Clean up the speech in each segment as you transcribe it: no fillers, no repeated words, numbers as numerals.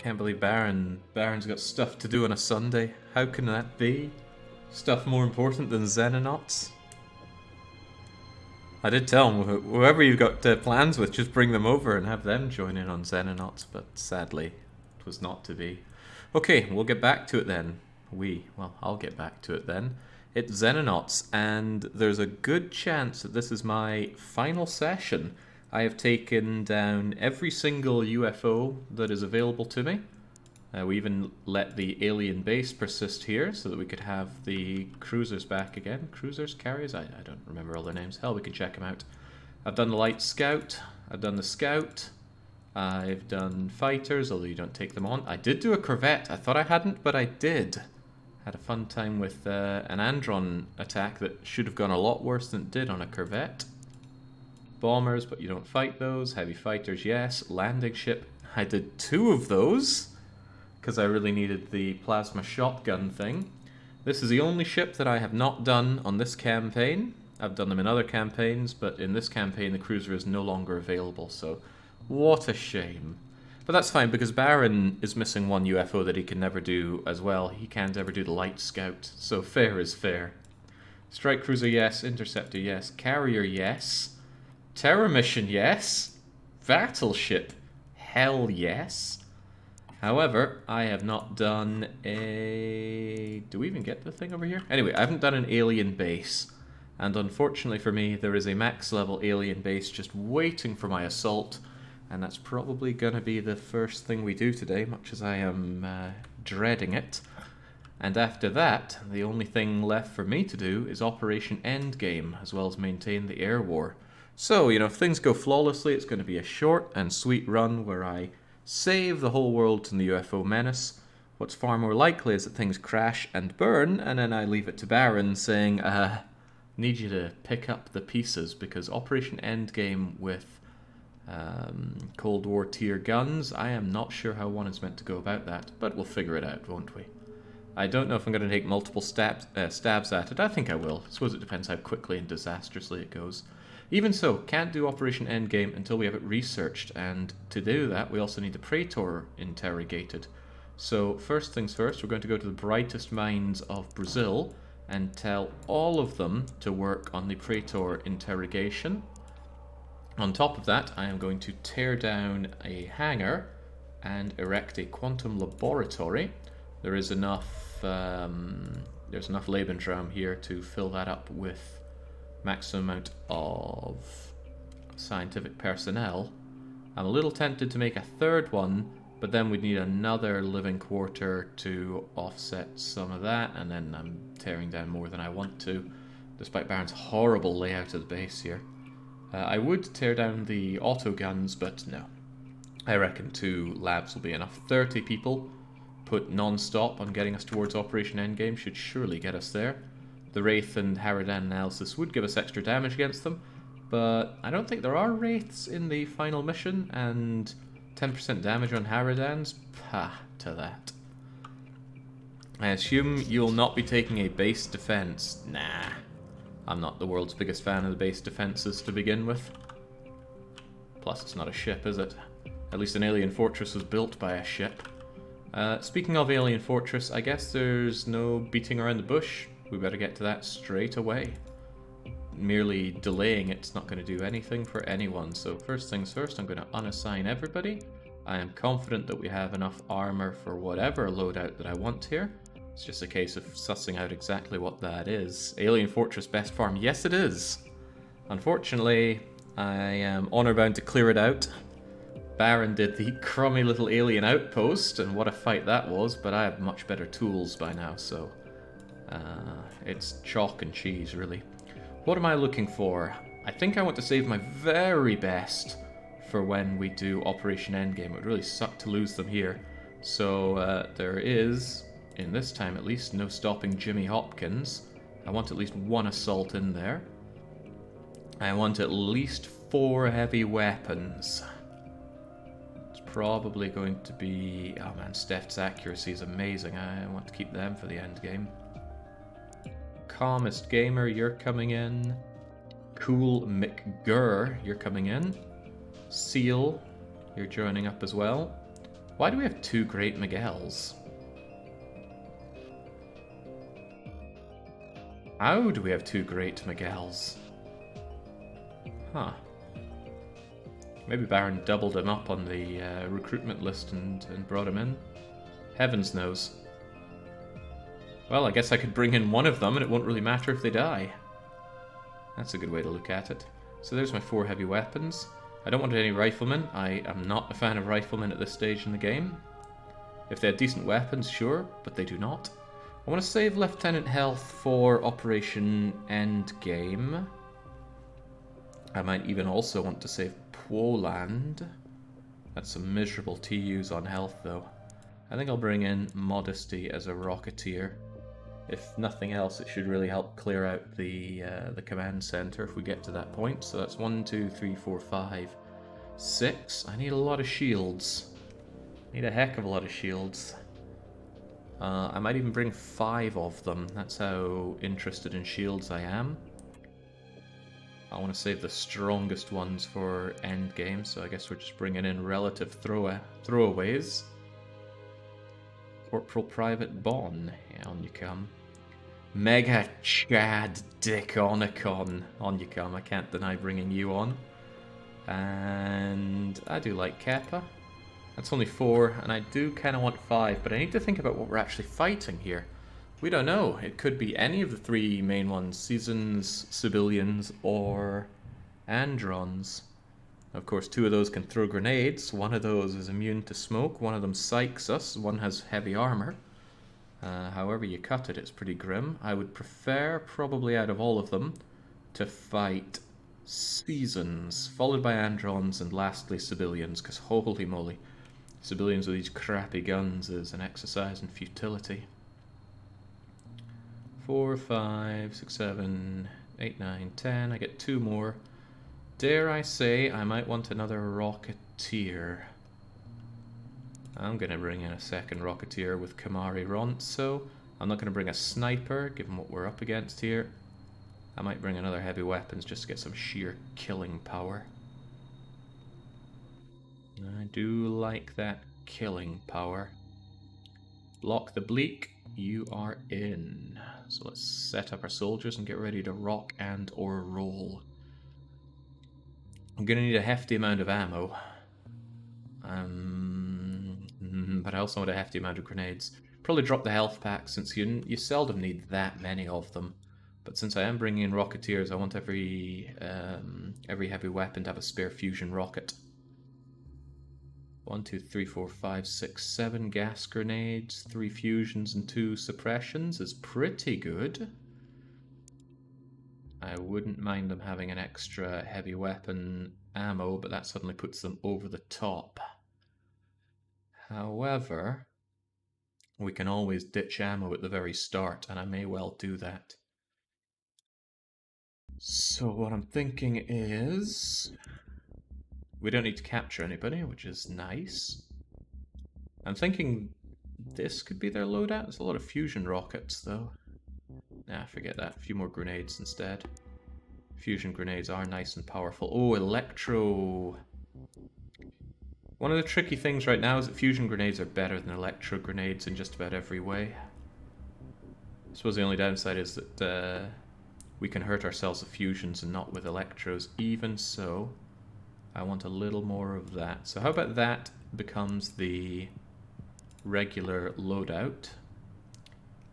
Can't believe Baron's got stuff to do on a Sunday. How can that be? Stuff more important than Xenonauts? I did tell him, whoever you've got plans with, just bring them over and have them join in on Xenonauts, but sadly, it was not to be. Okay, we'll get back to it then. Well, I'll get back to it then. It's Xenonauts, and there's a good chance that this is my final session. I have taken down every single UFO that is available to me. We even let the alien base persist here so that we could have the cruisers back again. Cruisers, carriers? I don't remember all their names. Hell, we can check them out. I've done the light scout. I've done the scout. I've done fighters, although you don't take them on. I did do a corvette. I thought I hadn't, but I did. Had a fun time with an Andron attack that should have gone a lot worse than it did on a corvette. Bombers, but you don't fight those. Heavy fighters, yes. Landing ship. I did 2 of those, because I really needed the plasma shotgun thing. This is the only ship that I have not done on this campaign. I've done them in other campaigns, but in this campaign the cruiser is no longer available, so what a shame. But that's fine, because Baron is missing one UFO that he can never do as well. He can't ever do the light scout, so fair is fair. Strike cruiser, yes. Interceptor, yes. Carrier, yes. Terror mission, yes. Battleship, hell yes. However, I have not done a... Do we even get the thing over here? Anyway, I haven't done an alien base. And unfortunately for me, there is a max level alien base just waiting for my assault. And that's probably going to be the first thing we do today, much as I am dreading it. And after that, the only thing left for me to do is Operation Endgame, as well as maintain the air war. So, you know, if things go flawlessly, it's going to be a short and sweet run where I save the whole world from the UFO menace. What's far more likely is that things crash and burn, and then I leave it to Baron saying, need you to pick up the pieces, because Operation Endgame with Cold War tier guns, I am not sure how one is meant to go about that, but we'll figure it out, won't we? I don't know if I'm going to take multiple stabs at it. I think I will. I suppose it depends how quickly and disastrously it goes. Even so, can't do Operation Endgame until we have it researched, and to do that we also need the praetor interrogated. So first things first, we're going to go to the brightest minds of Brazil and tell all of them to work on the praetor interrogation. On top of that, I am going to tear down a hangar and erect a quantum laboratory. There is enough there's enough Lebensraum here to fill that up with maximum amount of scientific personnel. I'm a little tempted to make a third one, but then we'd need another living quarter to offset some of that, and then I'm tearing down more than I want to, despite Baron's horrible layout of the base here. I would tear down the auto guns, but no. I reckon 2 labs will be enough. 30 people put non-stop on getting us towards Operation Endgame should surely get us there. The Wraith and Harridan analysis would give us extra damage against them, but I don't think there are Wraiths in the final mission, and 10% damage on Harridans? Pah, to that. I assume you'll not be taking a base defense. Nah, I'm not the world's biggest fan of the base defenses to begin with. Plus, it's not a ship, is it? At least an alien fortress was built by a ship. Speaking of alien fortress, I guess there's no beating around the bush. We better get to that straight away. Merely delaying it's not going to do anything for anyone, so first things first, I'm going to unassign everybody. I am confident that we have enough armor for whatever loadout that I want here. It's just a case of sussing out exactly what that is. Alien Fortress best farm, yes it is! Unfortunately, I am honor bound to clear it out. Baron did the crummy little alien outpost, and what a fight that was, but I have much better tools by now, so it's chalk and cheese, really. What am I looking for? I think I want to save my very best for when we do Operation Endgame. It would really suck to lose them here. So there is, in this time at least, no stopping Jimmy Hopkins. I want at least 1 assault in there. I want at least 4 heavy weapons. It's probably going to be... Oh man, Steph's accuracy is amazing. I want to keep them for the end game. Calmest Gamer, you're coming in. Cool McGurr, you're coming in. Seal, you're joining up as well. Why do we have 2 Great Miguels? How do we have 2 Great Miguels? Huh. Maybe Baron doubled him up on the recruitment list and brought him in. Heavens knows. Well, I guess I could bring in one of them and it won't really matter if they die. That's a good way to look at it. So there's my 4 heavy weapons. I don't want any riflemen. I am not a fan of riflemen at this stage in the game. If they had decent weapons, sure, but they do not. I want to save Lieutenant Health for Operation Endgame. I might even also want to save Poland. That's some miserable TUs on health, though. I think I'll bring in Modesty as a Rocketeer. If nothing else, it should really help clear out the command center if we get to that point. So that's 1, 2, 3, 4, 5, 6. I need a lot of shields. Need a heck of a lot of shields. I might even bring 5 of them. That's how interested in shields I am. I want to save the strongest ones for endgame, so I guess we're just bringing in relative throwaways. Corporal Private Bon, on you come. Mega Chad Dickonicon, on you come. I can't deny bringing you on. And I do like Keppa. That's only 4, and I do kind of want 5, but I need to think about what we're actually fighting here. We don't know. It could be any of the 3 main ones, Seasons, Civilians, or Androns. Of course, 2 of those can throw grenades. 1 of those is immune to smoke. 1 of them psychs us. 1 has heavy armor. However you cut it, it's pretty grim. I would prefer, probably out of all of them, to fight Seasons, followed by Androns, and lastly Civilians, because holy moly, Civilians with these crappy guns is an exercise in futility. 4, 5, 6, 7, 8, 9, 10. I get 2 more. Dare I say I might want another Rocketeer. I'm going to bring in a second Rocketeer with Kamari Ronso. I'm not going to bring a Sniper, given what we're up against here. I might bring another Heavy Weapons just to get some sheer killing power. I do like that killing power. Block the Bleak. You are in. So let's set up our soldiers and get ready to rock and or roll. I'm going to need a hefty amount of ammo. But I also want a hefty amount of grenades. Probably drop the health pack since you seldom need that many of them. But since I am bringing in Rocketeers, I want every heavy weapon to have a spare fusion rocket. 1, 2, 3, 4, 5, 6, 7 gas grenades, 3 fusions and 2 suppressions is pretty good. I wouldn't mind them having an extra heavy weapon ammo, but that suddenly puts them over the top. However, we can always ditch ammo at the very start, and I may well do that. So what I'm thinking is, we don't need to capture anybody, which is nice. I'm thinking this could be their loadout. There's a lot of fusion rockets, though. Nah, forget that. A few more grenades instead. Fusion grenades are nice and powerful. Oh, electro. One of the tricky things right now is that fusion grenades are better than electro grenades in just about every way. I suppose the only downside is that we can hurt ourselves with fusions and not with electros. Even so, I want a little more of that. So how about that becomes the regular loadout,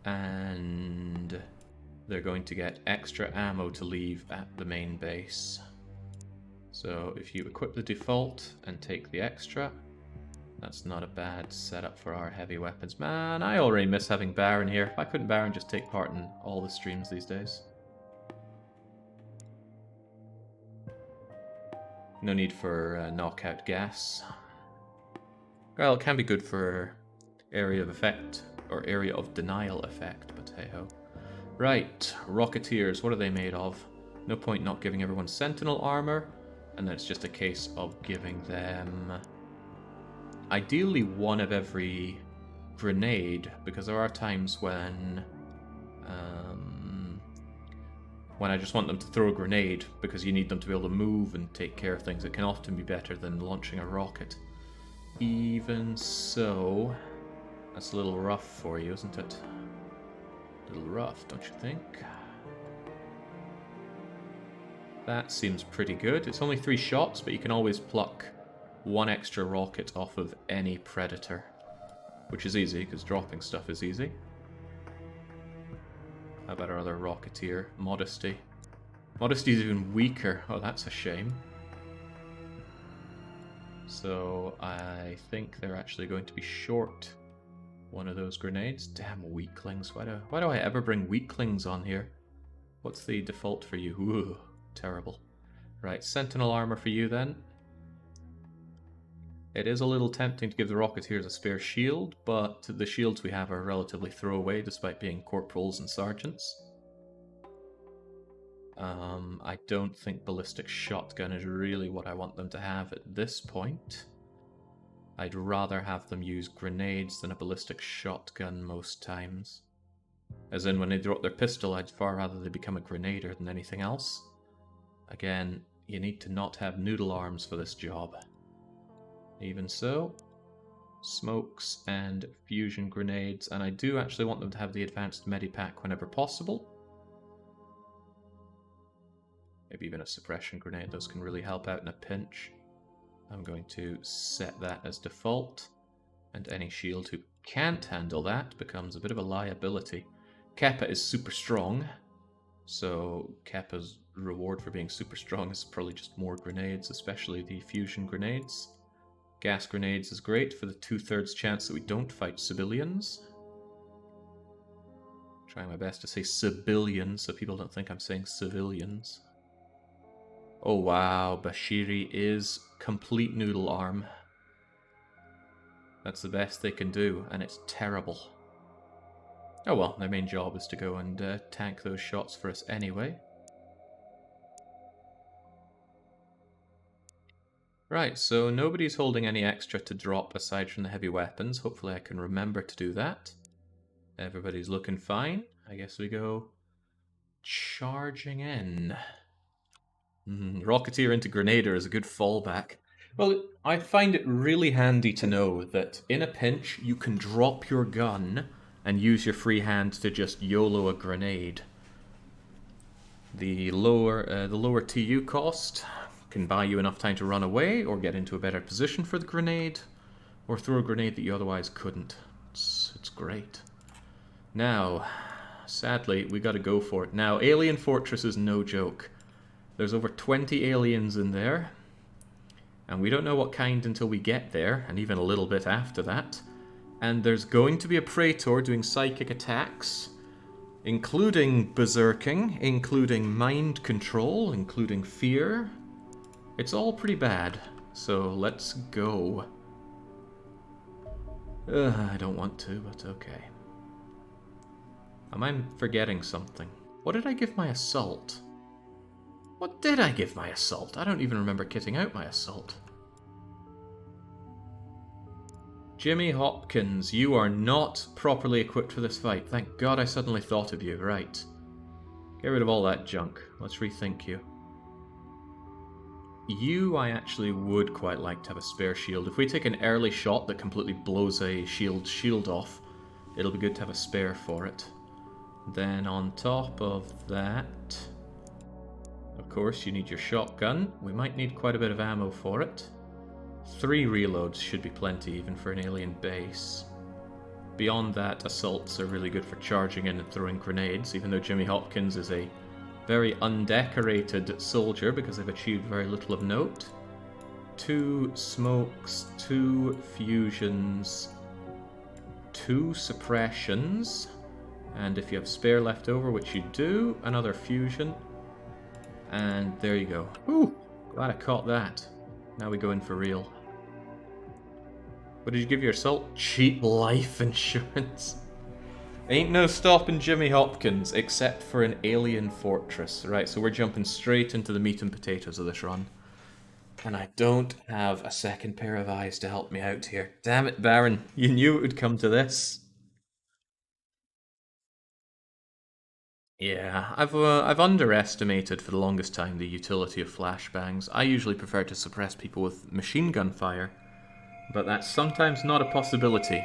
and they're going to get extra ammo to leave at the main base. So if you equip the default and take the extra, that's not a bad setup for our heavy weapons. Man, I already miss having Baron here. Why couldn't Baron just take part in all the streams these days? No need for knockout gas. Well, it can be good for area of effect, or area of denial effect, but hey ho. Right, Rocketeers, what are they made of? No point not giving everyone Sentinel armor, and then it's just a case of giving them ideally 1 of every grenade, because there are times when I just want them to throw a grenade, because you need them to be able to move and take care of things. It can often be better than launching a rocket. even so, that's a little rough for you, isn't it? A little rough, don't you think? That seems pretty good. It's only 3 shots, but you can always pluck 1 extra rocket off of any predator. Which is easy, because dropping stuff is easy. How about our other rocketeer? Modesty. Modesty is even weaker. Oh, that's a shame. So I think they're actually going to be short one of those grenades. Damn weaklings. Why do I ever bring weaklings on here? What's the default for you? Ooh, terrible. Right, Sentinel armor for you then. It is a little tempting to give the Rocketeers a spare shield, but the shields we have are relatively throwaway despite being corporals and sergeants. I don't think Ballistic Shotgun is really what I want them to have at this point. I'd rather have them use grenades than a Ballistic Shotgun most times. As in, when they drop their pistol, I'd far rather they become a grenader than anything else. Again, you need to not have noodle arms for this job. Even so, smokes and fusion grenades, and I do actually want them to have the advanced medipack whenever possible. Maybe even a suppression grenade, those can really help out in a pinch. I'm going to set that as default, and any shield who can't handle that becomes a bit of a liability. Kappa is super strong, so Kappa's reward for being super strong is probably just more grenades, especially the fusion grenades. Gas grenades is great for the 2/3 chance that we don't fight civilians. Trying my best to say civilians so people don't think I'm saying civilians. Oh wow, Bashiri is complete noodle arm. That's the best they can do, and it's terrible. Oh well, their main job is to go and tank those shots for us anyway. Right, so nobody's holding any extra to drop aside from the heavy weapons. Hopefully I can remember to do that. Everybody's looking fine. I guess we go charging in. Rocketeer into Grenader is a good fallback. Well, I find it really handy to know that in a pinch you can drop your gun and use your free hand to just YOLO a grenade. The lower TU cost can buy you enough time to run away or get into a better position for the grenade, or throw a grenade that you otherwise couldn't. It's great. Now, sadly, we gotta go for it. Now, Alien Fortress is no joke. There's over 20 aliens in there, and we don't know what kind until we get there, and even a little bit after that. And there's going to be a praetor doing psychic attacks, including berserking, including mind control, including fear. It's all pretty bad, so let's go. I don't want to, but okay. Am I forgetting something? What did I give my assault? What did I give my assault? I don't even remember kitting out my assault. Jimmy Hopkins, you are not properly equipped for this fight. Thank God I suddenly thought of you. Right. Get rid of all that junk. Let's rethink you. You, I actually would quite like to have a spare shield. If we take an early shot that completely blows a shield off, it'll be good to have a spare for it. Then on top of that, of course, you need your shotgun. We might need quite a bit of ammo for it. 3 reloads should be plenty, even for an alien base. Beyond that, assaults are really good for charging in and throwing grenades, even though Jimmy Hopkins is a very undecorated soldier because they've achieved very little of note. 2 smokes, 2 fusions, 2 suppressions, and if you have spare left over, which you do, another fusion. And there you go. Ooh, glad I caught that. Now we go in for real. What did you give your assault? Cheap life insurance. Ain't no stopping Jimmy Hopkins, except for an alien fortress. Right, so we're jumping straight into the meat and potatoes of this run. And I don't have a second pair of eyes to help me out here. Damn it, Baron. You knew it would come to this. Yeah, I've underestimated for the longest time the utility of flashbangs. I usually prefer to suppress people with machine gun fire, But that's sometimes not a possibility.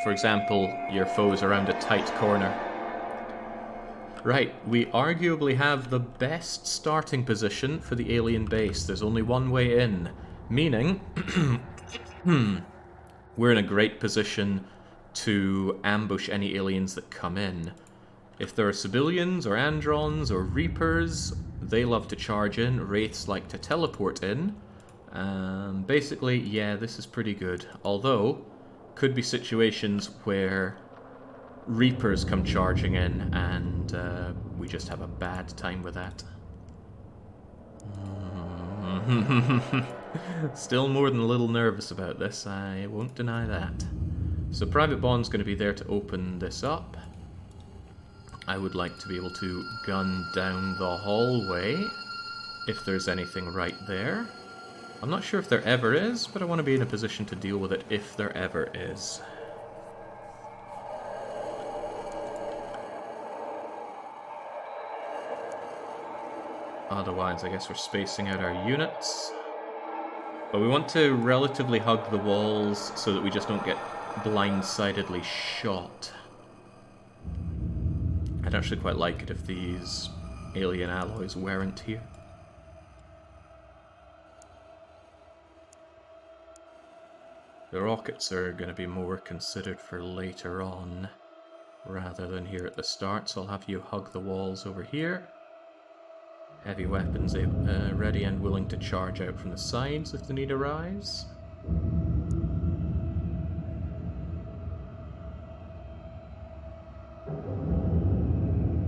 For example, your foe's around a tight corner. Right, we arguably have the best starting position for the alien base. There's only one way in, meaning we're in a great position to ambush any aliens that come in. If there are civilians or androns or reapers, they love to charge in. Wraiths like to teleport in. Basically, yeah, this is pretty good. Although, could be situations where reapers come charging in and we just have a bad time with that. Still more than a little nervous about this, I won't deny that. So Private Bond's going to be there to open this up. I would like to be able to gun down the hallway if there's anything right there. I'm not sure if there ever is, but I want to be in a position to deal with it if there ever is. Otherwise, I guess we're spacing out our units. But we want to relatively hug the walls so that we just don't get blindsidedly shot. I'd actually quite like it if these alien alloys weren't here. The rockets are going to be more considered for later on, rather than here at the start, so I'll have you hug the walls over here. Heavy weapons ready and willing to charge out from the sides if the need arise.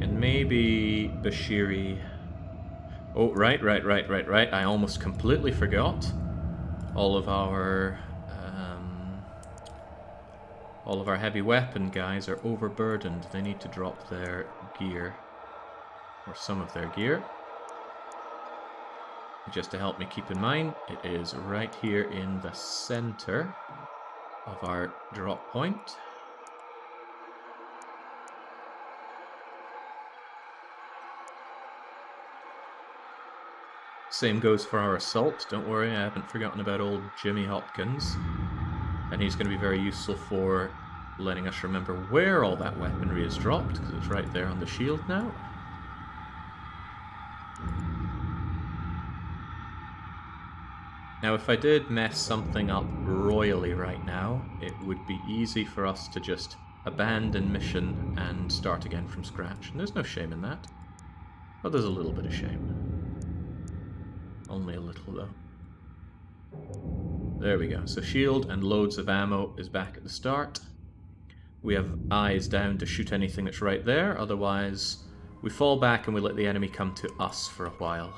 And maybe Bashiri... Oh, right. I almost completely forgot. All of our heavy weapon guys are overburdened. They need to drop their gear. Or some of their gear. Just to help me keep in mind, it is right here in the center of our drop point. Same goes for our assault. Don't worry, I haven't forgotten about old Jimmy Hopkins. And he's going to be very useful for letting us remember where all that weaponry is dropped, because it's right there on the shield now. Now, if I did mess something up royally right now, it would be easy for us to just abandon mission and start again from scratch. And there's no shame in that. Well, there's a little bit of shame. Only a little, though. There we go. So shield and loads of ammo is back at the start. We have eyes down to shoot anything that's right there. Otherwise, we fall back and we let the enemy come to us for a while.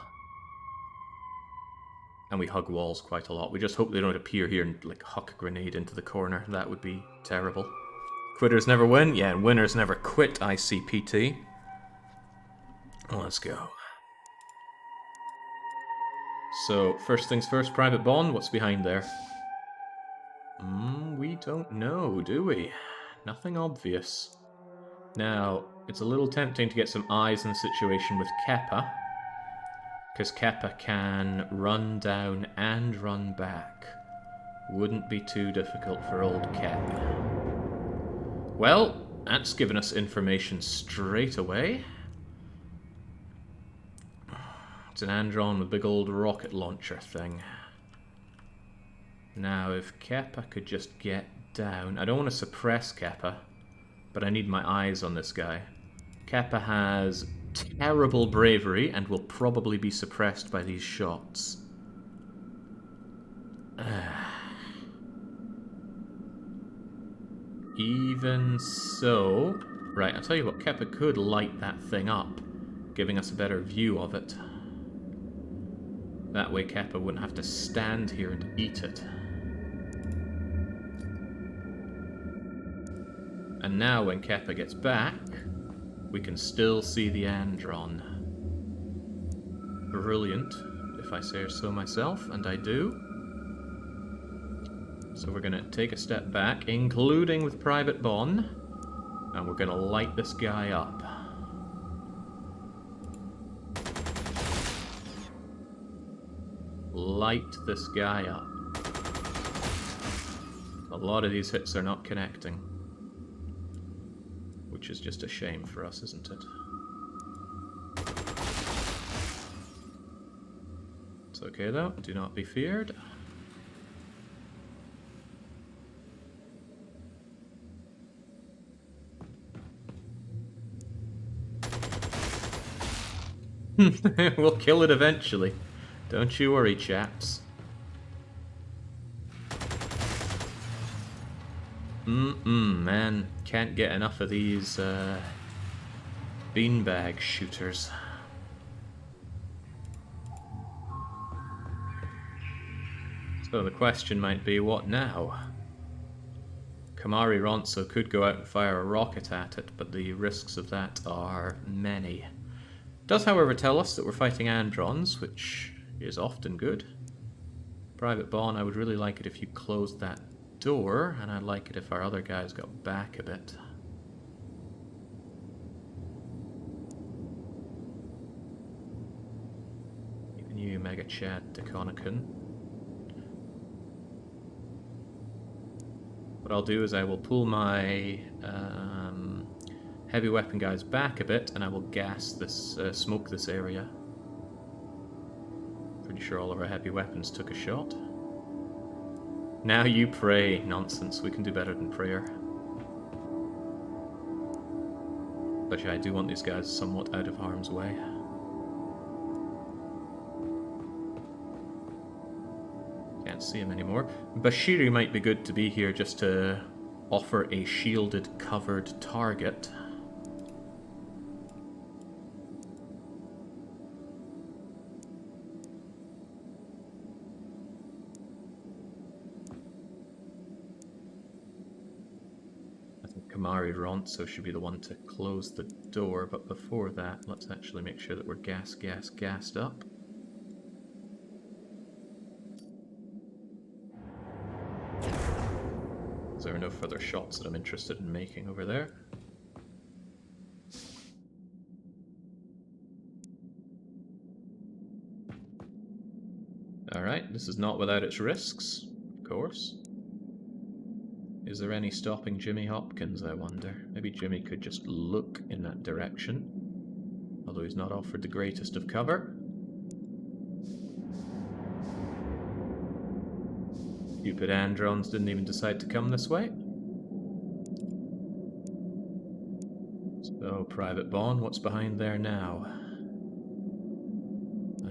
And we hug walls quite a lot. We just hope they don't appear here and like huck a grenade into the corner. That would be terrible. Quitters never win? Yeah, winners never quit, ICPT. Let's go. So, first things first, Private Bond, what's behind there? We don't know, do we? Nothing obvious. Now, it's a little tempting to get some eyes in the situation with Keppa, because Keppa can run down and run back. Wouldn't be too difficult for old Kep. Well, that's given us information straight away. It's an Andron with a big old rocket launcher thing. Now, if Keppa could just get down... I don't want to suppress Keppa, but I need my eyes on this guy. Keppa has terrible bravery and will probably be suppressed by these shots. Even so... Right, I'll tell you what, Keppa could light that thing up, giving us a better view of it. That way Keppa wouldn't have to stand here and eat it. And now when Keppa gets back, we can still see the Andron. Brilliant, if I say so myself, and I do. So we're going to take a step back, including with Private Bond, and we're going to light this guy up. Light this guy up. A lot of these hits are not connecting. Which is just a shame for us, isn't it? It's okay though, do not be feared. We'll kill it eventually. Don't you worry, chaps. Man, can't get enough of these beanbag shooters. So the question might be, what now? Kamari Ronso could go out and fire a rocket at it, but the risks of that are many. It does, however, tell us that we're fighting Androns, which is often good. Private Bond, I would really like it if you closed that door, and I'd like it if our other guys got back a bit. Even you, Mega Chad DeConnican. What I'll do is I will pull my heavy weapon guys back a bit, and I will gas this, smoke this area. Pretty sure all of our heavy weapons took a shot. Now you pray. Nonsense, we can do better than prayer. But yeah, I do want these guys somewhat out of harm's way. Can't see him anymore. Bashiri might be good to be here just to offer a shielded, covered target. Kamari Ronso should be the one to close the door, but before that, let's actually make sure that we're gassed up. There are no further shots that I'm interested in making over there. Alright, this is not without its risks, of course. Is there any stopping Jimmy Hopkins, I wonder? Maybe Jimmy could just look in that direction. Although he's not offered the greatest of cover. Stupid Androns didn't even decide to come this way. So, Private Bond, what's behind there now?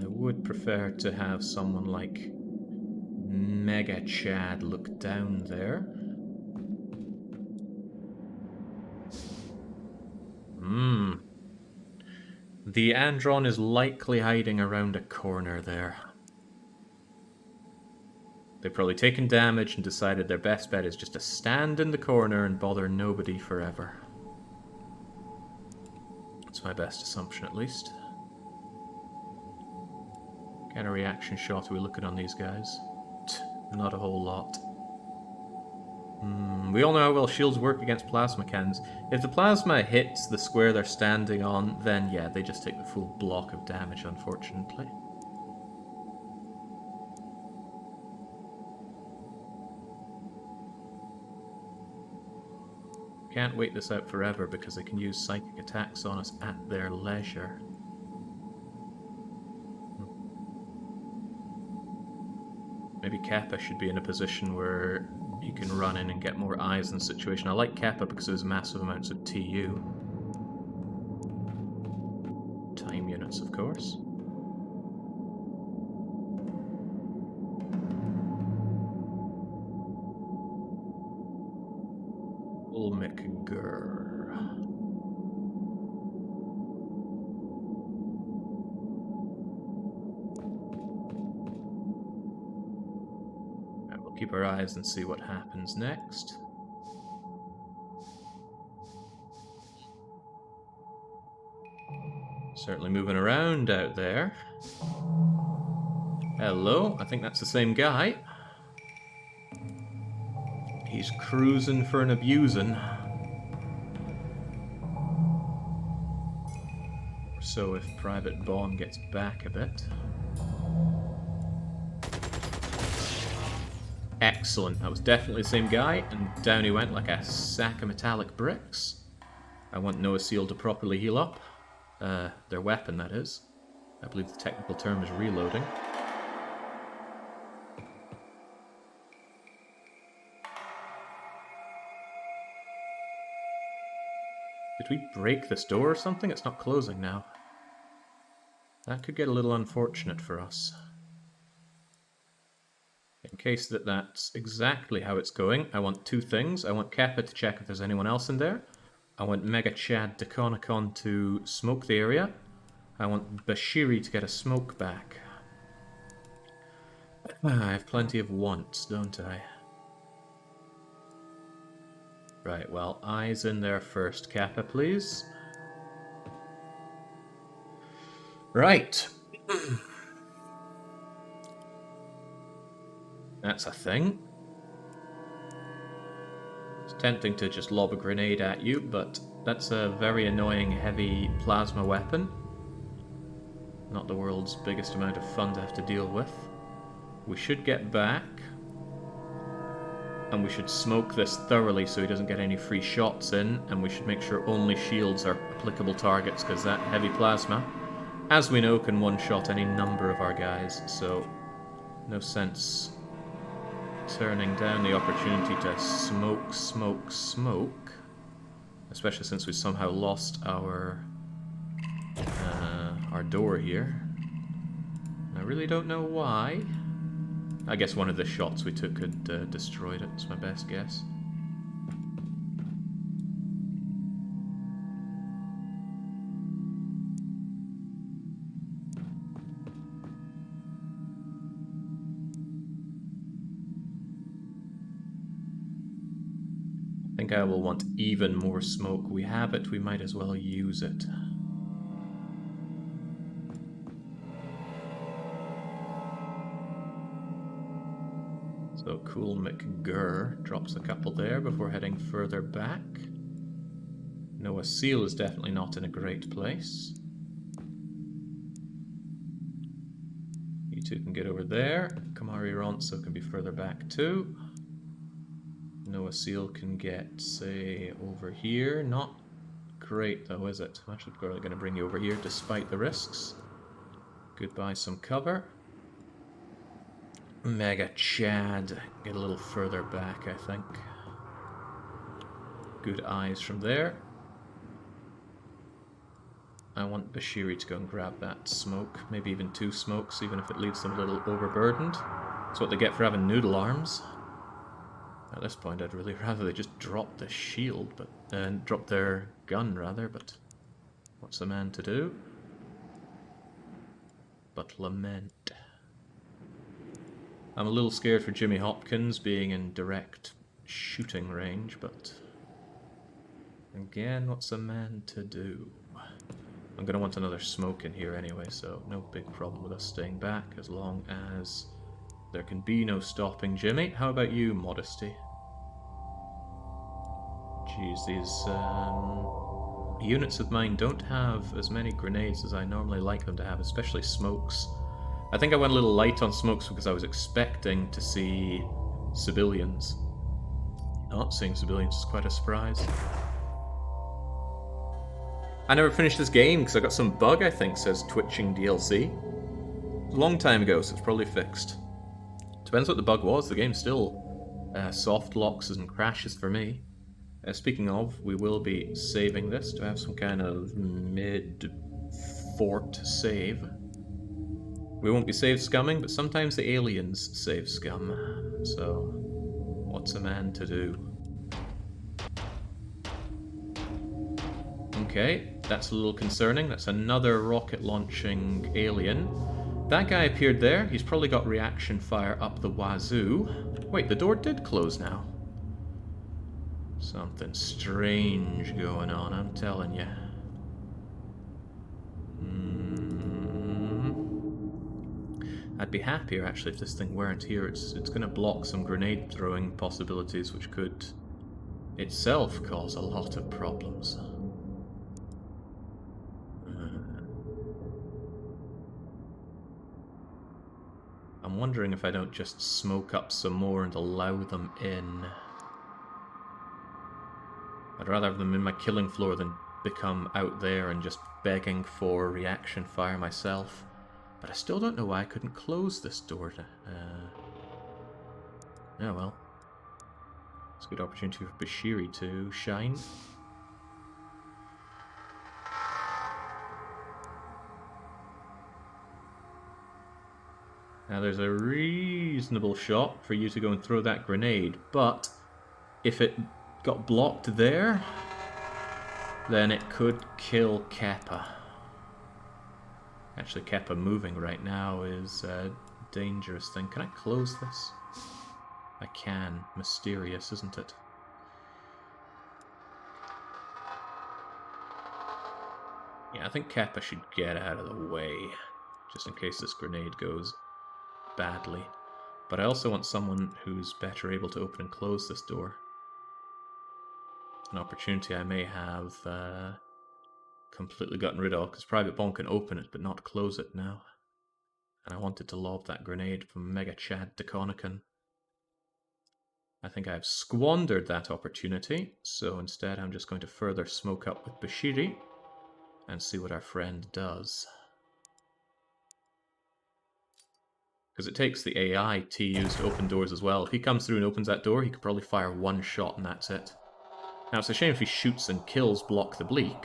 I would prefer to have someone like Mega Chad look down there. The Andron is likely hiding around a corner there. They've probably taken damage and decided their best bet is just to stand in the corner and bother nobody forever. That's my best assumption, at least. What kind of reaction shot are we looking on these guys? Not a whole lot. We all know how well shields work against plasma cannons. If the plasma hits the square they're standing on, then yeah, they just take the full block of damage, unfortunately. Can't wait this out forever because they can use psychic attacks on us at their leisure. Maybe Kappa should be in a position where he can run in and get more eyes in the situation. I like Kappa because there's massive amounts of TU. Time units, of course. Ulmikgur. Keep our eyes and see what happens next. Certainly moving around out there. Hello, I think that's the same guy. He's cruising for an abusing. So if Private Bond gets back a bit. Excellent. That was definitely the same guy, and down he went like a sack of metallic bricks. I want Noah Seal to properly heal up. Their weapon, that is. I believe the technical term is reloading. Did we break this door or something? It's not closing now. That could get a little unfortunate for us. In case that's exactly how it's going, I want two things. I want Kappa to check if there's anyone else in there. I want Mega Chad Deconicon to smoke the area. I want Bashiri to get a smoke back. I have plenty of wants, don't I? Right, well, eyes in there first. Kappa, please. Right. That's a thing. It's tempting to just lob a grenade at you, but that's a very annoying heavy plasma weapon. Not the world's biggest amount of fun to have to deal with. We should get back. And we should smoke this thoroughly so he doesn't get any free shots in. And we should make sure only shields are applicable targets, because that heavy plasma, as we know, can one-shot any number of our guys. So, no sense turning down the opportunity to smoke. Especially since we somehow lost our door here. I really don't know why. I guess one of the shots we took had destroyed it. It's my best guess. I think I will want even more smoke. We have it, we might as well use it. So Cool McGurr drops a couple there before heading further back. Noah Seal is definitely not in a great place. You two can get over there. Kamari Ronso can be further back too. Noah Seal can get, say, over here. Not great though, is it? I'm actually probably going to bring you over here despite the risks. Goodbye some cover. Mega Chad, get a little further back, I think. Good eyes from there. I want Bashiri to go and grab that smoke, maybe even two smokes, even if it leaves them a little overburdened. That's what they get for having noodle arms. At this point, I'd really rather they just drop the shield, but drop their gun rather. But what's a man to do? But lament. I'm a little scared for Jimmy Hopkins being in direct shooting range, but again, what's a man to do? I'm going to want another smoke in here anyway, so no big problem with us staying back as long as there can be no stopping Jimmy. How about you, Modesty? Jeez, these units of mine don't have as many grenades as I normally like them to have, especially smokes. I think I went a little light on smokes because I was expecting to see civilians. Not seeing civilians is quite a surprise. I never finished this game because I got some bug, I think, says Twitching DLC. A long time ago, so it's probably fixed. Depends what the bug was, the game still soft locks and crashes for me. Speaking of, we will be saving this to have some kind of mid-fort save. We won't be save scumming, but sometimes the aliens save scum. So, what's a man to do? Okay, that's a little concerning. That's another rocket launching alien. That guy appeared there. He's probably got reaction fire up the wazoo. Wait, the door did close now. Something strange going on, I'm telling you. I'd be happier actually if this thing weren't here. It's going to block some grenade throwing possibilities, which could itself cause a lot of problems. I'm I'm wondering if I don't just smoke up some more and allow them in. I'd rather have them in my killing floor than become out there and just begging for reaction fire myself. But I still don't know why I couldn't close this door. Oh well. It's a good opportunity for Bashiri to shine. Now there's a reasonable shot for you to go and throw that grenade, but if it got blocked there, then it could kill Keppa. Actually, Keppa moving right now is a dangerous thing. Can I close this? I can. Mysterious, isn't it? Yeah, I think Keppa should get out of the way, just in case this grenade goes badly. But I also want someone who's better able to open and close this door. An opportunity I may have completely gotten rid of, because Private Bond can open it but not close it now. And I wanted to lob that grenade from Mega Chad to Connaughton. I think I've squandered that opportunity, so instead I'm just going to further smoke up with Bashiri and see what our friend does. Because it takes the AI TUs to open doors as well. If he comes through and opens that door, he could probably fire one shot and that's it. Now it's a shame if he shoots and kills block the bleak.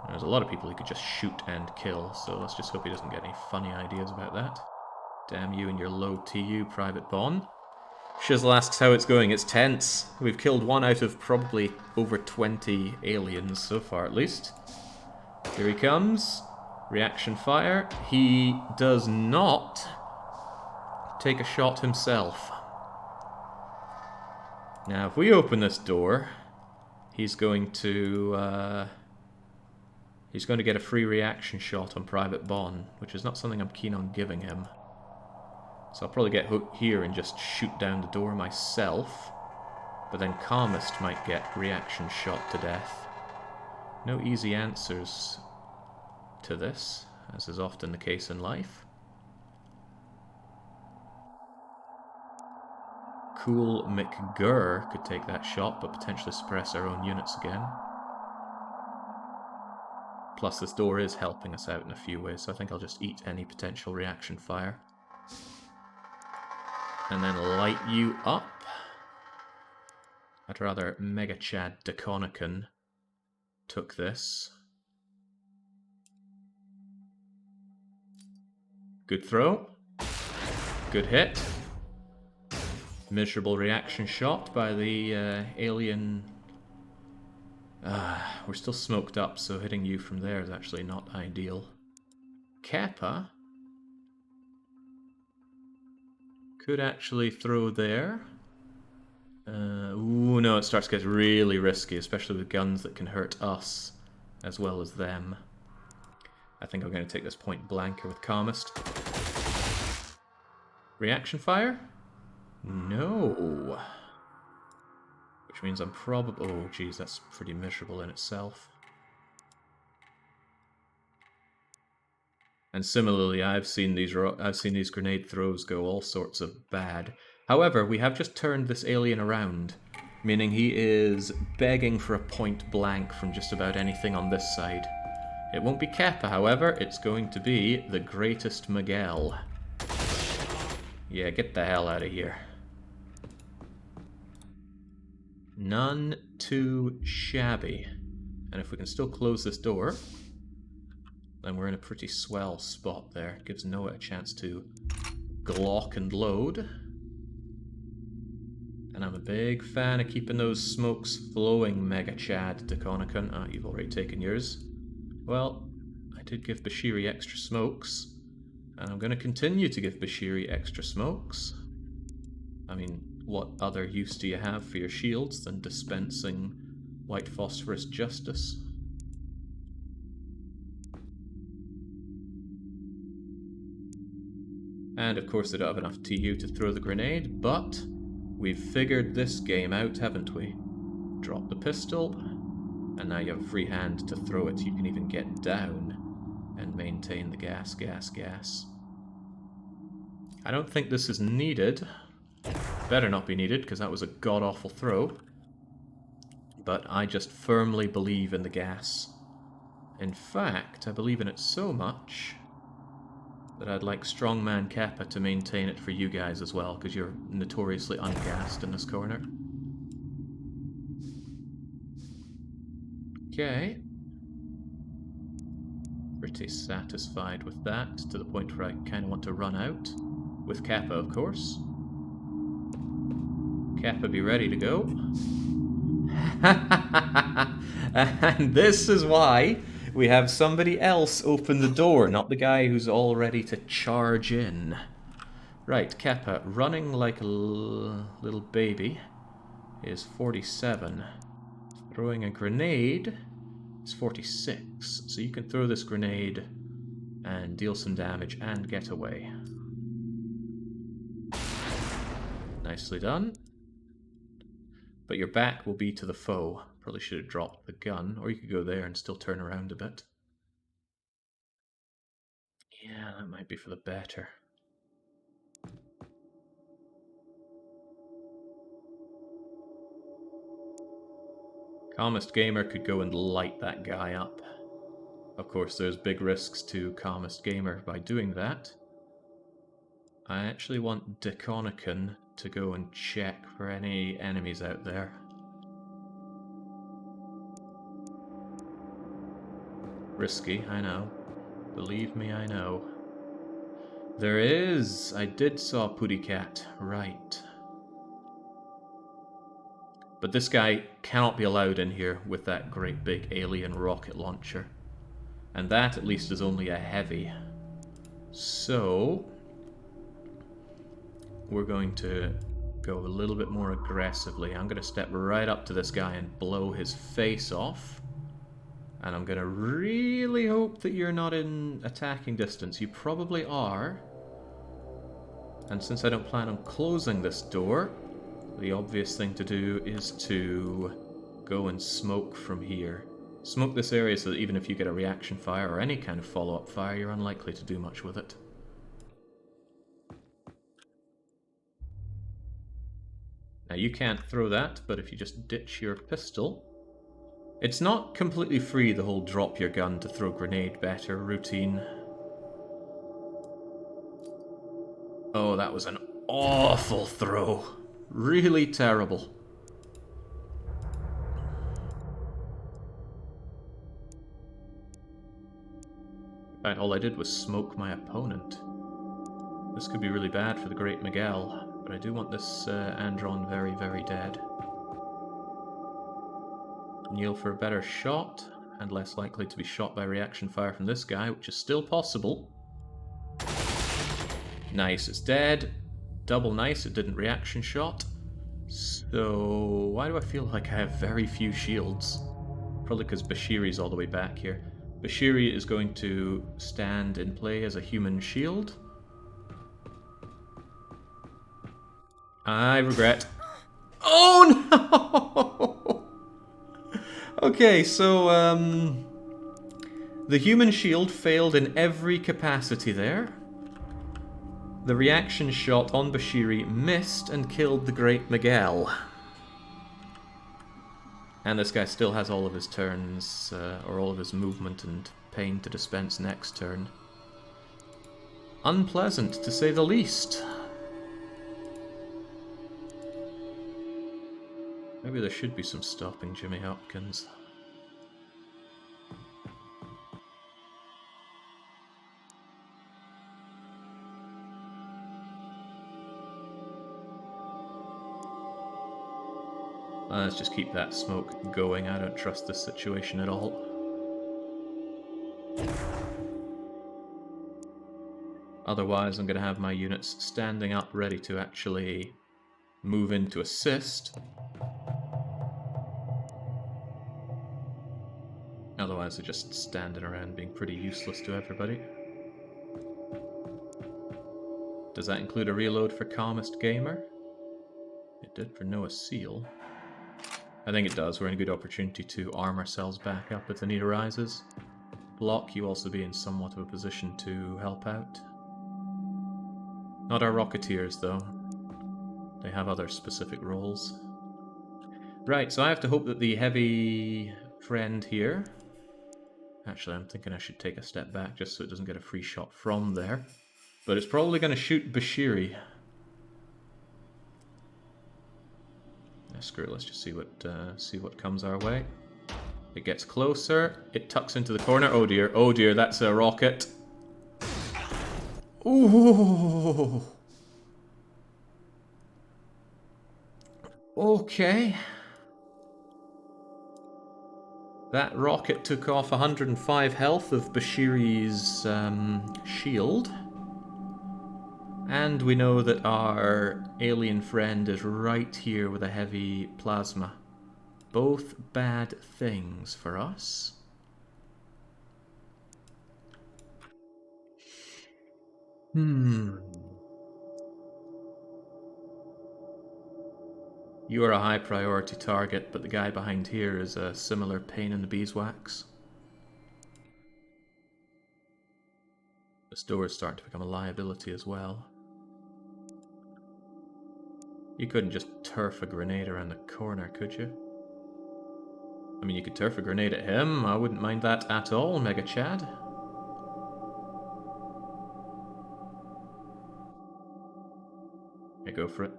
There's a lot of people he could just shoot and kill, so let's just hope he doesn't get any funny ideas about that. Damn you and your low TU, Private Bon. Shizzle asks how it's going. It's tense. We've killed one out of probably over 20 aliens so far, at least. Here he comes. Reaction fire. He does not take a shot himself. Now, if we open this door, he's going to get a free reaction shot on Private Bon, which is not something I'm keen on giving him. So I'll probably get hooked here and just shoot down the door myself. But then Calmist might get reaction shot to death. No easy answers to this, as is often the case in life. Cool McGurr could take that shot, but potentially suppress our own units again. Plus this door is helping us out in a few ways, so I think I'll just eat any potential reaction fire. And then light you up. I'd rather Mega Chad de Connaughton took this. Good throw. Good hit. Miserable reaction shot by the alien. We're still smoked up, so hitting you from there is actually not ideal. Kappa could actually throw there. Ooh, no, it starts to get really risky, especially with guns that can hurt us as well as them. I think I'm going to take this point blanker with Calmist. Reaction fire? No. Which means I'm probably... Oh, geez, that's pretty miserable in itself. And similarly, I've seen these grenade throws go all sorts of bad. However, we have just turned this alien around, meaning he is begging for a point blank from just about anything on this side. It won't be Kappa, however, it's going to be the greatest Miguel. Yeah, get the hell out of here. None too shabby. And if we can still close this door, then we're in a pretty swell spot there. It gives Noah a chance to Glock and load. And I'm a big fan of keeping those smokes flowing, Mega Chad de Connaughton. Ah, you've already taken yours. Well, I did give Bashiri extra smokes, and I'm going to continue to give Bashiri extra smokes. I mean, what other use do you have for your shields than dispensing white phosphorus justice? And of course they don't have enough TU to throw the grenade, but we've figured this game out, haven't we? Drop the pistol, and now you have a free hand to throw it. You can even get down and maintain the gas. I don't think this is needed. Better not be needed, because that was a god-awful throw. But I just firmly believe in the gas. In fact, I believe in it so much that I'd like Strongman Kappa to maintain it for you guys as well, because you're notoriously ungassed in this corner. Okay. Pretty satisfied with that, to the point where I kind of want to run out. With Kappa, of course. Kappa, be ready to go. And this is why we have somebody else open the door, not the guy who's all ready to charge in. Right, Kappa, running like a little baby is 47. Throwing a grenade is 46. So you can throw this grenade and deal some damage and get away. Nicely done. But your back will be to the foe. Probably should have dropped the gun, or you could go there and still turn around a bit. Yeah, that might be for the better. Calmest Gamer could go and light that guy up. Of course, there's big risks to Calmest Gamer by doing that. I actually want Deconicon to go and check for any enemies out there. Risky, I know. Believe me, I know. There is! I did saw Putty Cat, right. But this guy cannot be allowed in here with that great big alien rocket launcher. And that, at least, is only a heavy. So we're going to go a little bit more aggressively. I'm going to step right up to this guy and blow his face off. And I'm going to really hope that you're not in attacking distance. You probably are. And since I don't plan on closing this door, the obvious thing to do is to go and smoke from here. Smoke this area so that even if you get a reaction fire or any kind of follow-up fire, you're unlikely to do much with it. Now you can't throw that, but if you just ditch your pistol... It's not completely free, the whole drop your gun to throw grenade better routine. Oh, that was an awful throw. Really terrible. In fact, all I did was smoke my opponent. This could be really bad for the Great Miguel, but I do want this Andron very, very dead. Kneel for a better shot, and less likely to be shot by reaction fire from this guy, which is still possible. Nice, it's dead. Double nice, it didn't reaction shot. So, why do I feel like I have very few shields? Probably because Bashiri's all the way back here. Bashiri is going to stand in play as a human shield. I regret. Oh no! Okay, so, the human shield failed in every capacity there. The reaction shot on Bashiri missed and killed the Great Miguel. And this guy still has all of his turns, or all of his movement and pain to dispense next turn. Unpleasant, to say the least. Maybe there should be some stopping Jimmy Hopkins. Let's just keep that smoke going. I don't trust this situation at all. Otherwise, I'm going to have my units standing up ready to actually move in to assist. Otherwise, they're just standing around being pretty useless to everybody. Does that include a reload for Calmest Gamer? It did for Noah Seal. I think it does. We're in a good opportunity to arm ourselves back up if the need arises. Block, you also be in somewhat of a position to help out. Not our Rocketeers, though. They have other specific roles. Right, so I have to hope that the heavy friend here... Actually, I'm thinking I should take a step back just so it doesn't get a free shot from there. But it's probably going to shoot Bashiri. Yeah, screw it, let's just see what comes our way. It gets closer, it tucks into the corner. Oh dear, that's a rocket. Ooh. Okay. That rocket took off 105 health of Bashiri's shield. And we know that our alien friend is right here with a heavy plasma. Both bad things for us. You are a high priority target, but the guy behind here is a similar pain in the beeswax. This door is starting to become a liability as well. You couldn't just turf a grenade around the corner, could you? I mean, you could turf a grenade at him. I wouldn't mind that at all, Mega Chad. Yeah, go for it.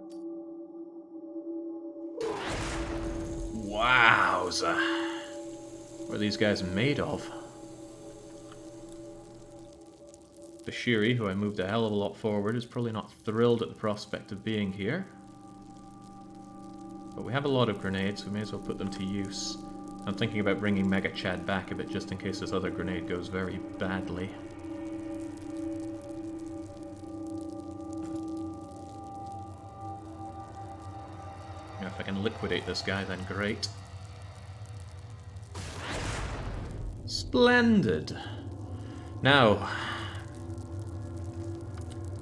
Wowza. What are these guys made of? Bashiri, who I moved a hell of a lot forward, is probably not thrilled at the prospect of being here. But we have a lot of grenades, we may as well put them to use. I'm thinking about bringing Mega Chad back a bit just in case this other grenade goes very badly. Now, if I can liquidate this guy, then great. Splendid! Now,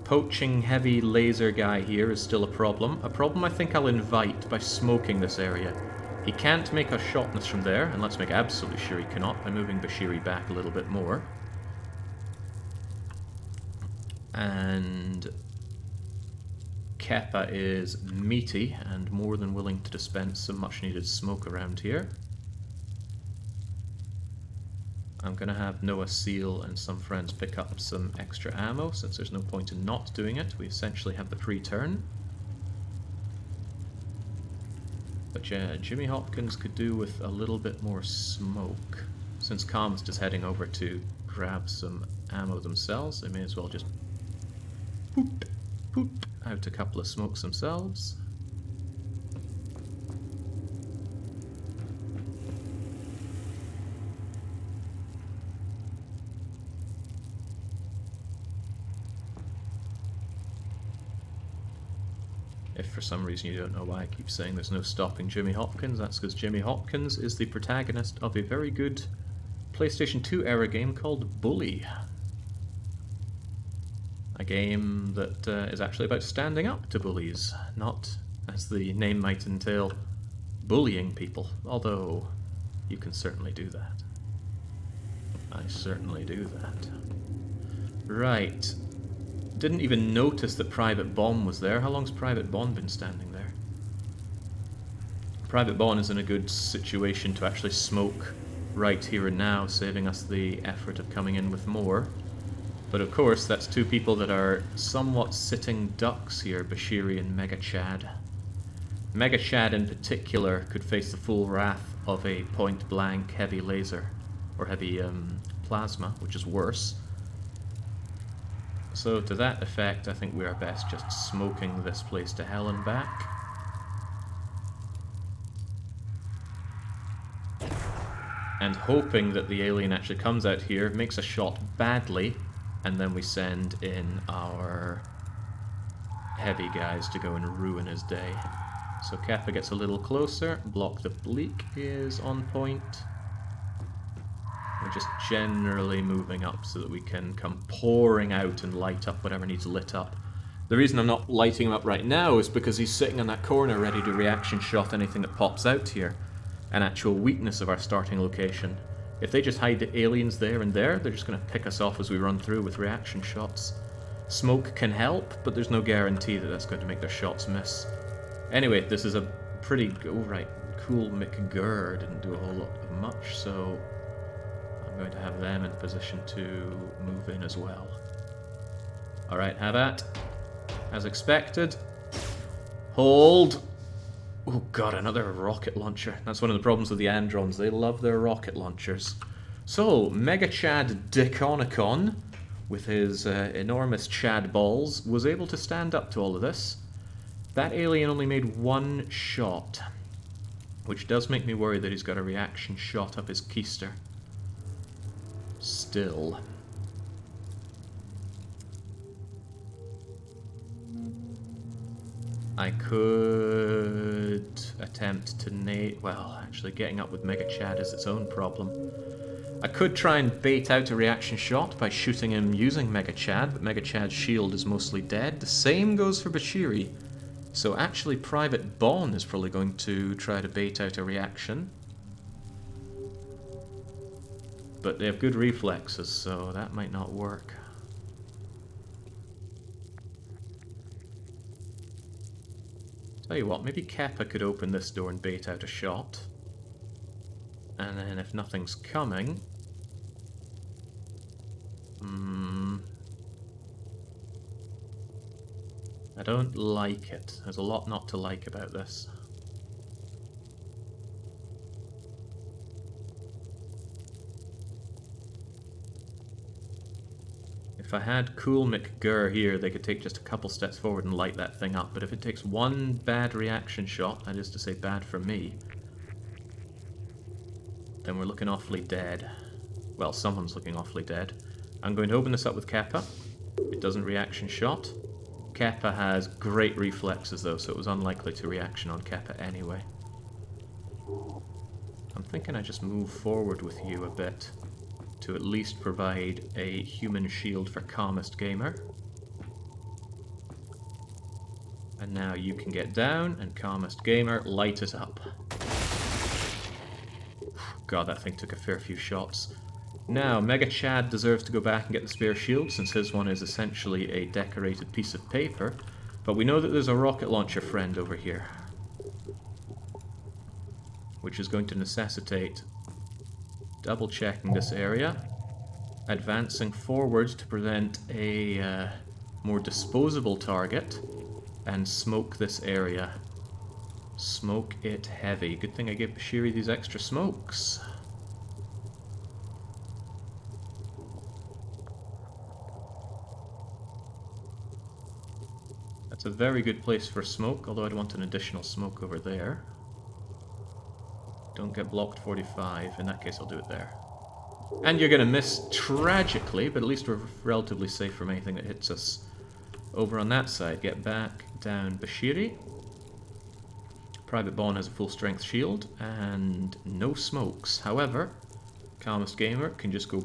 poaching heavy laser guy here is still a problem. A problem I think I'll invite by smoking this area. He can't make us shotness from there, and let's make absolutely sure he cannot by moving Bashiri back a little bit more. And Keppa is meaty and more than willing to dispense some much needed smoke around here. I'm going to have Noah Seal and some friends pick up some extra ammo, since there's no point in not doing it. We essentially have the free turn. But yeah, Jimmy Hopkins could do with a little bit more smoke. Since Com's just heading over to grab some ammo themselves, they may as well just poop out a couple of smokes themselves. If for some reason you don't know why I keep saying there's no stopping Jimmy Hopkins, that's because Jimmy Hopkins is the protagonist of a very good PlayStation 2 era game called Bully. A game that is actually about standing up to bullies, not, as the name might entail, bullying people, although you can certainly do that. I certainly do that. Right. Didn't even notice that Private Bomb was there. How long's Private Bomb been standing there? Private Bomb is in a good situation to actually smoke right here and now, saving us the effort of coming in with more. But of course, that's two people that are somewhat sitting ducks here, Bashiri and Mega Chad. Mega Chad in particular could face the full wrath of a point-blank heavy laser, or heavy plasma, which is worse. So to that effect, I think we are best just smoking this place to hell and back. And hoping that the alien actually comes out here, makes a shot badly, and then we send in our heavy guys to go and ruin his day. So Kappa gets a little closer, Block the Bleak is on point. We're just generally moving up so that we can come pouring out and light up whatever needs lit up. The reason I'm not lighting him up right now is because he's sitting in that corner ready to reaction shot anything that pops out here. An actual weakness of our starting location. If they just hide the aliens there and there, they're just going to pick us off as we run through with reaction shots. Smoke can help, but there's no guarantee that that's going to make their shots miss. Anyway, this is a pretty, cool McGurr didn't do a whole lot of much, so I'm going to have them in position to move in as well. Alright, have at. As expected. Hold! Oh god, another rocket launcher. That's one of the problems with the Androns. They love their rocket launchers. So, Mega Chad Deconicon, with his enormous Chad balls, was able to stand up to all of this. That alien only made one shot, which does make me worry that he's got a reaction shot up his keister. Still. I could attempt to well, actually getting up with Mega Chad is its own problem. I could try and bait out a reaction shot by shooting him using Mega Chad, but Mega Chad's shield is mostly dead. The same goes for Bashiri. So actually Private Bon is probably going to try to bait out a reaction. But they have good reflexes, so that might not work. Tell you what, maybe Keppa could open this door and bait out a shot. And then if nothing's coming... I don't like it. There's a lot not to like about this. If I had Cool McGurr here, they could take just a couple steps forward and light that thing up, but if it takes one bad reaction shot, that is to say bad for me, then we're looking awfully dead. Well, someone's looking awfully dead. I'm going to open this up with Keppa. It doesn't reaction shot. Keppa has great reflexes though, so it was unlikely to reaction on Keppa anyway. I'm thinking I just move forward with you a bit to at least provide a human shield for Calmest Gamer. And now you can get down, and Calmest Gamer, light it up. God, that thing took a fair few shots. Now, Mega Chad deserves to go back and get the spare shield, since his one is essentially a decorated piece of paper. But we know that there's a rocket launcher friend over here, which is going to necessitate double-checking this area, advancing forward to present a more disposable target, and smoke this area. Smoke it heavy. Good thing I gave Bashiri these extra smokes. That's a very good place for smoke, although I'd want an additional smoke over there. Don't get blocked 45. In that case, I'll do it there. And you're going to miss tragically, but at least we're relatively safe from anything that hits us. Over on that side, get back down Bashiri. Private Bon has a full strength shield, and no smokes. However, Calmest Gamer can just go,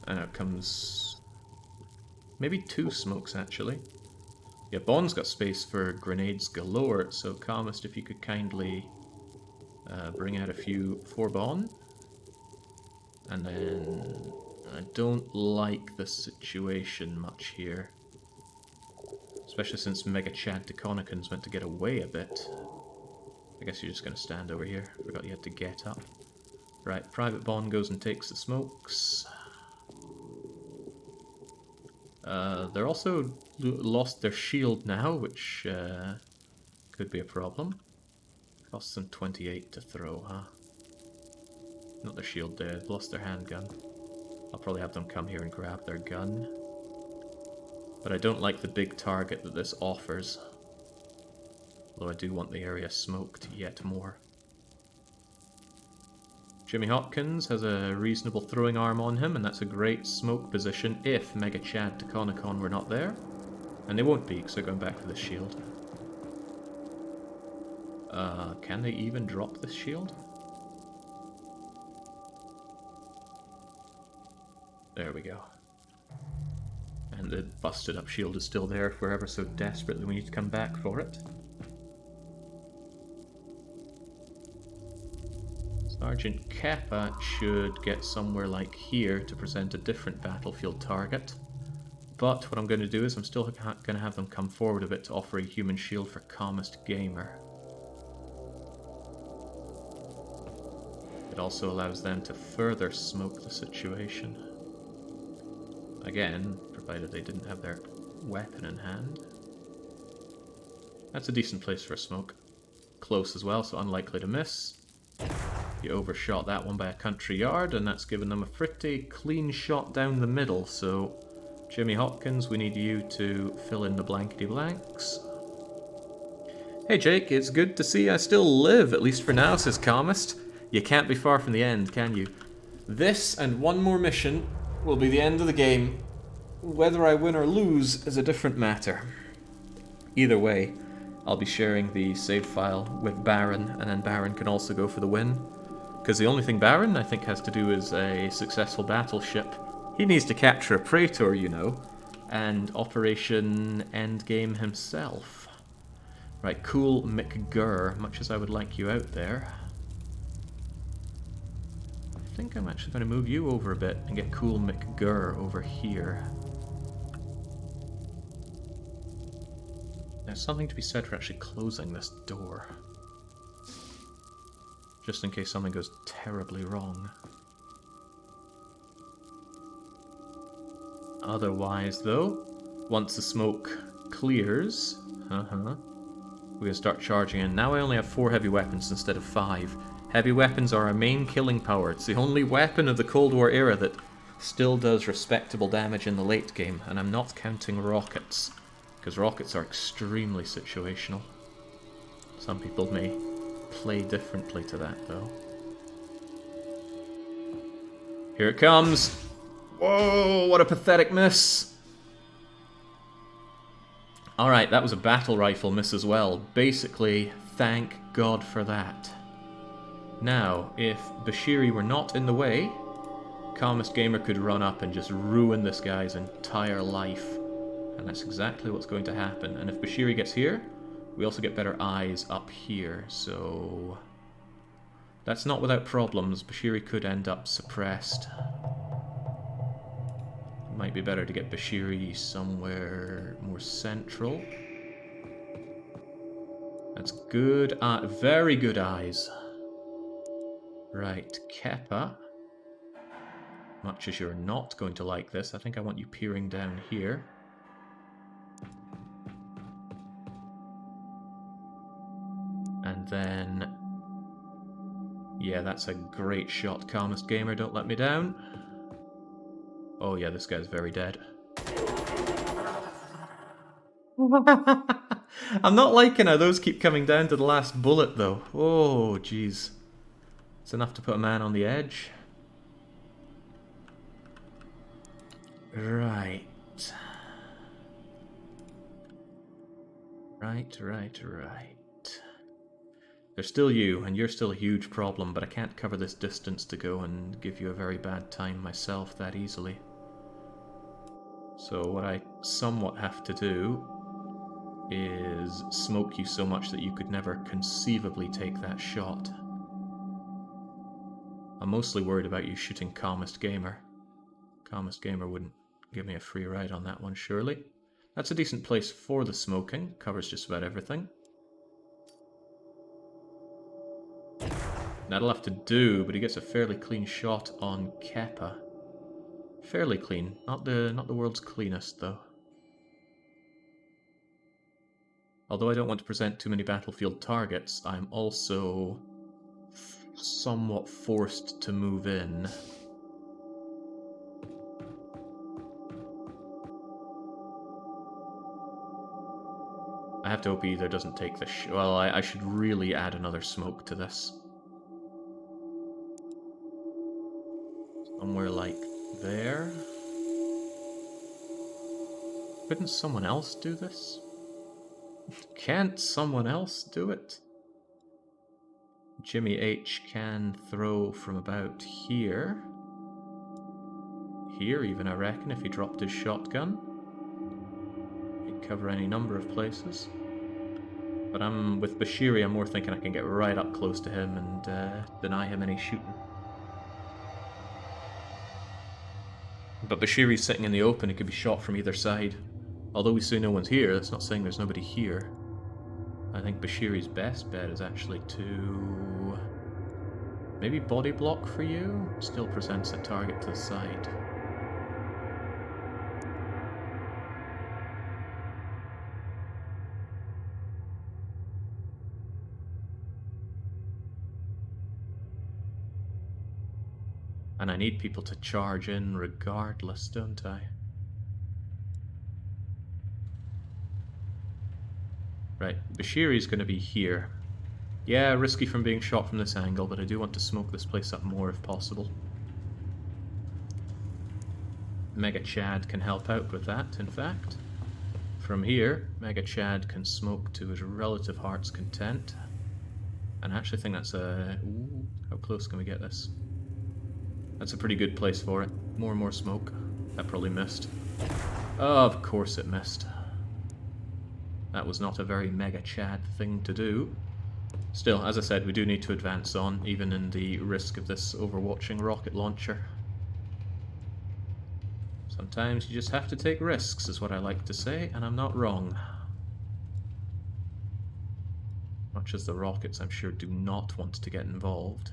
and out comes maybe 2 smokes actually. Yeah, Bon's got space for grenades galore, so Calmest, if you could kindly bring out a few for Bon. And then I don't like the situation much here. Especially since Mega Chad Deconicon's meant to get away a bit. I guess you're just going to stand over here. Forgot you had to get up. Right, Private Bon goes and takes the smokes. They're also lost their shield now, which could be a problem. Costs them 28 to throw, huh? Not their shield there, they've lost their handgun. I'll probably have them come here and grab their gun. But I don't like the big target that this offers. Although I do want the area smoked yet more. Jimmy Hopkins has a reasonable throwing arm on him, and that's a great smoke position if Mega Chad Deconicon were not there. And they won't be, because they're going back for the shield. Can they even drop this shield? There we go. And the busted up shield is still there if we're ever so desperate that we need to come back for it. Sergeant Keppa should get somewhere like here to present a different battlefield target. But what I'm going to do is I'm still going to have them come forward a bit to offer a human shield for Calmest Gamer. It also allows them to further smoke the situation. Again, provided they didn't have their weapon in hand. That's a decent place for a smoke. Close as well, so unlikely to miss. You overshot that one by a country yard, and that's given them a pretty clean shot down the middle, so Jimmy Hopkins, we need you to fill in the blankety blanks. Hey Jake, it's good to see I still live, at least for now, says Calmest. You can't be far from the end, can you? This and one more mission will be the end of the game. Whether I win or lose is a different matter. Either way, I'll be sharing the save file with Baron, and then Baron can also go for the win. Because the only thing Baron, I think, has to do is a successful battleship. He needs to capture a praetor, you know, and Operation Endgame himself. Right, cool McGurr, much as I would like you out there. I think I'm actually going to move you over a bit and get cool McGurr over here. There's something to be said for actually closing this door. Just in case something goes terribly wrong. Otherwise, though, once the smoke clears, we're going to start charging in. Now I only have 4 heavy weapons instead of 5. Heavy weapons are our main killing power. It's the only weapon of the Cold War era that still does respectable damage in the late game, and I'm not counting rockets, because rockets are extremely situational. Some people may play differently to that, though. Here it comes! Whoa, what a pathetic miss! Alright, that was a battle rifle miss as well. Basically, thank God for that. Now, if Bashiri were not in the way, Calmest Gamer could run up and just ruin this guy's entire life. And that's exactly what's going to happen. And if Bashiri gets here, we also get better eyes up here, so that's not without problems. Bashiri could end up suppressed. It might be better to get Bashiri somewhere more central. That's good, very good eyes. Right, Keppa. Much as you're not going to like this, I think I want you peering down here. And then... yeah, that's a great shot, Calmest Gamer, don't let me down. Oh yeah, this guy's very dead. I'm not liking how those keep coming down to the last bullet, though. Oh, jeez. It's enough to put a man on the edge. Right. Right. There's still you, and you're still a huge problem, but I can't cover this distance to go and give you a very bad time myself that easily. So what I somewhat have to do is smoke you so much that you could never conceivably take that shot. I'm mostly worried about you shooting Calmest Gamer. Calmest Gamer wouldn't give me a free ride on that one, surely. That's a decent place for the smoking. Covers just about everything. That'll have to do, but he gets a fairly clean shot on Keppa. Fairly clean. Not the world's cleanest, though. Although I don't want to present too many battlefield targets, I'm also somewhat forced to move in. I have to hope he either doesn't take the well, I should really add another smoke to this. Somewhere like there. Couldn't someone else do this? Can't someone else do it? Jimmy H can throw from about here. Here even, I reckon, if he dropped his shotgun. He'd cover any number of places. But with Bashiri, I'm more thinking I can get right up close to him and deny him any shooting. But Bashiri's sitting in the open, he could be shot from either side. Although we say no one's here, that's not saying there's nobody here. I think Bashiri's best bet is actually to... maybe body block for you? Still presents a target to the side. And I need people to charge in regardless, don't I? Right, Bashiri's going to be here. Yeah, risky from being shot from this angle, but I do want to smoke this place up more if possible. Mega Chad can help out with that, in fact. From here, Mega Chad can smoke to his relative heart's content. And I actually think that's a... ooh, how close can we get this? That's a pretty good place for it. More and more smoke. That probably missed. Oh, of course it missed. That was not a very Mega Chad thing to do. Still, as I said, we do need to advance on, even in the risk of this overwatching rocket launcher. Sometimes you just have to take risks, is what I like to say, and I'm not wrong. Much as the rockets, I'm sure, do not want to get involved.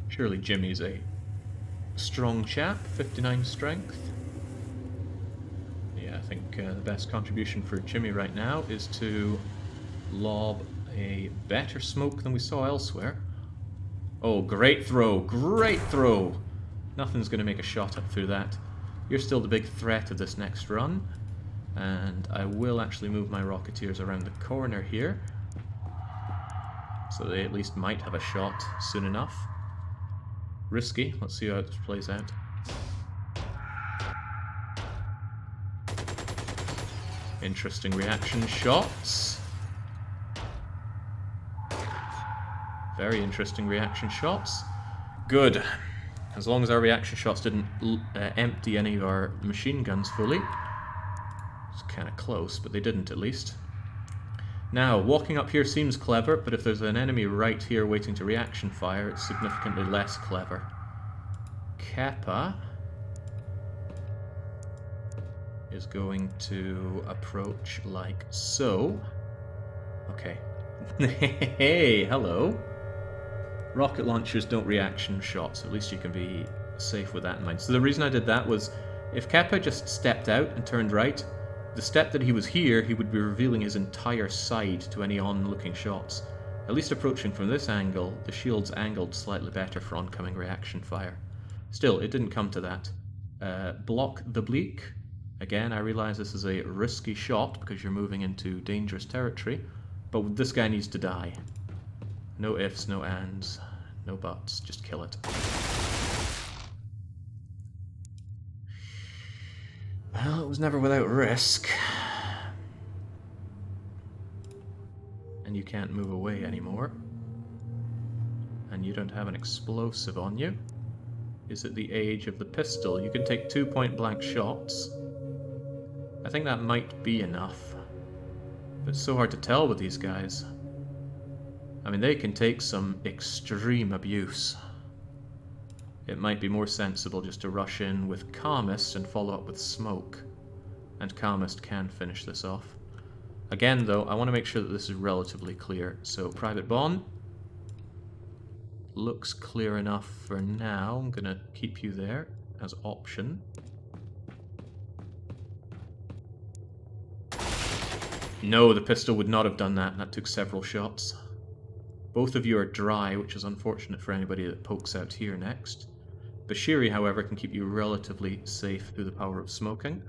Surely Jimmy's a strong chap, 59 strength. Yeah, I think the best contribution for Jimmy right now is to lob a better smoke than we saw elsewhere. Oh, great throw! Great throw! Nothing's going to make a shot up through that. You're still the big threat of this next run. And I will actually move my Rocketeers around the corner here. So they at least might have a shot soon enough. Risky. Let's see how this plays out. Interesting reaction shots. Very interesting reaction shots. Good. As long as our reaction shots didn't empty any of our machine guns fully. It's kind of close, but they didn't at least. Now, walking up here seems clever, but if there's an enemy right here waiting to reaction fire, it's significantly less clever. Kappa is going to approach like so. Okay. Hey, hello. Rocket launchers don't reaction shots, at least you can be safe with that in mind. So the reason I did that was, if Kappa just stepped out and turned right, the step that he was here, he would be revealing his entire side to any onlooking shots. At least approaching from this angle, the shield's angled slightly better for oncoming reaction fire. Still, it didn't come to that. Block the Bleak. Again, I realize this is a risky shot because you're moving into dangerous territory, but this guy needs to die. No ifs, no ands, no buts, just kill it. Well, it was never without risk. And you can't move away anymore. And you don't have an explosive on you. Is it the age of the pistol? You can take 2 point-blank shots. I think that might be enough. But it's so hard to tell with these guys. I mean, they can take some extreme abuse. It might be more sensible just to rush in with Calmist and follow up with Smoke. And Calmist can finish this off. Again, though, I want to make sure that this is relatively clear. So, Private Bond looks clear enough for now. I'm going to keep you there as option. No, the pistol would not have done that. That took several shots. Both of you are dry, which is unfortunate for anybody that pokes out here next. Bashiri, however, can keep you relatively safe through the power of smoking.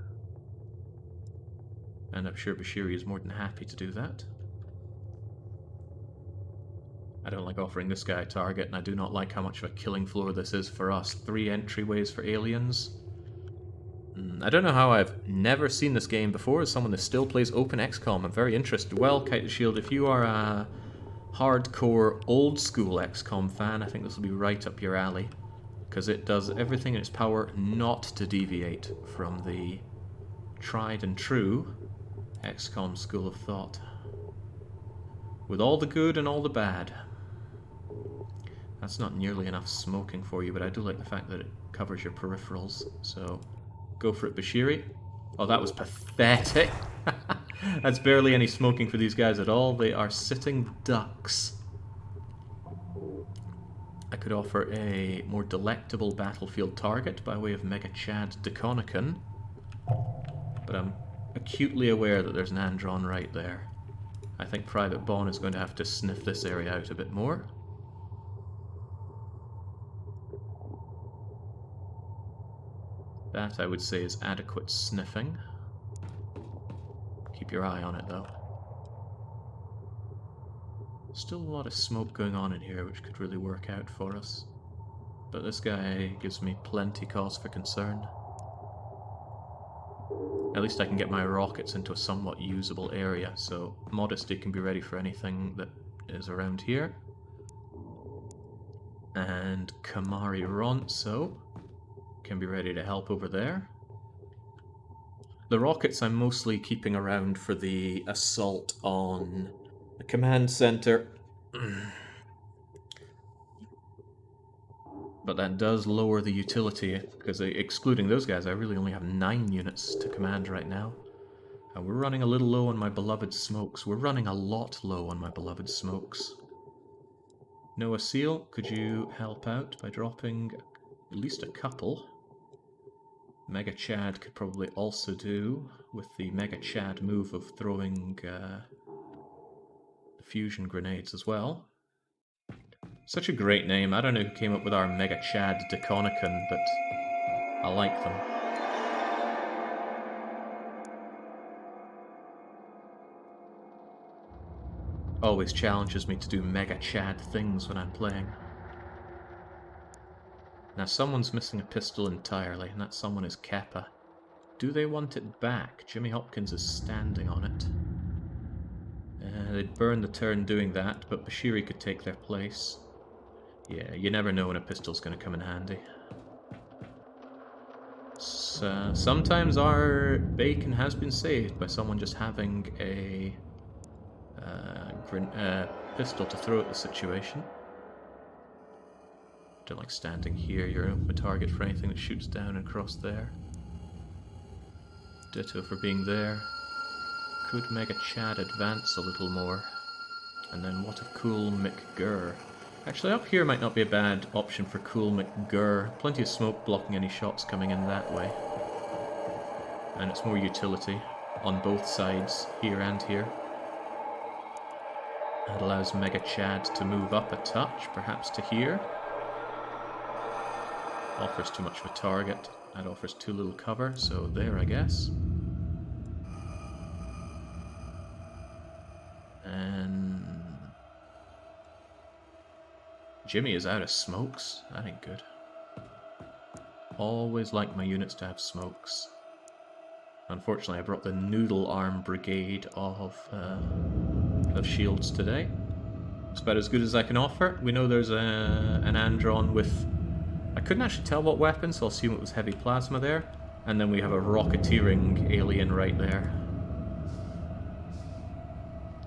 And I'm sure Bashiri is more than happy to do that. I don't like offering this guy a target, and I do not like how much of a killing floor this is for us. 3 entryways for aliens. I don't know how I've never seen this game before as someone that still plays Open XCOM. I'm very interested. Well, Kite the Shield, if you are a hardcore, old-school XCOM fan, I think this will be right up your alley. because it does everything in its power not to deviate from the tried and true XCOM school of thought. With all the good and all the bad. That's not nearly enough smoking for you, but I do like the fact that it covers your peripherals, so go for it, Bashiri. Oh, that was pathetic. That's barely any smoking for these guys at all. They are sitting ducks. I could offer a more delectable battlefield target by way of Mega Chad Deconicon, but I'm acutely aware that there's an Andron right there. I think Private Bond is going to have to sniff this area out a bit more. That, I would say, is adequate sniffing. Keep your eye on it, though. Still a lot of smoke going on in here, which could really work out for us. But this guy gives me plenty cause for concern. At least I can get my rockets into a somewhat usable area, so Modesty can be ready for anything that is around here. And Kamari Ronso can be ready to help over there. The rockets I'm mostly keeping around for the assault on the command center. But that does lower the utility, because excluding those guys, I really only have 9 units to command right now. And we're running a little low on my beloved smokes. We're running a lot low on my beloved smokes. Noah Seal, could you help out by dropping at least a couple? Mega Chad could probably also do, with the Mega Chad move of throwing the fusion grenades as well. Such a great name. I don't know who came up with our Mega Chad Deconicon, but I like them. Always challenges me to do Mega Chad things when I'm playing. Now someone's missing a pistol entirely, and that someone is Kappa. Do they want it back? Jimmy Hopkins is standing on it. They'd burn the turn doing that, but Bashiri could take their place. Yeah, you never know when a pistol's going to come in handy. Sometimes our bacon has been saved by someone just having a pistol to throw at the situation. Don't like standing here. You're an open target for anything that shoots down and across there. Ditto for being there. Could Mega Chad advance a little more? And then what of Cool McGurr? Actually, up here might not be a bad option for Cool McGurr. Plenty of smoke blocking any shots coming in that way. And it's more utility on both sides, here and here. It allows Mega Chad to move up a touch, perhaps to here. Offers too much of a target. That offers too little cover, so there, I guess. And Jimmy is out of smokes. That ain't good. Always like my units to have smokes. Unfortunately, I brought the Noodle Arm Brigade of shields today. It's about as good as I can offer. We know there's an Andron with... I couldn't actually tell what weapon, so I'll assume it was heavy plasma there. And then we have a rocketeering alien right there.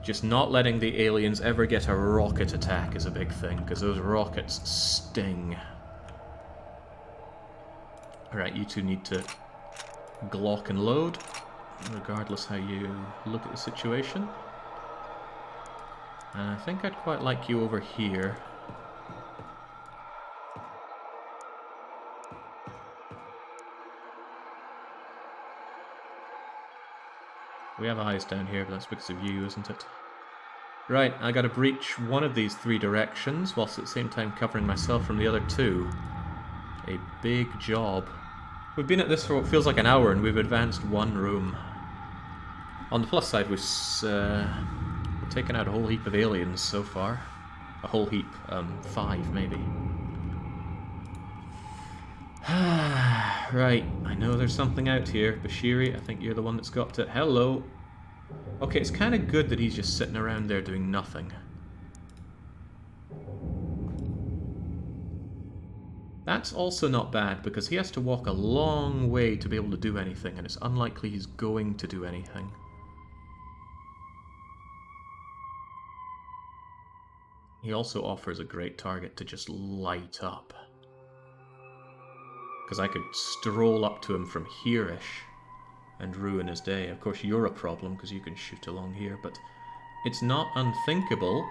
Just not letting the aliens ever get a rocket attack is a big thing, because those rockets sting. Alright, you two need to Glock and load, regardless how you look at the situation. And I think I'd quite like you over here. We have eyes down here, but that's because of you, isn't it? Right, I gotta breach one of these 3 directions, whilst at the same time covering myself from the other 2. A big job. We've been at this for what feels like an hour, and we've advanced 1 room. On the plus side, we've taken out a whole heap of aliens so far. A whole heap, 5 maybe. Right, I know there's something out here. Bashiri, I think you're the one that's got to... Hello! Okay, it's kind of good that he's just sitting around there doing nothing. That's also not bad, because he has to walk a long way to be able to do anything, and it's unlikely he's going to do anything. He also offers a great target to just light up. Because I could stroll up to him from here-ish and ruin his day. Of course, you're a problem, because you can shoot along here, but it's not unthinkable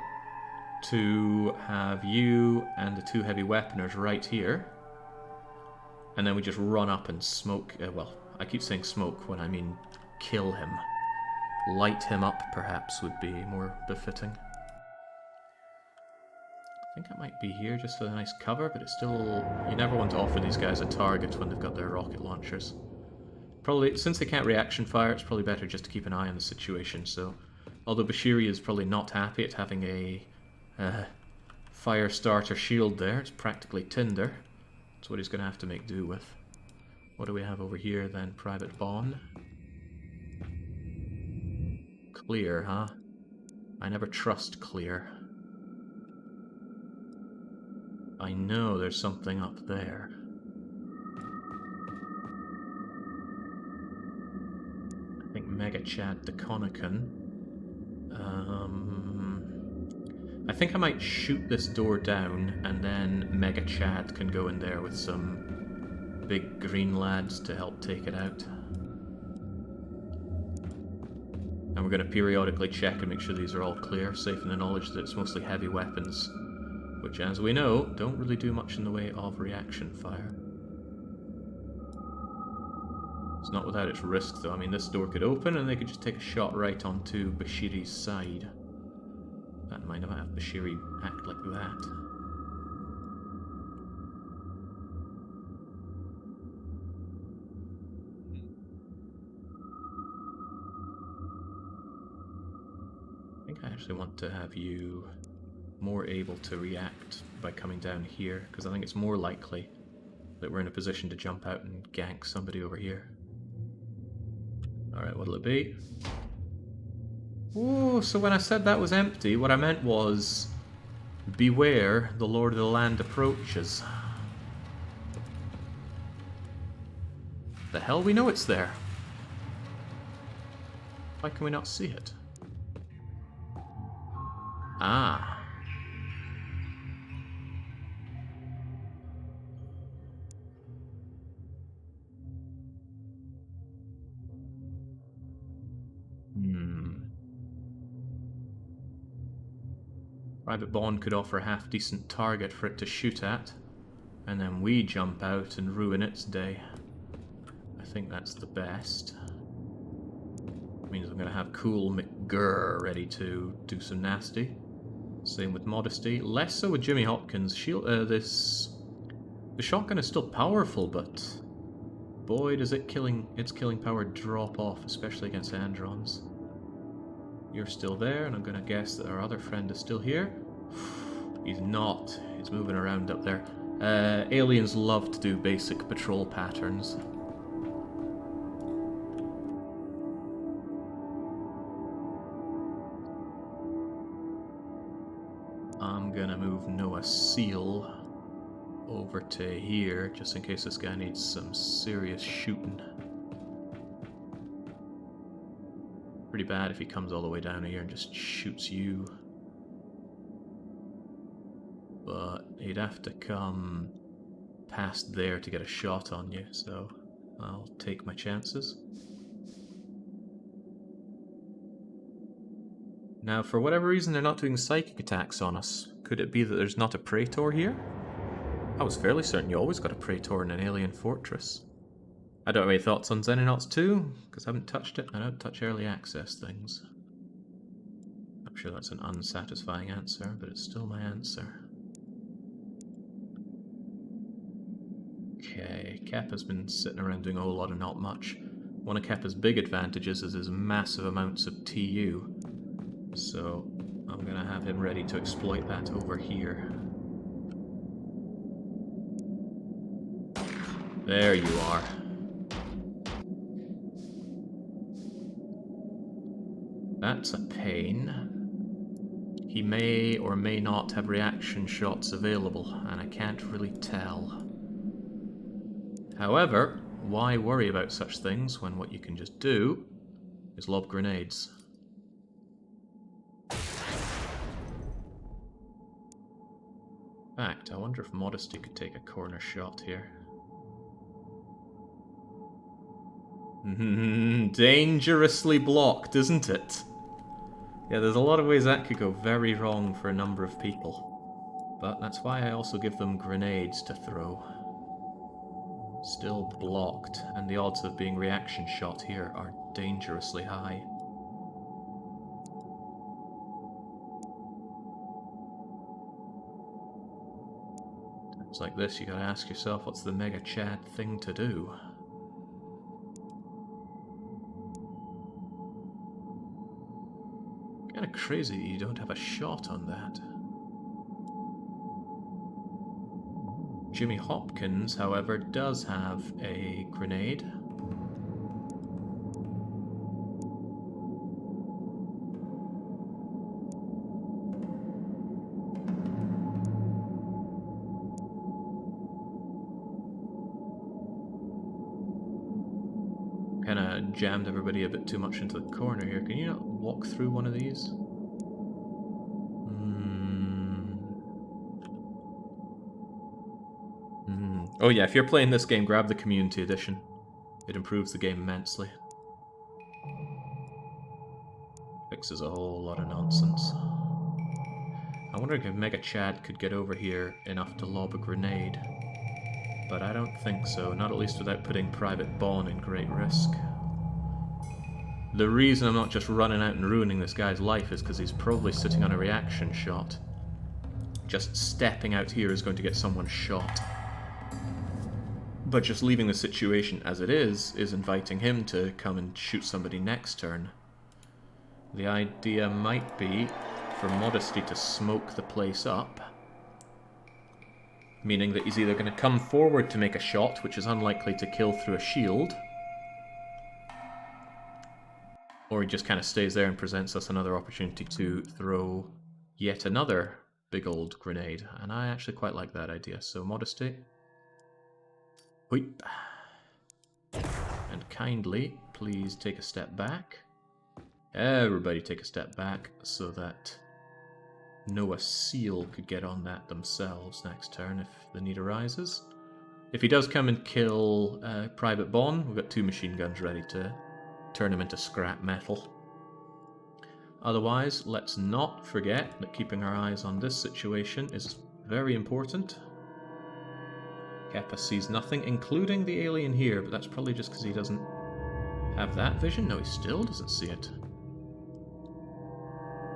to have you and the two heavy weaponers right here, and then we just run up and smoke. Well, I keep saying smoke when I mean kill him. Light him up, perhaps, would be more befitting. I think I might be here just for the nice cover, but it's still... You never want to offer these guys a target when they've got their rocket launchers. Probably, since they can't reaction fire, it's probably better just to keep an eye on the situation, so... Although Bashiri is probably not happy at having a fire starter shield there, it's practically tinder. That's what he's going to have to make do with. What do we have over here then? Private Bond. Clear, huh? I never trust clear. I know there's something up there. I think Mega Chad DeConnican. I think I might shoot this door down, and then Mega Chad can go in there with some big green lads to help take it out. And we're going to periodically check and make sure these are all clear, safe in the knowledge that it's mostly heavy weapons, which, as we know, don't really do much in the way of reaction fire. It's not without its risk, though. I mean, this door could open and they could just take a shot right onto Bashiri's side. That might not have Bashiri act like that. I think I actually want to have you more able to react by coming down here, because I think it's more likely that we're in a position to jump out and gank somebody over here. Alright, what'll it be? Ooh, so when I said that was empty, what I meant was... Beware, the Lord of the Land approaches. The hell, we know it's there. Why can we not see it? Ah. Private Bond could offer a half-decent target for it to shoot at, and then we jump out and ruin its day. I think that's the best. Means I'm going to have cool McGurr ready to do some nasty. Same with Modesty. Less so with Jimmy Hopkins. The shotgun is still powerful, but boy does its killing power drop off, especially against Androns. You're still there, and I'm going to guess that our other friend is still here. He's not. He's moving around up there. Aliens love to do basic patrol patterns. I'm going to move Noah Seal over to here, just in case this guy needs some serious shooting. Pretty bad if he comes all the way down here and just shoots you. But he'd have to come past there to get a shot on you, so I'll take my chances. Now, for whatever reason, they're not doing psychic attacks on us. Could it be that there's not a praetor here? I was fairly certain you always got a praetor in an alien fortress. I don't have any thoughts on Xenonauts 2, because I haven't touched it. I don't touch early access things. I'm sure that's an unsatisfying answer, but it's still my answer. Okay, Kappa's been sitting around doing a whole lot of not much. One of Kappa's big advantages is his massive amounts of TU. So, I'm going to have him ready to exploit that over here. There you are. That's a pain. He may or may not have reaction shots available, and I can't really tell. However, why worry about such things when what you can just do is lob grenades? In fact, I wonder if Modesty could take a corner shot here. Dangerously blocked, isn't it? Yeah, there's a lot of ways that could go very wrong for a number of people. But that's why I also give them grenades to throw. Still blocked, and the odds of being reaction shot here are dangerously high. Times like this, you gotta ask yourself, what's the Mega Chad thing to do? Kinda crazy that you don't have a shot on that. Jimmy Hopkins, however, does have a grenade. Kinda jammed everybody a bit too much into the corner here. Can you not walk through one of these? Oh yeah, if you're playing this game, grab the Community Edition. It improves the game immensely. Fixes a whole lot of nonsense. I wonder if Mega Chad could get over here enough to lob a grenade. But I don't think so, not at least without putting Private Bon in great risk. The reason I'm not just running out and ruining this guy's life is because he's probably sitting on a reaction shot. Just stepping out here is going to get someone shot. But just leaving the situation as it is inviting him to come and shoot somebody next turn. The idea might be for Modesty to smoke the place up, meaning that he's either going to come forward to make a shot, which is unlikely to kill through a shield, or he just kind of stays there and presents us another opportunity to throw yet another big old grenade. And I actually quite like that idea. So Modesty. Whoop. And kindly, please take a step back. Everybody take a step back so that Noah Seal could get on that themselves next turn if the need arises. If he does come and kill Private Bon, we've got 2 machine guns ready to turn him into scrap metal. Otherwise, let's not forget that keeping our eyes on this situation is very important. Keppa sees nothing, including the alien here, but that's probably just because he doesn't have that vision. No, he still doesn't see it.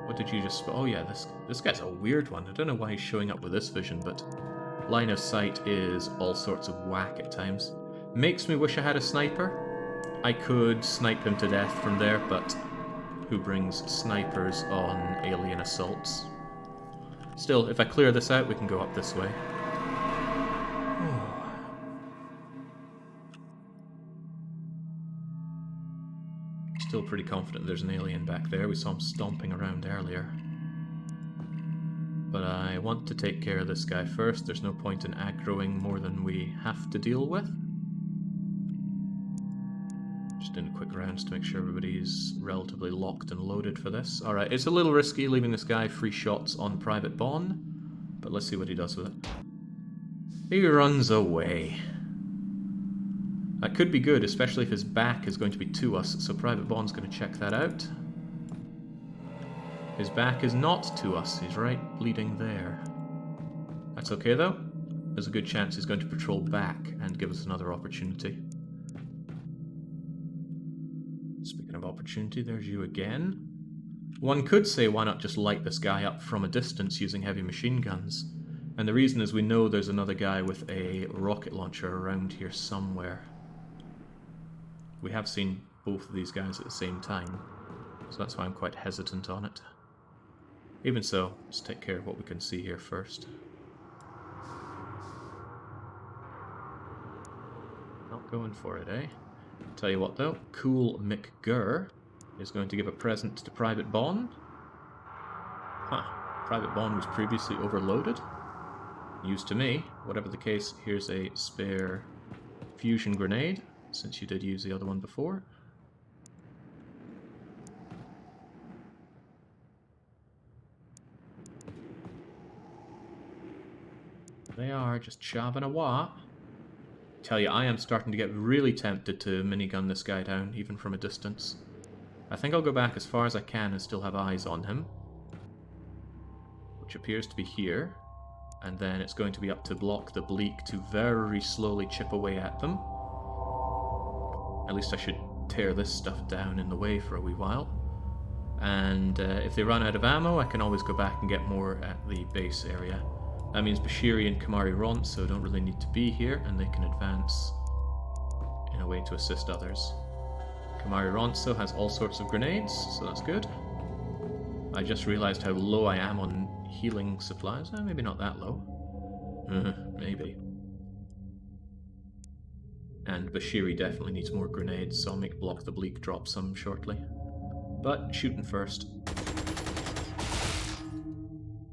What did you just... Oh yeah, this guy's a weird one. I don't know why he's showing up with this vision, but line of sight is all sorts of whack at times. Makes me wish I had a sniper. I could snipe him to death from there, but who brings snipers on alien assaults? Still, if I clear this out, we can go up this way. Still pretty confident there's an alien back there. We saw him stomping around earlier. But I want to take care of this guy first. There's no point in aggroing more than we have to deal with. Just doing quick rounds to make sure everybody's relatively locked and loaded for this. Alright, it's a little risky leaving this guy free shots on Private Bon, but let's see what he does with it. He runs away. That could be good, especially if his back is going to be to us, so Private Bon's going to check that out. His back is not to us, he's right bleeding there. That's okay though. There's a good chance he's going to patrol back and give us another opportunity. Speaking of opportunity, there's you again. One could say, why not just light this guy up from a distance using heavy machine guns? And the reason is we know there's another guy with a rocket launcher around here somewhere. We have seen both of these guys at the same time, so that's why I'm quite hesitant on it. Even so, let's take care of what we can see here first. Not going for it, eh? Tell you what though, Cool McGurr is going to give a present to Private Bon. Huh, Private Bon was previously overloaded. News to me. Whatever the case, here's a spare fusion grenade, since you did use the other one before. They are just chaving away. Tell you, I am starting to get really tempted to minigun this guy down, even from a distance. I think I'll go back as far as I can and still have eyes on him. Which appears to be here. And then it's going to be up to block the bleak to very slowly chip away at them. At least I should tear this stuff down in the way for a wee while. And if they run out of ammo, I can always go back and get more at the base area. That means Bashiri and Kamari Ronso don't really need to be here, and they can advance in a way to assist others. Kamari Ronso has all sorts of grenades, so that's good. I just realized how low I am on healing supplies. Maybe not that low. Maybe. And Bashiri definitely needs more grenades, so I'll make Block the Bleak drop some shortly. But shooting first.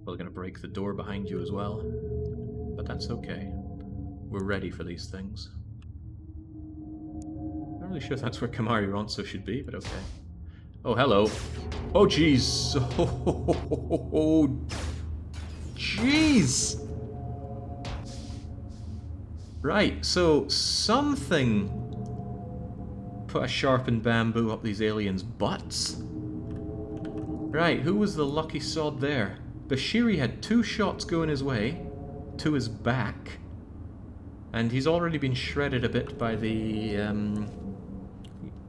Probably going to break the door behind you as well. But that's okay. We're ready for these things. Not really sure that's where Kamari Ronso should be, but okay. Oh, hello. Oh, jeez. Oh, jeez. Right, so something put a sharpened bamboo up these aliens' butts. Right, who was the lucky sod there? Bashiri had 2 shots going his way, to his back, and he's already been shredded a bit by the,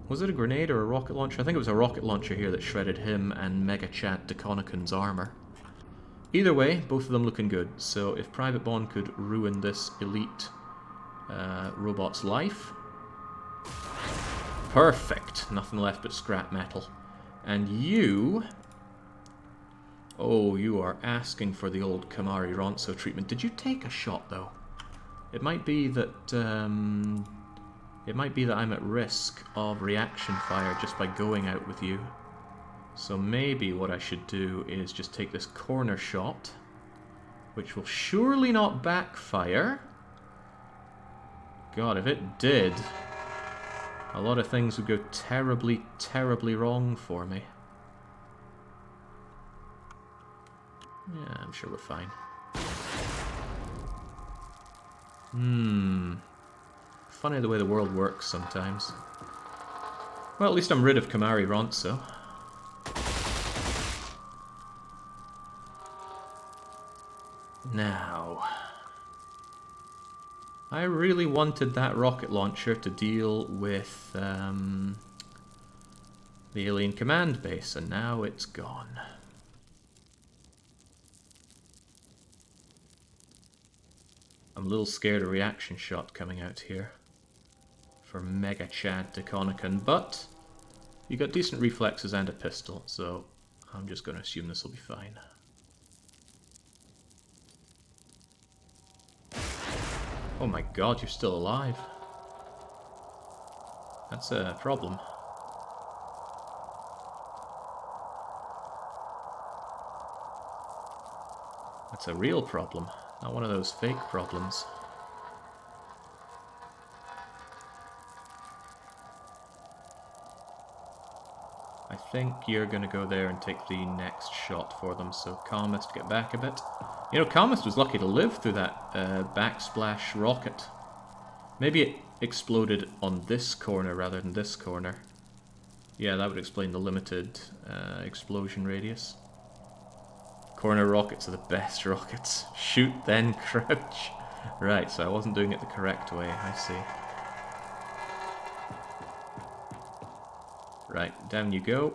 was it a grenade or a rocket launcher? I think it was a rocket launcher here that shredded him and Mega Chad DeConnican's armor. Either way, both of them looking good, so if Private Bond could ruin this elite robot's life. Perfect! Nothing left but scrap metal. And you... Oh, you are asking for the old Kamari Ronso treatment. Did you take a shot, though? It might be that, I'm at risk of reaction fire just by going out with you. So maybe what I should do is just take this corner shot, which will surely not backfire. God, if it did, a lot of things would go terribly, terribly wrong for me. Yeah, I'm sure we're fine. Funny the way the world works sometimes. Well, at least I'm rid of Kamari Ronso. Now... I really wanted that rocket launcher to deal with the alien command base, and now it's gone. I'm a little scared of reaction shot coming out here for Mega Chad DeConnican, but you got decent reflexes and a pistol, so I'm just going to assume this will be fine. Oh my god, you're still alive. That's a problem. That's a real problem, not one of those fake problems. I think you're going to go there and take the next shot for them, so Calmist, get back a bit. You know, Calmist was lucky to live through that backsplash rocket. Maybe it exploded on this corner rather than this corner. Yeah, that would explain the limited explosion radius. Corner rockets are the best rockets. Shoot, then crouch. Right, so I wasn't doing it the correct way, I see. Right, down you go.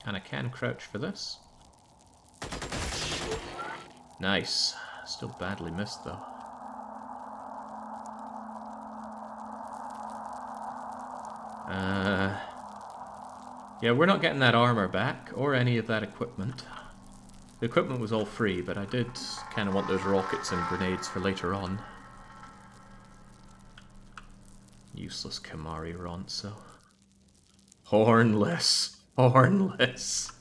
And I can crouch for this. Nice. Still badly missed, though. Yeah, we're not getting that armor back, or any of that equipment. The equipment was all free, but I did kind of want those rockets and grenades for later on. Useless Kamari Ronso. Hornless. Hornless.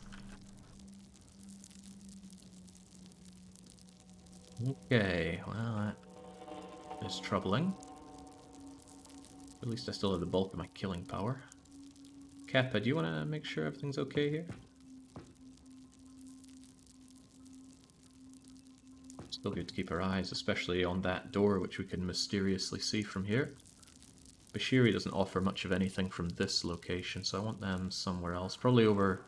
Okay, well that is troubling. At least I still have the bulk of my killing power. Kappa, do you want to make sure everything's okay here? Still good to keep our eyes, especially on that door, which we can mysteriously see from here. Bashiri doesn't offer much of anything from this location, so I want them somewhere else. Probably over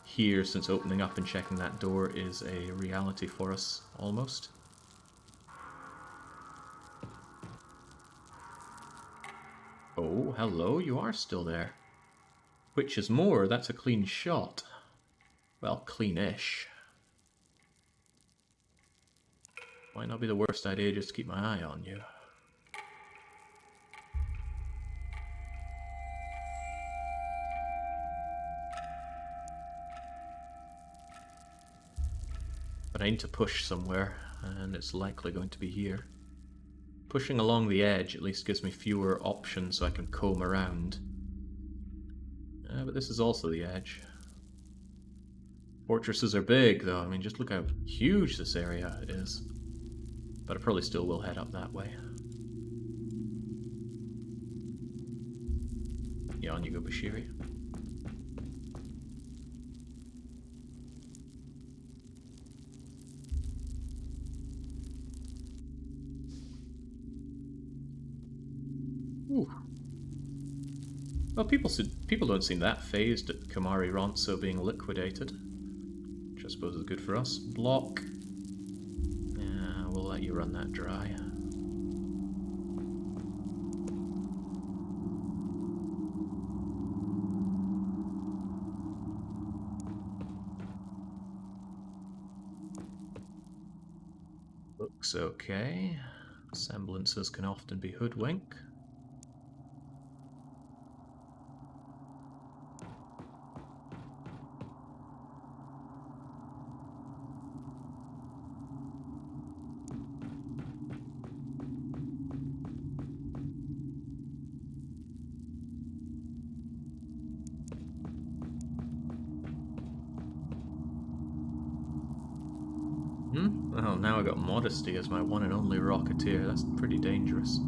here, since opening up and checking that door is a reality for us, almost. Oh, hello, you are still there. Which is more, that's a clean shot. Well, clean-ish. Might not be the worst idea just to keep my eye on you. But I need to push somewhere, and it's likely going to be here. Pushing along the edge at least gives me fewer options so I can comb around. But this is also the edge. Fortresses are big, though. I mean, just look how huge this area is. But I probably still will head up that way. Yeah, on you go, Bashiri. Ooh. Well, people don't seem that phased at Kamari Ronso being liquidated, which I suppose is good for us. Block. Yeah, we'll let you run that dry. Looks okay. Semblances can often be hoodwink. Well, now I got Modesty as my one and only Rocketeer. That's pretty dangerous.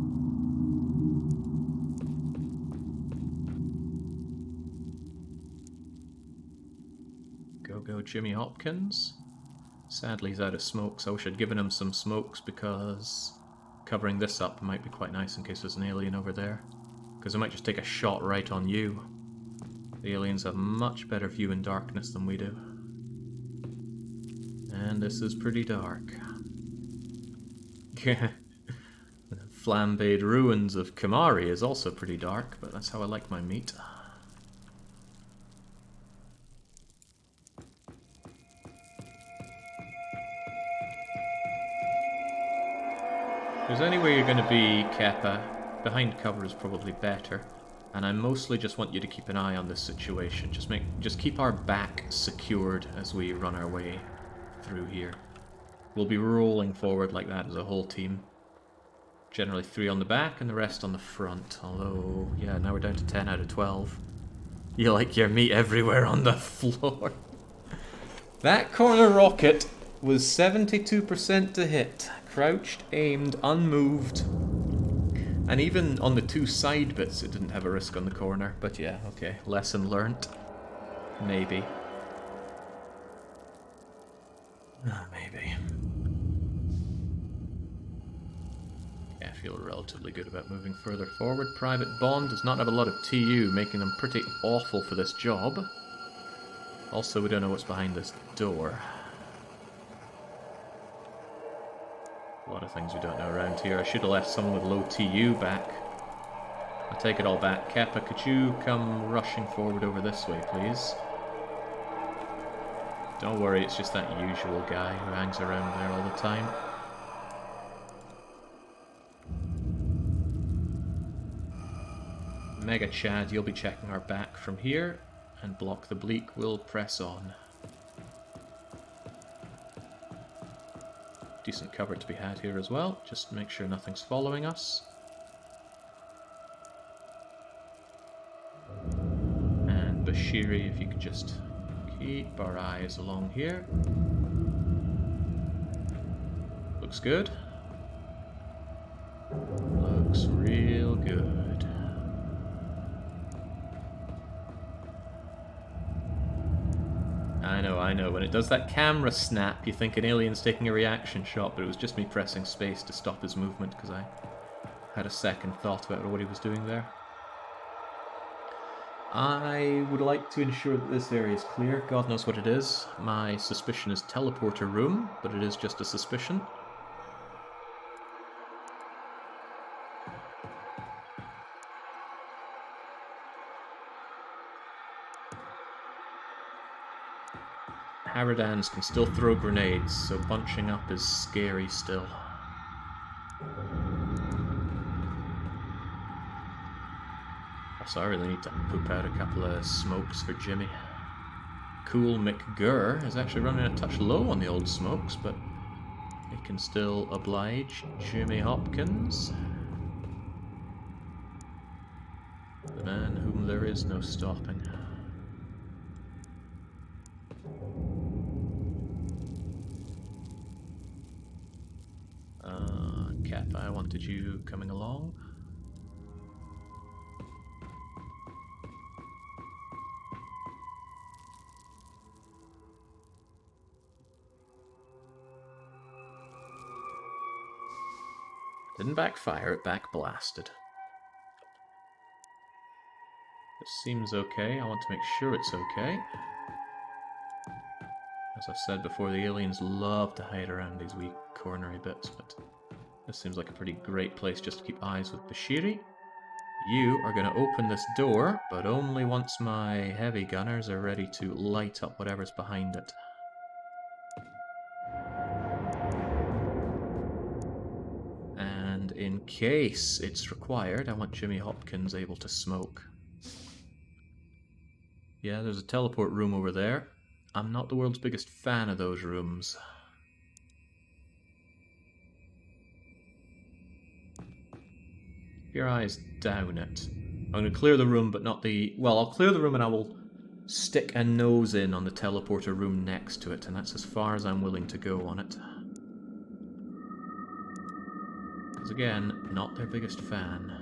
Go Jimmy Hopkins. Sadly he's out of smokes. I wish I'd given him some smokes because covering this up might be quite nice in case there's an alien over there. Because I might just take a shot right on you. The aliens have much better view in darkness than we do. And this is pretty dark. The flambéed ruins of Kamari is also pretty dark, but that's how I like my meat. If there's anywhere you're going to be, Kappa, behind cover is probably better. And I mostly just want you to keep an eye on this situation. Just keep our back secured as we run our way through here. We'll be rolling forward like that as a whole team. Generally 3 on the back and the rest on the front. Although, yeah, now we're down to 10 out of 12. You like your meat everywhere on the floor. That corner rocket was 72% to hit. Crouched, aimed, unmoved. And even on the 2 side bits it didn't have a risk on the corner. But yeah, okay, lesson learnt. Maybe. Maybe. Yeah, I feel relatively good about moving further forward. Private Bond does not have a lot of TU, making them pretty awful for this job. Also, we don't know what's behind this door. A lot of things we don't know around here. I should have left someone with low TU back. I'll take it all back. Kappa, could you come rushing forward over this way, please? Don't worry, it's just that usual guy who hangs around there all the time. Mega Chad, you'll be checking our back from here, and Block the Bleak will press on. Decent cover to be had here as well, just to make sure nothing's following us. And Bashiri, if you could just keep our eyes along here. Looks good. Looks real good. I know. When it does that camera snap, you think an alien's taking a reaction shot, but it was just me pressing space to stop his movement because I had a second thought about what he was doing there. I would like to ensure that this area is clear. God knows what it is. My suspicion is teleporter room, but it is just a suspicion. Haradans can still throw grenades, so bunching up is scary still. Also, I really need to poop out a couple of smokes for Jimmy. Cool McGurr is actually running a touch low on the old smokes, but he can still oblige Jimmy Hopkins. The man whom there is no stopping. Kappa, I wanted you coming along. Didn't backfire, it backblasted. This seems okay. I want to make sure it's okay. As I've said before, the aliens love to hide around these wee cornery bits, but this seems like a pretty great place just to keep eyes with Bashiri. You are going to open this door, but only once my heavy gunners are ready to light up whatever's behind it. And in case it's required, I want Jimmy Hopkins able to smoke. Yeah, there's a teleport room over there. I'm not the world's biggest fan of those rooms. Keep your eyes down it. I'm going to clear the room, but not the... Well, I'll clear the room and I will stick a nose in on the teleporter room next to it, and that's as far as I'm willing to go on it. Because again, not their biggest fan.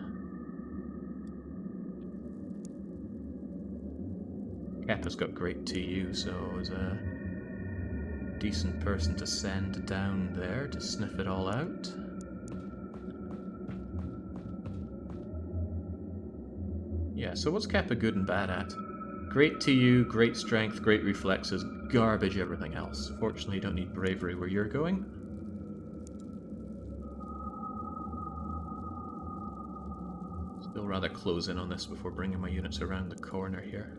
Kappa's got great TU, so is a decent person to send down there to sniff it all out. Yeah, so what's Kappa good and bad at? Great TU, great strength, great reflexes, garbage everything else. Fortunately, you don't need bravery where you're going. Still rather close in on this before bringing my units around the corner here.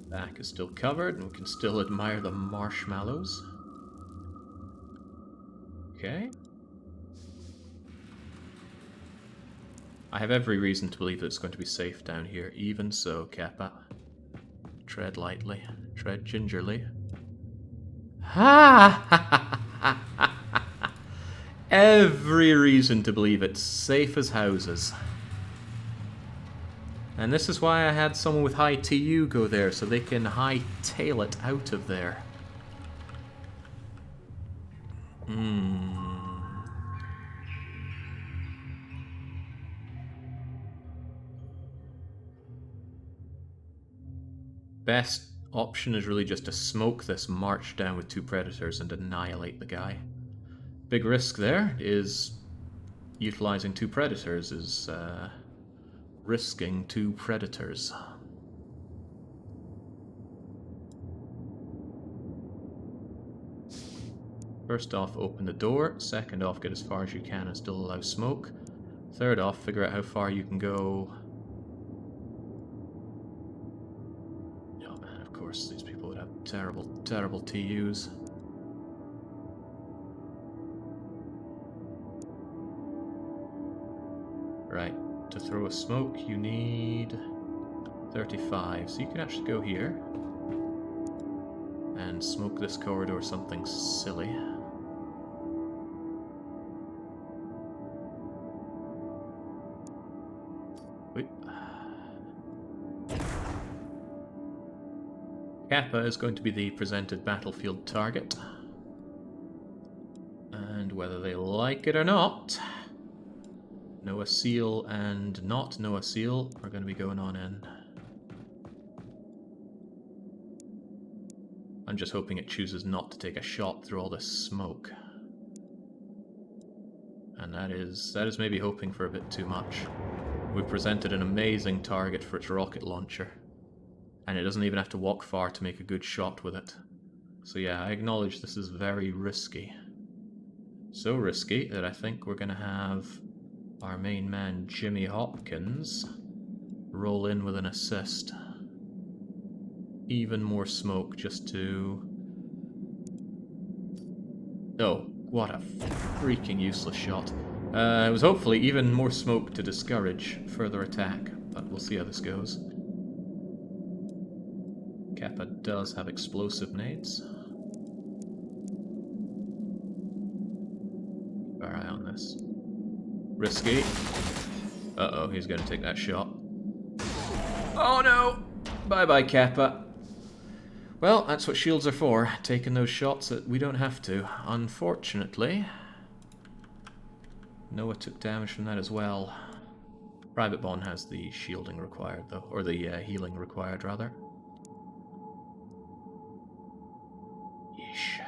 Back is still covered, and we can still admire the marshmallows. Okay. I have every reason to believe that it's going to be safe down here. Even so, Kappa. Tread lightly. Tread gingerly. Ha! Every reason to believe it's safe as houses. And this is why I had someone with high TU go there, so they can hightail it out of there. Best option is really just to smoke this, march down with 2 predators and annihilate the guy. Big risk there is utilizing 2 predators is risking 2 predators. First off, open the door. Second off, get as far as you can and still allow smoke. Third off, figure out how far you can go. Oh man, of course, these people would have terrible, terrible TUs. Right, to throw a smoke, you need 35. So you can actually go here and smoke this corridor something silly. Wait. Kappa is going to be the presented battlefield target. And whether they like it or not, Noah Seal and not Noah Seal are going to be going on in. I'm just hoping it chooses not to take a shot through all this smoke. And that is maybe hoping for a bit too much. We've presented an amazing target for its rocket launcher. And it doesn't even have to walk far to make a good shot with it. So yeah, I acknowledge this is very risky. So risky that I think we're going to have our main man, Jimmy Hopkins, roll in with an assist. Even more smoke just to... Oh, what a freaking useless shot. It was hopefully even more smoke to discourage further attack, but we'll see how this goes. Kappa does have explosive nades. Keep our eye on this. Risky. Uh-oh, he's going to take that shot. Oh no! Bye-bye, Kappa. Well, that's what shields are for, taking those shots that we don't have to. Unfortunately, Noah took damage from that as well. Private Bond has the shielding required, though, or the healing required, rather. Yeesh.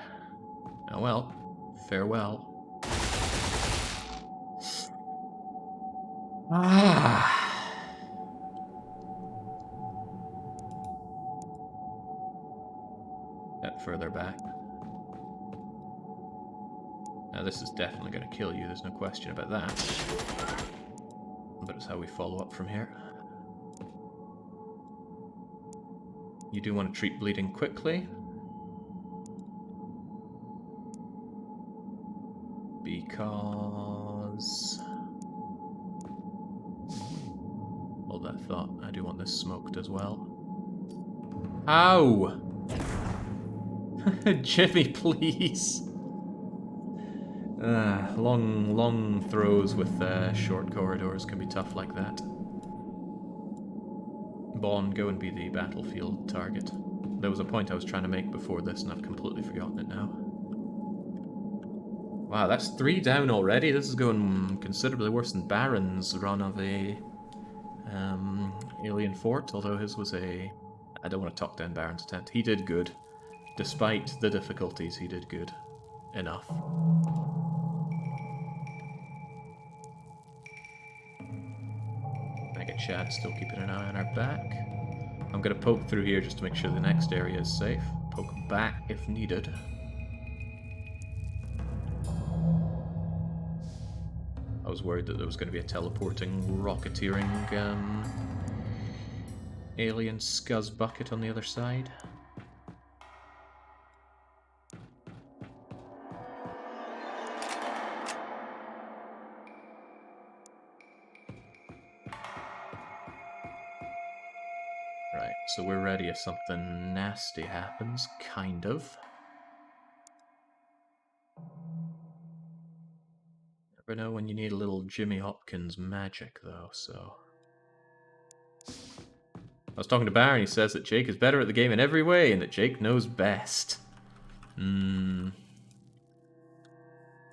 Oh well, farewell. Ah. Further back. Now this is definitely going to kill you, there's no question about that. But it's how we follow up from here. You do want to treat bleeding quickly. Because... Hold that thought, I do want this smoked as well. Ow! Jimmy, please. Long throws with short corridors can be tough like that. Bond, go and be the battlefield target. There was a point I was trying to make before this and I've completely forgotten it now. Wow, that's 3 down already. This is going considerably worse than Baron's run of a alien fort, although his was a... I don't want to talk down Baron's attempt. He did good. Despite the difficulties, he did good. Enough. Mega Chad still keeping an eye on our back. I'm going to poke through here just to make sure the next area is safe. Poke back if needed. I was worried that there was going to be a teleporting, rocketeering alien scuzz bucket on the other side. Right, so we're ready if something nasty happens, kind of. Never know when you need a little Jimmy Hopkins magic, though, so... I was talking to Baron, he says that Jake is better at the game in every way, and that Jake knows best.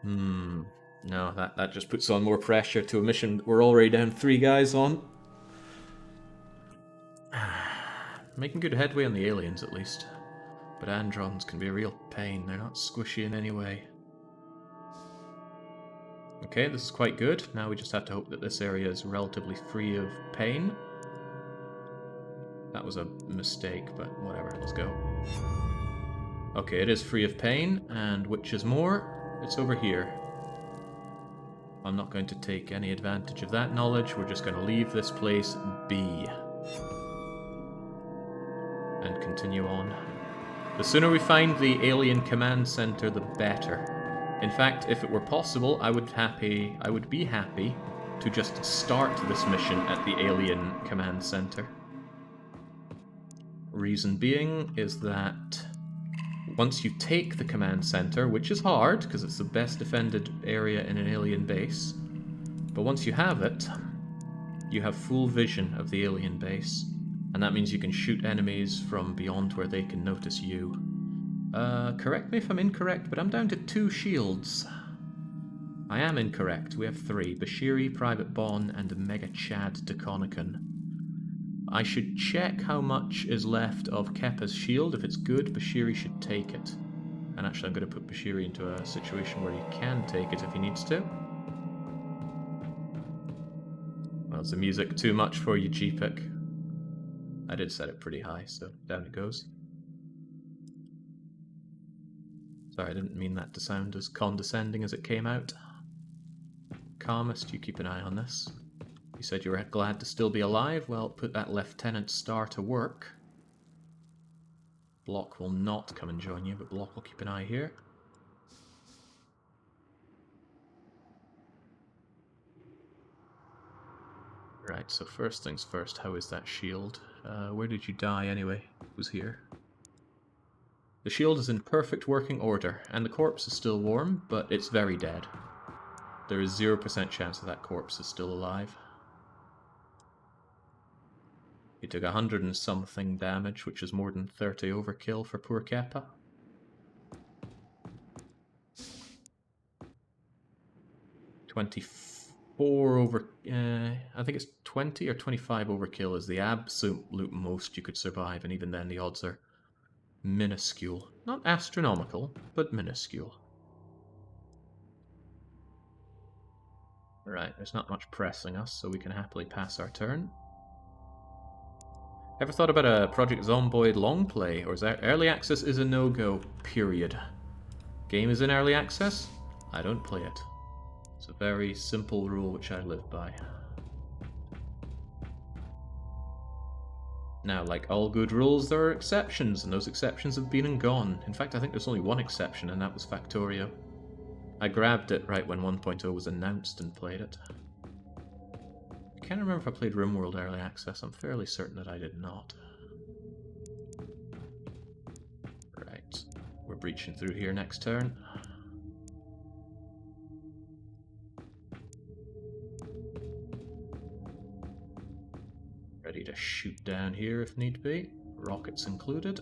No, that just puts on more pressure to a mission we're already down 3 guys on. Making good headway on the aliens, at least. But Androns can be a real pain. They're not squishy in any way. Okay, this is quite good. Now we just have to hope that this area is relatively free of pain. That was a mistake, but whatever. Let's go. Okay, it is free of pain, and which is more? It's over here. I'm not going to take any advantage of that knowledge. We're just going to leave this place be. And continue on. The sooner we find the alien command center, the better. In fact, if it were possible, I would be happy to just start this mission at the alien command center. Reason being is that once you take the command center, which is hard because it's the best defended area in an alien base, but once you have it, you have full vision of the alien base. And that means you can shoot enemies from beyond where they can notice you. Correct me if I'm incorrect, but I'm down to 2 shields. I am incorrect. We have 3. Bashiri, Private Bon, and Mega Chad Deconican. I should check how much is left of Keppa's shield. If it's good, Bashiri should take it. And actually I'm going to put Bashiri into a situation where he can take it if he needs to. Well, is the music too much for you, G-Pick? I did set it pretty high, so down it goes. Sorry, I didn't mean that to sound as condescending as it came out. Calmest, you keep an eye on this. You said you were glad to still be alive. Well, put that Lieutenant Star to work. Block will not come and join you, but Block will keep an eye here. Right, so first things first, how is that shield? Where did you die anyway? It was here. The shield is in perfect working order, and the corpse is still warm, but it's very dead. There is 0% chance that that corpse is still alive. He took 100 and something damage, which is more than 30 overkill for poor Keppa. I think it's 20 or 25 overkill is the absolute most you could survive, and even then the odds are minuscule. Not astronomical, but minuscule. Right, there's not much pressing us, so we can happily pass our turn. Ever thought about a Project Zomboid long play, or is that early access is a no-go, period? Game is in early access? I don't play it. It's a very simple rule which I live by. Now, like all good rules, there are exceptions, and those exceptions have been and gone. In fact, I think there's only one exception, and that was Factorio. I grabbed it right when 1.0 was announced and played it. I can't remember if I played RimWorld Early Access. I'm fairly certain that I did not. Right, we're breaching through here next turn. Ready to shoot down here if need be. Rockets included.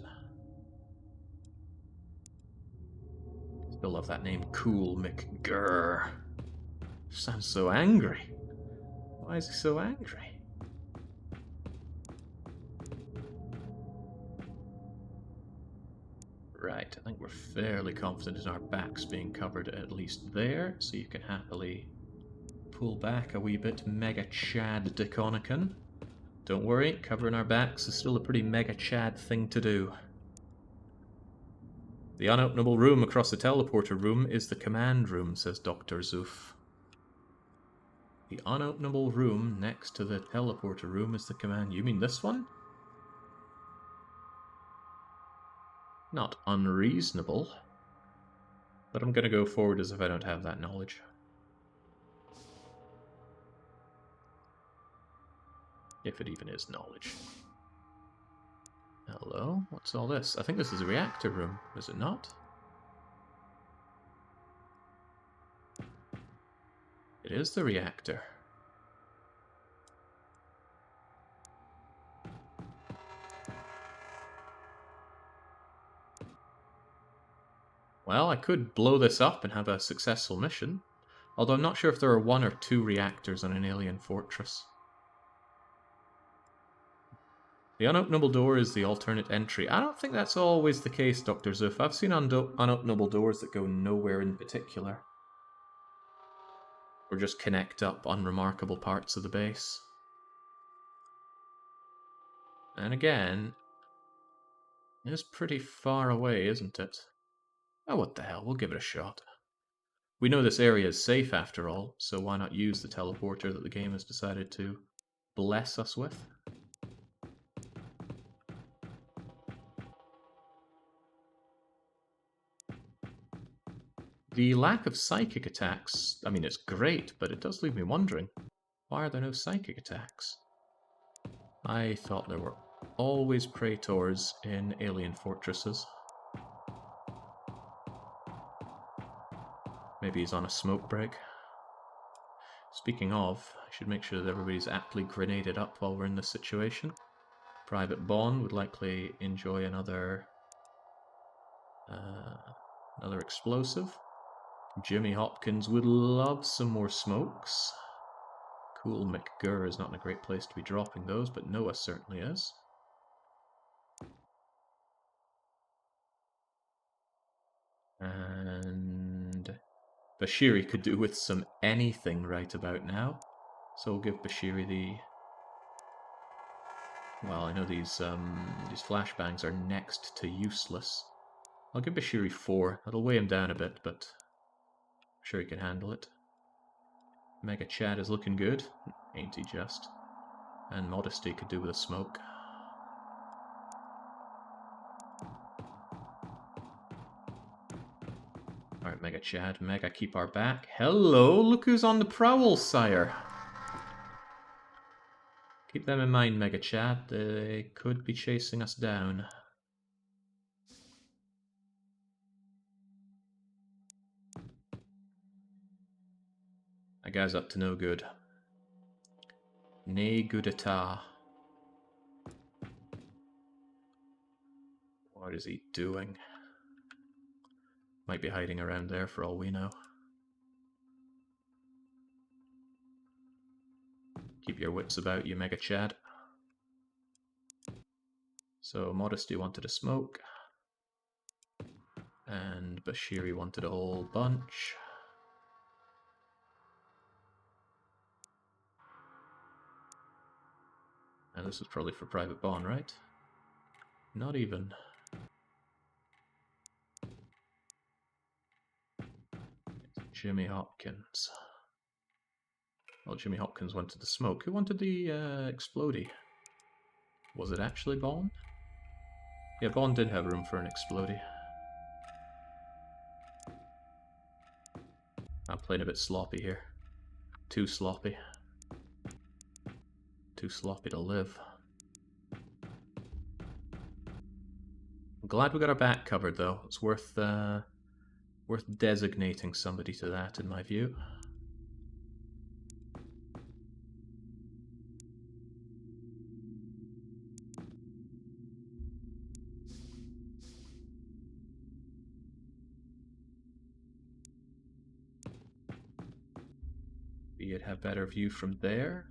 Still love that name, Cool McGurr. Sounds so angry. Why is he so angry? Right, I think we're fairly confident in our backs being covered at least there, so you can happily pull back a wee bit, Mega Chad Deconican. Don't worry, covering our backs is still a pretty Mega Chad thing to do. The unopenable room across the teleporter room is the command room, says Dr. Zoof. The unopenable room next to the teleporter room is the command. You mean this one? Not unreasonable. But I'm going to go forward as if I don't have that knowledge. If it even is knowledge. Hello? What's all this? I think this is a reactor room, is it not? It is the reactor. Well, I could blow this up and have a successful mission. Although I'm not sure if there are 1 or 2 reactors on an alien fortress. The unopenable door is the alternate entry. I don't think that's always the case, Dr. Zoof. I've seen unopenable doors that go nowhere in particular. Or just connect up unremarkable parts of the base. And again, it's pretty far away, isn't it? Oh, what the hell, we'll give it a shot. We know this area is safe after all, so why not use the teleporter that the game has decided to bless us with? The lack of psychic attacks, I mean, it's great, but it does leave me wondering, why are there no psychic attacks? I thought there were always praetors in alien fortresses. Maybe he's on a smoke break. Speaking of, I should make sure that everybody's aptly grenaded up while we're in this situation. Private Bond would likely enjoy another explosive. Jimmy Hopkins would love some more smokes. Cool McGurr is not in a great place to be dropping those, but Noah certainly is. And Bashiri could do with some anything right about now. So we'll give Bashiri the... Well, I know these flashbangs are next to useless. I'll give Bashiri 4. That'll weigh him down a bit, but I'm sure he can handle it. Mega Chad is looking good, ain't he just? And Modesty could do with a smoke. Alright, Mega Chad. Mega, keep our back. Hello, look who's on the prowl, sire. Keep them in mind, Mega Chad. They could be chasing us down. That guy's up to no good. Ne good at all. What is he doing? Might be hiding around there for all we know. Keep your wits about you, Mega Chad. So Modesty wanted a smoke. And Bashiri wanted a whole bunch. And this was probably for Private Bond, right? Not even. Jimmy Hopkins. Well, Jimmy Hopkins wanted the smoke. Who wanted the explodey? Was it actually Bond? Yeah, Bond did have room for an explodey. I'm playing a bit sloppy here. Too sloppy. Too sloppy to live. I'm glad we got our back covered, though. It's worth designating somebody to that, in my view. You'd have better view from there.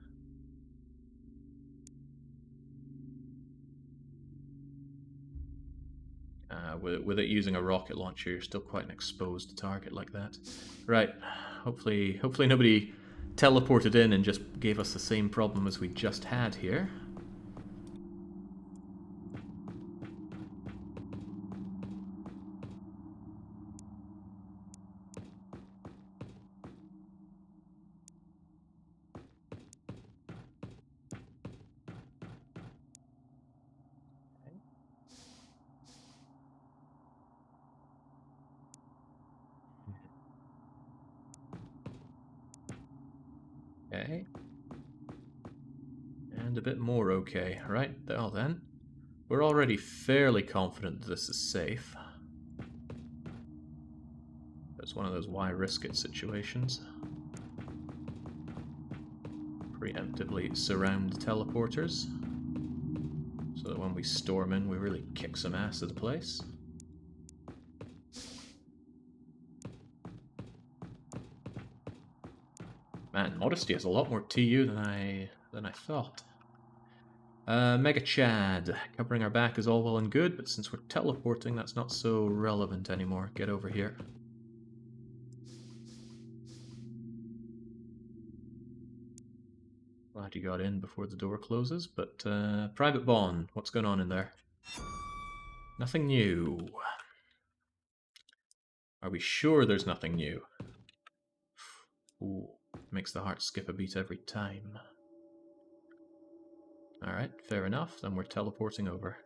With it using a rocket launcher, you're still quite an exposed target like that. Right, hopefully nobody teleported in and just gave us the same problem as we just had here. Okay. And a bit more okay. Right, well then. We're already fairly confident that this is safe. It's one of those why risk it situations. Preemptively surround the teleporters, so that when we storm in, we really kick some ass of the place. Man, Modesty has a lot more TU than I thought. Mega Chad. Covering our back is all well and good, but since we're teleporting, that's not so relevant anymore. Get over here. Glad you got in before the door closes, but Private Bond, what's going on in there? Nothing new. Are we sure there's nothing new? Ooh, makes the heart skip a beat every time. Alright, fair enough, then we're teleporting over.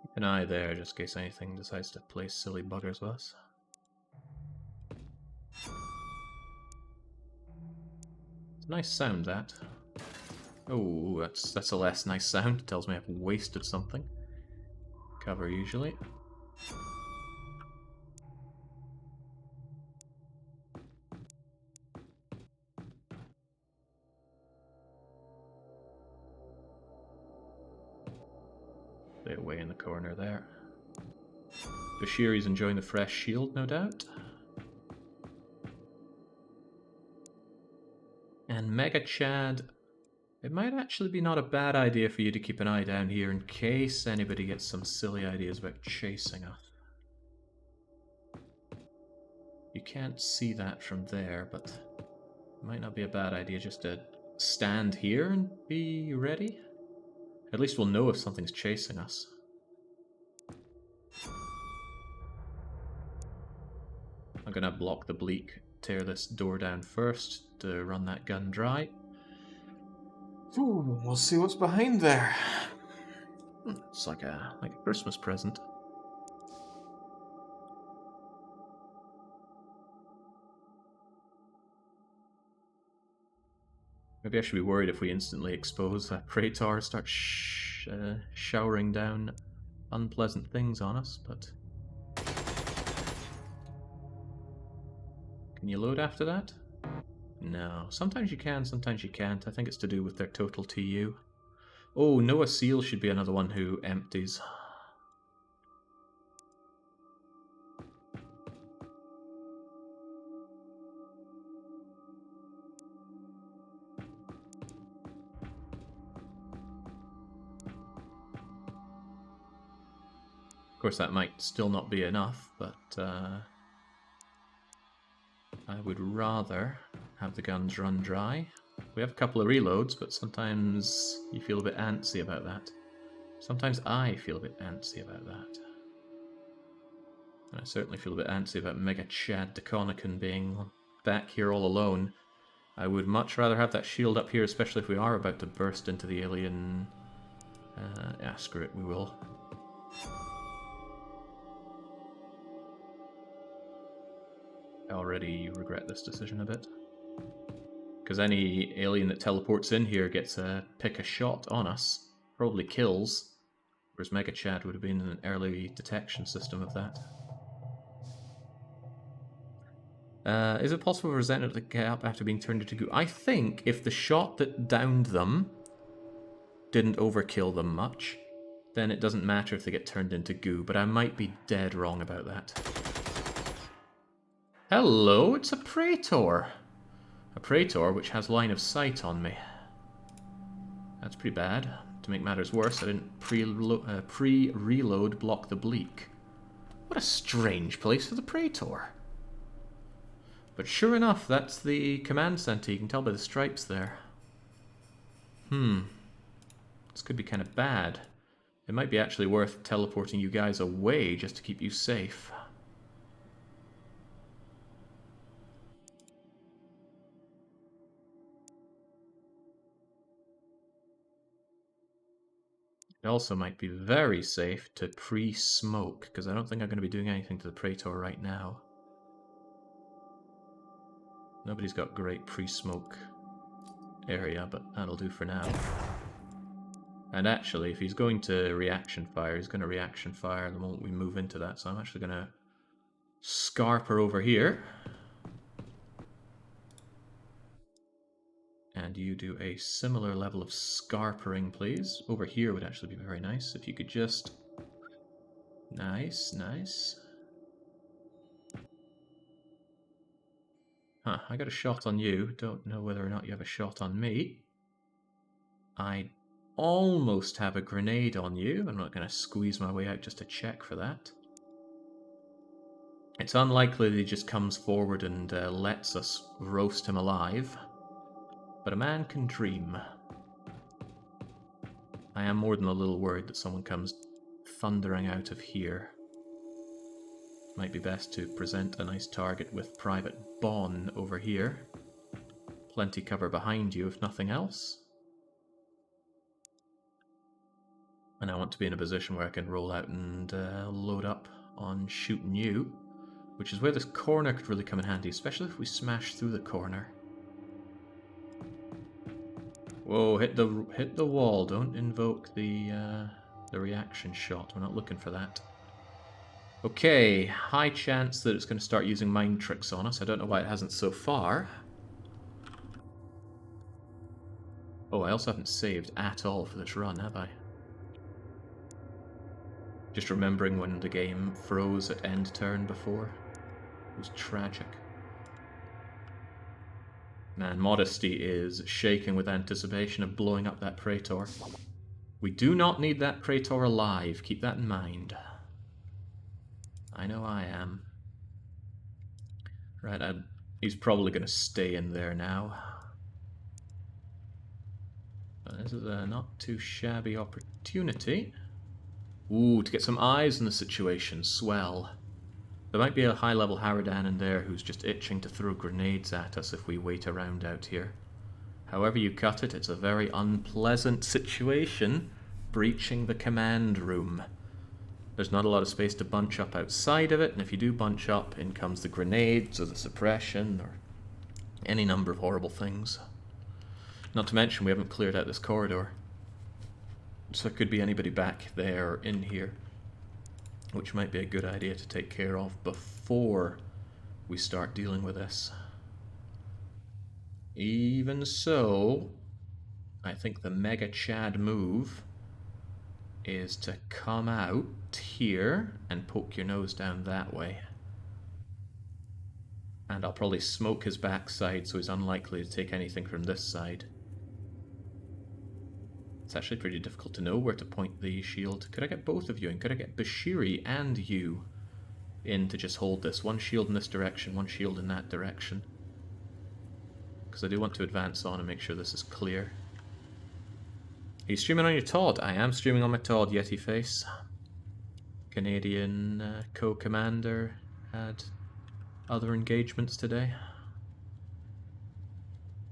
Keep an eye there, just in case anything decides to play silly buggers with us. It's a nice sound, that. Oh, that's a less nice sound. It tells me I've wasted something. Cover usually. Stay away in the corner there. Bashiri's enjoying the fresh shield, no doubt. And Mega Chad, it might actually be not a bad idea for you to keep an eye down here in case anybody gets some silly ideas about chasing us. You can't see that from there, but it might not be a bad idea just to stand here and be ready. At least we'll know if something's chasing us. I'm gonna block the bleak, tear this door down first to run that gun dry. Ooh, we'll see what's behind there. It's like a Christmas present. Maybe I should be worried if we instantly expose a praetor, start showering down unpleasant things on us, but... Can you load after that? No. Sometimes you can, sometimes you can't. I think it's to do with their total TU. Oh, Noah Seal should be another one who empties. Of course, that might still not be enough, but I would rather have the guns run dry. We have a couple of reloads, but sometimes you feel a bit antsy about that. Sometimes I feel a bit antsy about that. And I certainly feel a bit antsy about Mega Chad DeConnican being back here all alone. I would much rather have that shield up here, especially if we are about to burst into the alien... yeah, screw it, we will. I already regret this decision a bit. Because any alien that teleports in here gets a pick a shot on us. Probably kills. Whereas Mega Chad would have been an early detection system of that. Is it possible for Xenonauts to get up after being turned into goo? I think if the shot that downed them didn't overkill them much, then it doesn't matter if they get turned into goo, but I might be dead wrong about that. Hello, it's a praetor. A praetor which has line of sight on me. That's pretty bad. To make matters worse, I didn't pre-reload block the bleak. What a strange place for the praetor. But sure enough, that's the command center. You can tell by the stripes there. This could be kind of bad. It might be actually worth teleporting you guys away just to keep you safe. It also might be very safe to pre-smoke, because I don't think I'm going to be doing anything to the praetor right now. Nobody's got great pre-smoke area, but that'll do for now. And actually, if he's going to reaction fire, he's going to reaction fire the moment we move into that, so I'm actually going to scarper over here. And you do a similar level of scarpering, please. Over here would actually be very nice. If you could just... Nice, nice. Huh, I got a shot on you. Don't know whether or not you have a shot on me. I almost have a grenade on you. I'm not going to squeeze my way out just to check for that. It's unlikely that he just comes forward and lets us roast him alive. But a man can dream. I am more than a little worried that someone comes thundering out of here. Might be best to present a nice target with Private Bon over here. Plenty cover behind you, if nothing else. And I want to be in a position where I can roll out and load up on shooting you. Which is where this corner could really come in handy, especially if we smash through the corner. Whoa, hit the wall. Don't invoke the reaction shot. We're not looking for that. Okay, high chance that it's going to start using mind tricks on us. I don't know why it hasn't so far. Oh, I also haven't saved at all for this run, have I? Just remembering when the game froze at end turn before. It was tragic. Man, Modesty is shaking with anticipation of blowing up that praetor. We do not need that praetor alive, keep that in mind. I know I am. Right, he's probably going to stay in there now. But this is a not too shabby opportunity. Ooh, to get some eyes on the situation, swell. There might be a high-level Harridan in there who's just itching to throw grenades at us if we wait around out here. However you cut it, it's a very unpleasant situation, breaching the command room. There's not a lot of space to bunch up outside of it, and if you do bunch up, in comes the grenades or the suppression or any number of horrible things. Not to mention we haven't cleared out this corridor. So there could be anybody back there or in here, which might be a good idea to take care of before we start dealing with this. Even so, I think the Mega Chad move is to come out here and poke your nose down that way. And I'll probably smoke his backside so he's unlikely to take anything from this side. It's actually pretty difficult to know where to point the shield. Could I get both of you in? Could I get Bashiri and you in to just hold this? One shield in this direction, one shield in that direction. Because I do want to advance on and make sure this is clear. Are you streaming on your Todd? I am streaming on my Todd, Yeti Face. Canadian co-commander had other engagements today.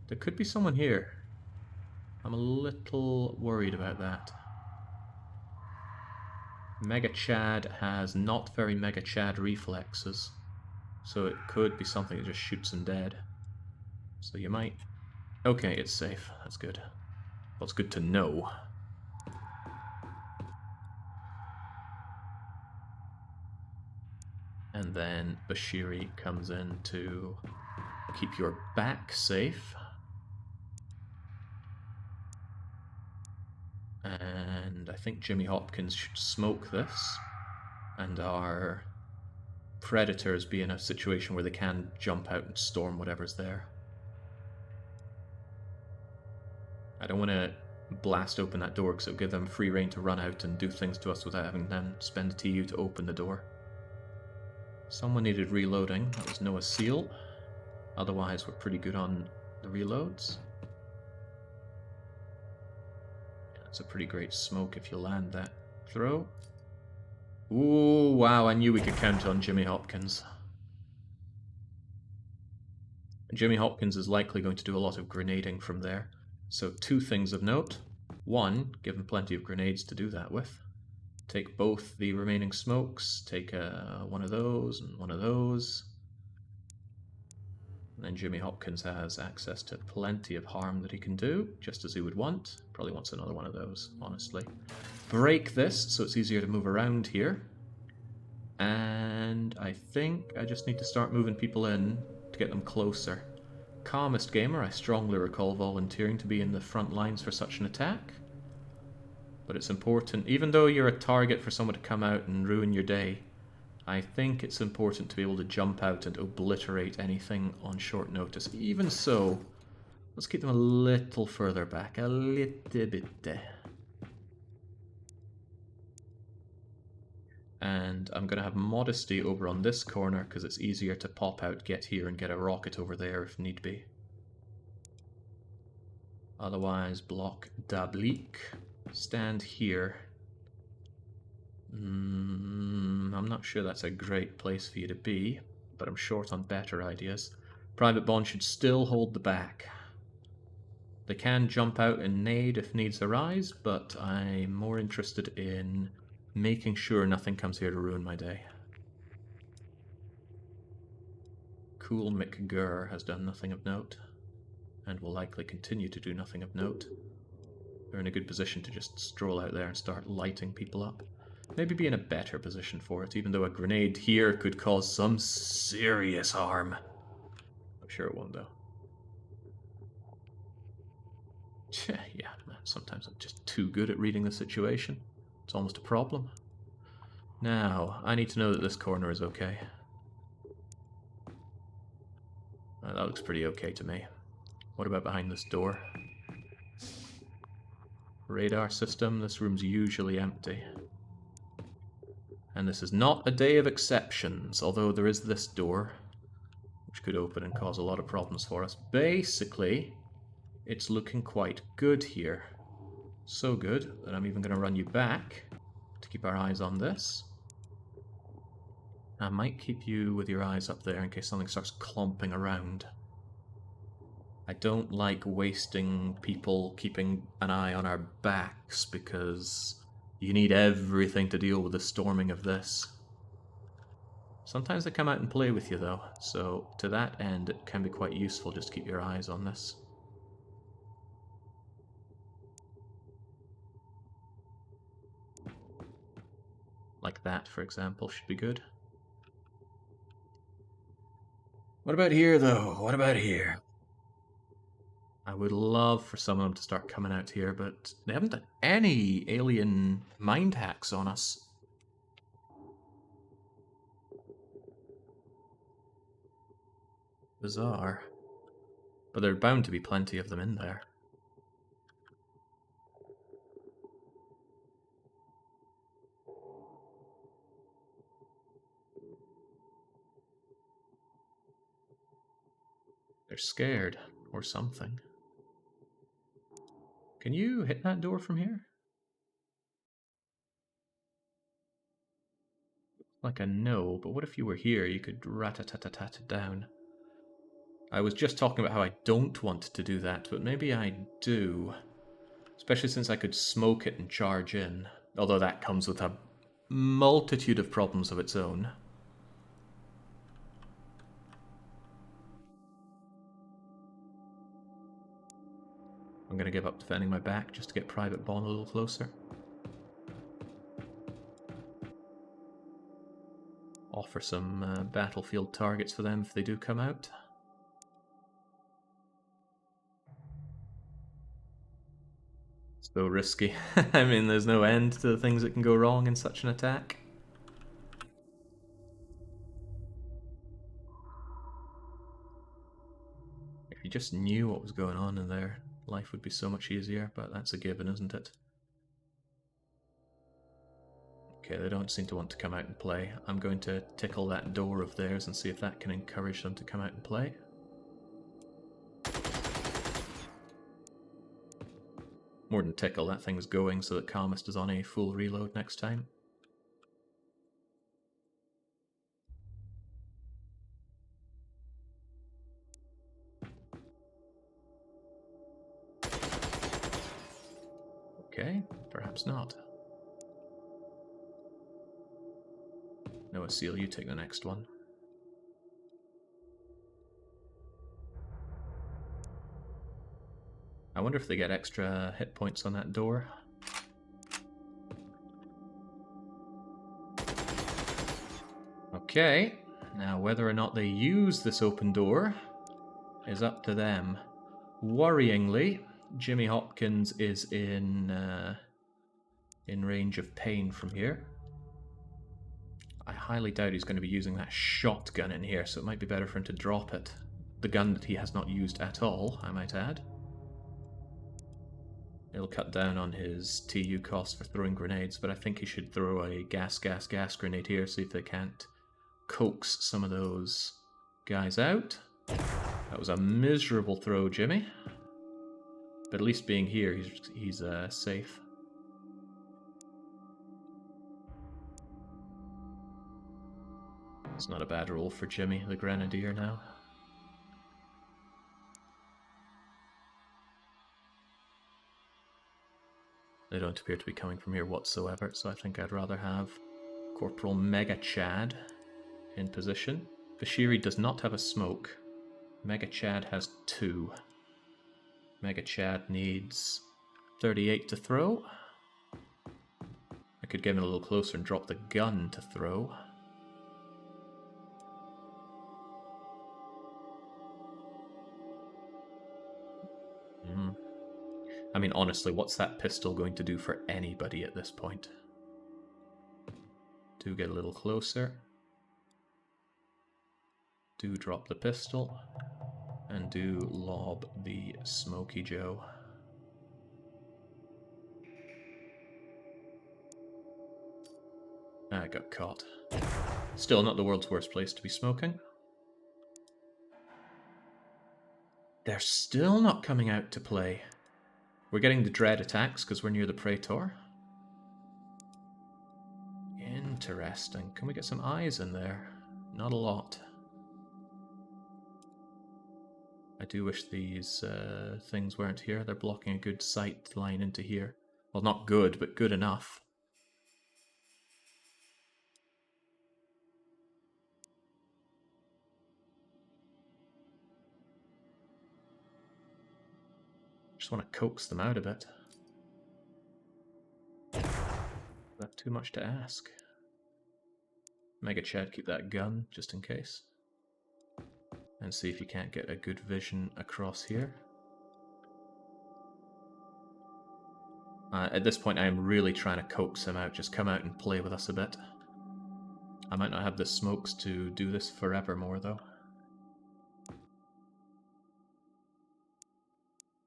There could be someone here. I'm a little worried about that. Mega Chad has not very Mega Chad reflexes, so it could be something that just shoots him dead. So you might... Okay, it's safe. That's good. Well, it's good to know. And then Bashiri comes in to keep your back safe. And I think Jimmy Hopkins should smoke this, and our predators be in a situation where they can jump out and storm whatever's there. I don't want to blast open that door because it'll give them free rein to run out and do things to us without having them spend a TU to open the door. Someone needed reloading. That was Noah Seal. Otherwise, we're pretty good on the reloads. That's a pretty great smoke if you land that throw. Ooh, wow, I knew we could count on Jimmy Hopkins. Jimmy Hopkins is likely going to do a lot of grenading from there. So two things of note. One, give him plenty of grenades to do that with. Take both the remaining smokes, take one of those and one of those. And then Jimmy Hopkins has access to plenty of harm that he can do, just as he would want. Probably wants another one of those, honestly. Break this, so it's easier to move around here. And I think I just need to start moving people in to get them closer. Calmest Gamer, I strongly recall volunteering to be in the front lines for such an attack. But it's important, even though you're a target for someone to come out and ruin your day, I think it's important to be able to jump out and obliterate anything on short notice. Even so, let's keep them a little further back, a little bit. And I'm going to have Modesty over on this corner because it's easier to pop out, get here, and get a rocket over there if need be. Otherwise, block Dablik. Stand here. I'm not sure that's a great place for you to be, but I'm short on better ideas. Private Bond should still hold the back. They can jump out and nade if needs arise, but I'm more interested in making sure nothing comes here to ruin my day. Cool McGurr has done nothing of note. and will likely continue to do nothing of note. They're in a good position to just stroll out there and start lighting people up. Maybe be in a better position for it, even though a grenade here could cause some serious harm. I'm sure it won't, though. Yeah, sometimes I'm just too good at reading the situation. It's almost a problem. Now, I need to know that this corner is okay. That looks pretty okay to me. What about behind this door? Radar system, this room's usually empty. And this is not a day of exceptions, although there is this door, which could open and cause a lot of problems for us. Basically, it's looking quite good here. So good that I'm even going to run you back to keep our eyes on this. I might keep you with your eyes up there in case something starts clomping around. I don't like wasting people keeping an eye on our backs because you need everything to deal with the storming of this. Sometimes they come out and play with you though, so to that end it can be quite useful just to keep your eyes on this. Like that, for example, should be good. What about here though? What about here? I would love for some of them to start coming out here, but they haven't done any alien mind hacks on us. Bizarre. But there are bound to be plenty of them in there. They're scared, or something. Can you hit that door from here? Like a no, but what if you were here? You could rat-a-tat-tat it down. I was just talking about how I don't want to do that, but maybe I do. Especially since I could smoke it and charge in. Although that comes with a multitude of problems of its own. I'm going to give up defending my back just to get Private Bond a little closer. Offer some battlefield targets for them if they do come out. So risky. I mean, there's no end to the things that can go wrong in such an attack. If you just knew what was going on in there, life would be so much easier, but that's a given, isn't it? Okay, they don't seem to want to come out and play. I'm going to tickle that door of theirs and see if that can encourage them to come out and play. More than tickle, that thing's going so that Calmist is on a full reload next time. Okay, perhaps not. Noah Seal, you take the next one. I wonder if they get extra hit points on that door. Okay, now whether or not they use this open door is up to them. Worryingly, Jimmy Hopkins is in range of pain from here. I highly doubt he's going to be using that shotgun in here, so it might be better for him to drop it. The gun that he has not used at all, I might add. It'll cut down on his TU cost for throwing grenades, but I think he should throw a gas grenade here, see if they can't coax some of those guys out. That was a miserable throw, Jimmy. But at least being here, he's safe. It's not a bad roll for Jimmy, the Grenadier now. They don't appear to be coming from here whatsoever, so I think I'd rather have Corporal Mega Chad in position. Bashiri does not have a smoke. Mega Chad has 2. Mega Chad needs 38 to throw. I could get him a little closer and drop the gun to throw. I mean, honestly, what's that pistol going to do for anybody at this point? Do get a little closer. Do drop the pistol. And do lob the Smoky Joe. I got caught. Still not the world's worst place to be smoking. They're still not coming out to play. We're getting the dread attacks because we're near the praetor. Interesting. Can we get some eyes in there? Not a lot. I do wish these things weren't here. They're blocking a good sight line into here. Well, not good, but good enough. Just want to coax them out a bit. Is that too much to ask? Mega Chad, keep that gun, just in case. And see if you can't get a good vision across here. At this point, I am really trying to coax him out. Just come out and play with us a bit. I might not have the smokes to do this forevermore, though.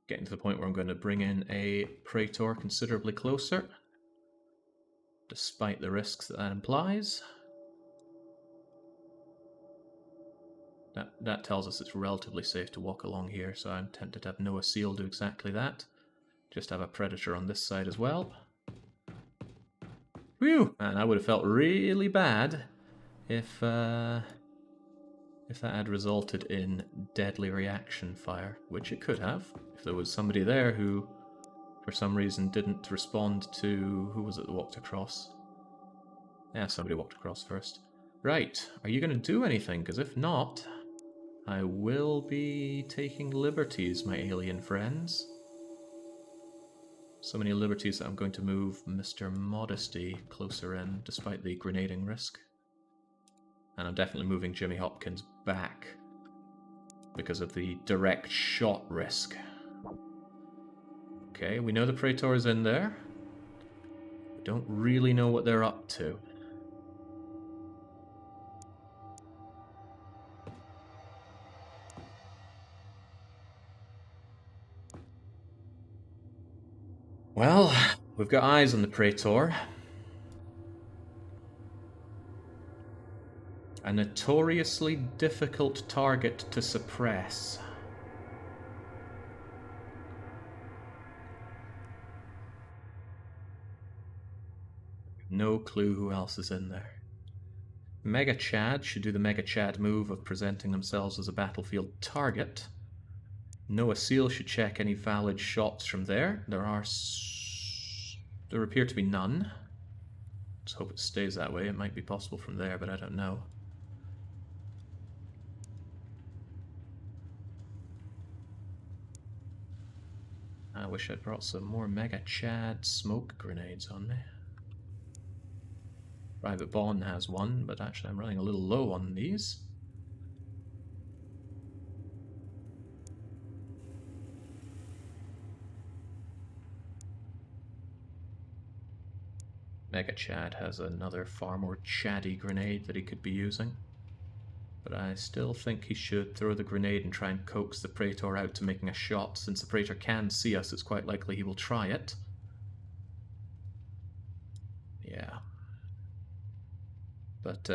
Getting to the point where I'm going to bring in a praetor considerably closer, despite the risks that implies. That tells us it's relatively safe to walk along here, so I'm tempted to have Noah Seal do exactly that. Just have a predator on this side as well. Whew! And I would have felt really bad if that had resulted in deadly reaction fire, which it could have, if there was somebody there who, for some reason, didn't respond to... Who was it that walked across? Yeah, somebody walked across first. Right, are you going to do anything? Because if not, I will be taking liberties, my alien friends. So many liberties that I'm going to move Mr. Modesty closer in, despite the grenading risk. And I'm definitely moving Jimmy Hopkins back because of the direct shot risk. Okay, we know the Praetor is in there. We don't really know what they're up to. Well, we've got eyes on the Praetor. A notoriously difficult target to suppress. No clue who else is in there. Mega Chad should do the Mega Chad move of presenting themselves as a battlefield target. Noah Seal should check any valid shots from there. There appear to be none. Let's hope it stays that way. It might be possible from there, but I don't know. I wish I'd brought some more Mega Chad smoke grenades on me. Private Bond has one, but actually I'm running a little low on these. Mega Chad has another far more chatty grenade that he could be using. But I still think he should throw the grenade and try and coax the Praetor out to making a shot. Since the Praetor can see us, it's quite likely he will try it. Yeah. But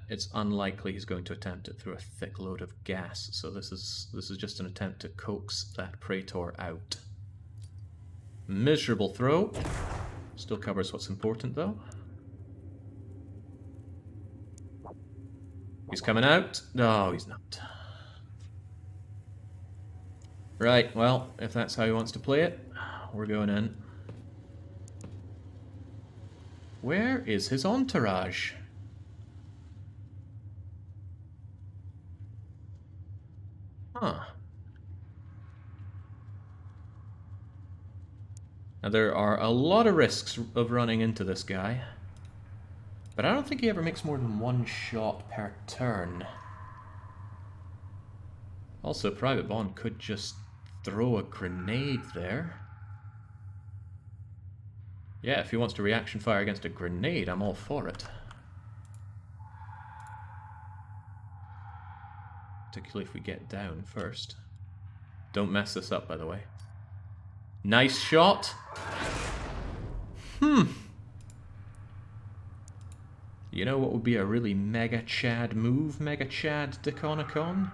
it's unlikely he's going to attempt it through a thick load of gas, so this is just an attempt to coax that Praetor out. Miserable throw. Still covers what's important, though. He's coming out. No, he's not. Right, well, if that's how he wants to play it, we're going in. Where is his entourage? Huh. Now there are a lot of risks of running into this guy, but I don't think he ever makes more than one shot per turn. Also, Private Bond could just throw a grenade there. Yeah, if he wants to reaction fire against a grenade, I'm all for it. Particularly if we get down first. Don't mess this up, by the way. Nice shot. You know what would be a really Mega Chad move, Mega Chad Deconicon?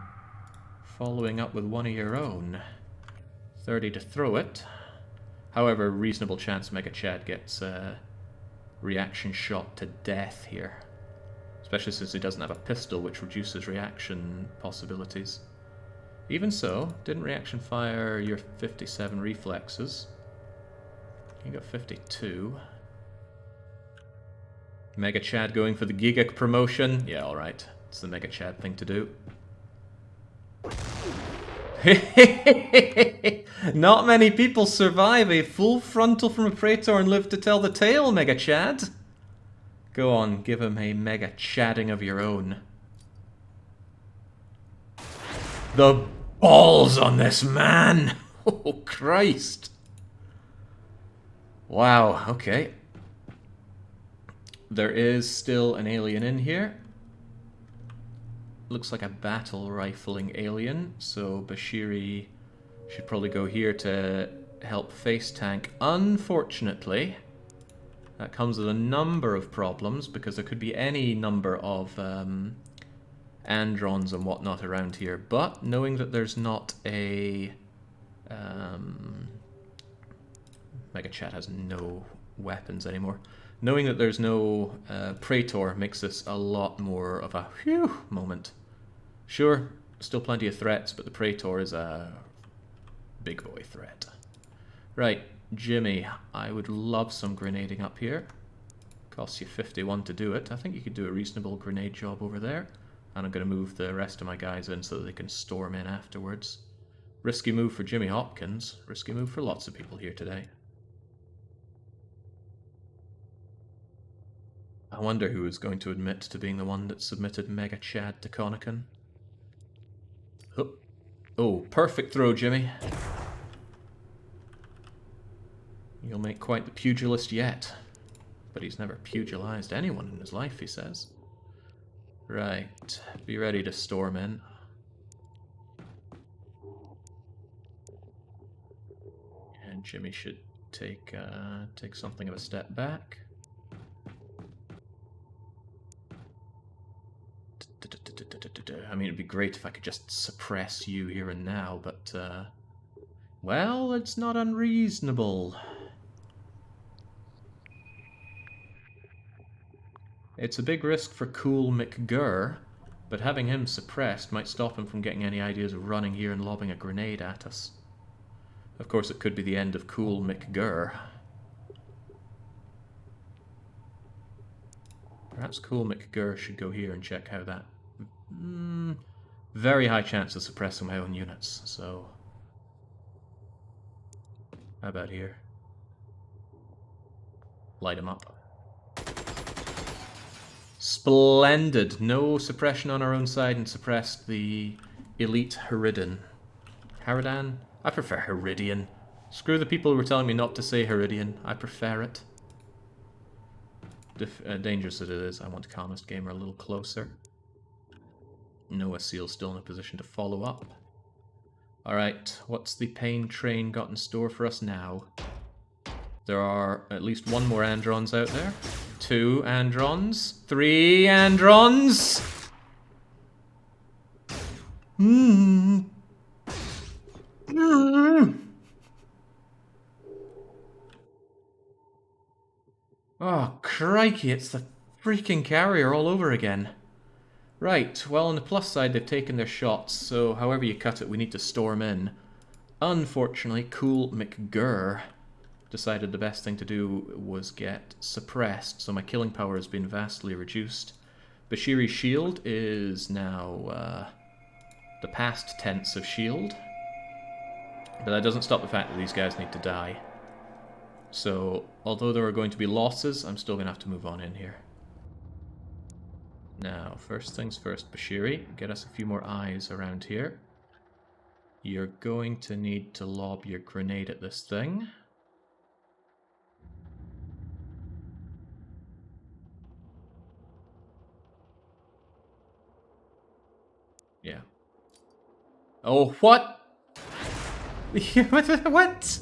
Following up with one of your own. 30 to throw it. However, reasonable chance Mega Chad gets reaction shot to death here. Especially since he doesn't have a pistol, which reduces reaction possibilities. Even so, didn't reaction fire your 57 reflexes. You got 52. Mega Chad going for the Giga promotion. Yeah, alright. It's the Mega Chad thing to do. Not many people survive a full frontal from a praetor and live to tell the tale, Mega Chad. Go on, give him a Mega Chadding of your own. The balls on this man! Oh, Christ. Wow, okay. There is still an alien in here. Looks like a battle rifling alien, so Bashiri should probably go here to help face tank. Unfortunately, that comes with a number of problems, because there could be any number of androns and whatnot around here, but knowing that there's not a... Mega Chat has no weapons anymore. Knowing that there's no praetor makes this a lot more of a phew moment. Sure, still plenty of threats, but the praetor is a big boy threat. Right, Jimmy, I would love some grenading up here. Costs you 51 to do it. I think you could do a reasonable grenade job over there. And I'm going to move the rest of my guys in so that they can storm in afterwards. Risky move for Jimmy Hopkins. Risky move for lots of people here today. I wonder who is going to admit to being the one that submitted Mega Chad to Connican. Oh, perfect throw, Jimmy. You'll make quite the pugilist yet. But he's never pugilized anyone in his life, he says. Right, be ready to storm in. And Jimmy should take something of a step back. I mean, it'd be great if I could just suppress you here and now, but, well, it's not unreasonable. It's a big risk for Cool McGurr, but having him suppressed might stop him from getting any ideas of running here and lobbing a grenade at us. Of course, it could be the end of Cool McGurr. Perhaps Cool McGurr should go here and check how that... very high chance of suppressing my own units, so... How about here? Light him up. Splendid! No suppression on our own side and suppressed the elite Heridan. Heridan? I prefer Heridian. Screw the people who were telling me not to say Heridian. I prefer it. Dangerous as it is, I want Calmest Gamer a little closer. Noah Seal's still in a position to follow up. Alright, what's the pain train got in store for us now? There are at least one more Androns out there. 2 Androns. 3 Androns! Oh, crikey, it's the freaking carrier all over again. Right, well, on the plus side, they've taken their shots, so however you cut it, we need to storm in. Unfortunately, Cool McGurr decided the best thing to do was get suppressed, so my killing power has been vastly reduced. Bashiri's shield is now the past tense of shield, but that doesn't stop the fact that these guys need to die. So, although there are going to be losses, I'm still going to have to move on in here. Now, first things first, Bashiri, get us a few more eyes around here. You're going to need to lob your grenade at this thing. Yeah. Oh, what? What?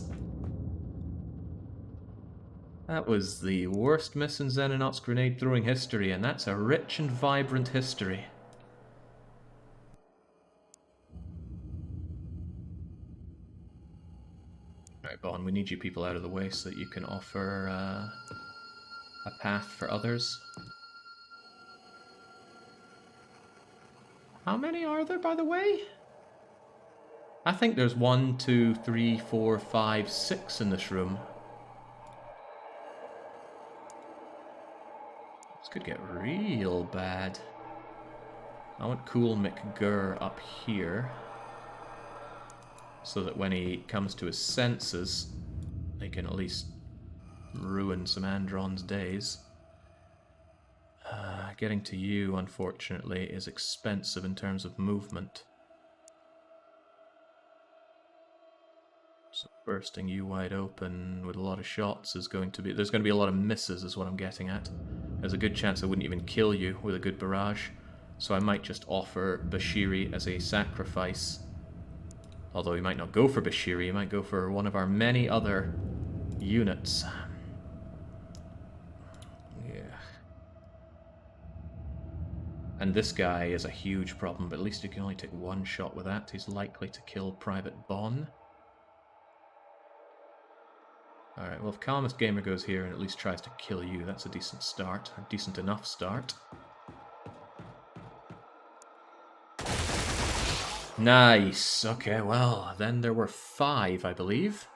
That was the worst miss in Xenonauts grenade throwing history, and that's a rich and vibrant history. Alright, Bon, we need you people out of the way so that you can offer a path for others. How many are there, by the way? I think there's 1, 2, 3, 4, 5, 6 in this room. This could get real bad. I want Cool McGurr up here, so that when he comes to his senses, they can at least ruin some Andron's days. Getting to you, unfortunately, is expensive in terms of movement. So bursting you wide open with a lot of shots is going to be... There's going to be a lot of misses is what I'm getting at. There's a good chance I wouldn't even kill you with a good barrage. So I might just offer Bashiri as a sacrifice. Although he might not go for Bashiri, he might go for one of our many other units. Yeah. And this guy is a huge problem, but at least he can only take one shot with that. He's likely to kill Private Bon. Alright, well if Calmest Gamer goes here and at least tries to kill you, that's a decent start. A decent enough start. Nice. Okay, well, then there were 5, I believe.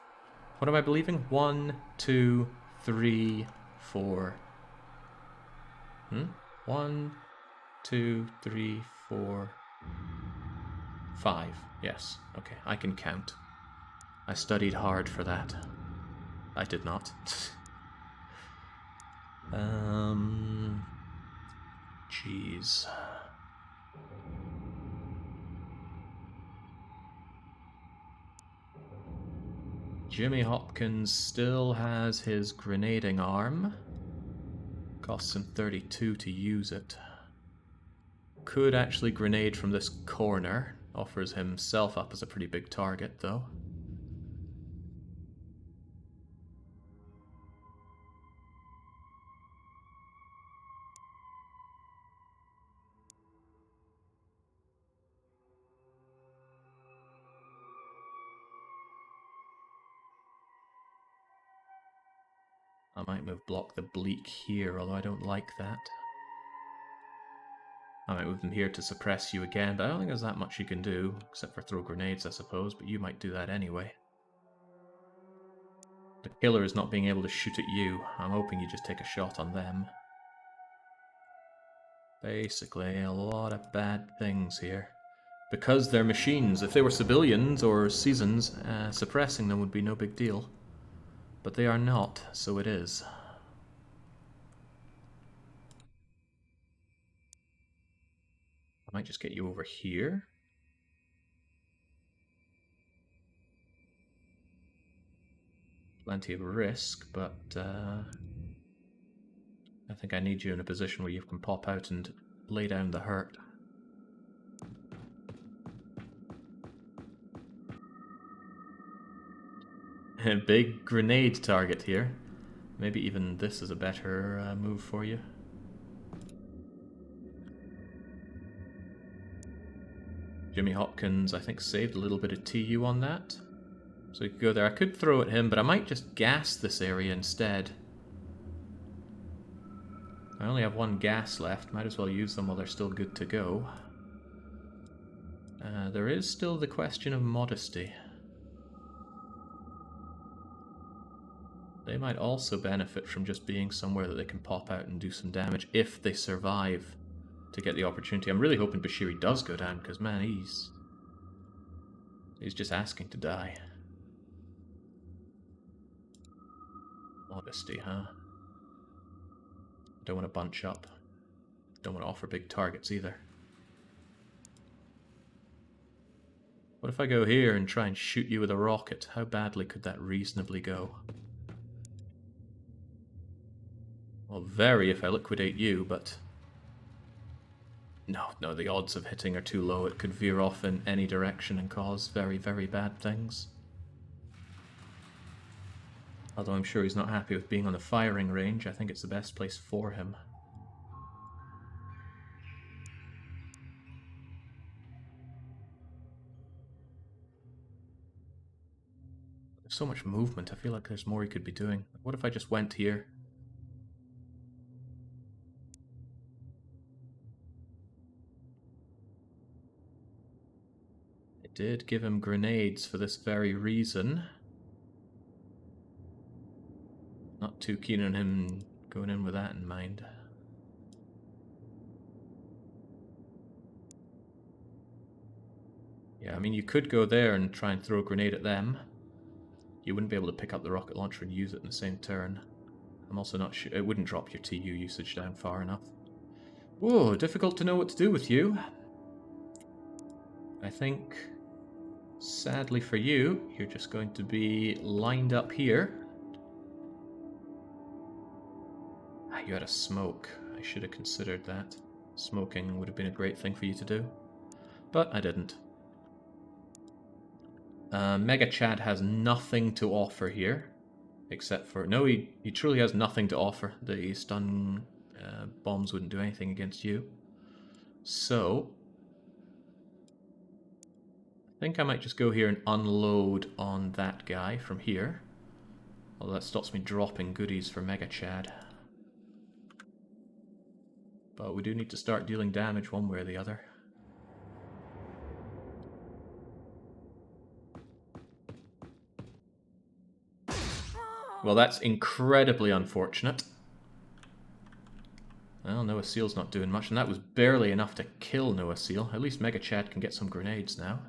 What am I believing? 1, 2, 3, 4. 1, 2, 3, 4, 5. Yes. Okay, I can count. I studied hard for that. I did not. Jeez. Jimmy Hopkins still has his grenading arm. Costs him 32 to use it. Could actually grenade from this corner. Offers himself up as a pretty big target, though. I might move block the bleak here, although I don't like that. I might move them here to suppress you again, but I don't think there's that much you can do, except for throw grenades, I suppose, but you might do that anyway. The killer is not being able to shoot at you. I'm hoping you just take a shot on them. Basically, a lot of bad things here. Because they're machines. If they were civilians or seasons, suppressing them would be no big deal. But they are not, so it is. I might just get you over here. Plenty of risk, but I think I need you in a position where you can pop out and lay down the hurt. A big grenade target here. Maybe even this is a better move for you. Jimmy Hopkins, I think, saved a little bit of TU on that. So we could go there. I could throw at him, but I might just gas this area instead. I only have 1 gas left. Might as well use them while they're still good to go. There is still the question of modesty. They might also benefit from just being somewhere that they can pop out and do some damage if they survive to get the opportunity. I'm really hoping Bashiri does go down, because, man, he's just asking to die. modesty, huh? Don't want to bunch up. Don't want to offer big targets either. What if I go here and try and shoot you with a rocket? How badly could that reasonably go? Well, very if I liquidate you, but... No, the odds of hitting are too low. It could veer off in any direction and cause very, very bad things. Although I'm sure he's not happy with being on the firing range, I think it's the best place for him. There's so much movement, I feel like there's more he could be doing. What if I just went here? I did give him grenades for this very reason. Not too keen on him going in with that in mind. Yeah, I mean, you could go there and try and throw a grenade at them. You wouldn't be able to pick up the rocket launcher and use it in the same turn. I'm also not sure... It wouldn't drop your TU usage down far enough. Whoa, difficult to know what to do with you. I think, sadly for you, you're just going to be lined up here. Ah, you had a smoke. I should have considered that. Smoking would have been a great thing for you to do. But I didn't. Mega Chad has nothing to offer here. Except for... No, he truly has nothing to offer. The stun bombs wouldn't do anything against you. So... I think I might just go here and unload on that guy from here. Although that stops me dropping goodies for Mega Chad. But we do need to start dealing damage one way or the other. Well, that's incredibly unfortunate. Well, Noah Seal's not doing much, and that was barely enough to kill Noah Seal. At least Mega Chad can get some grenades now.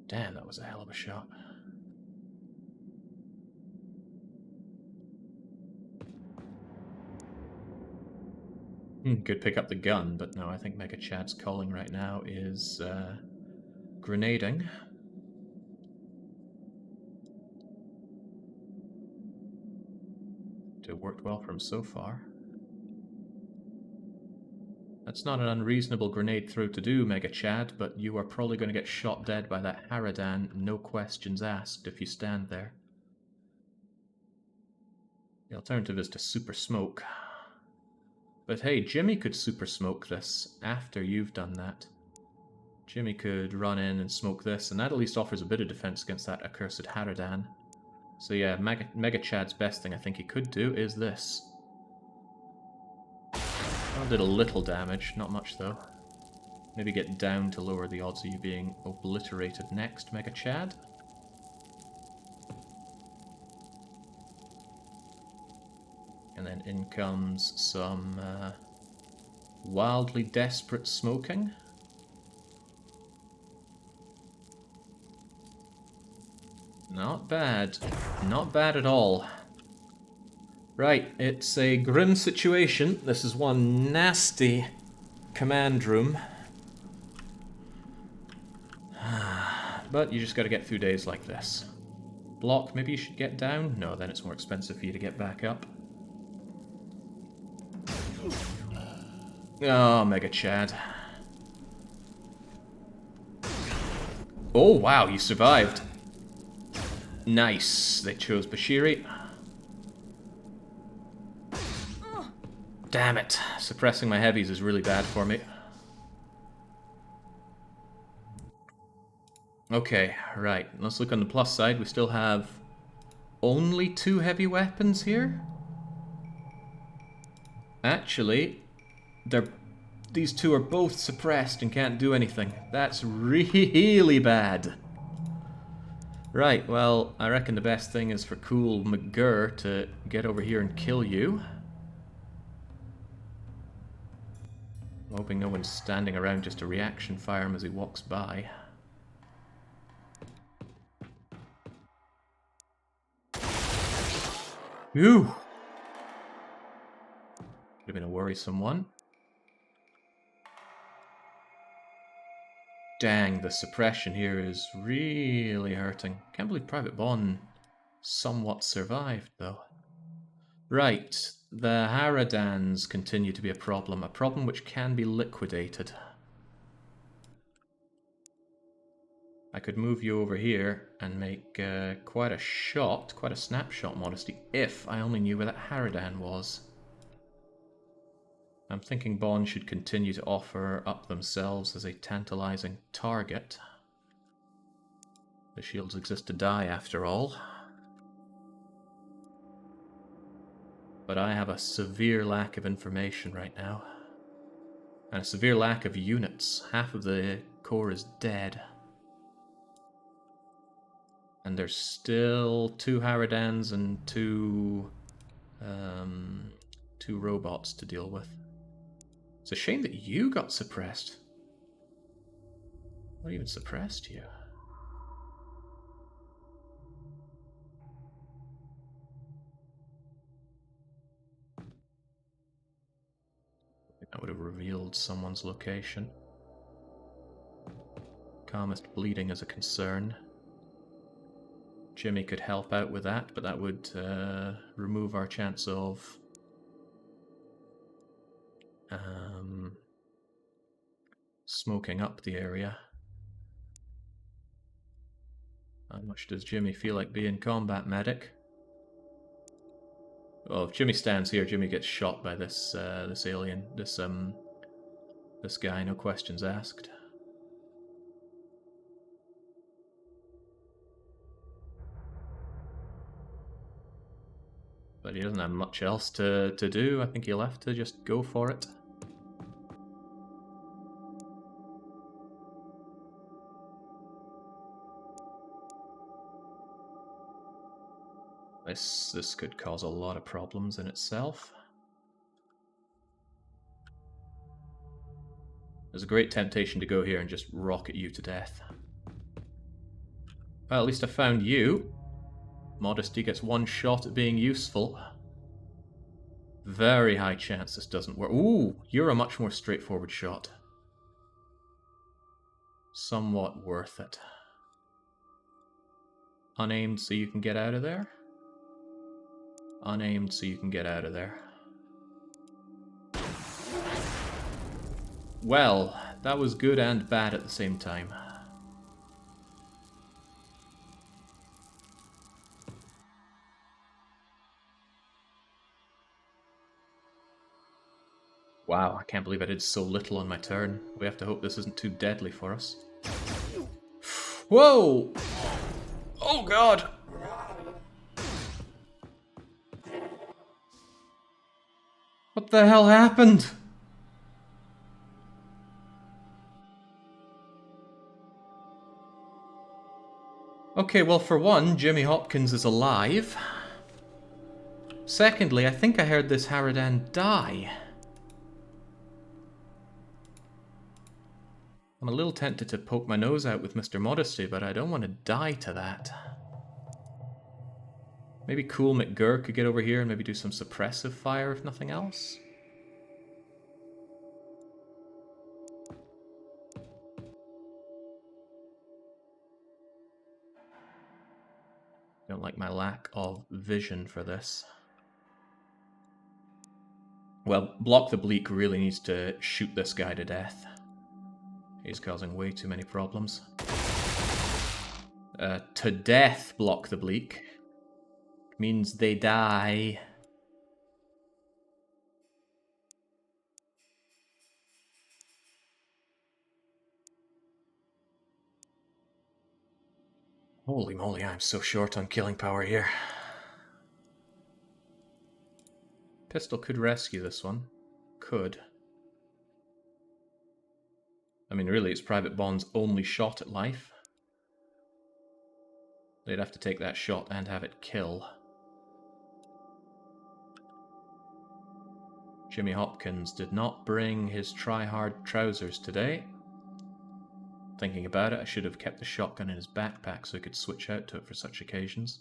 Damn, that was a hell of a shot. Could pick up the gun, but no, I think Mega Chad's calling right now is grenading. It worked well for him so far. That's not an unreasonable grenade throw to do, Mega Chad, but you are probably going to get shot dead by that Harridan, no questions asked, if you stand there. The alternative is to super smoke. But hey, Jimmy could super smoke this after you've done that. Jimmy could run in and smoke this, and that at least offers a bit of defense against that accursed Harridan. So yeah, Mega Chad's best thing I think he could do is this. That did a little damage, not much though. Maybe get down to lower the odds of you being obliterated next, Mega Chad. And then in comes some wildly desperate smoking. Not bad. Not bad at all. Right, it's a grim situation. This is one nasty command room. But you just gotta get through days like this. Block, maybe you should get down? No, then it's more expensive for you to get back up. Oh, Mega Chad. Oh, wow, you survived. Nice. They chose Bashiri. Damn it. Suppressing my heavies is really bad for me. Okay, right. Let's look on the plus side. We still have only 2 heavy weapons here. Actually, these 2 are both suppressed and can't do anything. That's really bad. Right, well, I reckon the best thing is for cool McGurr to get over here and kill you. I'm hoping no one's standing around just to reaction fire him as he walks by. Ooh! Could have been a worrisome one. Dang, the suppression here is really hurting. Can't believe Private Bond somewhat survived, though. Right, the Haradans continue to be a problem which can be liquidated. I could move you over here and make quite a snapshot modesty, if I only knew where that Haradan was. I'm thinking Bond should continue to offer up themselves as a tantalizing target. The shields exist to die, after all. But I have a severe lack of information right now. And a severe lack of units. Half of the core is dead. And there's still 2 Haradans and 2 robots to deal with. It's a shame that you got suppressed. What even suppressed you? That would have revealed someone's location. Calmest bleeding is a concern. Jimmy could help out with that, but that would remove our chance of smoking up the area. How much does Jimmy feel like being combat medic? Oh, if Jimmy stands here, Jimmy gets shot by this this alien, this guy, no questions asked. But he doesn't have much else to do. I think he'll have to just go for it. This could cause a lot of problems in itself. There's a great temptation to go here and just rocket you to death. Well, at least I found you. Modesty gets 1 shot at being useful. Very high chance this doesn't work. Ooh, you're a much more straightforward shot. Somewhat worth it. Unaimed so you can get out of there. Unaimed so you can get out of there. Well, that was good and bad at the same time. Wow, I can't believe I did so little on my turn. We have to hope this isn't too deadly for us. Whoa! Oh god! What the hell happened? Okay, well, for one, Jimmy Hopkins is alive. Secondly, I think I heard this Haradan die. I'm a little tempted to poke my nose out with Mr. Modesty, but I don't want to die to that. Maybe Cool McGurk could get over here and maybe do some suppressive fire, if nothing else. Don't like my lack of vision for this. Well, Block the Bleak really needs to shoot this guy to death. He's causing way too many problems. To death, Block the Bleak. Means they die. Holy moly, I'm so short on killing power here. Pistol could rescue this one. Could. I mean, really, it's Private Bond's only shot at life. They'd have to take that shot and have it kill. Jimmy Hopkins did not bring his try-hard trousers today. Thinking about it, I should have kept the shotgun in his backpack so he could switch out to it for such occasions.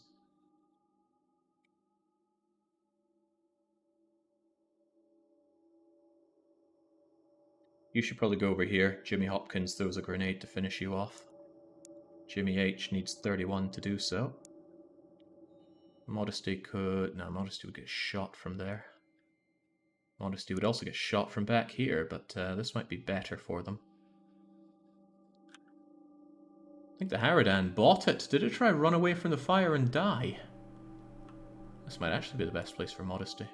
You should probably go over here. Jimmy Hopkins throws a grenade to finish you off. Jimmy H needs 31 to do so. Modesty could... No, Modesty would get shot from there. Modesty would also get shot from back here, but this might be better for them. I think the Harridan bought it. Did it try run away from the fire and die? This might actually be the best place for Modesty.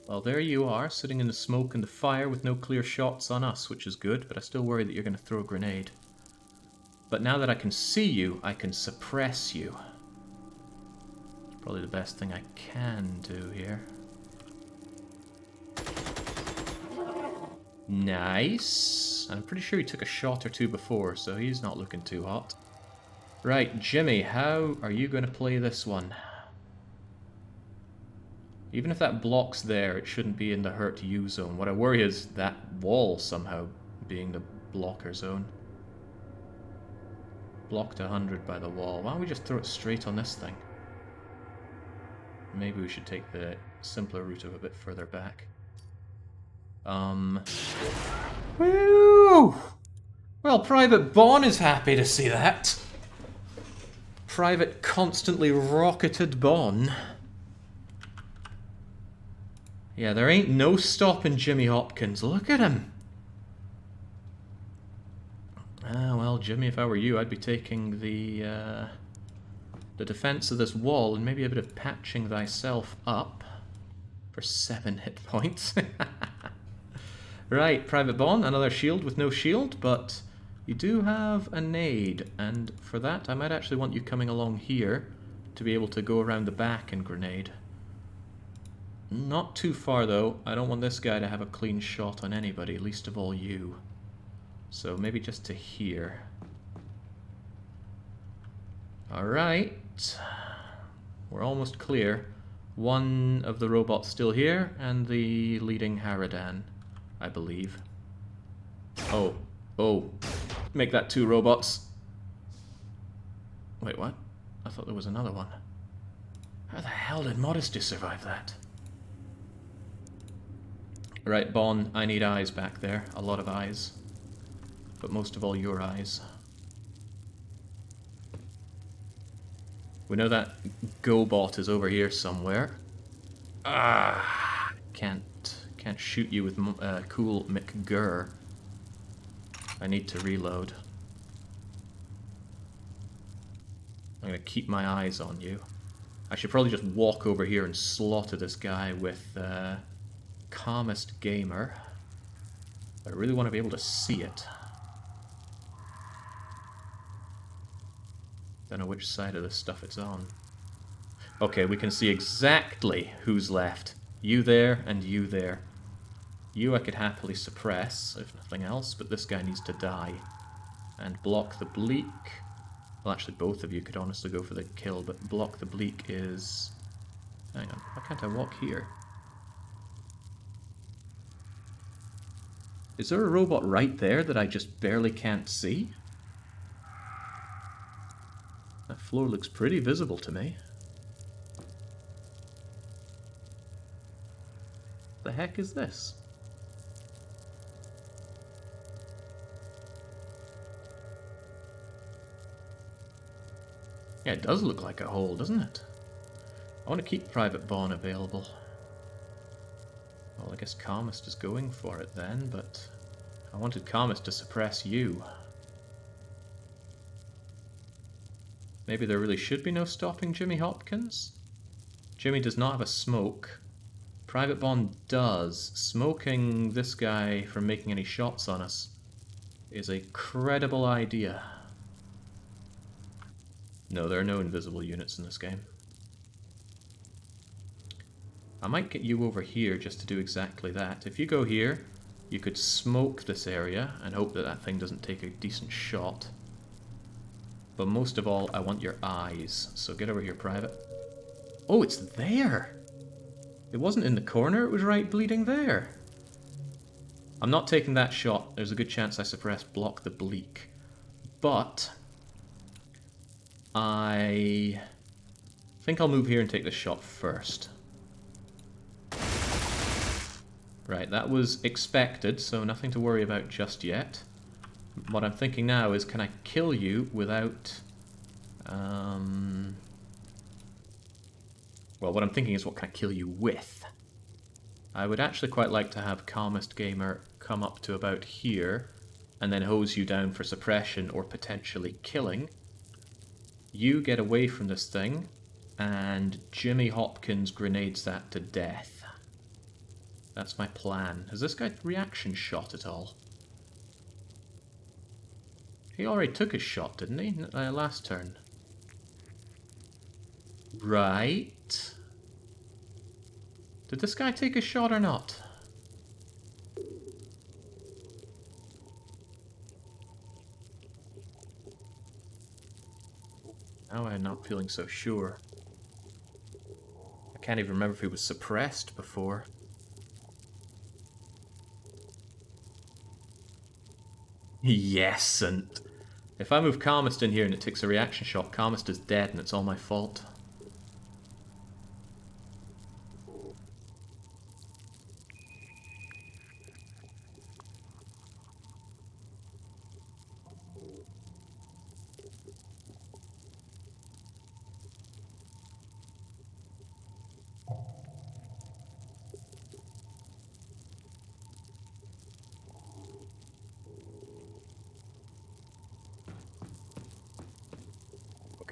Well, there you are, sitting in the smoke and the fire with no clear shots on us, which is good, but I still worry that you're going to throw a grenade. But now that I can see you, I can suppress you. It's probably the best thing I can do here. Nice. I'm pretty sure he took a shot or two before, so he's not looking too hot. Right, Jimmy, how are you going to play this one? Even if that block's there, it shouldn't be in the hurt you zone. What I worry is that wall somehow being the blocker zone. Blocked 100 by the wall. Why don't we just throw it straight on this thing? Maybe we should take the simpler route of a bit further back. Woo! Well, Private Bon is happy to see that. Private constantly rocketed Bon. Yeah, there ain't no stopping Jimmy Hopkins. Look at him. Ah, well, Jimmy, if I were you, I'd be taking the defense of this wall and maybe a bit of patching thyself up for 7 hit points. Right, Private Bon, another shield with no shield, but you do have a nade, and for that I might actually want you coming along here to be able to go around the back and grenade. Not too far though. I don't want this guy to have a clean shot on anybody, least of all you. So maybe just to here. Alright. We're almost clear. One of the robots still here, and the leading Harridan, I believe. Oh. Oh. Make that 2 robots. Wait, what? I thought there was another one. How the hell did Modesty survive that? Right, Bon, I need eyes back there. A lot of eyes. But most of all, your eyes. We know that GoBot is over here somewhere. Ah! Can't shoot you with cool McGurr. I need to reload. I'm gonna keep my eyes on you. I should probably just walk over here and slaughter this guy with Calmest Gamer. But I really want to be able to see it. Don't know which side of this stuff it's on. Okay, we can see exactly who's left. You there and you there. You I could happily suppress, if nothing else, but this guy needs to die. And block the bleak. Well, actually both of you could honestly go for the kill, but block the bleak is... Hang on, why can't I walk here? Is there a robot right there that I just barely can't see? That floor looks pretty visible to me. The heck is this? Yeah, it does look like a hole, doesn't it? I want to keep Private Bon available. Well, I guess Calmest is going for it then, but I wanted Calmest to suppress you. Maybe there really should be no stopping Jimmy Hopkins? Jimmy does not have a smoke. Private Bon does. Smoking this guy from making any shots on us is a credible idea. No, there are no invisible units in this game. I might get you over here just to do exactly that. If you go here, you could smoke this area and hope that that thing doesn't take a decent shot. But most of all, I want your eyes. So get over here, Private. Oh, it's there! It wasn't in the corner, it was right bleeding there. I'm not taking that shot. There's a good chance I suppress block the bleak. But I think I'll move here and take this shot first. Right, that was expected, so nothing to worry about just yet. What I'm thinking now is, can I kill you without... Well, what I'm thinking is, what can I kill you with? I would actually quite like to have Calmest Gamer come up to about here, and then hose you down for suppression or potentially killing. You get away from this thing, and Jimmy Hopkins grenades that to death. That's my plan. Has this guy reaction shot at all? He already took his shot, didn't he? Last turn. Right. Did this guy take a shot or not? Now I'm not feeling so sure. I can't even remember if he was suppressed before. Yes, and if I move Calmest in here and it takes a reaction shot, Calmest is dead and it's all my fault.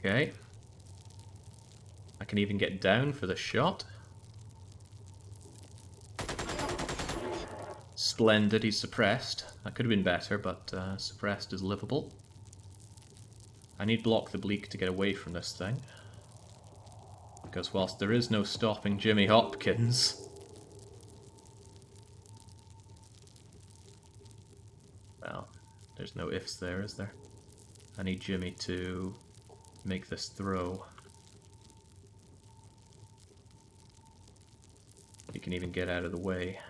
Okay. I can even get down for the shot. Splendid, he's suppressed. That could have been better, but suppressed is livable. I need block the bleak to get away from this thing. Because whilst there is no stopping Jimmy Hopkins... Well, there's no ifs there, is there? I need Jimmy to make this throw. He can even get out of the way.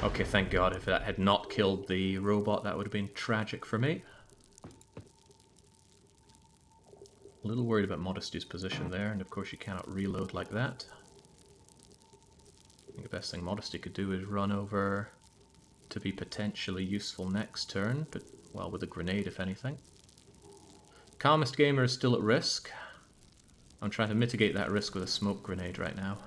Okay, thank God. If that had not killed the robot, that would have been tragic for me. A little worried about Modesty's position there, and of course you cannot reload like that. I think the best thing Modesty could do is run over to be potentially useful next turn, but, well, with a grenade if anything. Calmest Gamer is still at risk. I'm trying to mitigate that risk with a smoke grenade right now.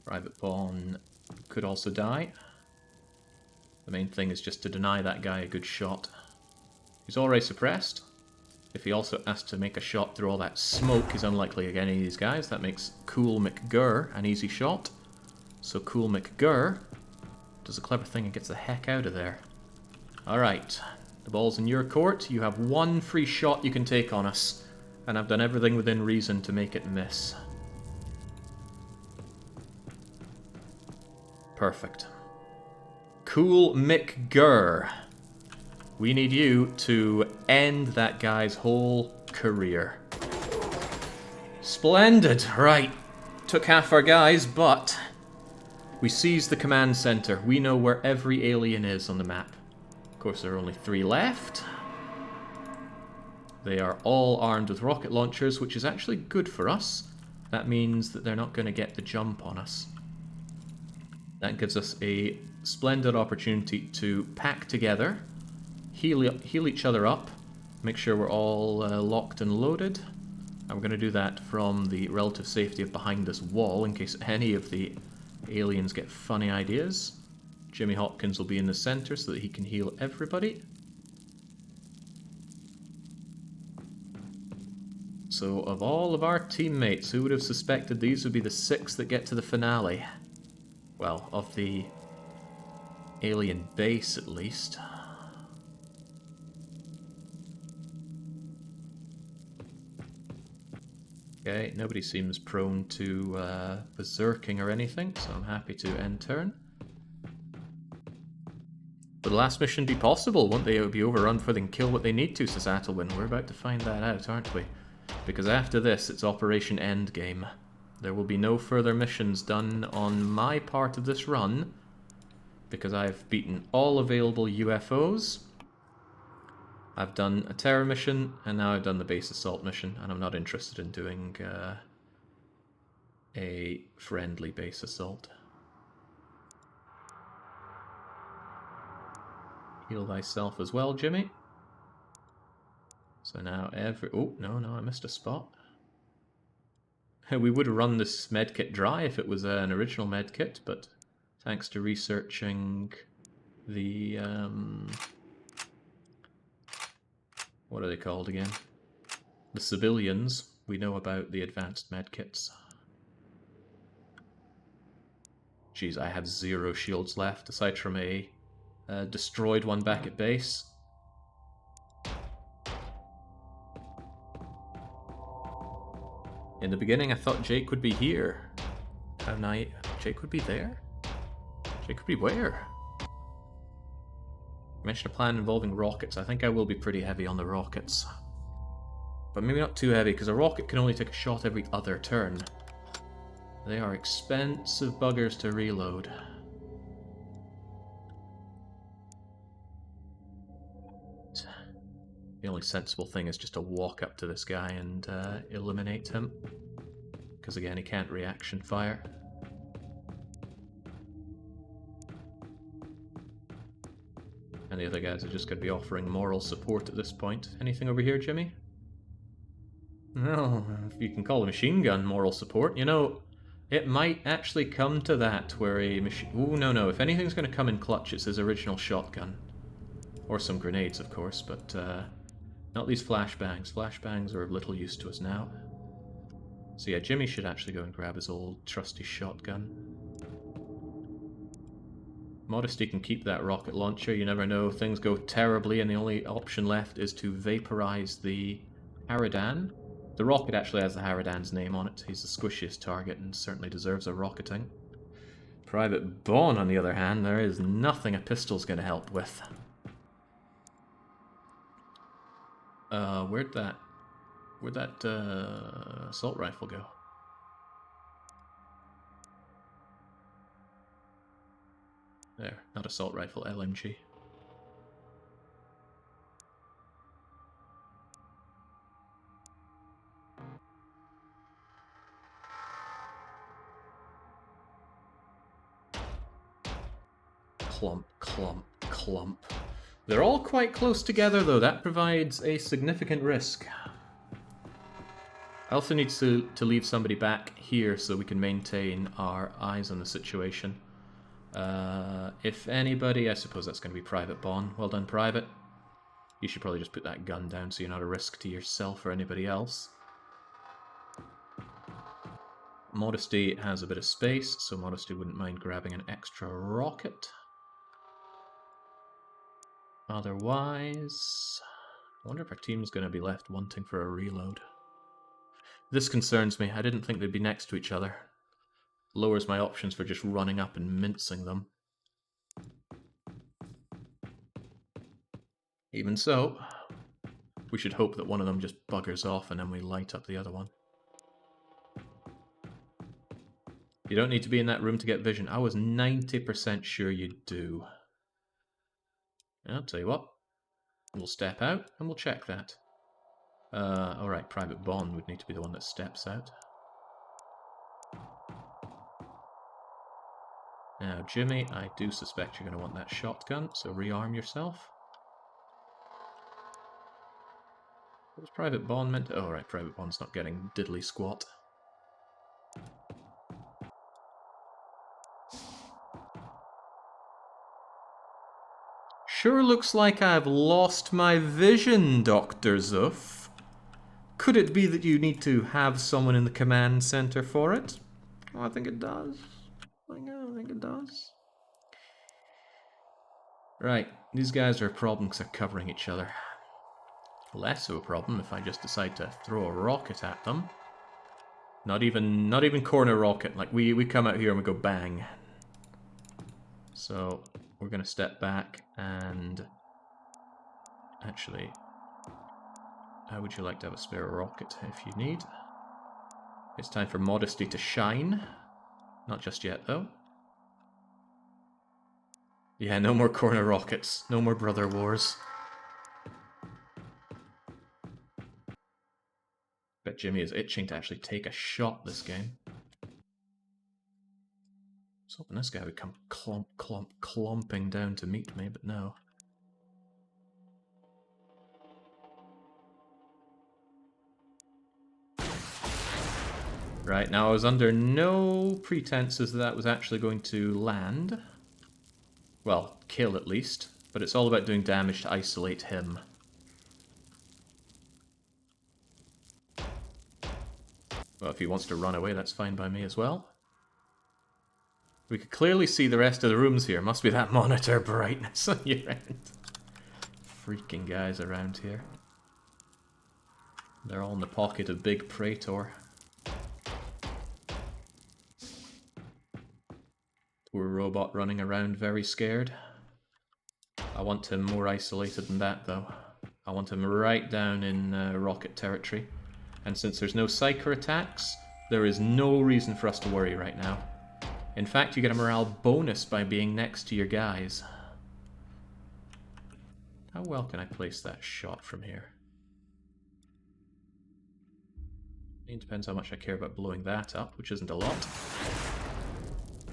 Private Pawn could also die. The main thing is just to deny that guy a good shot. He's already suppressed. If he also has to make a shot through all that smoke, he's unlikely to get any of these guys. That makes Cool McGurr an easy shot. So Cool McGurr does a clever thing and gets the heck out of there. Alright, the ball's in your court. You have one free shot you can take on us. And I've done everything within reason to make it miss. Perfect. Cool McGurr. We need you to end that guy's whole career. Splendid. Right. Took half our guys, but we seized the command center. We know where every alien is on the map. Of course, there are only 3 left. They are all armed with rocket launchers, which is actually good for us. That means that they're not going to get the jump on us. That gives us a splendid opportunity to pack together, heal each other up, make sure we're all locked and loaded. And we're going to do that from the relative safety of behind this wall in case any of the aliens get funny ideas. Jimmy Hopkins will be in the center so that he can heal everybody. So of all of our teammates, who would have suspected these would be the 6 that get to the finale? Well, of the alien base, at least. Okay, nobody seems prone to berserking or anything, so I'm happy to end turn. Will the last mission be possible? Won't they be overrun before they can kill what they need to, says Athelwyn. We're about to find that out, aren't we? Because after this, it's Operation Endgame. There will be no further missions done on my part of this run, because I've beaten all available UFOs. I've done a terror mission, and now I've done the base assault mission, and I'm not interested in doing a friendly base assault. Heal thyself as well, Jimmy. So now oh, no, I missed a spot. We would have run this medkit dry if it was an original medkit, but thanks to researching the, what are they called again? The civilians, we know about the advanced medkits. Jeez, I have 0 shields left, aside from a destroyed one back at base. In the beginning, I thought Jake would be here. How naive. Jake would be there? Jake would be where? You mentioned a plan involving rockets. I think I will be pretty heavy on the rockets. But maybe not too heavy, because a rocket can only take a shot every other turn. They are expensive buggers to reload. The only sensible thing is just to walk up to this guy and eliminate him. Because again, he can't reaction fire. And the other guys are just going to be offering moral support at this point. Anything over here, Jimmy? No, if you can call a machine gun moral support. You know, it might actually come to that where a machine... Ooh, no. If anything's going to come in clutch, it's his original shotgun. Or some grenades, of course, but not these flashbangs. Flashbangs are of little use to us now. So yeah, Jimmy should actually go and grab his old trusty shotgun. Modesty can keep that rocket launcher. You never know, things go terribly and the only option left is to vaporize the Harridan. The rocket actually has the Harridan's name on it. He's the squishiest target and certainly deserves a rocketing. Private Bond, on the other hand, there is nothing a pistol's going to help with. Where'd that assault rifle go? There, not assault rifle, LMG. Clump, clump, clump. They're all quite close together, though. That provides a significant risk. I also need to leave somebody back here so we can maintain our eyes on the situation. If anybody, I suppose that's going to be Private Bond. Well done, Private. You should probably just put that gun down so you're not a risk to yourself or anybody else. Modesty has a bit of space, so Modesty wouldn't mind grabbing an extra rocket. Otherwise, I wonder if our team's going to be left wanting for a reload. This concerns me. I didn't think they'd be next to each other. Lowers my options for just running up and mincing them. Even so, we should hope that one of them just buggers off and then we light up the other one. You don't need to be in that room to get vision. I was 90% sure you do. I'll tell you what. We'll step out and we'll check that. Alright, Private Bond would need to be the one that steps out. Now, Jimmy, I do suspect you're going to want that shotgun, so rearm yourself. What was Private Bond meant to... Oh, right, Private Bond's not getting diddly squat. Sure looks like I've lost my vision, Dr. Zuff. Could it be that you need to have someone in the command center for it? Oh, I think it does. I think it does. Right, these guys are a problem because they're covering each other. Less of a problem if I just decide to throw a rocket at them. Not even corner rocket. Like we come out here and we go bang. So we're going to step back and... Actually, how would you like to have a spare rocket if you need? It's time for modesty to shine. Not just yet, though. Yeah, no more corner rockets. No more brother wars. Bet Jimmy is itching to actually take a shot this game. I was hoping this guy would come clomping down to meet me, but no. Right, now I was under no pretenses that was actually going to land. Well, kill at least. But it's all about doing damage to isolate him. Well, if he wants to run away, that's fine by me as well. We could clearly see the rest of the rooms here. Must be that monitor brightness on your end. Freaking guys around here. They're all in the pocket of big praetor. Poor robot running around very scared. I want him more isolated than that though. I want him right down in rocket territory. And since there's no psyker attacks, there is no reason for us to worry right now. In fact, you get a morale bonus by being next to your guys. How well can I place that shot from here? It depends how much I care about blowing that up, which isn't a lot.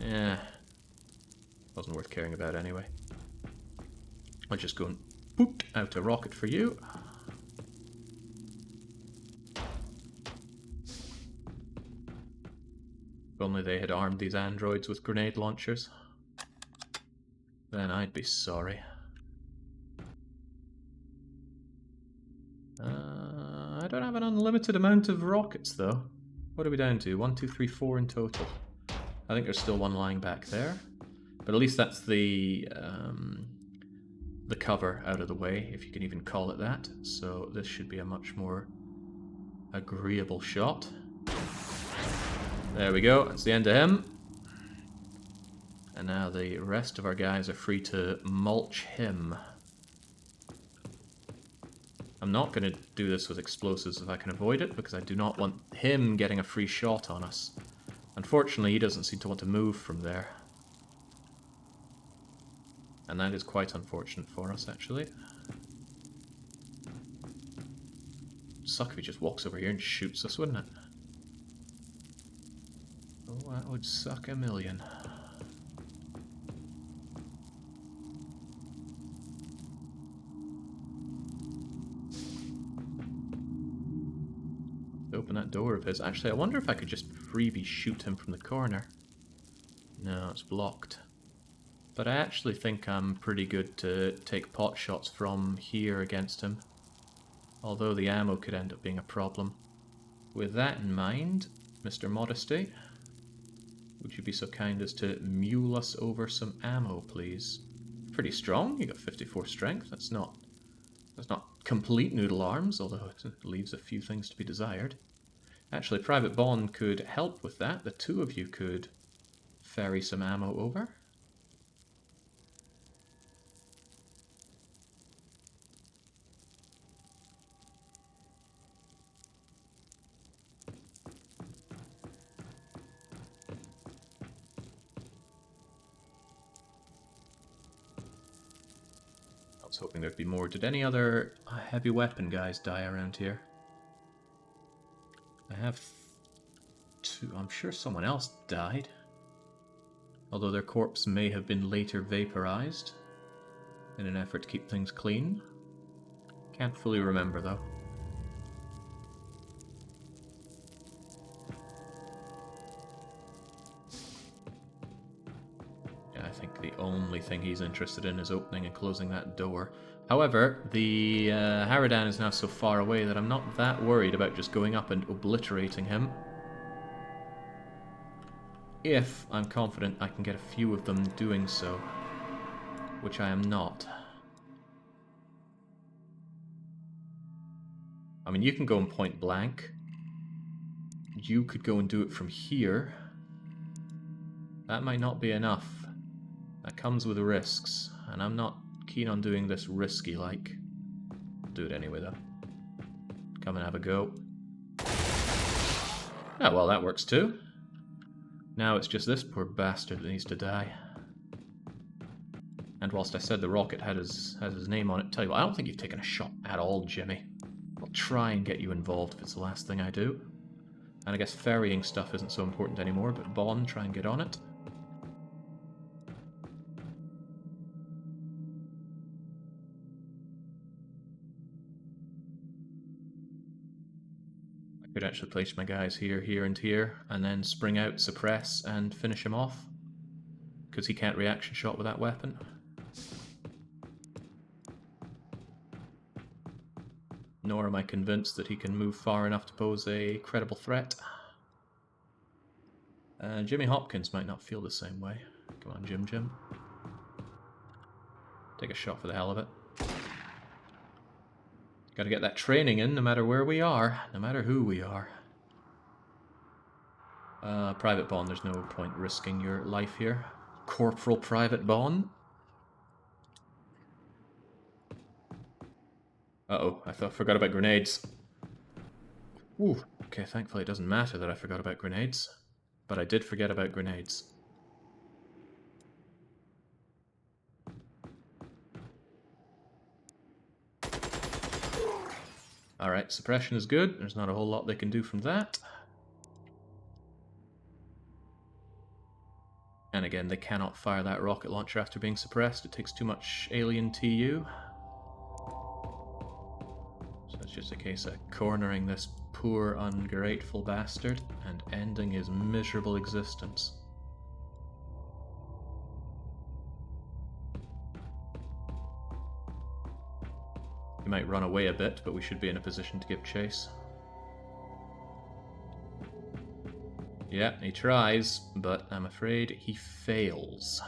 Yeah. Wasn't worth caring about anyway. I'll just go and boot out a rocket for you. If only they had armed these androids with grenade launchers. Then I'd be sorry. I don't have an unlimited amount of rockets though. What are we down to? 1, 2, 3, 4 in total. I think there's still one lying back there. But at least that's the cover out of the way, if you can even call it that. So this should be a much more agreeable shot. There we go, that's the end of him. And now the rest of our guys are free to mulch him. I'm not going to do this with explosives if I can avoid it, because I do not want him getting a free shot on us. Unfortunately, he doesn't seem to want to move from there. And that is quite unfortunate for us, actually. Suck if he just walks over here and shoots us, wouldn't it? Oh, that would suck a million. Open that door of his. Actually, I wonder if I could just freebie shoot him from the corner. No, it's blocked. But I actually think I'm pretty good to take pot shots from here against him. Although the ammo could end up being a problem. With that in mind, Mr. Modesty, would you be so kind as to mule us over some ammo, please? Pretty strong, you got 54 strength, that's not complete noodle arms, although it leaves a few things to be desired. Actually, Private Bond could help with that. The two of you could ferry some ammo over. I was hoping there'd be more. Did any other heavy weapon guys die around here? I have two. I'm sure someone else died. Although their corpse may have been later vaporized in an effort to keep things clean. Can't fully remember though. Yeah, I think the only thing he's interested in is opening and closing that door. However, the Harridan is now so far away that I'm not that worried about just going up and obliterating him. If I'm confident I can get a few of them doing so, which I am not. I mean, you can go in point blank. You could go and do it from here. That might not be enough. That comes with risks, and I'm not keen on doing this risky-like. Do it anyway, though. Come and have a go. Oh, well, that works too. Now it's just this poor bastard that needs to die. And whilst I said the rocket had his name on it, tell you what, I don't think you've taken a shot at all, Jimmy. I'll try and get you involved if it's the last thing I do. And I guess ferrying stuff isn't so important anymore, but Bond, try and get on it. I could actually place my guys here, here, and here, and then spring out, suppress, and finish him off. Because he can't reaction shot with that weapon. Nor am I convinced that he can move far enough to pose a credible threat. Jimmy Hopkins might not feel the same way. Come on, Jim. Take a shot for the hell of it. Gotta get that training in no matter where we are, no matter who we are. Private Bond, there's no point risking your life here. Corporal Private Bond. Uh-oh, I forgot about grenades. Ooh, okay, thankfully it doesn't matter that I forgot about grenades. But I did forget about grenades. Alright, suppression is good. There's not a whole lot they can do from that. And again, they cannot fire that rocket launcher after being suppressed. It takes too much alien TU. So it's just a case of cornering this poor, ungrateful bastard and ending his miserable existence. He might run away a bit, but we should be in a position to give chase. Yeah, he tries, but I'm afraid he fails.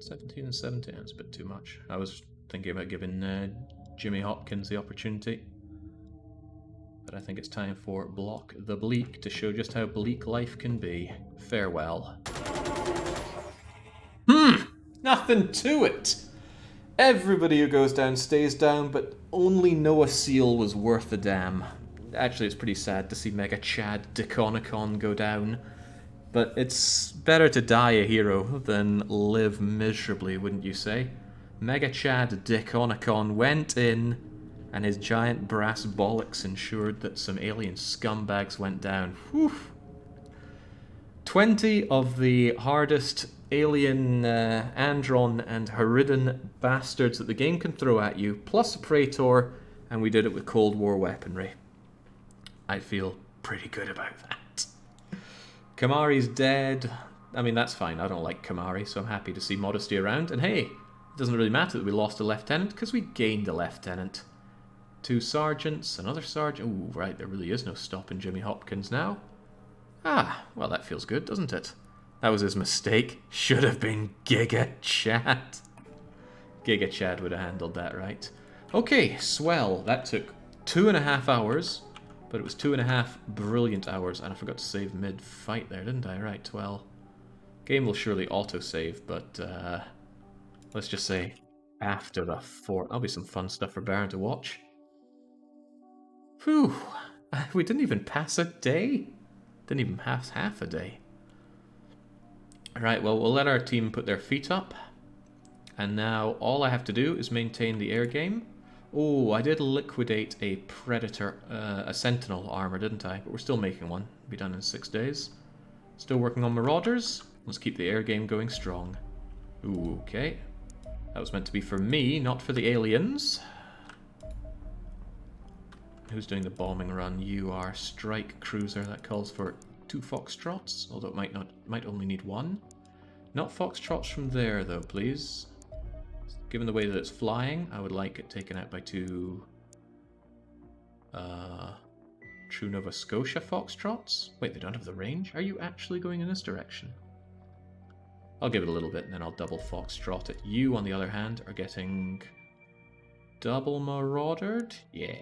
17 and 17, that's a bit too much. I was thinking about giving Jimmy Hopkins the opportunity. But I think it's time for Block the Bleak to show just how bleak life can be. Farewell. Nothing to it! Everybody who goes down stays down, but only Noah Seal was worth a damn. Actually, it's pretty sad to see Mega Chad Deconicon go down. But it's better to die a hero than live miserably, wouldn't you say? Mega Chad Deconicon went in, and his giant brass bollocks ensured that some alien scumbags went down. Whew. 20 of the hardest alien Andron and Haridon bastards that the game can throw at you, plus a praetor, and we did it with Cold War weaponry. I feel pretty good about that. Kamari's dead. I mean, that's fine. I don't like Kamari, so I'm happy to see Modesty around. And hey, it doesn't really matter that we lost a lieutenant, because we gained a lieutenant. 2 sergeants, another sergeant. Ooh, right, there really is no stopping Jimmy Hopkins now. Ah, well, that feels good, doesn't it? That was his mistake. Should have been Giga Chad. Giga Chad would have handled that, right? Okay, swell. That took 2.5 hours, but it was 2.5 brilliant hours, and I forgot to save mid-fight there, didn't I? Right, well, game will surely auto-save, but let's just say after the fort. That'll be some fun stuff for Baron to watch. Whew, we didn't even pass a day. Didn't even pass half a day. Right, well, we'll let our team put their feet up. And now all I have to do is maintain the air game. Oh, I did liquidate a Predator, a Sentinel armor, didn't I? But we're still making one. Be done in 6 days. Still working on Marauders. Let's keep the air game going strong. Ooh, okay. That was meant to be for me, not for the aliens. Who's doing the bombing run? You are. Strike Cruiser. That calls for 2 Foxtrots, although it might only need 1. Not Foxtrots from there, though, please. Given the way that it's flying, I would like it taken out by 2 True Nova Scotia Foxtrots? Wait, they don't have the range? Are you actually going in this direction? I'll give it a little bit, and then I'll double Foxtrot it. You, on the other hand, are getting double Maraudered? Yeah.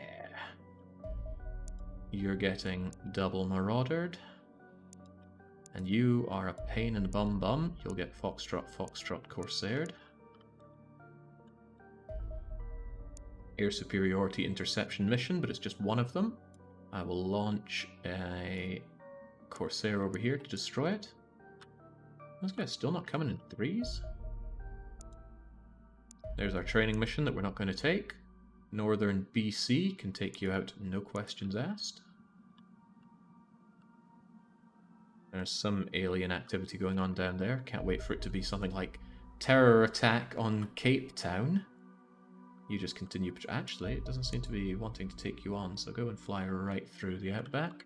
You're getting double Maraudered. And you are a pain in the bum. You'll get Foxtrot, Foxtrot, Corsaired. Air superiority interception mission, but it's just one of them. I will launch a Corsair over here to destroy it. This guy's still not coming in threes. There's our training mission that we're not going to take. Northern BC can take you out, no questions asked. There's some alien activity going on down there. Can't wait for it to be something like terror attack on Cape Town. You just continue. Actually, it doesn't seem to be wanting to take you on, so go and fly right through the outback.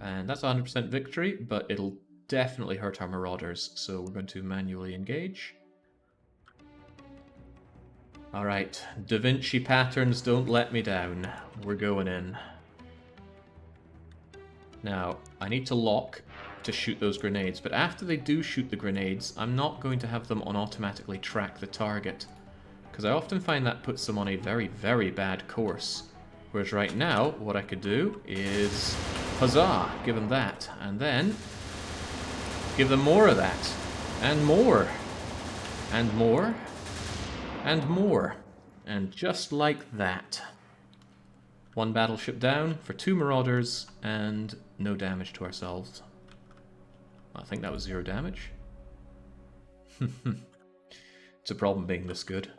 And that's 100% victory, but it'll definitely hurt our marauders, so we're going to manually engage. Alright, Da Vinci patterns don't let me down. We're going in. Now, I need to lock to shoot those grenades, but after they do shoot the grenades, I'm not going to have them on automatically track the target, because I often find that puts them on a very, very bad course. Whereas right now, what I could do is, huzzah, give them that, and then give them more of that, and more, and more, and more, and just like that. One battleship down for 2 marauders, and no damage to ourselves. I think that was 0 damage. It's a problem being this good.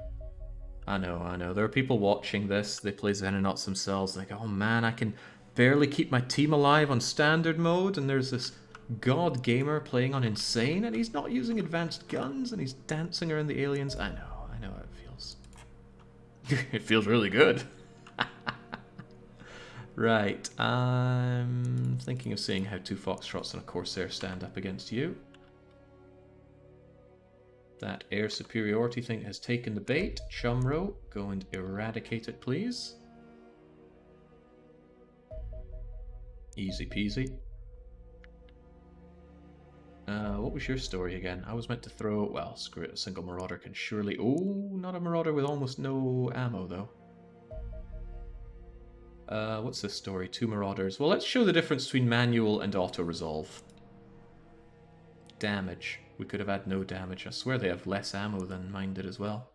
I know. There are people watching this, they play Xenonauts themselves, they go, oh man, I can barely keep my team alive on standard mode, and there's this god gamer playing on insane, and he's not using advanced guns, and he's dancing around the aliens. I know how it feels. It feels really good. Right, I'm thinking of seeing how 2 Foxtrots and a Corsair stand up against you. That air superiority thing has taken the bait. Chumro, go and eradicate it, please. Easy peasy. What was your story again? I was meant to throw... Well, screw it. A single marauder can surely... Oh, not a marauder with almost no ammo, though. What's this story? 2 marauders. Well, let's show the difference between manual and auto-resolve. Damage. We could have had no damage. I swear they have less ammo than mine did as well.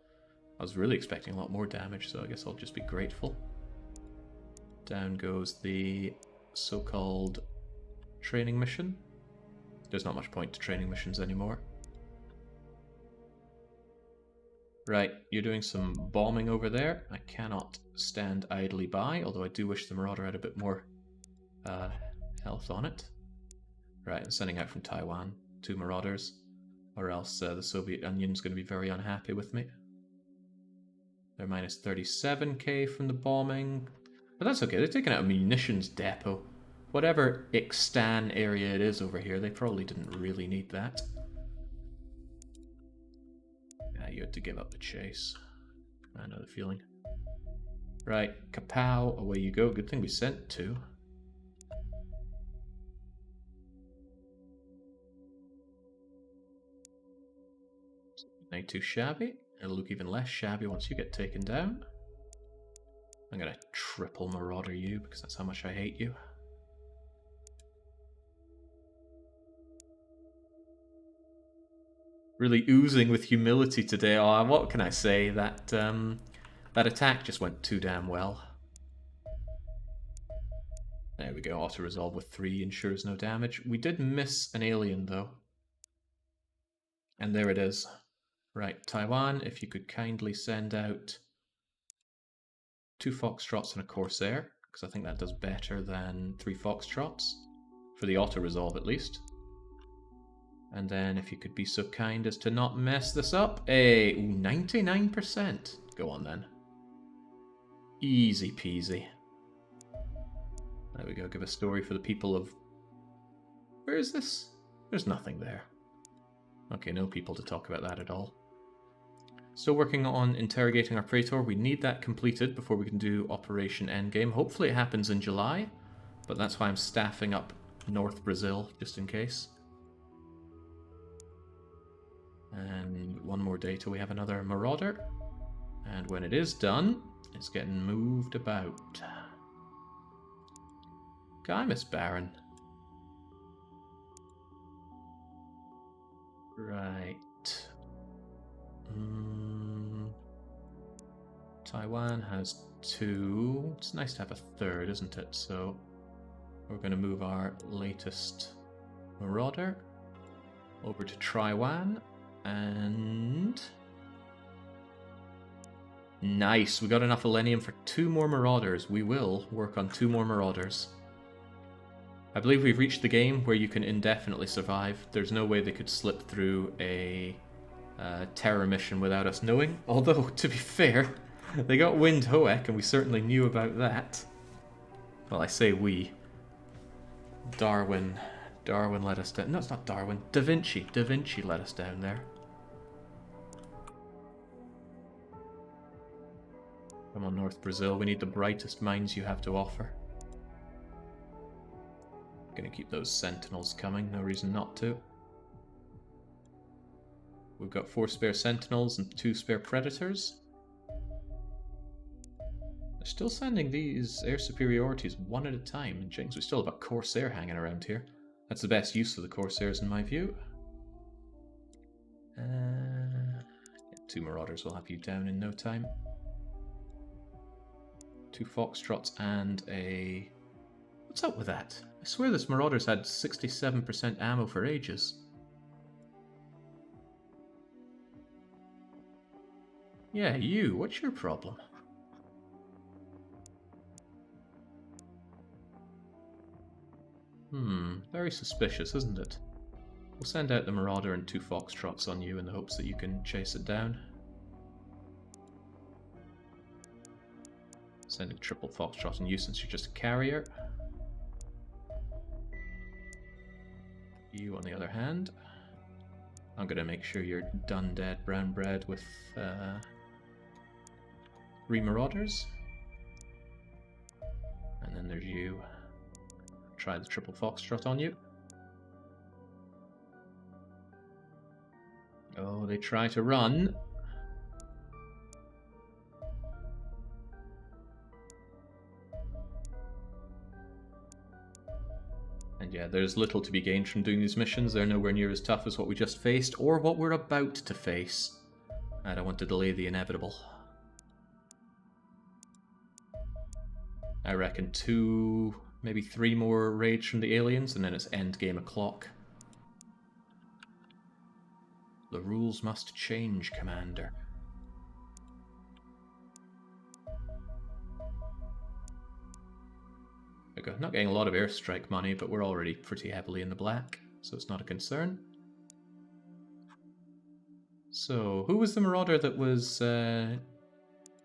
I was really expecting a lot more damage, so I guess I'll just be grateful. Down goes the so-called training mission. There's not much point to training missions anymore. Right, you're doing some bombing over there. I cannot stand idly by, although I do wish the Marauder had a bit more health on it. Right, I'm sending out from Taiwan 2 Marauders, or else the Soviet Union's going to be very unhappy with me. They're minus 37k from the bombing, but that's okay. They're taking out a munitions depot. Whatever Ixtan area it is over here, they probably didn't really need that. Yeah, you had to give up the chase. I know the feeling. Right, kapow, away you go. Good thing we sent 2. Not too shabby. It'll look even less shabby once you get taken down. I'm gonna triple Marauder you because that's how much I hate you. Really oozing with humility today. Oh, what can I say? That that attack just went too damn well. There we go. Auto resolve with 3 ensures no damage. We did miss an alien though, and there it is. Right, Taiwan, if you could kindly send out 2 Foxtrots and a Corsair, because I think that does better than 3 Foxtrots, for the auto-resolve at least. And then if you could be so kind as to not mess this up. Hey, 99%. Go on then. Easy peasy. There we go, give a story for the people of... Where is this? There's nothing there. Okay, no people to talk about that at all. Still working on interrogating our praetor. We need that completed before we can do Operation Endgame. Hopefully it happens in July, but that's why I'm staffing up North Brazil, just in case. And one more day till we have another Marauder. And when it is done, it's getting moved about. Guy, Miss Baron. Right. Taiwan has 2. It's nice to have a 3rd, isn't it? So we're going to move our latest Marauder over to Taiwan, and nice, we got enough Elenium for 2 more Marauders. We will work on 2 more Marauders. I believe we've reached the game where you can indefinitely survive. There's no way they could slip through a terror mission without us knowing. Although, to be fair, they got Wind Hoek, and we certainly knew about that. Well, I say we. Darwin let us down. No, it's not Darwin. Da Vinci let us down there. Come on, North Brazil. We need the brightest minds you have to offer. Gonna keep those sentinels coming. No reason not to. We've got 4 spare sentinels and 2 spare predators. They're still sending these air superiorities one at a time. And Jinx, we still have a Corsair hanging around here. That's the best use of the Corsairs in my view. 2 Marauders will have you down in no time. 2 Foxtrots and a... What's up with that? I swear this Marauders had 67% ammo for ages. Yeah, you. What's your problem? Very suspicious, isn't it? We'll send out the Marauder and 2 Foxtrots on you in the hopes that you can chase it down. Sending triple Foxtrot on you since you're just a carrier. You, on the other hand, I'm going to make sure you're done dead brown bread with 3 Marauders. And then there's you. Try the triple Foxtrot on you. Oh, they try to run. And yeah, there's little to be gained from doing these missions. They're nowhere near as tough as what we just faced, or what we're about to face. I don't want to delay the inevitable. I reckon 2, maybe 3 more raids from the aliens, and then it's endgame o'clock. The rules must change, Commander. Okay, not getting a lot of airstrike money, but we're already pretty heavily in the black, so it's not a concern. So, who was the Marauder that was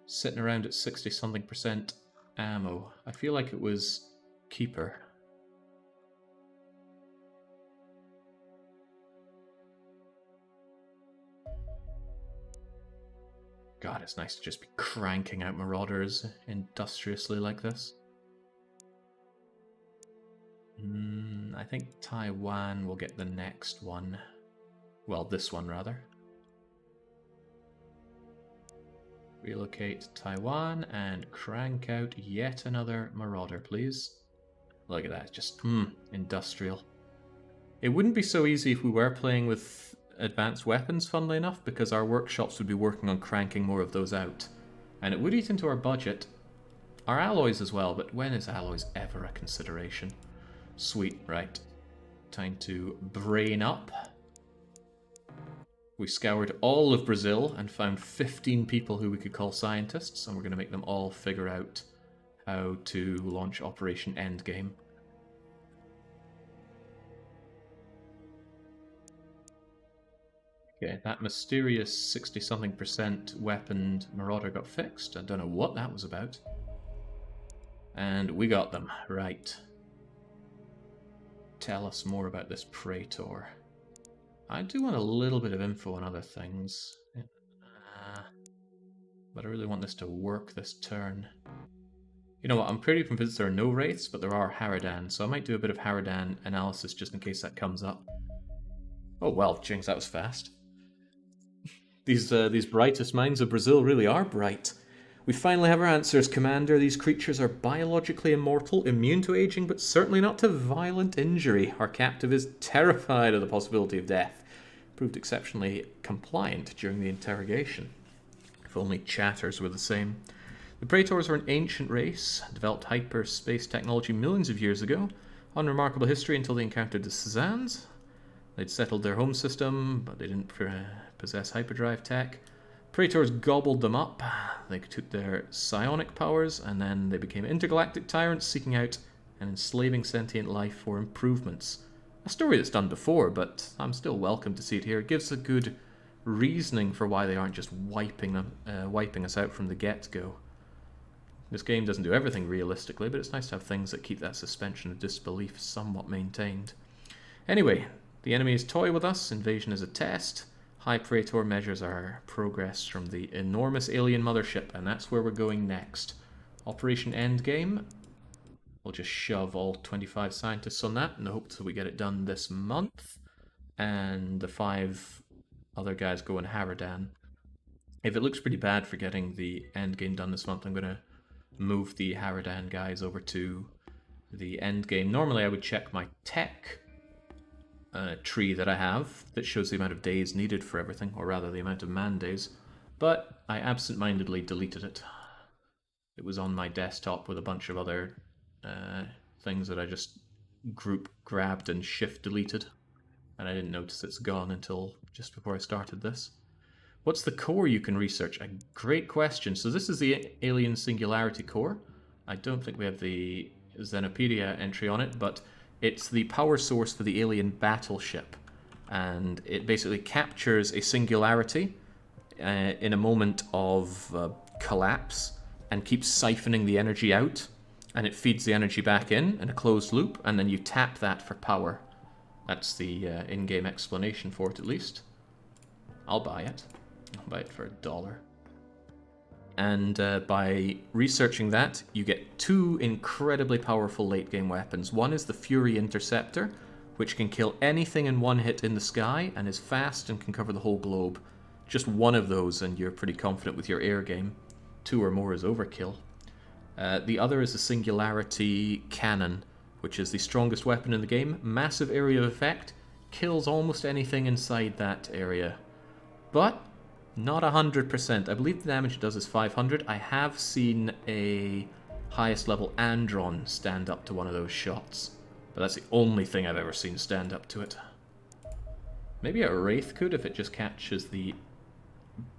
sitting around at 60-something% ammo? I feel like it was Keeper. God, it's nice to just be cranking out Marauders industriously like this. I think Taiwan will get the next one. Well, this one, rather. Relocate Taiwan and crank out yet another Marauder, please. Look at that, just, industrial. It wouldn't be so easy if we were playing with advanced weapons, funnily enough, because our workshops would be working on cranking more of those out. And it would eat into our budget. Our alloys as well, but when is alloys ever a consideration? Sweet, right. Time to brain up. We scoured all of Brazil and found 15 people who we could call scientists, and we're going to make them all figure out how to launch Operation Endgame. Okay, that mysterious 60-something% weaponed Marauder got fixed. I don't know what that was about. And we got them, right. Tell us more about this praetor. I do want a little bit of info on other things. But I really want this to work this turn. You know what, I'm pretty convinced there are no wraiths, but there are Harridan, so I might do a bit of Harridan analysis just in case that comes up. Oh well, jinx, that was fast. These brightest minds of Brazil really are bright. We finally have our answers, Commander. These creatures are biologically immortal, immune to aging, but certainly not to violent injury. Our captive is terrified of the possibility of death. proved exceptionally compliant during the interrogation. If only chatters were the same. The praetors were an ancient race, developed hyperspace technology millions of years ago, unremarkable history until they encountered the Cezannes. They'd settled their home system, but they didn't possess hyperdrive tech. Praetors gobbled them up. They took their psionic powers, and then they became intergalactic tyrants seeking out and enslaving sentient life for improvements. A story that's done before, but I'm still welcome to see it here. It gives a good reasoning for why they aren't just wiping us out from the get-go. This game doesn't do everything realistically, but it's nice to have things that keep that suspension of disbelief somewhat maintained. Anyway, the enemies toy with us. Invasion is a test. High Praetor measures our progress from the enormous alien mothership, and that's where we're going next. Operation Endgame. We'll just shove all 25 scientists on that in the hopes that we get it done this month. And the 5 other guys go in Haradan. If it looks pretty bad for getting the Endgame done this month, I'm going to move the Haradan guys over to the Endgame. Normally I would check my tech tree that I have that shows the amount of days needed for everything, or rather the amount of man days, but I absent-mindedly deleted it. It was on my desktop with a bunch of other things that I just grabbed and shift deleted, and I didn't notice it's gone until just before I started this. What's the core you can research? A great question. So this is the Alien Singularity core. I don't think we have the Xenopedia entry on it, but it's the power source for the alien battleship, and it basically captures a singularity in a moment of collapse and keeps siphoning the energy out, and it feeds the energy back in a closed loop, and then you tap that for power. That's the in-game explanation for it, at least. I'll buy it. I'll buy it for $1. And by researching that, you get 2 incredibly powerful late-game weapons. One is the Fury Interceptor, which can kill anything in one hit in the sky, and is fast and can cover the whole globe. Just one of those, and you're pretty confident with your air game. 2 or more is overkill. The other is the Singularity Cannon, which is the strongest weapon in the game. Massive area of effect, kills almost anything inside that area. But not 100%. I believe the damage it does is 500. I have seen a highest level Andron stand up to one of those shots, but that's the only thing I've ever seen stand up to it. Maybe a Wraith could if it just catches the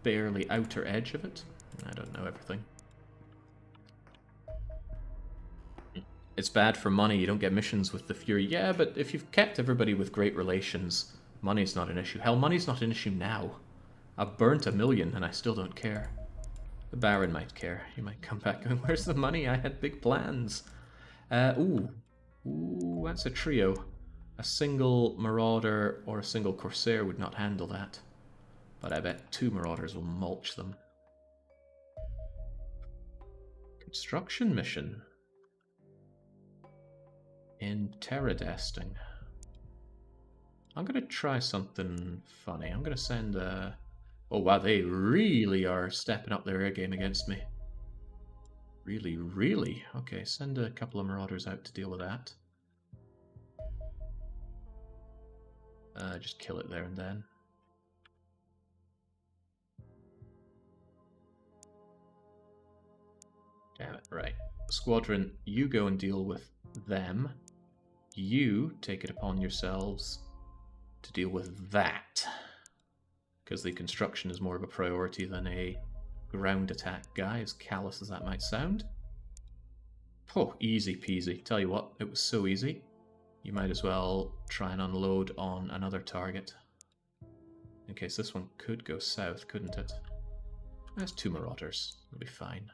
barely outer edge of it. I don't know everything. It's bad for money. You don't get missions with the Fury. Yeah, but if you've kept everybody with great relations, money's not an issue. Hell, money's not an issue now. I've burnt 1 million and I still don't care. The Baron might care. He might come back going, where's the money? I had big plans. Ooh, that's a trio. A single Marauder or a single Corsair would not handle that. But I bet 2 Marauders will mulch them. Construction mission. Interrogasting. I'm going to try something funny. I'm going to send a... Oh wow, they really are stepping up their air game against me. Really, really? Okay, send a couple of Marauders out to deal with that. Just kill it there and then. Damn it, right. Squadron, you go and deal with them. You take it upon yourselves to deal with that. Because the construction is more of a priority than a ground attack guy, as callous as that might sound. Oh, easy peasy. Tell you what, it was so easy. You might as well try and unload on another target. In case this one could go south, couldn't it? There's 2 Marauders. It'll be fine.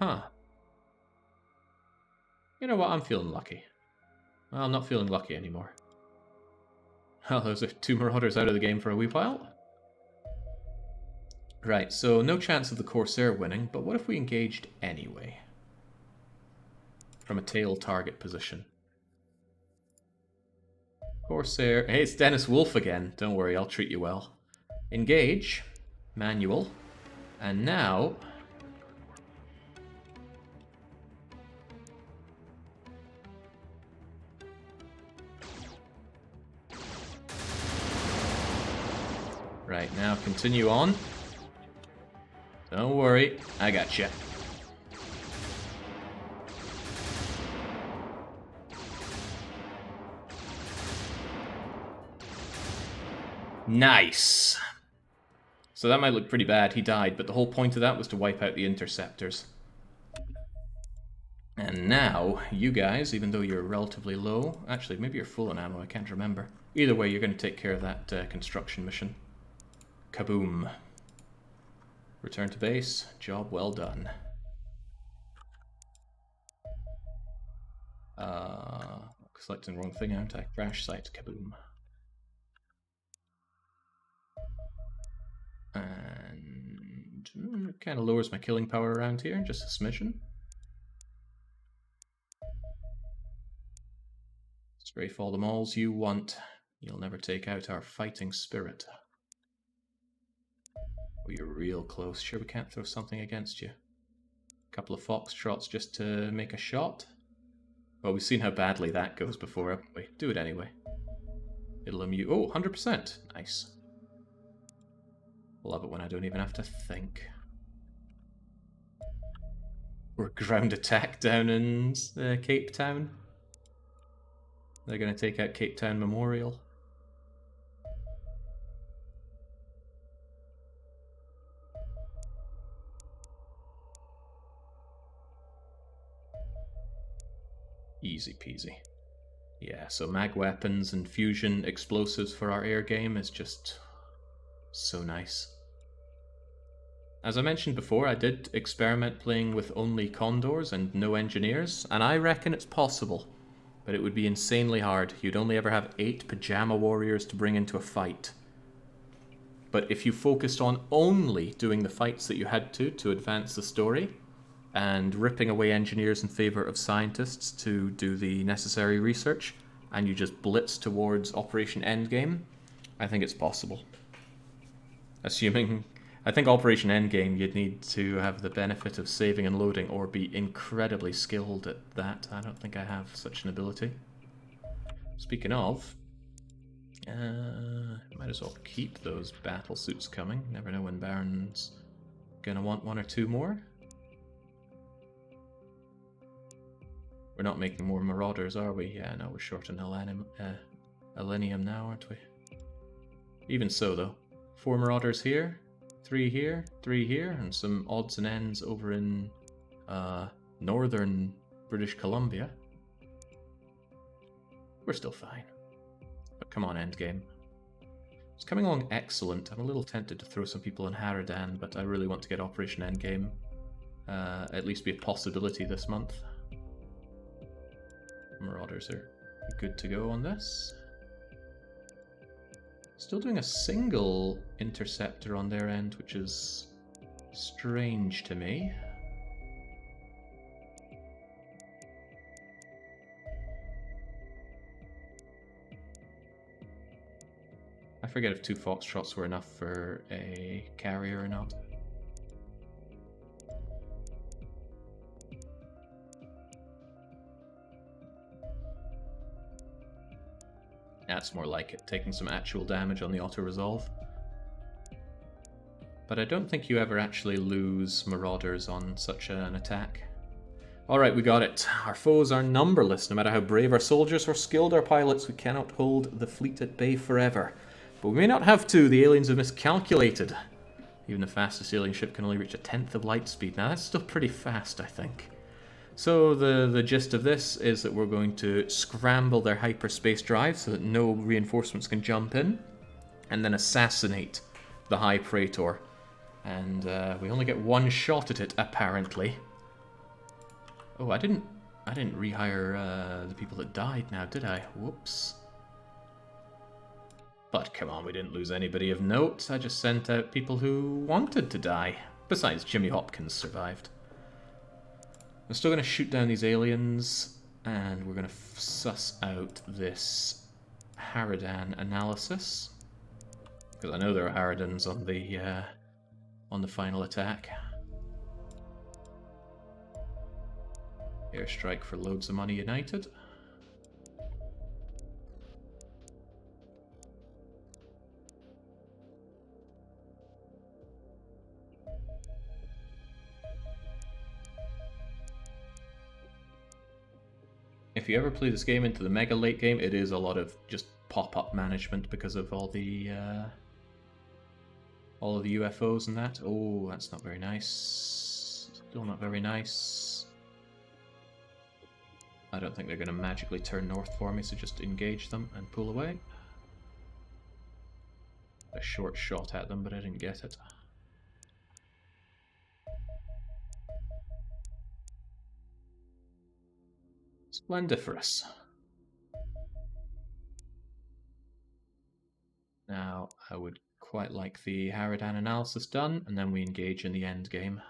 Huh. You know what, I'm feeling lucky. Well, I'm not feeling lucky anymore. Well, those are 2 Marauders out of the game for a wee while. Right, so no chance of the Corsair winning, but what if we engaged anyway? From a tail target position. Corsair... Hey, it's Dennis Wolf again. Don't worry, I'll treat you well. Engage. Manual. And now... Right, now continue on. Don't worry, I gotcha. Nice! So that might look pretty bad, he died, but the whole point of that was to wipe out the interceptors. And now, you guys, even though you're relatively low, actually maybe you're full on ammo, I can't remember. Either way, you're going to take care of that construction mission. Kaboom. Return to base, job well done. Selecting the wrong thing, aren't I? Crash site, kaboom. And kind of lowers my killing power around here, just a smidgen. Strafe all the mauls you want. You'll never take out our fighting spirit. Oh, you're real close. Sure we can't throw something against you? A couple of foxtrots just to make a shot? Well, we've seen how badly that goes before, haven't we? Do it anyway. It'll immune... Oh, 100%. Nice. Love it when I don't even have to think. We're ground attack down in Cape Town. They're going to take out Cape Town Memorial. Easy peasy. Yeah, so mag weapons and fusion explosives for our air game is just so nice. As I mentioned before, I did experiment playing with only condors and no engineers, and I reckon it's possible, but it would be insanely hard. You'd only ever have 8 pajama warriors to bring into a fight. But if you focused on only doing the fights that you had to advance the story, and ripping away engineers in favor of scientists to do the necessary research, and you just blitz towards Operation Endgame, I think it's possible. Assuming... I think Operation Endgame, you'd need to have the benefit of saving and loading, or be incredibly skilled at that. I don't think I have such an ability. Speaking of... might as well keep those battle suits coming. Never know when Baron's gonna want 1 or 2 more. We're not making more Marauders, are we? Yeah, no, we're short on Elenium now, aren't we? Even so, though. 4 Marauders here, 3 here, 3 here, and some odds and ends over in northern British Columbia. We're still fine. But come on, Endgame. It's coming along excellent. I'm a little tempted to throw some people in Haradan, but I really want to get Operation Endgame at least be a possibility this month. Marauders are good to go on this. Still doing a single interceptor on their end, which is strange to me. I forget if 2 Foxtrots were enough for a carrier or not. That's more like it, taking some actual damage on the auto-resolve. But I don't think you ever actually lose Marauders on such an attack. Alright, we got it. Our foes are numberless. No matter how brave our soldiers or skilled our pilots, we cannot hold the fleet at bay forever. But we may not have to. The aliens have miscalculated. Even the fastest alien ship can only reach 1/10 of light speed. Now that's still pretty fast, I think. So the gist of this is that we're going to scramble their hyperspace drive so that no reinforcements can jump in, and then assassinate the High Praetor. And we only get 1 shot at it, apparently. Oh, I didn't rehire the people that died now, did I? Whoops. But come on, we didn't lose anybody of note. I just sent out people who wanted to die. Besides, Jimmy Hopkins survived. I'm still going to shoot down these aliens, and we're going to suss out this Haradan analysis, because I know there are Haradans on the final attack. Airstrike for loads of money united. you ever play this game into the mega late game, it is a lot of just pop-up management because of all of the UFOs and that. Oh, that's not very nice. Still not very nice. I don't think they're going to magically turn north for me, so just engage them and pull away. A short shot at them, but I didn't get it. Splendiferous. Now, I would quite like the Haradan analysis done, and then we engage in the end game.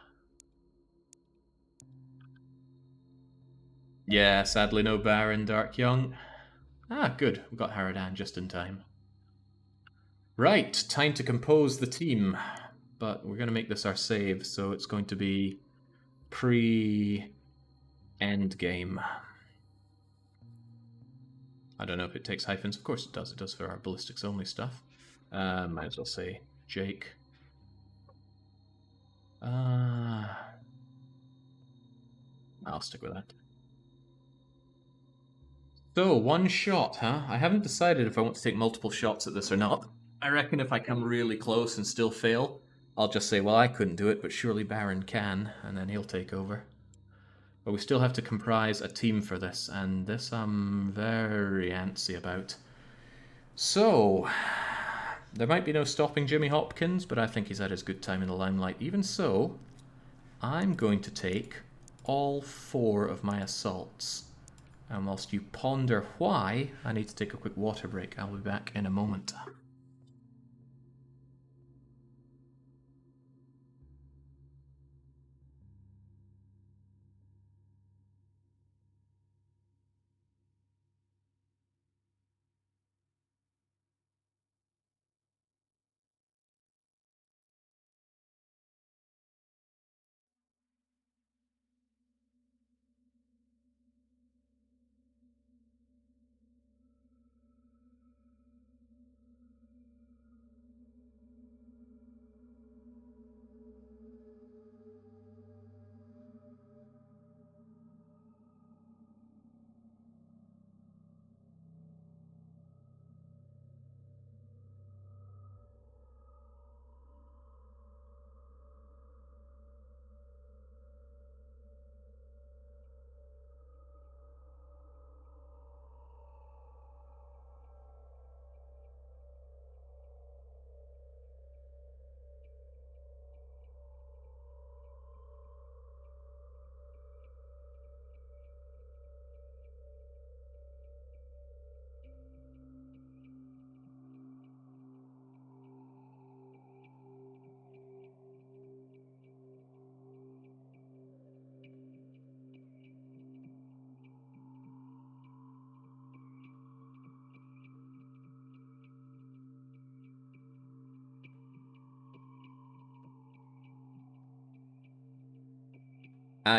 Yeah, sadly no Baron Dark Young. Ah, good. We got Haradan just in time. Right, time to compose the team. But we're going to make this our save, so it's going to be pre-endgame. I don't know if it takes hyphens. Of course it does. It does for our ballistics only stuff. Might as well say Jake. I'll stick with that. So, one shot, huh? I haven't decided if I want to take multiple shots at this or not. I reckon if I come really close and still fail, I'll just say, well, I couldn't do it, but surely Baron can, and then he'll take over. But we still have to comprise a team for this, and this I'm very antsy about. So, there might be no stopping Jimmy Hopkins, but I think he's had his good time in the limelight. Even so, I'm going to take all 4 of my assaults. And whilst you ponder why, I need to take a quick water break. I'll be back in a moment.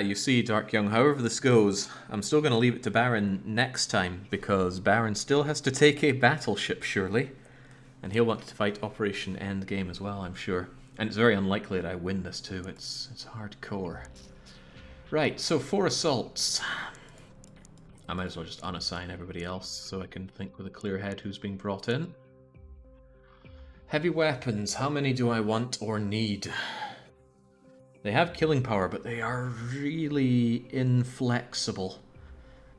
You see, Dark Young, however this goes, I'm still going to leave it to Baron next time, because Baron still has to take a battleship, surely. And he'll want to fight Operation Endgame as well, I'm sure. And it's very unlikely that I win this too, it's hardcore. Right, so 4 assaults. I might as well just unassign everybody else, so I can think with a clear head who's being brought in. Heavy weapons, how many do I want or need? They have killing power, but they are really inflexible.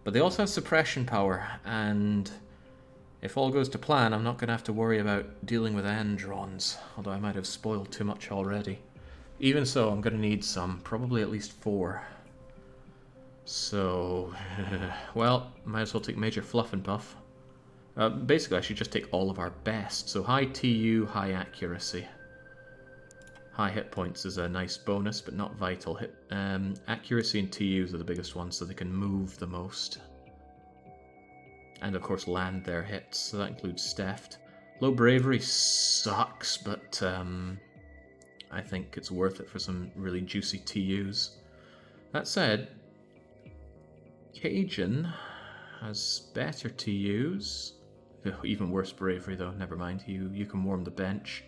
But they also have suppression power, and if all goes to plan, I'm not going to have to worry about dealing with Androns, although I might have spoiled too much already. Even so, I'm going to need some, probably at least 4. So, well, might as well take Major Fluff and Puff. Basically, I should just take all of our best. So high TU, high accuracy. High hit points is a nice bonus, but not vital. Accuracy and TUs are the biggest ones, so they can move the most. And of course land their hits, so that includes Steft. Low bravery sucks, but I think it's worth it for some really juicy TUs. That said, Cajun has better TUs. Even worse bravery though, never mind, you can warm the bench.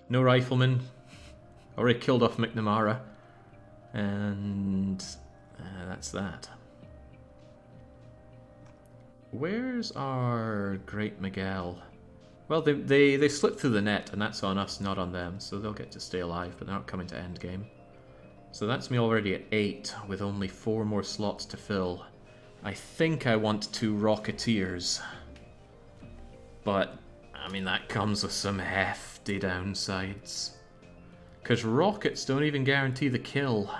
No rifleman. Already killed off McNamara, and that's that. Where's our Great Miguel? Well, they slipped through the net, and that's on us, not on them, so they'll get to stay alive, but they're not coming to endgame. So that's me already at 8, with only 4 more slots to fill. I think I want 2 Rocketeers. But, I mean, that comes with some hefty downsides. Because rockets don't even guarantee the kill.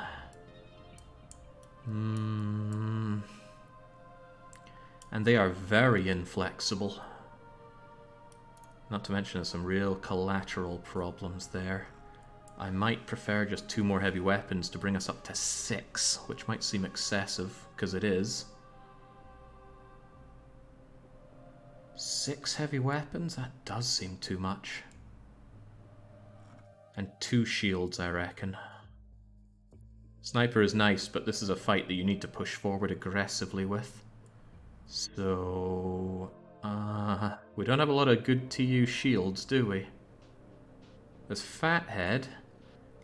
And they are very inflexible. Not to mention there's some real collateral problems there. I might prefer just 2 more heavy weapons to bring us up to 6, which might seem excessive, because it is. 6 heavy weapons? That does seem too much. And 2 shields, I reckon. Sniper is nice, but this is a fight that you need to push forward aggressively with. So... we don't have a lot of good TU shields, do we? There's Fathead,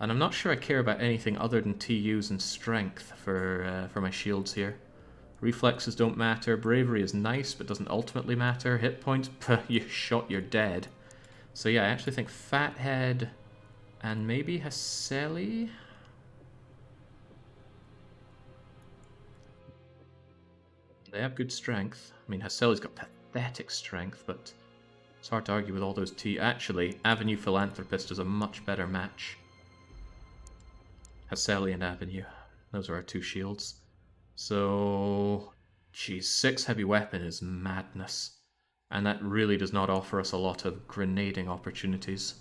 and I'm not sure I care about anything other than TUs and strength for my shields here. Reflexes don't matter, bravery is nice but doesn't ultimately matter, hit points, you shot, you're dead. So yeah, I actually think Fathead and maybe Haseli? They have good strength. I mean, Haseli's got pathetic strength, but it's hard to argue with all those T. Actually, Avenue Philanthropist is a much better match. Haseli and Avenue. Those are our 2 shields. So, geez, 6 heavy weapon is madness. And that really does not offer us a lot of grenading opportunities.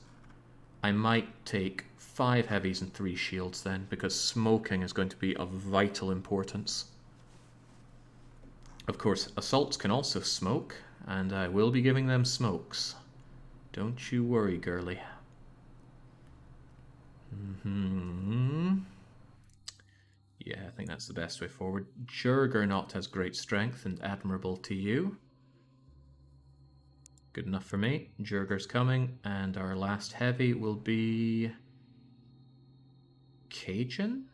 I might take 5 heavies and 3 shields then, because smoking is going to be of vital importance. Of course, assaults can also smoke, and I will be giving them smokes. Don't you worry, girly. Yeah, I think that's the best way forward. Juggernaut has great strength and admirable TU. Good enough for me. Jurger's coming, and our last heavy will be... Cajun?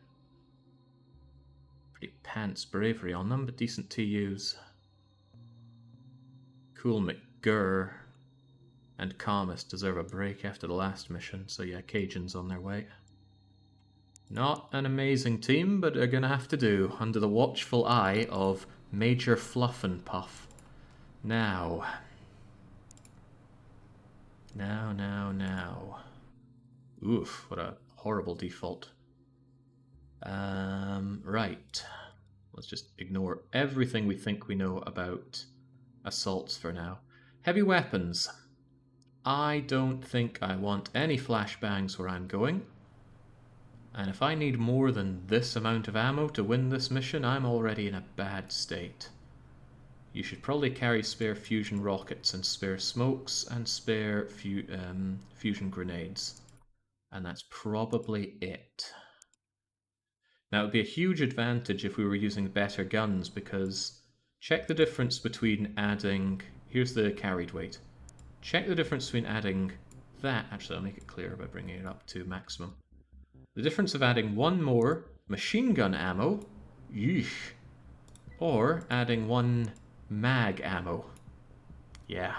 Pretty pants bravery on them, but decent TUs. Cool McGurr and Calmus deserve a break after the last mission, so yeah, Cajun's on their way. Not an amazing team, but they're gonna have to do, under the watchful eye of Major Fluffin' Puff. Now. Oof, what a horrible default. Right. Let's just ignore everything we think we know about assaults for now. Heavy weapons. I don't think I want any flashbangs where I'm going. And if I need more than this amount of ammo to win this mission, I'm already in a bad state. You should probably carry spare fusion rockets and spare smokes and spare fusion grenades. And that's probably it. Now, it would be a huge advantage if we were using better guns, because check the difference between adding... Here's the carried weight. Check the difference between adding that... Actually, I'll make it clearer by bringing it up to maximum. The difference of adding 1 more machine gun ammo, yeesh, or adding 1 mag ammo. Yeah.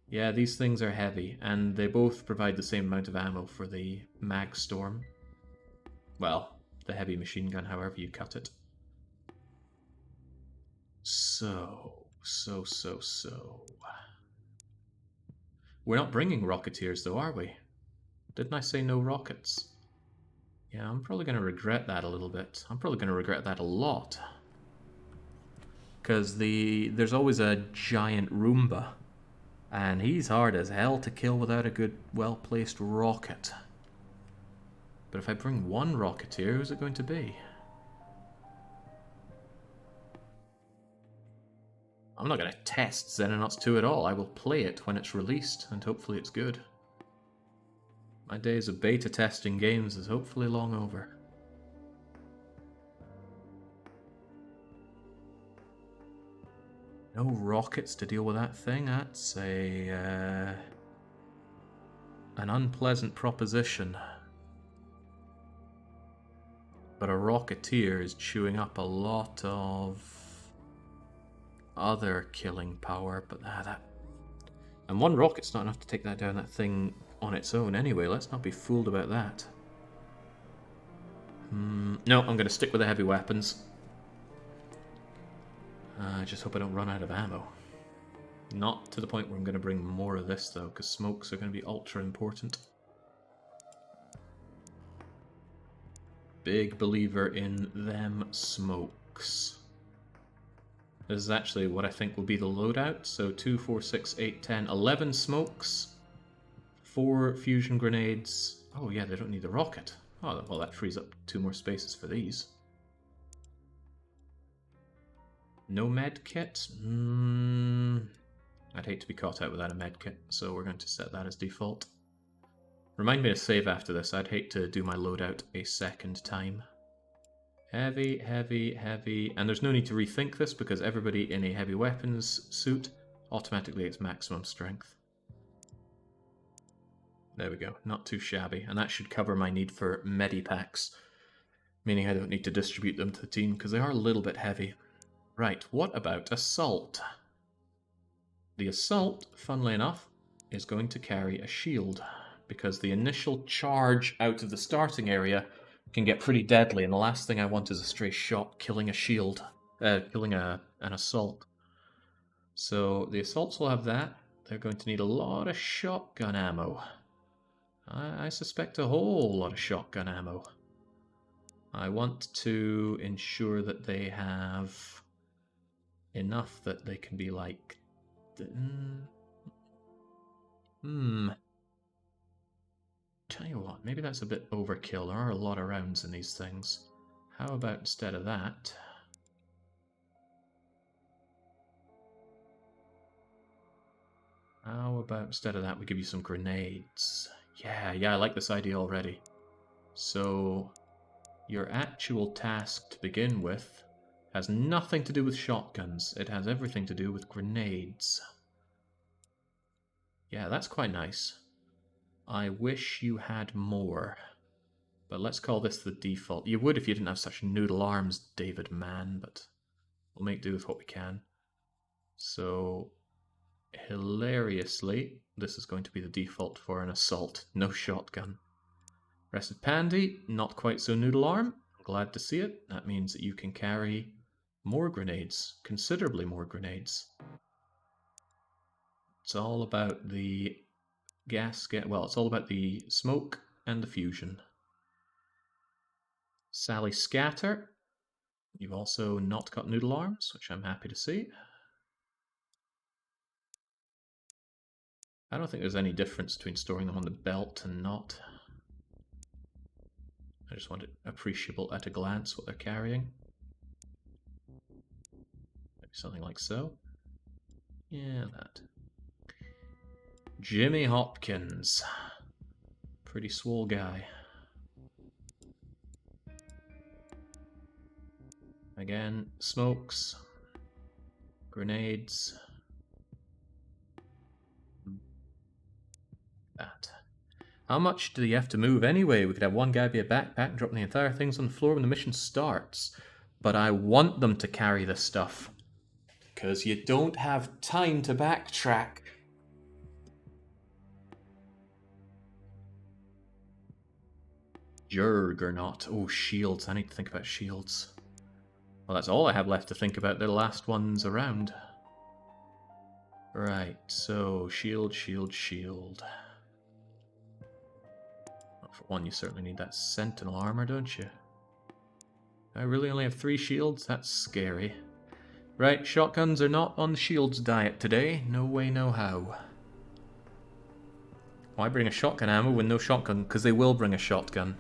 Yeah, these things are heavy, and they both provide the same amount of ammo for the mag storm. Well, the heavy machine gun, however you cut it. So. We're not bringing Rocketeers, though, are we? Didn't I say no rockets? Yeah, I'm probably going to regret that a little bit. I'm probably going to regret that a lot. Because there's always a giant Roomba. And he's hard as hell to kill without a good, well-placed rocket. But if I bring 1 Rocketeer, who's it going to be? I'm not going to test Xenonauts 2 at all. I will play it when it's released, and hopefully it's good. My days of beta testing games is hopefully long over. No rockets to deal with that thing? That's an unpleasant proposition. But a Rocketeer is chewing up a lot of other killing power, but that... And one rocket's not enough to take that down, that thing on its own anyway. Let's not be fooled about that. No, I'm going to stick with the heavy weapons. I just hope I don't run out of ammo. Not to the point where I'm going to bring more of this, though, because smokes are going to be ultra important. Big believer in them smokes. This is actually what I think will be the loadout. So 2, 4, 6, 8, 10, 11 smokes, 4 fusion grenades. Oh yeah, they don't need the rocket. Oh, well, that frees up 2 more spaces for these. No med kit? I'd hate to be caught out without a med kit, so we're going to set that as default. Remind me to save after this. I'd hate to do my loadout a second time. Heavy, heavy, heavy. And there's no need to rethink this because everybody in a heavy weapons suit automatically gets maximum strength. There we go. Not too shabby. And that should cover my need for medipacks, meaning I don't need to distribute them to the team because they are a little bit heavy. Right, what about assault? The assault, funnily enough, is going to carry a shield because the initial charge out of the starting area can get pretty deadly, and the last thing I want is a stray shot killing a shield, killing an assault. So the assaults will have that. They're going to need a lot of shotgun ammo. I suspect a whole lot of shotgun ammo. I want to ensure that they have enough that they can be like... Tell you what, maybe that's a bit overkill. There are a lot of rounds in these things. How about instead of that... How about instead of that we give you some grenades? Yeah, I like this idea already. So, your actual task to begin with has nothing to do with shotguns. It has everything to do with grenades. Yeah, that's quite nice. I wish you had more. But let's call this the default. You would if you didn't have such noodle arms, David Mann, but we'll make do with what we can. So, hilariously, this is going to be the default for an assault. No shotgun. Rested Pandy, not quite so noodle arm. Glad to see it. That means that you can carry more grenades. Considerably more grenades. It's all about the well, it's all about the smoke and the fusion. Sally Scatter. You've also not got noodle arms, which I'm happy to see. I don't think there's any difference between storing them on the belt and not. I just want it appreciable at a glance what they're carrying. Maybe something like so. Yeah, that. Jimmy Hopkins. Pretty swole guy. Again, smokes. Grenades. That. How much do you have to move anyway? We could have one guy be a backpack and drop the entire things on the floor when the mission starts. But I want them to carry this stuff. Because you don't have time to backtrack. Juggernaut. Oh, shields. I need to think about shields. Well, that's all I have left to think about. They're the last ones around. Right, so shield, shield, shield. Well, for one, you certainly need that sentinel armor, don't you? I really only have 3 shields? That's scary. Right, shotguns are not on the shields diet today. No way, no how. Why bring a shotgun ammo with no shotgun? Because they will bring a shotgun.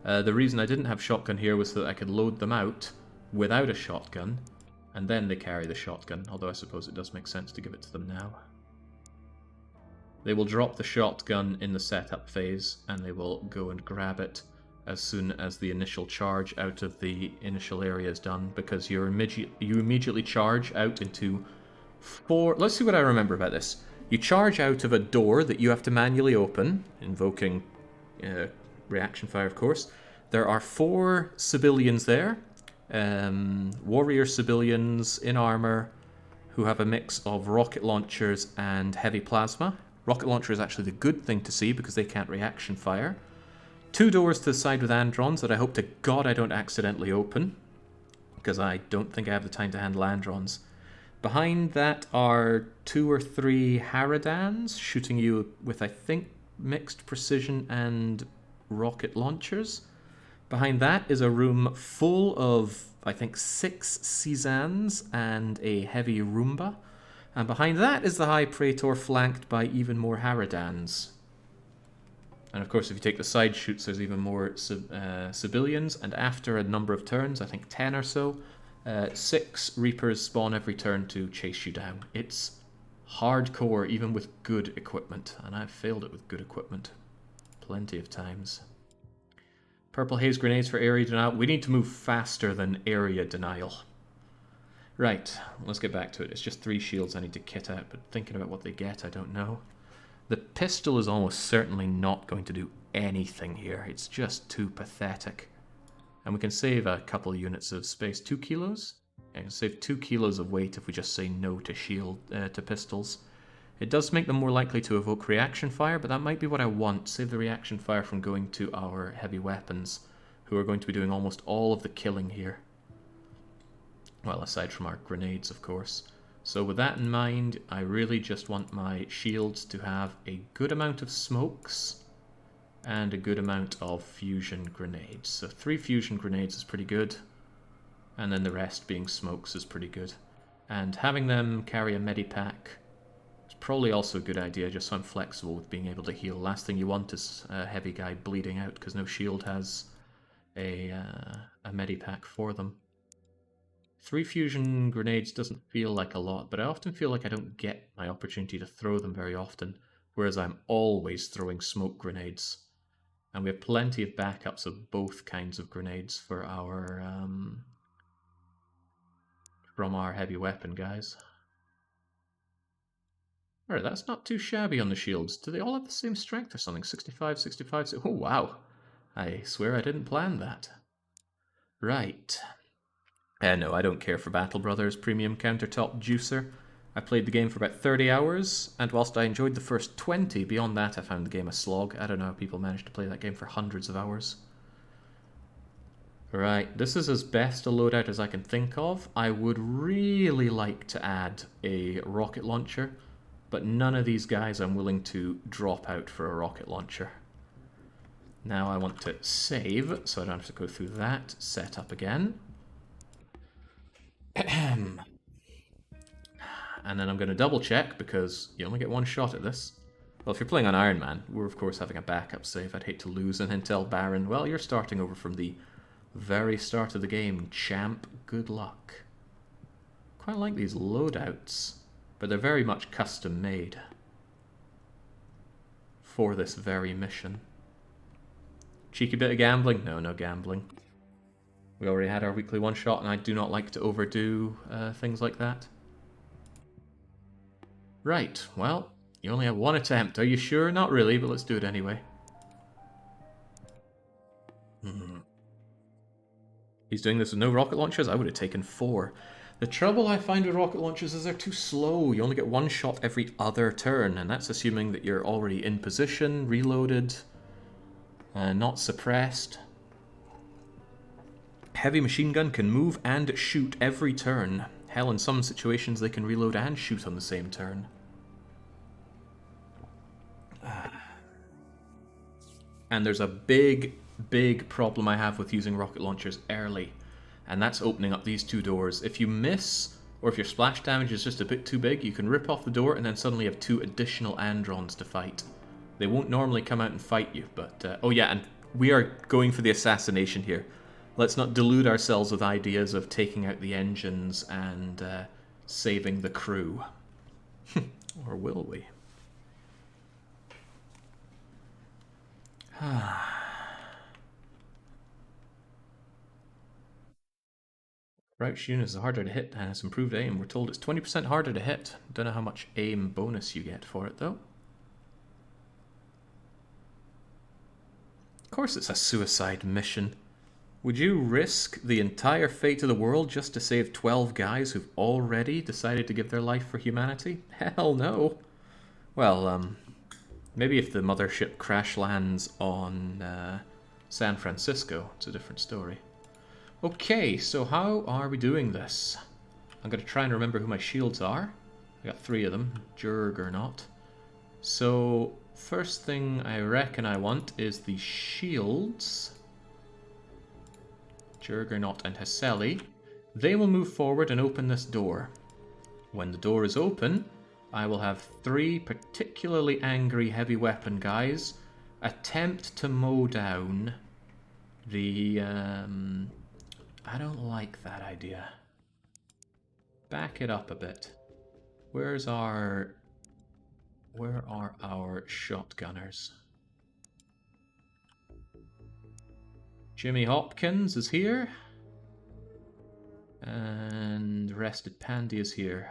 The reason I didn't have shotgun here was so that I could load them out without a shotgun, and then they carry the shotgun, although I suppose it does make sense to give it to them now. They will drop the shotgun in the setup phase, and they will go and grab it as soon as the initial charge out of the initial area is done, because you immediately charge out into 4... Let's see what I remember about this. You charge out of a door that you have to manually open, invoking reaction fire, of course. There are 4 civilians there. Warrior civilians in armor who have a mix of rocket launchers and heavy plasma. Rocket launcher is actually the good thing to see because they can't reaction fire. 2 doors to the side with androns that I hope to God I don't accidentally open, because I don't think I have the time to handle androns. Behind that are 2 or 3 Haradans shooting you with, I think, mixed precision and rocket launchers. Behind that is a room full of, I think, 6 Cezannes and a heavy Roomba. And behind that is the High Praetor flanked by even more Haradans. And of course, if you take the side shoots, there's even more civilians. And after a number of turns, I think 10 or so, 6 Reapers spawn every turn to chase you down. It's hardcore, even with good equipment. And I've failed it with good equipment plenty of times. Purple haze grenades for area denial. We need to move faster than area denial. Right, let's get back to it. It's just 3 shields I need to kit out, but thinking about what they get, I don't know. The pistol is almost certainly not going to do anything here. It's just too pathetic. And we can save a couple units of space. 2 kilos? I can save 2 kilos of weight if we just say no to to pistols. It does make them more likely to evoke reaction fire, but that might be what I want. Save the reaction fire from going to our heavy weapons, who are going to be doing almost all of the killing here. Well, aside from our grenades, of course. So with that in mind, I really just want my shields to have a good amount of smokes and a good amount of fusion grenades. So 3 fusion grenades is pretty good, and then the rest being smokes is pretty good. And having them carry a medipack is probably also a good idea, just so I'm flexible with being able to heal. Last thing you want is a heavy guy bleeding out, because no shield has a medipack for them. 3 fusion grenades doesn't feel like a lot, but I often feel like I don't get my opportunity to throw them very often, whereas I'm always throwing smoke grenades. And we have plenty of backups of both kinds of grenades for our from our heavy weapon guys. Alright, that's not too shabby on the shields. Do they all have the same strength or something? 65, 65, oh wow. I swear I didn't plan that. Right. No, I don't care for Battle Brothers Premium Countertop Juicer. I played the game for about 30 hours, and whilst I enjoyed the first 20, beyond that I found the game a slog. I don't know how people managed to play that game for hundreds of hours. Right, this is as best a loadout as I can think of. I would really like to add a rocket launcher, but none of these guys I'm willing to drop out for a rocket launcher. Now I want to save, so I don't have to go through that. Set up again. And then I'm going to double check, because you only get 1 shot at this. Well, if you're playing on Iron Man, we're of course having a backup save. I'd hate to lose and then tell Baron, well, you're starting over from the very start of the game, champ. Good luck. Quite like these loadouts, but they're very much custom made for this very mission. Cheeky bit of gambling? No, no gambling. We already had our weekly 1 shot, and I do not like to overdo things like that. Right, well, you only have 1 attempt. Are you sure? Not really, but let's do it anyway. He's doing this with no rocket launchers? I would have taken 4. The trouble I find with rocket launchers is they're too slow. You only get 1 shot every other turn, and that's assuming that you're already in position, reloaded, not suppressed. Heavy machine gun can move and shoot every turn. Hell, in some situations they can reload and shoot on the same turn. And there's a big problem I have with using rocket launchers early, and that's opening up these 2 doors. If you miss, or if your splash damage is just a bit too big, you can rip off the door and then suddenly have 2 additional androns to fight. They won't normally come out and fight you, but... oh yeah, and we are going for the assassination here. Let's not delude ourselves with ideas of taking out the engines and saving the crew. Or will we? Crouch unit is harder to hit and has improved aim. We're told it's 20% harder to hit. Don't know how much aim bonus you get for it though. Of course it's a suicide mission. Would you risk the entire fate of the world just to save 12 guys who've already decided to give their life for humanity? Hell no. Well, maybe if the mothership crash lands on San Francisco, it's a different story. Okay, so how are we doing this? I'm going to try and remember who my shields are. I got 3 of them, Juggernaut. So, first thing I reckon I want is the shields. Juggernaut and Haseli. They will move forward and open this door. When the door is open, I will have 3 particularly angry heavy weapon guys attempt to mow down the... I don't like that idea. Back it up a bit. Where are our shotgunners? Jimmy Hopkins is here. And Rested Pandy is here.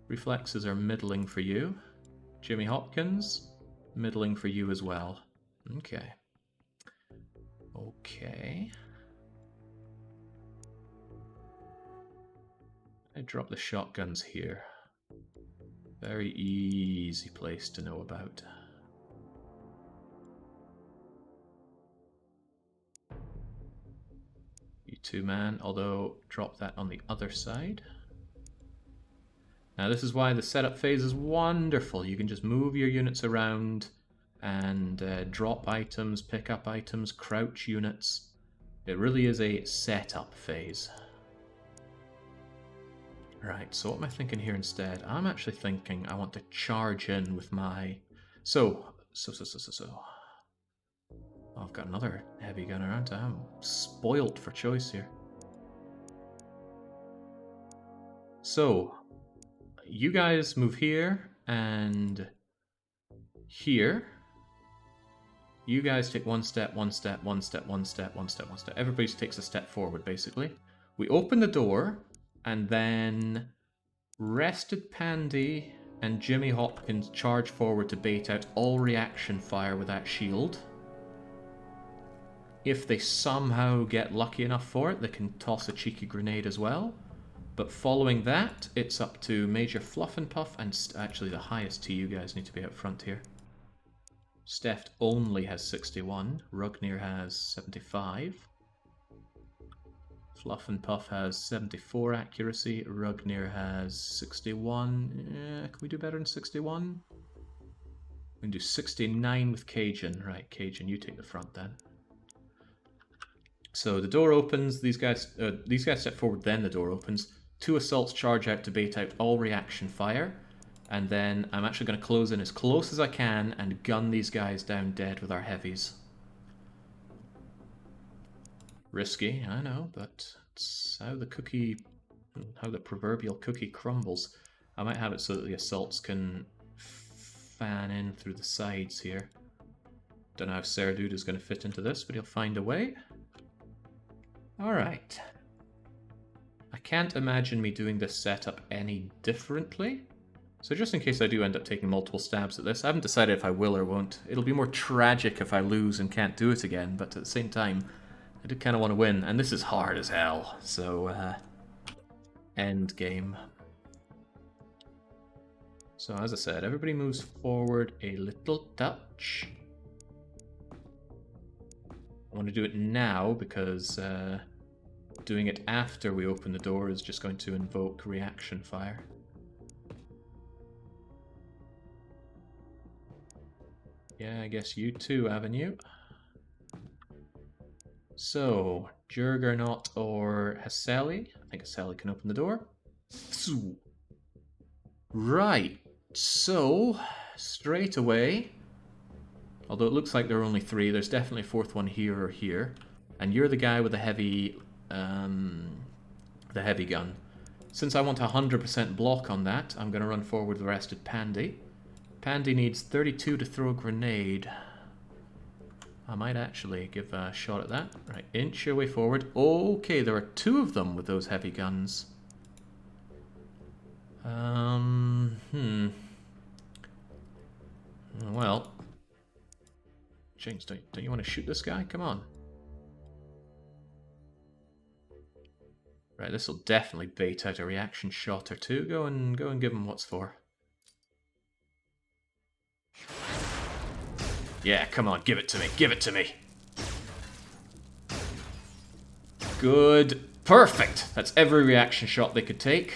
Reflexes are middling for you. Jimmy Hopkins, middling for you as well. Okay. Okay. I drop the shotguns here. Very easy place to know about. You 2-man, although drop that on the other side. Now this is why the setup phase is wonderful. You can just move your units around and drop items, pick up items, crouch units. It really is a setup phase. Right, so what am I thinking here instead? I'm actually thinking I want to charge in with my... So. Oh, I've got another heavy gun around. I'm spoilt for choice here. So, you guys move here and here. You guys take 1 step, 1 step, 1 step, 1 step, 1 step, 1 step. Everybody takes a step forward, basically. We open the door, and then Rested Pandy and Jimmy Hopkins charge forward to bait out all reaction fire with that shield. If they somehow get lucky enough for it, they can toss a cheeky grenade as well. But following that, it's up to Major Fluff and Puff, and actually the highest to you guys need to be out front here. Steft only has 61, Rugnir has 75. Fluff and Puff has 74 accuracy, Rugnir has 61. Can we do better than 61? We can do 69 with Cajun. Right, Cajun, you take the front then. So the door opens, these guys step forward, then the door opens. 2 assaults charge out to bait out all reaction fire. And then I'm actually going to close in as close as I can and gun these guys down dead with our heavies. Risky, I know, but it's how the proverbial cookie crumbles. I might have it so that the assaults can fan in through the sides here. Don't know how Serdude is going to fit into this, but he'll find a way. Alright. I can't imagine me doing this setup any differently. So just in case I do end up taking multiple stabs at this, I haven't decided if I will or won't. It'll be more tragic if I lose and can't do it again, but at the same time, I do kind of want to win, and this is hard as hell, so, endgame. So as I said, everybody moves forward a little touch. I want to do it now because doing it after we open the door is just going to invoke reaction fire. Yeah, I guess you too, Avenue. So, Juggernaut or Haseli? I think Haseli can open the door. Right, so, straight away, although it looks like there are only 3, there's definitely a 4th one here or here. And you're the guy with the heavy gun. Since I want 100% block on that, I'm going to run forward with Rested Pandy. Pandy needs 32 to throw a grenade. I might actually give a shot at that. Right, inch your way forward. Okay, there are 2 of them with those heavy guns. Well, James, don't you want to shoot this guy? Come on. Right, this will definitely bait out a reaction shot or two. Go and give him what's for. Yeah, come on, give it to me, give it to me. Good. Perfect. That's every reaction shot they could take.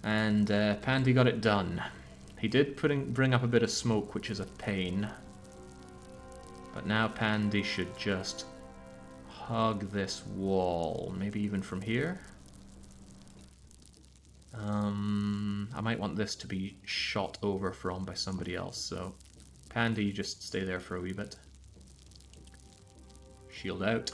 And Pandy got it done. He did bring up a bit of smoke, which is a pain. But now Pandy should just hug this wall. Maybe even from here. I might want this to be shot over from by somebody else, so Pandy, you just stay there for a wee bit. Shield out.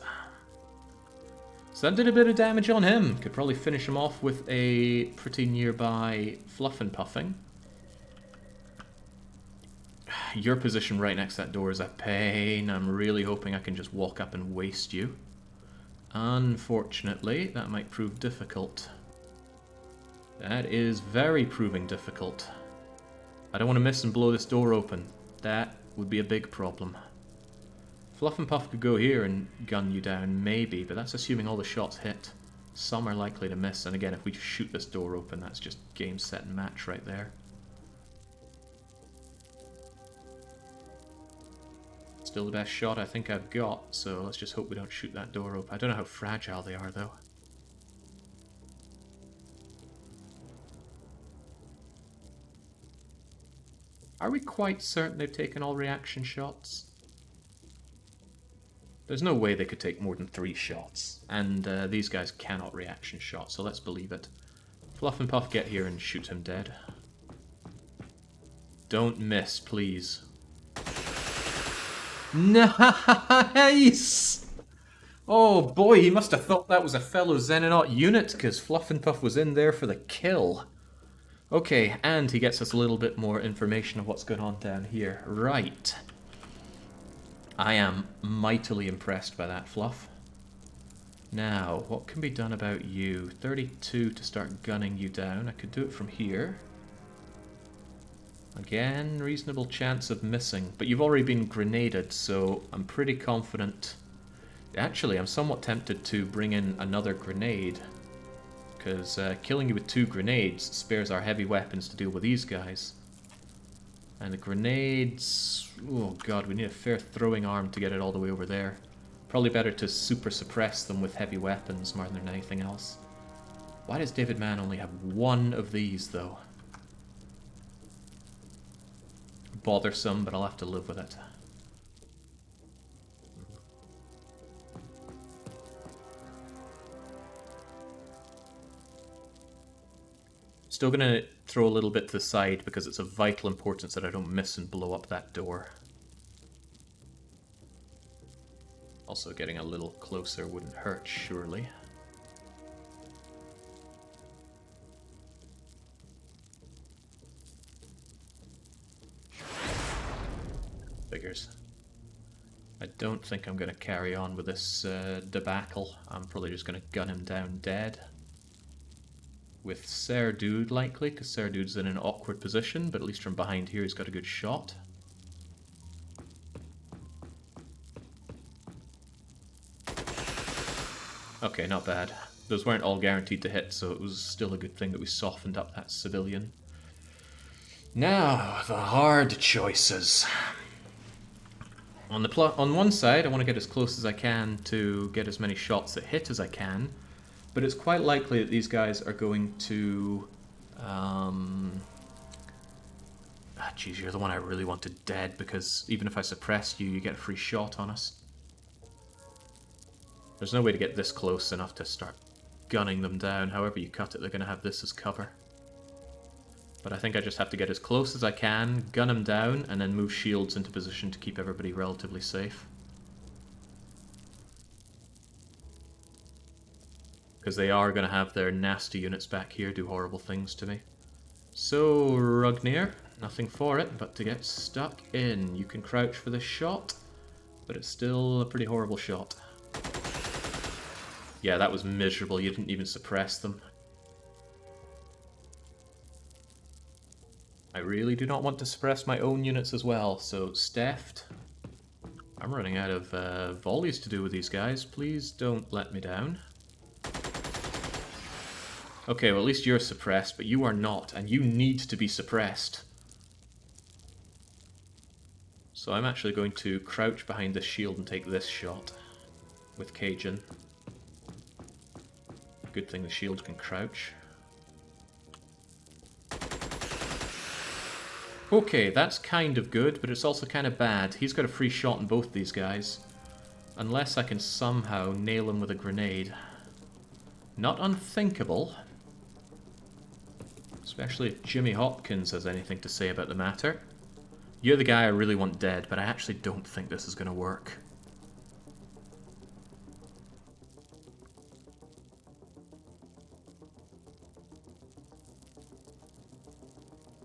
So that did a bit of damage on him. Could probably finish him off with a pretty nearby fluff and puffing. Your position right next to that door is a pain. I'm really hoping I can just walk up and waste you. Unfortunately, that might prove difficult. That is very proving difficult. I don't want to miss and blow this door open. That would be a big problem. Fluff and Puff could go here and gun you down, maybe, but that's assuming all the shots hit. Some are likely to miss, and again, if we shoot this door open, that's just game, set, and match right there. Still the best shot I think I've got, so let's just hope we don't shoot that door open. I don't know how fragile they are, though. Are we quite certain they've taken all reaction shots? There's no way they could take more than 3 shots, and these guys cannot reaction shot, so let's believe it. Fluff and Puff, get here and shoot him dead. Don't miss, please. Nice! Oh boy, he must have thought that was a fellow Xenonaut unit, because Fluff and Puff was in there for the kill. Okay, and he gets us a little bit more information of what's going on down here. Right. I am mightily impressed by that, Fluff. Now, what can be done about you? 32 to start gunning you down. I could do it from here. Again, reasonable chance of missing. But you've already been grenaded, so I'm pretty confident. Actually, I'm somewhat tempted to bring in another grenade. Because killing you with 2 grenades spares our heavy weapons to deal with these guys. And the grenades... oh god, we need a fair throwing arm to get it all the way over there. Probably better to super suppress them with heavy weapons more than anything else. Why does David Mann only have 1 of these, though? Bothersome, but I'll have to live with it. Still going to throw a little bit to the side because it's of vital importance that I don't miss and blow up that door. Also, getting a little closer wouldn't hurt, surely. Figures. I don't think I'm going to carry on with this debacle. I'm probably just going to gun him down dead. With Ser Dude, likely, because Ser Dude's in an awkward position, but at least from behind here he's got a good shot. Okay, not bad. Those weren't all guaranteed to hit, so it was still a good thing that we softened up that civilian. Now, the hard choices. On one side, I want to get as close as I can to get as many shots that hit as I can. But it's quite likely that these guys are going to... Jeez, you're the one I really wanted dead, because even if I suppress you, you get a free shot on us. There's no way to get this close enough to start gunning them down. However you cut it, they're going to have this as cover. But I think I just have to get as close as I can, gun them down, and then move shields into position to keep everybody relatively safe. Because they are going to have their nasty units back here do horrible things to me. So, Rugnir, nothing for it but to get stuck in. You can crouch for this shot, but it's still a pretty horrible shot. Yeah, that was miserable. You didn't even suppress them. I really do not want to suppress my own units as well, so Steft. I'm running out of volleys to do with these guys. Please don't let me down. Okay, well at least you're suppressed, but you are not, and you need to be suppressed. So I'm actually going to crouch behind this shield and take this shot with Cajun. Good thing the shield can crouch. Okay, that's kind of good, but it's also kind of bad. He's got a free shot on both these guys. Unless I can somehow nail him with a grenade. Not unthinkable. Especially if Jimmy Hopkins has anything to say about the matter. You're the guy I really want dead, but I actually don't think this is going to work.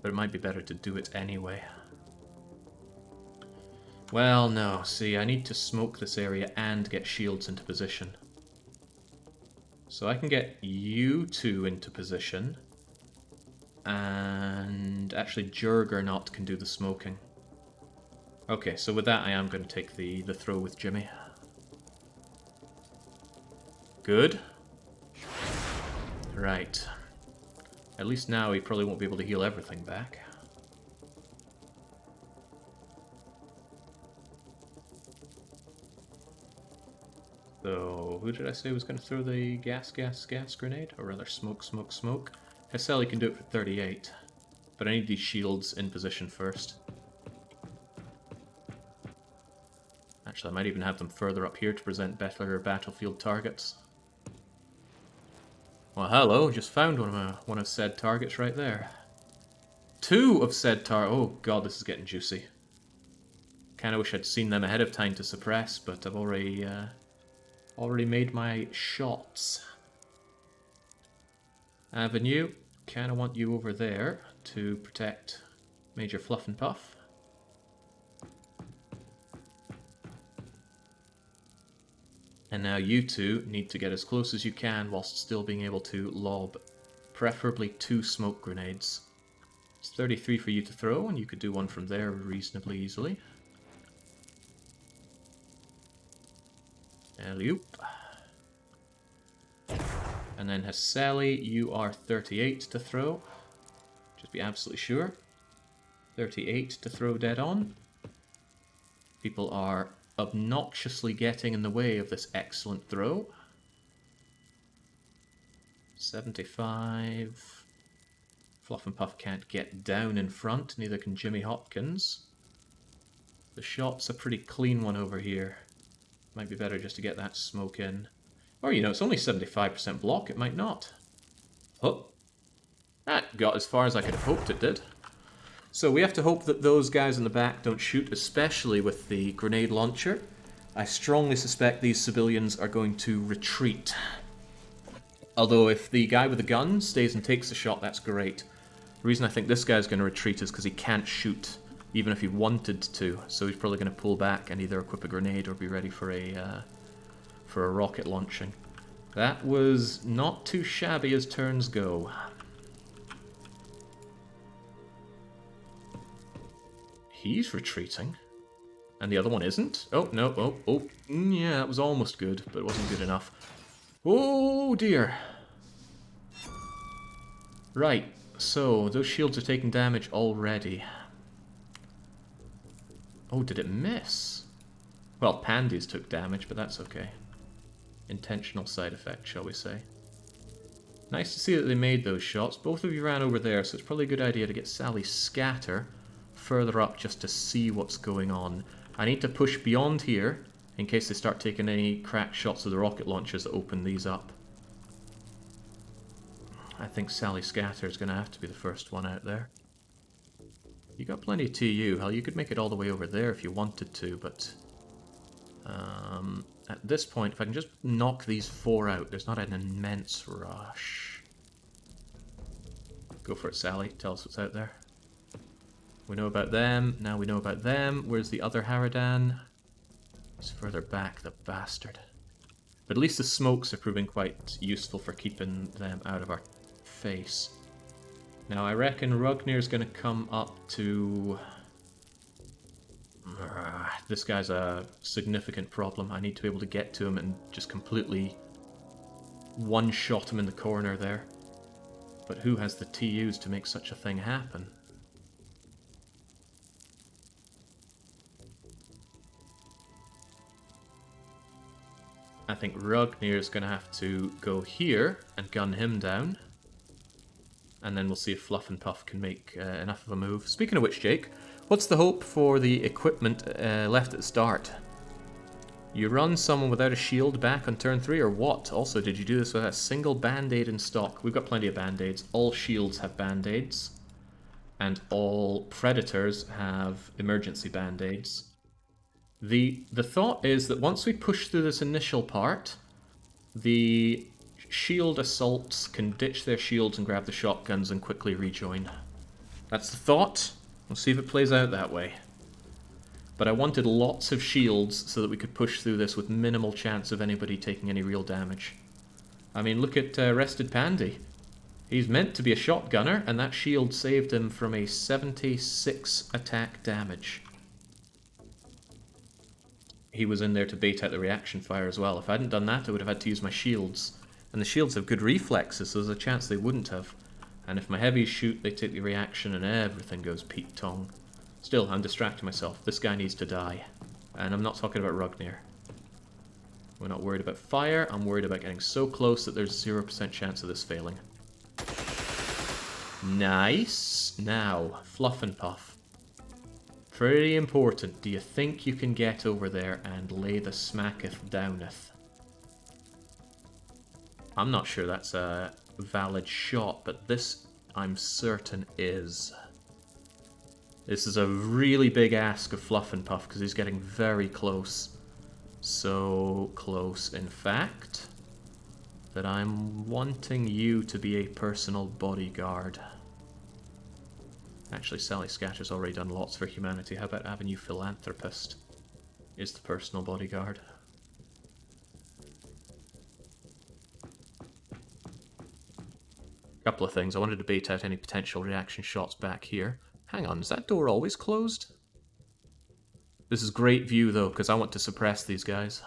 But it might be better to do it anyway. Well, no. See, I need to smoke this area and get shields into position. So I can get you two into position. And actually Juggernaut can do the smoking. Okay, so with that I am going to take the throw with Jimmy. Good. Right. At least now he probably won't be able to heal everything back. So, who did I say was going to throw the gas grenade? Or rather, smoke. Heseli can do it for 38. But I need these shields in position first. Actually, I might even have them further up here to present better battlefield targets. Well, hello, just found one of said targets right there. 2 of said oh god, this is getting juicy. Kinda wish I'd seen them ahead of time to suppress, but I've already made my shots. Avenue, kinda want you over there to protect Major Fluff and Puff. And now you two need to get as close as you can whilst still being able to lob preferably 2 smoke grenades. It's 33 for you to throw, and you could do one from there reasonably easily. Alley-oop. And then Heseli, you are 38 to throw. Just be absolutely sure. 38 to throw dead on. People are obnoxiously getting in the way of this excellent throw. 75. Fluff and Puff can't get down in front, neither can Jimmy Hopkins. The shot's a pretty clean one over here. Might be better just to get that smoke in. Or, you know, it's only 75% block, it might not. Oh, that got as far as I could have hoped it did. So we have to hope that those guys in the back don't shoot, especially with the grenade launcher. I strongly suspect these civilians are going to retreat. Although if the guy with the gun stays and takes the shot, that's great. The reason I think this guy's going to retreat is because he can't shoot, even if he wanted to. So he's probably going to pull back and either equip a grenade or be ready for a rocket launching. That was not too shabby as turns go. He's retreating. And the other one isn't? Oh, no, oh. Yeah, that was almost good, but it wasn't good enough. Oh, dear. Right, so those shields are taking damage already. Oh, did it miss? Well, Pandy's took damage, but that's okay. Intentional side effect, shall we say. Nice to see that they made those shots. Both of you ran over there, so it's probably a good idea to get Sally Scatter further up just to see what's going on. I need to push beyond here in case they start taking any crack shots of the rocket launchers that open these up. I think Sally Scatter is going to have to be the first one out there. You got plenty of TU. Hell, you could make it all the way over there if you wanted to, but at this point, if I can just knock these 4 out, there's not an immense rush. Go for it, Sally. Tell us what's out there. We know about them. Now we know about them. Where's the other Haradan? He's further back, the bastard. But at least the smokes are proving quite useful for keeping them out of our face. Now I reckon Rugnir's going to come up to... This guy's a significant problem. I need to be able to get to him and just completely one-shot him in the corner there. But who has the TUs to make such a thing happen? I think Rugnir's going to have to go here and gun him down. And then we'll see if Fluff and Puff can make enough of a move. Speaking of which, Jake, what's the hope for the equipment left at the start? You run someone without a shield back on turn 3 or what? Also, did you do this with a single band-aid in stock? We've got plenty of band-aids. All shields have band-aids. And all predators have emergency band-aids. The thought is that once we push through this initial part, the shield assaults can ditch their shields and grab the shotguns and quickly rejoin. That's the thought. We'll see if it plays out that way. But I wanted lots of shields so that we could push through this with minimal chance of anybody taking any real damage. I mean, look at Rested Pandy. He's meant to be a shotgunner, and that shield saved him from a 76 attack damage. He was in there to bait out the reaction fire as well. If I hadn't done that, I would have had to use my shields. And the shields have good reflexes, so there's a chance they wouldn't have. And if my heavies shoot, they take the reaction and everything goes Pete Tong. Still, I'm distracting myself. This guy needs to die. And I'm not talking about Rugnir. We're not worried about fire. I'm worried about getting so close that there's 0% chance of this failing. Nice. Now, Fluff and Puff. Pretty important. Do you think you can get over there and lay the smacketh downeth? I'm not sure that's a valid shot, but this, I'm certain, is. This is a really big ask of Fluff and Puff, because he's getting very close. So close, in fact, that I'm wanting you to be a personal bodyguard. Actually, Sally Scatter's already done lots for humanity. How about Avenue Philanthropist is the personal bodyguard? Couple of things. I wanted to bait out any potential reaction shots back here. Hang on, is that door always closed? This is great view, though, because I want to suppress these guys.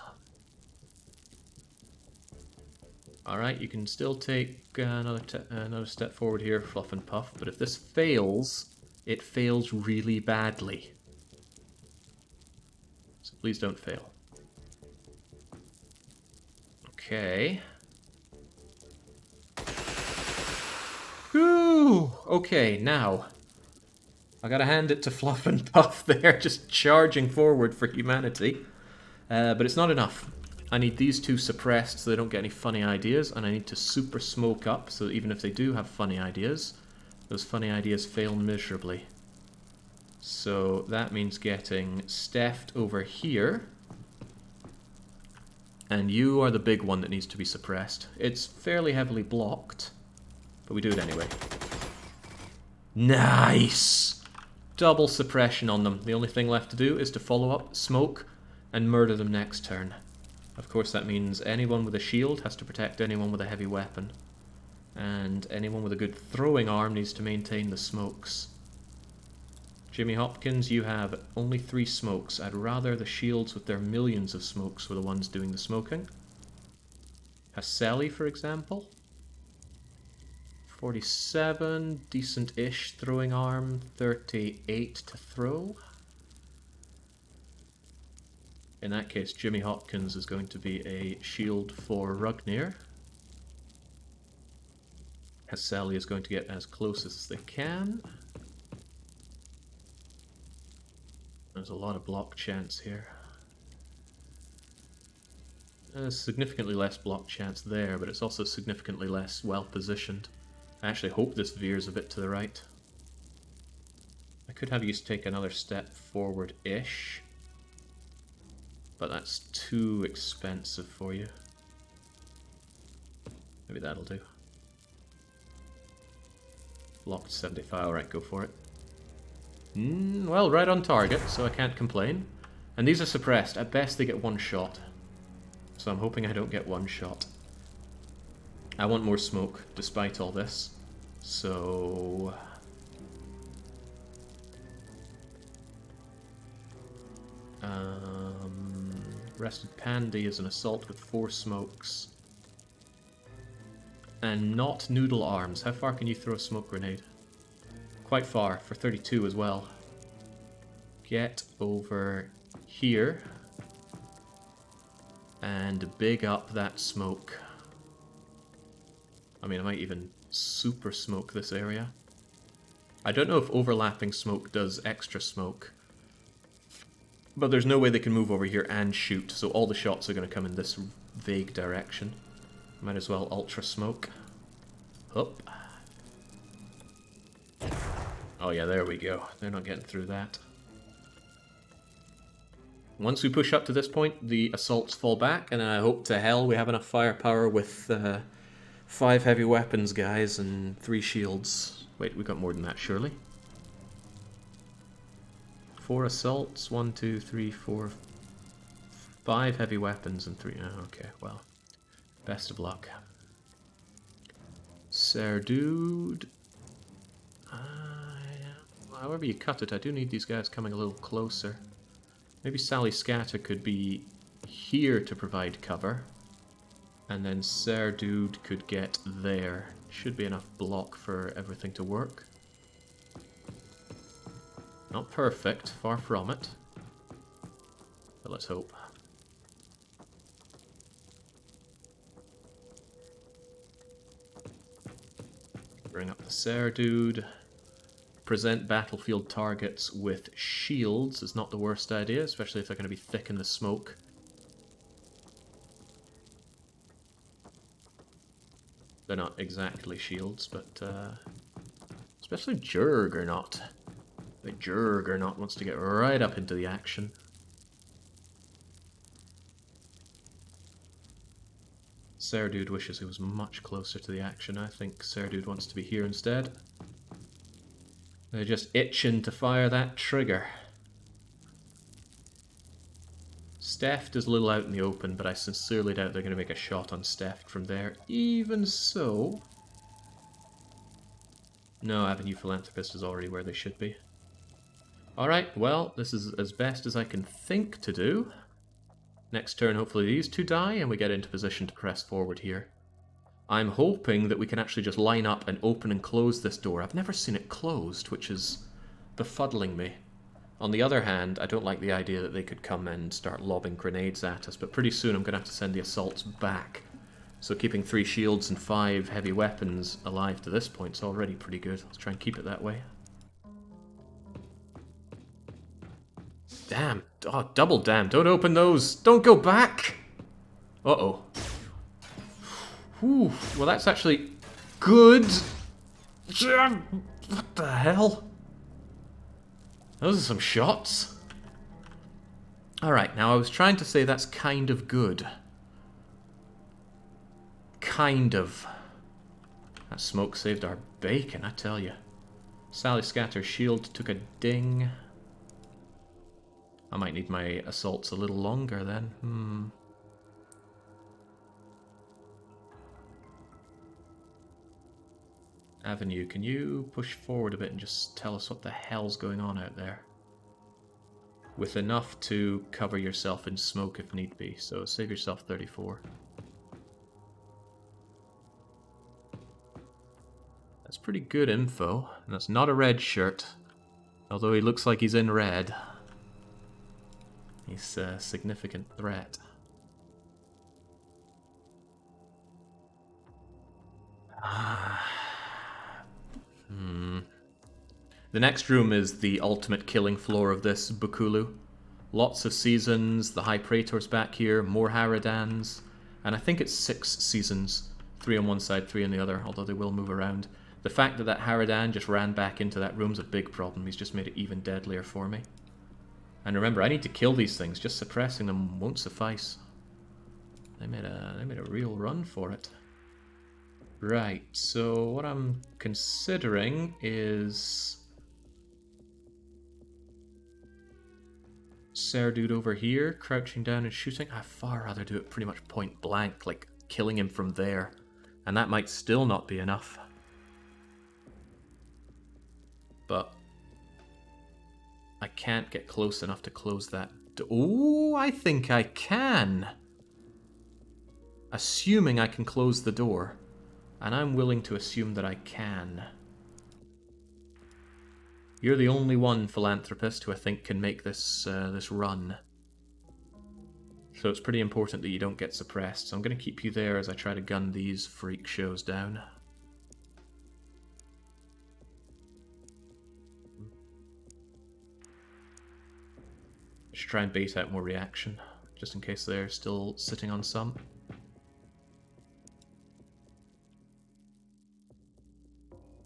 Alright, you can still take another step forward here, Fluff and Puff, but if this fails, it fails really badly. So please don't fail. Okay. Whew! Okay, now. I gotta hand it to Fluff and Puff there, just charging forward for humanity. But it's not enough. I need these two suppressed so they don't get any funny ideas, and I need to super smoke up so that even if they do have funny ideas, those funny ideas fail miserably. So that means getting Stephed over here. And you are the big one that needs to be suppressed. It's fairly heavily blocked, but we do it anyway. Nice! Double suppression on them. The only thing left to do is to follow up, smoke, and murder them next turn. Of course, that means anyone with a shield has to protect anyone with a heavy weapon. And anyone with a good throwing arm needs to maintain the smokes. Jimmy Hopkins, you have only 3 smokes. I'd rather the shields with their millions of smokes were the ones doing the smoking. Hasseli, for example. 47, decent-ish throwing arm, 38 to throw. In that case, Jimmy Hopkins is going to be a shield for Rugnir. Hasseli is going to get as close as they can. There's a lot of block chance here. There's significantly less block chance there, but it's also significantly less well-positioned. I actually hope this veers a bit to the right. I could have you take another step forward-ish, but that's too expensive for you. Maybe that'll do. Locked 75, alright, go for it. Well, right on target, so I can't complain. And these are suppressed. At best they get 1 shot. So I'm hoping I don't get 1 shot. I want more smoke, despite all this. So... Rested Pandy is an assault with 4 smokes. And not noodle arms. How far can you throw a smoke grenade? Quite far, for 32 as well. Get over here. And big up that smoke. I mean, I might even super smoke this area. I don't know if overlapping smoke does extra smoke. But there's no way they can move over here and shoot, so all the shots are going to come in this vague direction. Might as well ultra smoke. Up. Oh yeah, there we go. They're not getting through that. Once we push up to this point, the assaults fall back, and I hope to hell we have enough firepower with 5 heavy weapons, guys, and 3 shields. Wait, we got more than that, surely? 4 assaults, 1, 2, 3, 4, 5 heavy weapons, and 3... Oh, okay, well, best of luck. Serdude. However you cut it, I do need these guys coming a little closer. Maybe Sally Scatter could be here to provide cover. And then Serdude could get there. Should be enough block for everything to work. Not perfect, far from it. But let's hope. Bring up the Serdude. Present battlefield targets with shields is not the worst idea, especially if they're going to be thick in the smoke. They're not exactly shields, but especially Juggernaut. The Juggernaut wants to get right up into the action. Serdude wishes he was much closer to the action. I think Serdude wants to be here instead. They're just itching to fire that trigger. Steft is a little out in the open, but I sincerely doubt they're going to make a shot on Steft from there. Even so... No, Avenue Philanthropist is already where they should be. Alright, well, this is as best as I can think to do. Next turn, hopefully these two die, and we get into position to press forward here. I'm hoping that we can actually just line up and open and close this door. I've never seen it closed, which is befuddling me. On the other hand, I don't like the idea that they could come and start lobbing grenades at us, but pretty soon I'm going to have to send the assaults back. So keeping 3 shields and 5 heavy weapons alive to this point is already pretty good. Let's try and keep it that way. Damn. Oh, double damn. Don't open those. Don't go back. Uh-oh. Whew. Well, that's actually good. What the hell? Those are some shots. Alright, now I was trying to say that's kind of good. Kind of. That smoke saved our bacon, I tell you. Sally Scatter's shield took a ding. I might need my assaults a little longer then. Avenue, can you push forward a bit and just tell us what the hell's going on out there? With enough to cover yourself in smoke if need be, so save yourself 34. That's pretty good info, and that's not a red shirt, although he looks like he's in red. He's a significant threat. The next room is the ultimate killing floor of this Bukulu. Lots of seasons, the High Praetor's back here, more Haradans, and I think it's 6 seasons. 3 on one side, 3 on the other, although they will move around. The fact that that Haradan just ran back into that room's a big problem. He's just made it even deadlier for me. And remember, I need to kill these things. Just suppressing them won't suffice. They made a real run for it. Right, so what I'm considering is Serdude over here, crouching down and shooting. I'd far rather do it pretty much point blank, like killing him from there. And that might still not be enough. But I can't get close enough to close that door. Oh, I think I can. Assuming I can close the door. And I'm willing to assume that I can. You're the only one, Philanthropist, who I think can make this this run. So it's pretty important that you don't get suppressed. So I'm going to keep you there as I try to gun these freak shows down. Just try and bait out more reaction, just in case they're still sitting on some.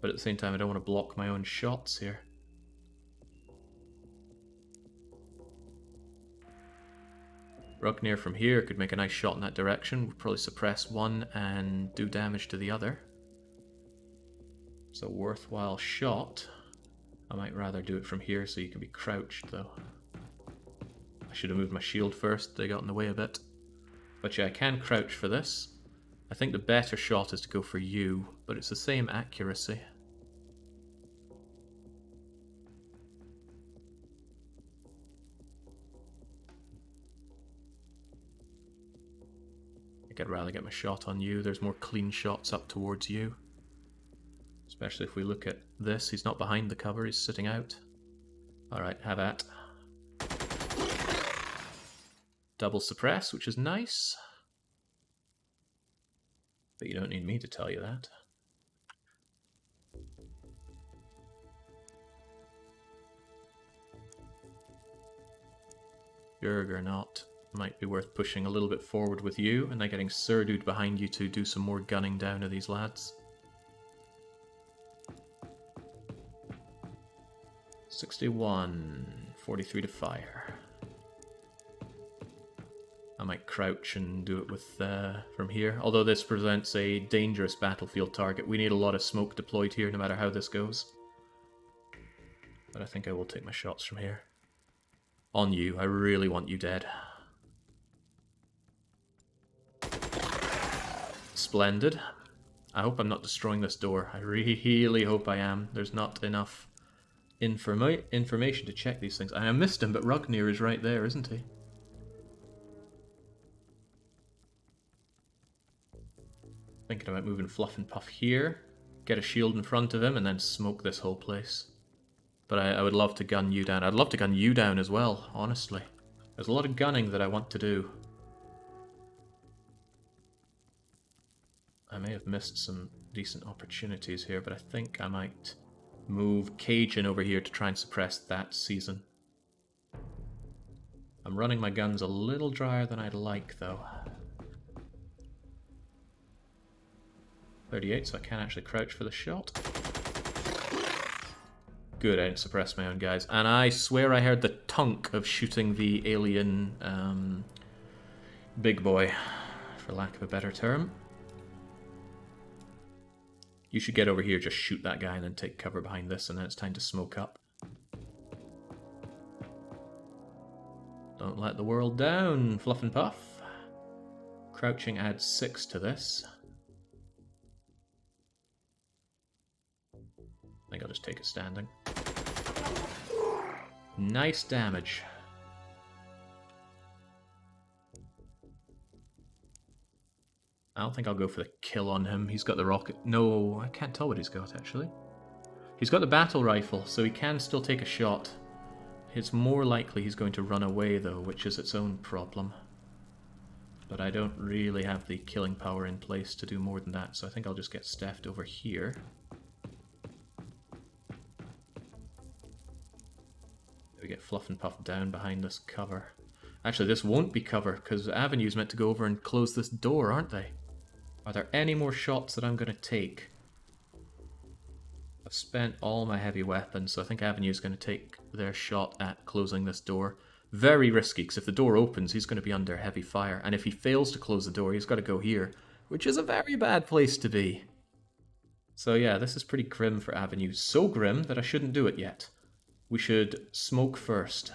But at the same time, I don't want to block my own shots here. Rugnir from here could make a nice shot in that direction. Would probably suppress one and do damage to the other. It's a worthwhile shot. I might rather do it from here so you can be crouched, though. I should have moved my shield first. They got in the way a bit. But yeah, I can crouch for this. I think the better shot is to go for you, but it's the same accuracy. I think I'd rather get my shot on you. There's more clean shots up towards you. Especially if we look at this. He's not behind the cover, he's sitting out. Alright, have at. Double suppress, which is nice. But you don't need me to tell you that. Juggernaut might be worth pushing a little bit forward with you, and then getting Surdude behind you to do some more gunning down of these lads. 61, 43 to fire. I might crouch and do it with from here. Although this presents a dangerous battlefield target. We need a lot of smoke deployed here no matter how this goes. But I think I will take my shots from here. On you. I really want you dead. Splendid. I hope I'm not destroying this door. I really hope I am. There's not enough information to check these things. I missed him, but Rugnir is right there, isn't he? Thinking about moving Fluff and Puff here, get a shield in front of him, and then smoke this whole place. But I would love to gun you down. I'd love to gun you down as well, honestly. There's a lot of gunning that I want to do. I may have missed some decent opportunities here, but I think I might move Cajun over here to try and suppress that season. I'm running my guns a little drier than I'd like, though. 38, so I can actually crouch for the shot. Good, I didn't suppress my own guys. And I swear I heard the tunk of shooting the alien big boy, for lack of a better term. You should get over here, just shoot that guy, and then take cover behind this, and then it's time to smoke up. Don't let the world down, Fluff and Puff. Crouching adds 6 to this. I think I'll just take it standing. Nice damage. I don't think I'll go for the kill on him. He's got the rocket. No, I can't tell what he's got, actually. He's got the battle rifle, so he can still take a shot. It's more likely he's going to run away, though, which is its own problem. But I don't really have the killing power in place to do more than that, so I think I'll just get Stephed over here. We get Fluff and Puff down behind this cover. Actually, this won't be cover, because Avenue's meant to go over and close this door, aren't they? Are there any more shots that I'm going to take? I've spent all my heavy weapons, so I think Avenue's going to take their shot at closing this door. Very risky, because if the door opens, he's going to be under heavy fire. And if he fails to close the door, he's got to go here, which is a very bad place to be. So yeah, this is pretty grim for Avenue. So grim that I shouldn't do it yet. We should smoke first.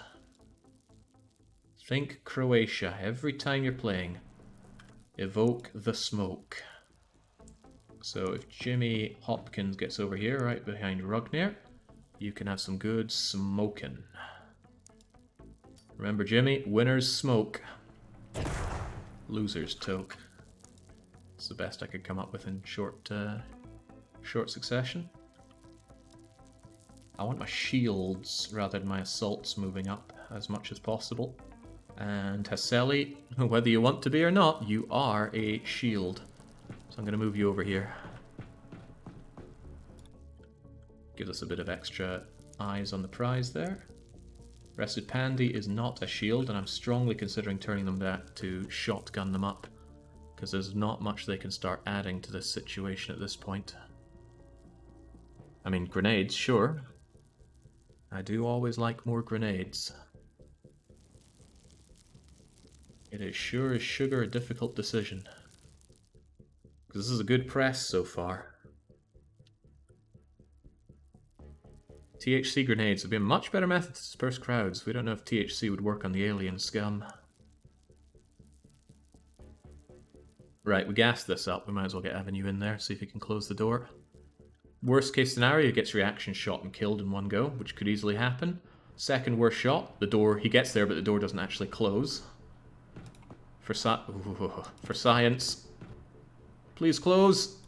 Think Croatia every time you're playing. Evoke the smoke. So if Jimmy Hopkins gets over here, right behind Rugnir, you can have some good smoking. Remember, Jimmy, winners smoke. Losers toke. It's the best I could come up with in short succession. I want my shields rather than my assaults moving up as much as possible. And Haseli, whether you want to be or not, you are a shield. So I'm going to move you over here. Gives us a bit of extra eyes on the prize there. Rested Pandy is not a shield, and I'm strongly considering turning them back to shotgun them up, because there's not much they can start adding to this situation at this point. I mean, grenades, sure. I do always like more grenades. It is sure as sugar a difficult decision. Because this is a good press so far. THC grenades would be a much better method to disperse crowds. We don't know if THC would work on the alien scum. Right, we gassed this up. We might as well get Avenue in there, see if he can close the door. Worst case scenario, he gets reaction shot and killed in one go, which could easily happen. Second worst shot, the door, he gets there but the door doesn't actually close. For science. Please close.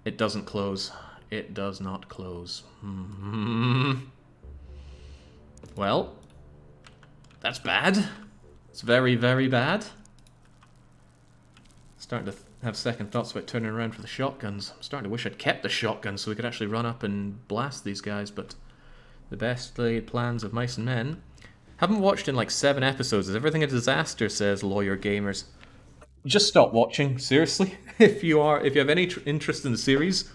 It doesn't close. It does not close. Well, that's bad. It's very, very bad. Starting to have second thoughts about turning around for the shotguns. I'm starting to wish I'd kept the shotguns so we could actually run up and blast these guys, but the best laid plans of mice and men. Haven't watched in like 7 episodes. Is everything a disaster, says Lawyer Gamers. Just stop watching, seriously. If you have any interest in the series,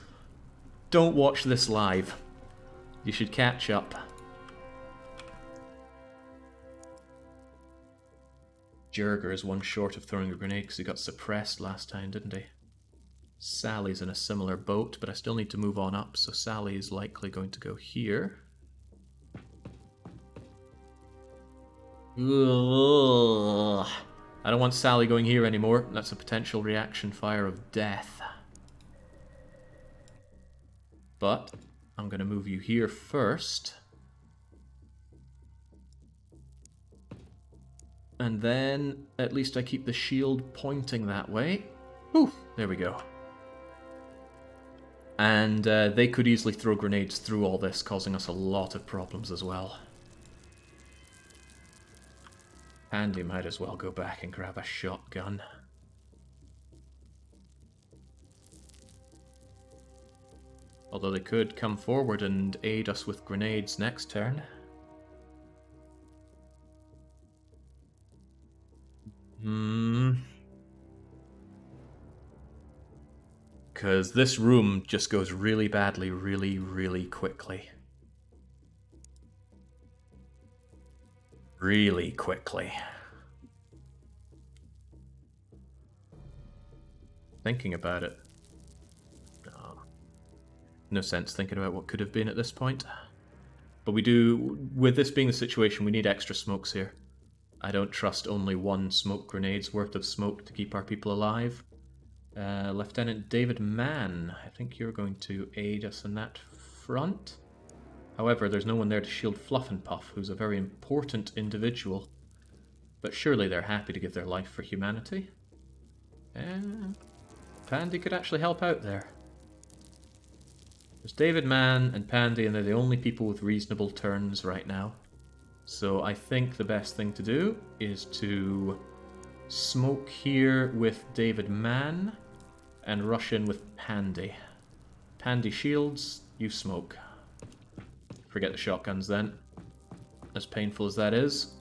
don't watch this live. You should catch up. Jurger is one short of throwing a grenade because he got suppressed last time, didn't he? Sally's in a similar boat, but I still need to move on up, so Sally is likely going to go here. Ugh. I don't want Sally going here anymore. That's a potential reaction fire of death. But I'm going to move you here first. And then at least I keep the shield pointing that way. Whew, there we go. And they could easily throw grenades through all this, causing us a lot of problems as well. Andy might as well go back and grab a shotgun. Although they could come forward and aid us with grenades next turn. Because this room just goes really badly, really, really quickly. Really quickly. Thinking about it. No sense thinking about what could have been at this point. But we do, with this being the situation, we need extra smokes here. I don't trust only one smoke grenade's worth of smoke to keep our people alive. Lieutenant David Mann, I think you're going to aid us in that front. However, there's no one there to shield Fluff and Puff, who's a very important individual. But surely they're happy to give their life for humanity. Pandy could actually help out there. There's David Mann and Pandy, and they're the only people with reasonable turns right now. So I think the best thing to do is to smoke here with David Mann and rush in with Pandy. Pandy shields, you smoke. Forget the shotguns then, as painful as that is.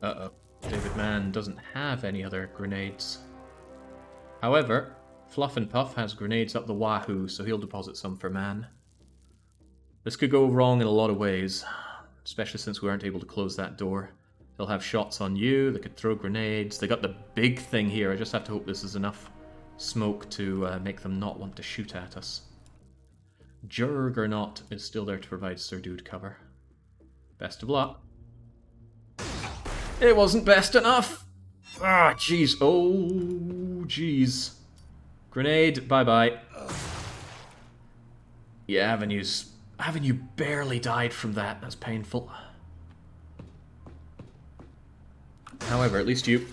Uh-oh. David Mann doesn't have any other grenades. However, Fluff and Puff has grenades up the wahoo, so he'll deposit some for Mann. This could go wrong in a lot of ways, especially since we aren't able to close that door. They'll have shots on you, they could throw grenades. They got the big thing here. I just have to hope this is enough smoke to make them not want to shoot at us. Juggernaut is still there to provide Sir Dude cover. Best of luck. It wasn't best enough! Ah, jeez. Oh, jeez. Grenade, bye-bye. Yeah, Avenue barely died from that. That's painful. However, at least you...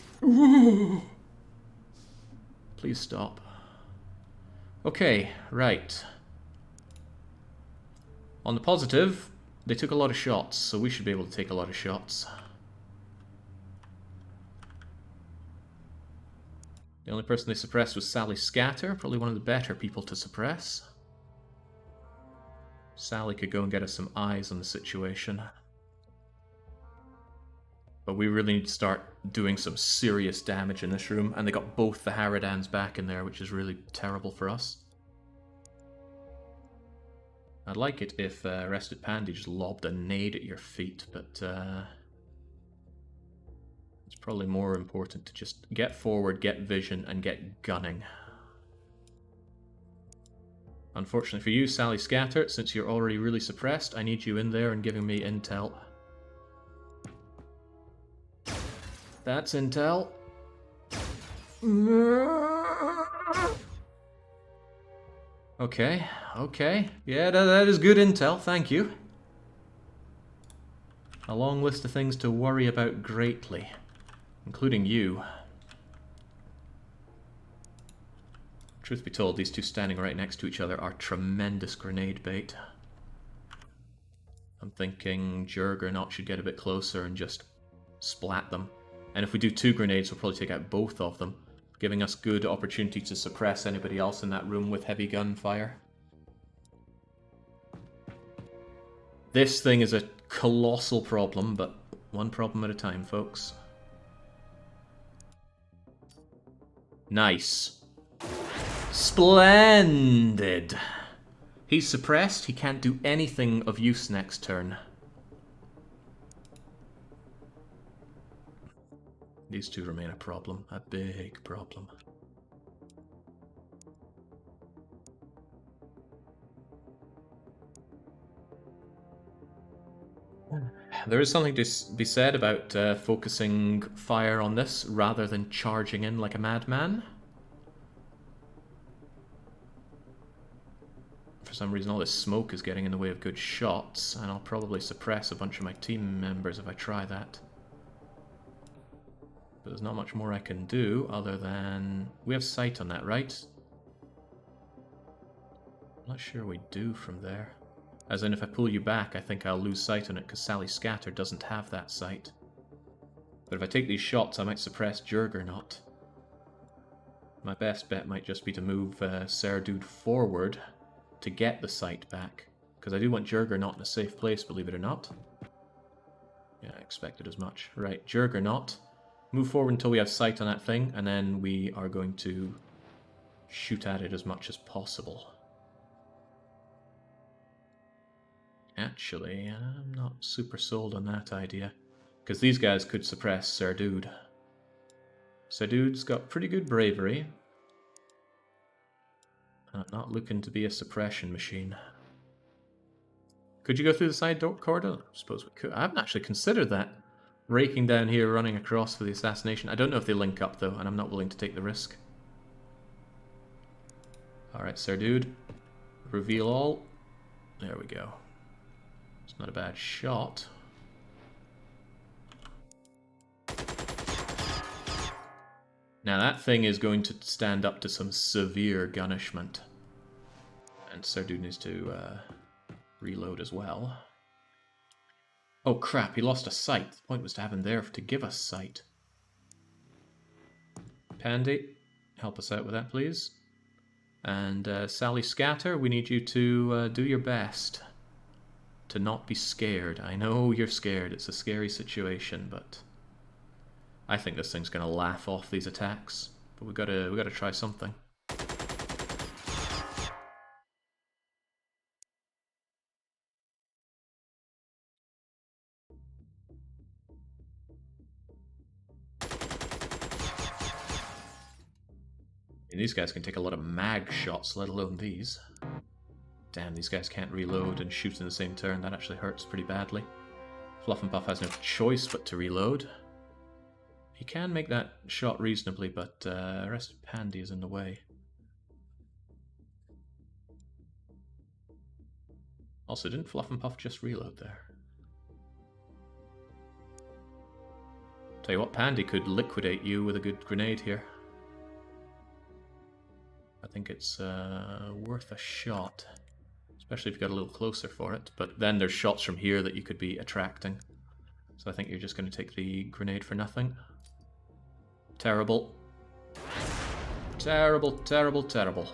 Please stop. Okay, right. On the positive, they took a lot of shots, so we should be able to take a lot of shots. The only person they suppressed was Sally Scatter, probably one of the better people to suppress. Sally could go and get us some eyes on the situation. But we really need to start doing some serious damage in this room, and they got both the Haradans back in there, which is really terrible for us. I'd like it if Rested Pandy just lobbed a nade at your feet, but it's probably more important to just get forward, get vision, and get gunning. Unfortunately for you, Sally Scatter, since you're already really suppressed, I need you in there and giving me intel. That's intel. Okay, okay. Yeah, that is good intel, thank you. A long list of things to worry about greatly, including you. Truth be told, these two standing right next to each other are tremendous grenade bait. I'm thinking Juggernaut should get a bit closer and just splat them. And if we do 2 grenades, we'll probably take out both of them, giving us good opportunity to suppress anybody else in that room with heavy gunfire. This thing is a colossal problem, but one problem at a time, folks. Nice. Splendid! He's suppressed, he can't do anything of use next turn. These two remain a problem, a big problem. There is something to be said about focusing fire on this rather than charging in like a madman. For some reason all this smoke is getting in the way of good shots, and I'll probably suppress a bunch of my team members if I try that. But there's not much more I can do other than... We have sight on that, right? I'm not sure we do from there. As in, if I pull you back, I think I'll lose sight on it because Sally Scatter doesn't have that sight. But if I take these shots, I might suppress Juggernaut. My best bet might just be to move Serdude forward to get the sight back. Because I do want Juggernaut in a safe place, believe it or not. Yeah, I expected as much. Right, Juggernaut. Move forward until we have sight on that thing, and then we are going to shoot at it as much as possible. Actually, I'm not super sold on that idea, because these guys could suppress Serdude. Serdude's got pretty good bravery. I'm not looking to be a suppression machine. Could you go through the side door corridor? I suppose we could. I haven't actually considered that. Raking down here, running across for the assassination. I don't know if they link up though, and I'm not willing to take the risk. Alright, Serdude. Reveal all. There we go. It's not a bad shot. Now that thing is going to stand up to some severe gunishment. And Serdude needs to reload as well. Oh crap, he lost a sight. The point was to have him there to give us sight. Pandy, help us out with that, please. And Sally Scatter, we need you to do your best to not be scared. I know you're scared, it's a scary situation, but I think this thing's gonna laugh off these attacks. But we gotta try something. And these guys can take a lot of mag shots, let alone these. Damn, these guys can't reload and shoot in the same turn. That actually hurts pretty badly. Fluff and Puff has no choice but to reload. He can make that shot reasonably, but Rested Pandy is in the way. Also, didn't Fluff and Puff just reload there? Tell you what, Pandy could liquidate you with a good grenade here. I think it's worth a shot. Especially if you got a little closer for it. But then there's shots from here that you could be attracting. So I think you're just going to take the grenade for nothing. Terrible. Terrible, terrible, terrible.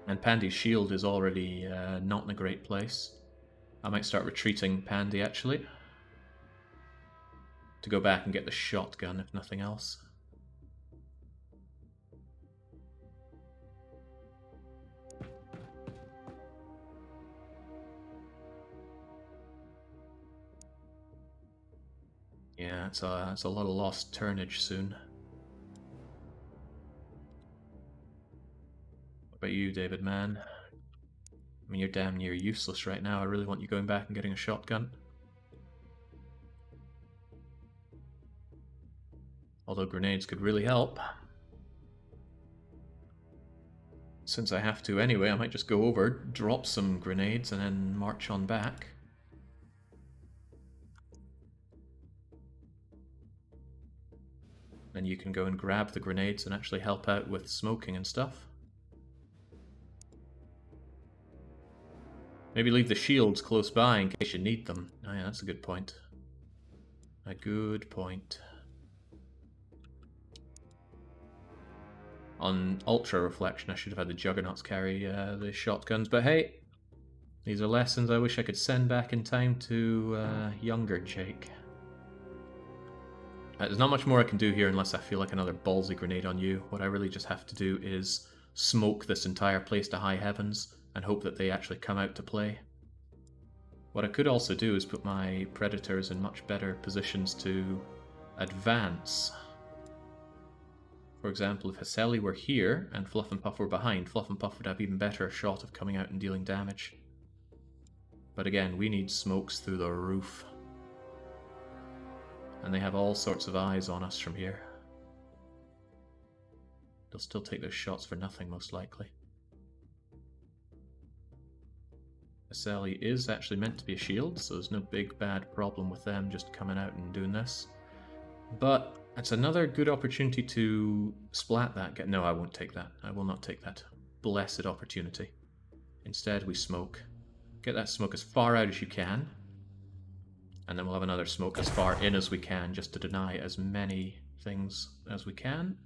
And Pandy's shield is already not in a great place. I might start retreating Pandy, actually. To go back and get the shotgun, if nothing else. Yeah, it's a lot of lost turnage soon. What about you, David, man? I mean, you're damn near useless right now. I really want you going back and getting a shotgun. Although grenades could really help. Since I have to anyway, I might just go over, drop some grenades, and then march on back. Then you can go and grab the grenades and actually help out with smoking and stuff. Maybe leave the shields close by in case you need them. Oh yeah, that's a good point. A good point. On Ultra Reflection, I should have had the Juggernauts carry the shotguns, but hey, these are lessons I wish I could send back in time to younger Jake. There's not much more I can do here unless I feel like another ballsy grenade on you. What I really just have to do is smoke this entire place to high heavens and hope that they actually come out to play. What I could also do is put my Predators in much better positions to advance. For example, if Haseli were here and Fluff and Puff were behind, Fluff and Puff would have even better shot of coming out and dealing damage. But again, we need smokes through the roof. And they have all sorts of eyes on us from here. They'll still take those shots for nothing, most likely. Haseli is actually meant to be a shield, so there's no big bad problem with them just coming out and doing this. But it's another good opportunity to splat that. No, I won't take that. I will not take that blessed opportunity. Instead, we smoke. Get that smoke as far out as you can. And then we'll have another smoke as far in as we can, just to deny as many things as we can.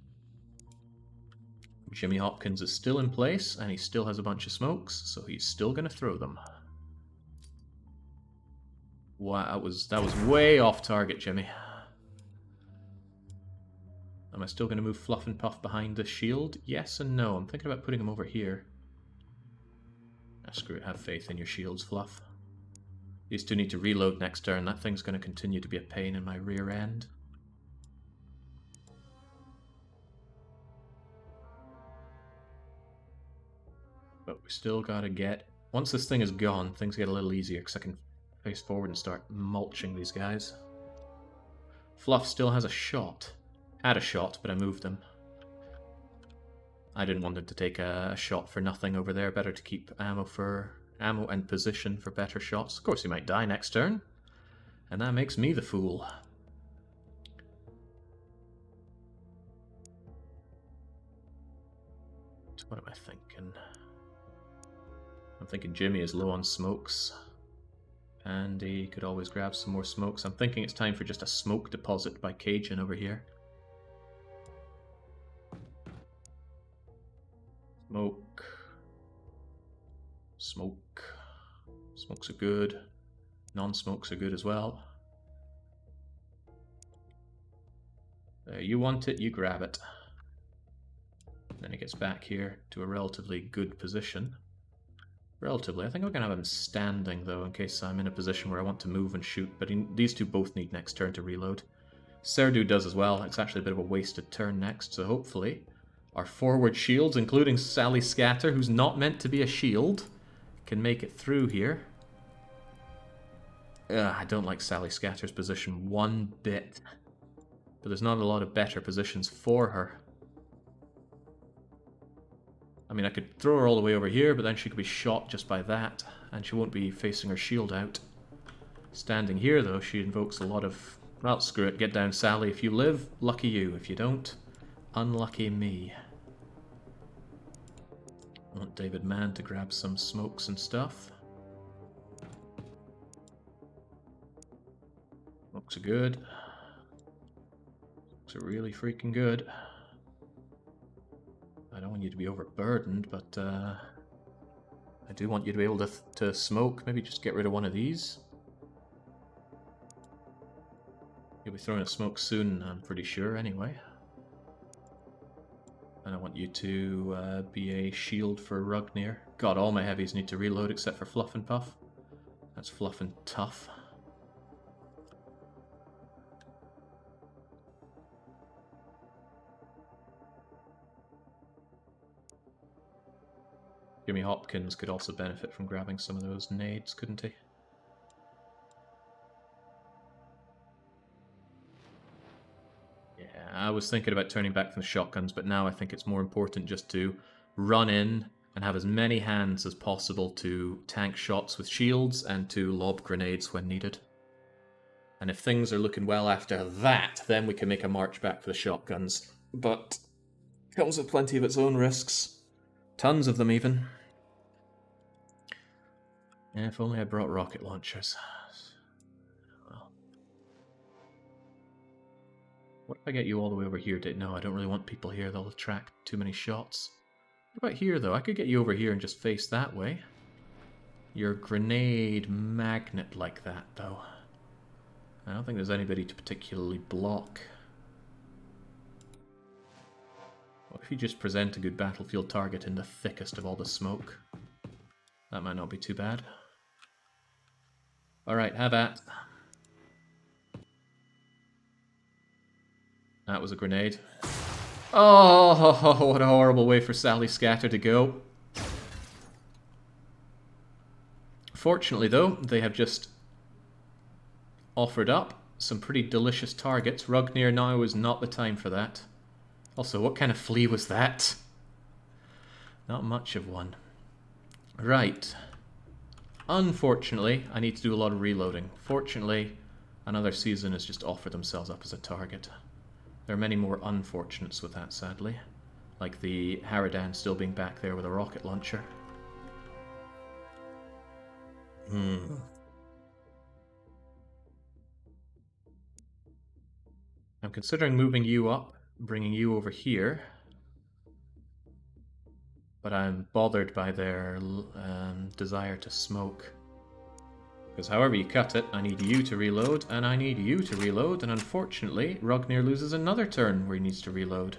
Jimmy Hopkins is still in place, and he still has a bunch of smokes, so he's still going to throw them. Wow, that was way off target, Jimmy. Am I still going to move Fluff and Puff behind the shield? Yes and no. I'm thinking about putting them over here. Ah, screw it, have faith in your shields, Fluff. These two need to reload next turn. That thing's going to continue to be a pain in my rear end. But we still got to get... Once this thing is gone, things get a little easier because I can face forward and start mulching these guys. Fluff still has a shot. Had a shot, but I moved him. I didn't want him to take a shot for nothing over there. Better to keep ammo and position for better shots. Of course, he might die next turn, and that makes me the fool. What am I thinking? I'm thinking Jimmy is low on smokes, and he could always grab some more smokes. I'm thinking it's time for just a smoke deposit by Cajun over here. Smoke. Smoke. Smokes are good. Non-smokes are good as well. You want it, you grab it. Then he gets back here to a relatively good position. Relatively. I think we're going to have him standing, though, in case I'm in a position where I want to move and shoot. But these two both need next turn to reload. Serdu does as well. It's actually a bit of a wasted turn next, so hopefully our forward shields, including Sally Scatter, who's not meant to be a shield, can make it through here. I don't like Sally Scatter's position one bit. But there's not a lot of better positions for her. I mean, I could throw her all the way over here, but then she could be shot just by that, and she won't be facing her shield out. Standing here, though, she invokes a lot of... Well, screw it. Get down, Sally. If you live, lucky you. If you don't, unlucky me. I want David Mann to grab some smokes and stuff. Smokes are good. Smokes are really freaking good. I don't want you to be overburdened, but I do want you to be able to smoke. Maybe just get rid of one of these. You'll be throwing a smoke soon, I'm pretty sure, anyway. And I want you to be a shield for Rugnir. God, all my heavies need to reload except for Fluff and Puff. That's Fluff and Tough. Jimmy Hopkins could also benefit from grabbing some of those nades, couldn't he? Yeah, I was thinking about turning back from the shotguns, but now I think it's more important just to run in and have as many hands as possible to tank shots with shields and to lob grenades when needed. And if things are looking well after that, then we can make a march back for the shotguns. But it comes with plenty of its own risks. Tons of them, even. Yeah, if only I brought rocket launchers. Well. What if I get you all the way over here? No, I don't really want people here. They'll attract too many shots. What about here, though? I could get you over here and just face that way. You're a grenade magnet like that, though. I don't think there's anybody to particularly block. What if you just present a good battlefield target in the thickest of all the smoke? That might not be too bad. Alright, have at. That was a grenade. Oh, what a horrible way for Sally Scatter to go. Fortunately, though, they have just offered up some pretty delicious targets. Rugnir now is not the time for that. Also, what kind of flea was that? Not much of one. Right. Unfortunately, I need to do a lot of reloading. Fortunately, another season has just offered themselves up as a target. There are many more unfortunates with that, sadly. Like the Harridan still being back there with a rocket launcher. I'm considering moving you up, bringing you over here. But I'm bothered by their desire to smoke. Because however you cut it, I need you to reload, and I need you to reload, and unfortunately, Rugnir loses another turn where he needs to reload.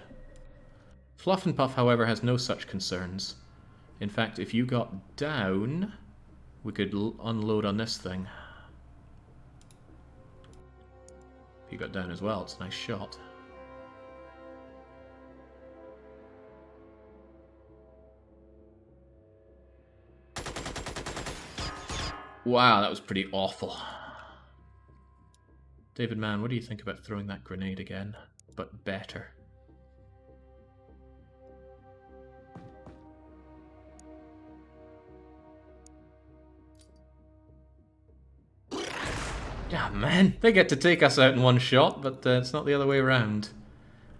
Fluff and Puff, however, has no such concerns. In fact, if you got down, we could unload on this thing. If you got down as well, it's a nice shot. Wow, that was pretty awful. David Mann, what do you think about throwing that grenade again, but better? Yeah, man, they get to take us out in one shot, but it's not the other way around.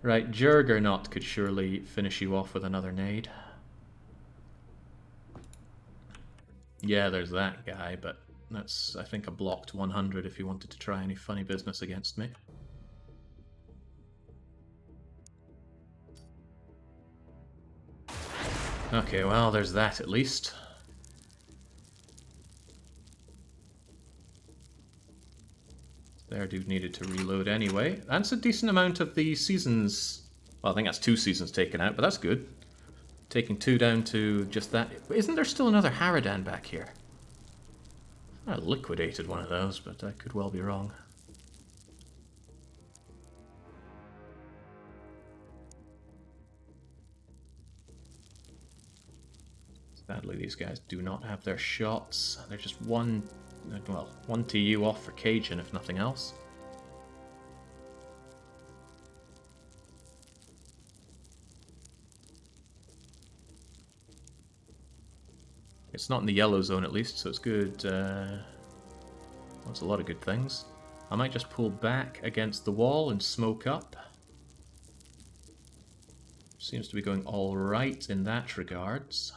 Right, Juggernaut could surely finish you off with another nade. Yeah, there's that guy, but that's, I think, a blocked 100 if he wanted to try any funny business against me. Okay, well, there's that at least. Their dude needed to reload anyway. That's a decent amount of the seasons. Well, I think that's 2 seasons taken out, but that's good. Taking 2 down to just that. Isn't there still another Harridan back here? I liquidated one of those, but I could well be wrong. Sadly, these guys do not have their shots. They're just one TU off for Cajun, if nothing else. It's not in the yellow zone at least, so it's good. That's a lot of good things. I might just pull back against the wall and smoke up. Seems to be going alright in that regards.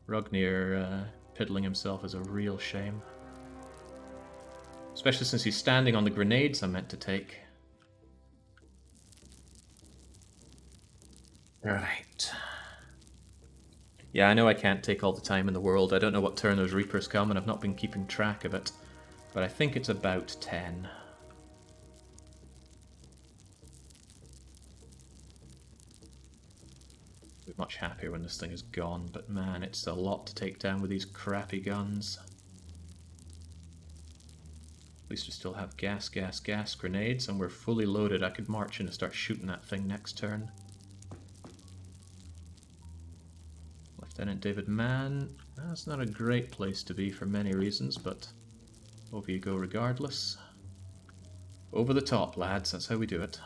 Rugnir piddling himself is a real shame. Especially since he's standing on the grenades I meant to take. Right. Yeah, I know I can't take all the time in the world. I don't know what turn those Reapers come, and I've not been keeping track of it. But I think it's about 10. I'll be much happier when this thing is gone, but man, it's a lot to take down with these crappy guns. At least we still have gas grenades, and we're fully loaded. I could march in and start shooting that thing next turn. Lieutenant David Mann. That's not a great place to be for many reasons, but over you go regardless. Over the top, lads. That's how we do it.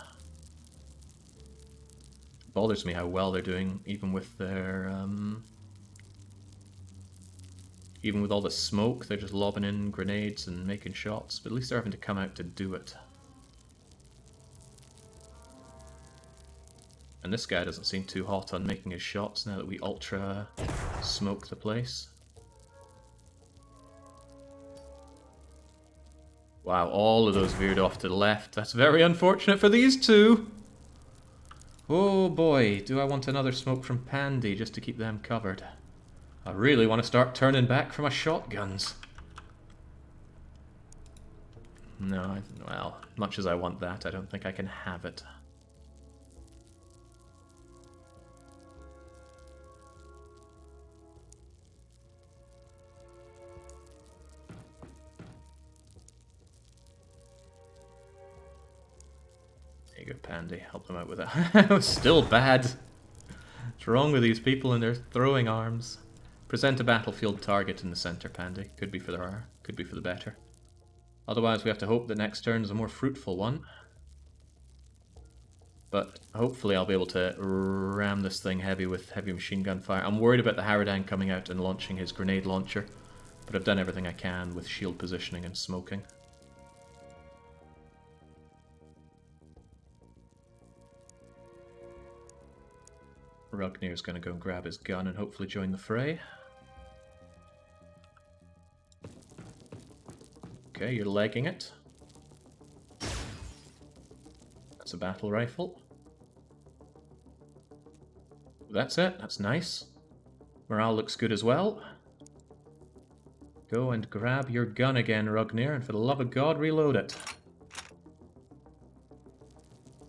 It bothers me how well they're doing, even with their... even with all the smoke, they're just lobbing in grenades and making shots, but at least they're having to come out to do it. And this guy doesn't seem too hot on making his shots now that we ultra smoke the place. Wow, all of those veered off to the left. That's very unfortunate for these two. Oh boy, do I want another smoke from Pandy just to keep them covered. I really want to start turning back for my shotguns. No, well, much as I want that, I don't think I can have it. There you go, Pandy. Help them out with that. It was still bad. What's wrong with these people and their throwing arms? Present a battlefield target in the center, Pandy. Could be for the better. Otherwise, we have to hope the next turn is a more fruitful one. But hopefully I'll be able to ram this thing heavy with heavy machine gun fire. I'm worried about the Harridan coming out and launching his grenade launcher, but I've done everything I can with shield positioning and smoking. Rugnir's going to go and grab his gun and hopefully join the fray. Okay, you're legging it. That's a battle rifle. That's it, that's nice. Morale looks good as well. Go and grab your gun again, Rugnir, and for the love of God, reload it.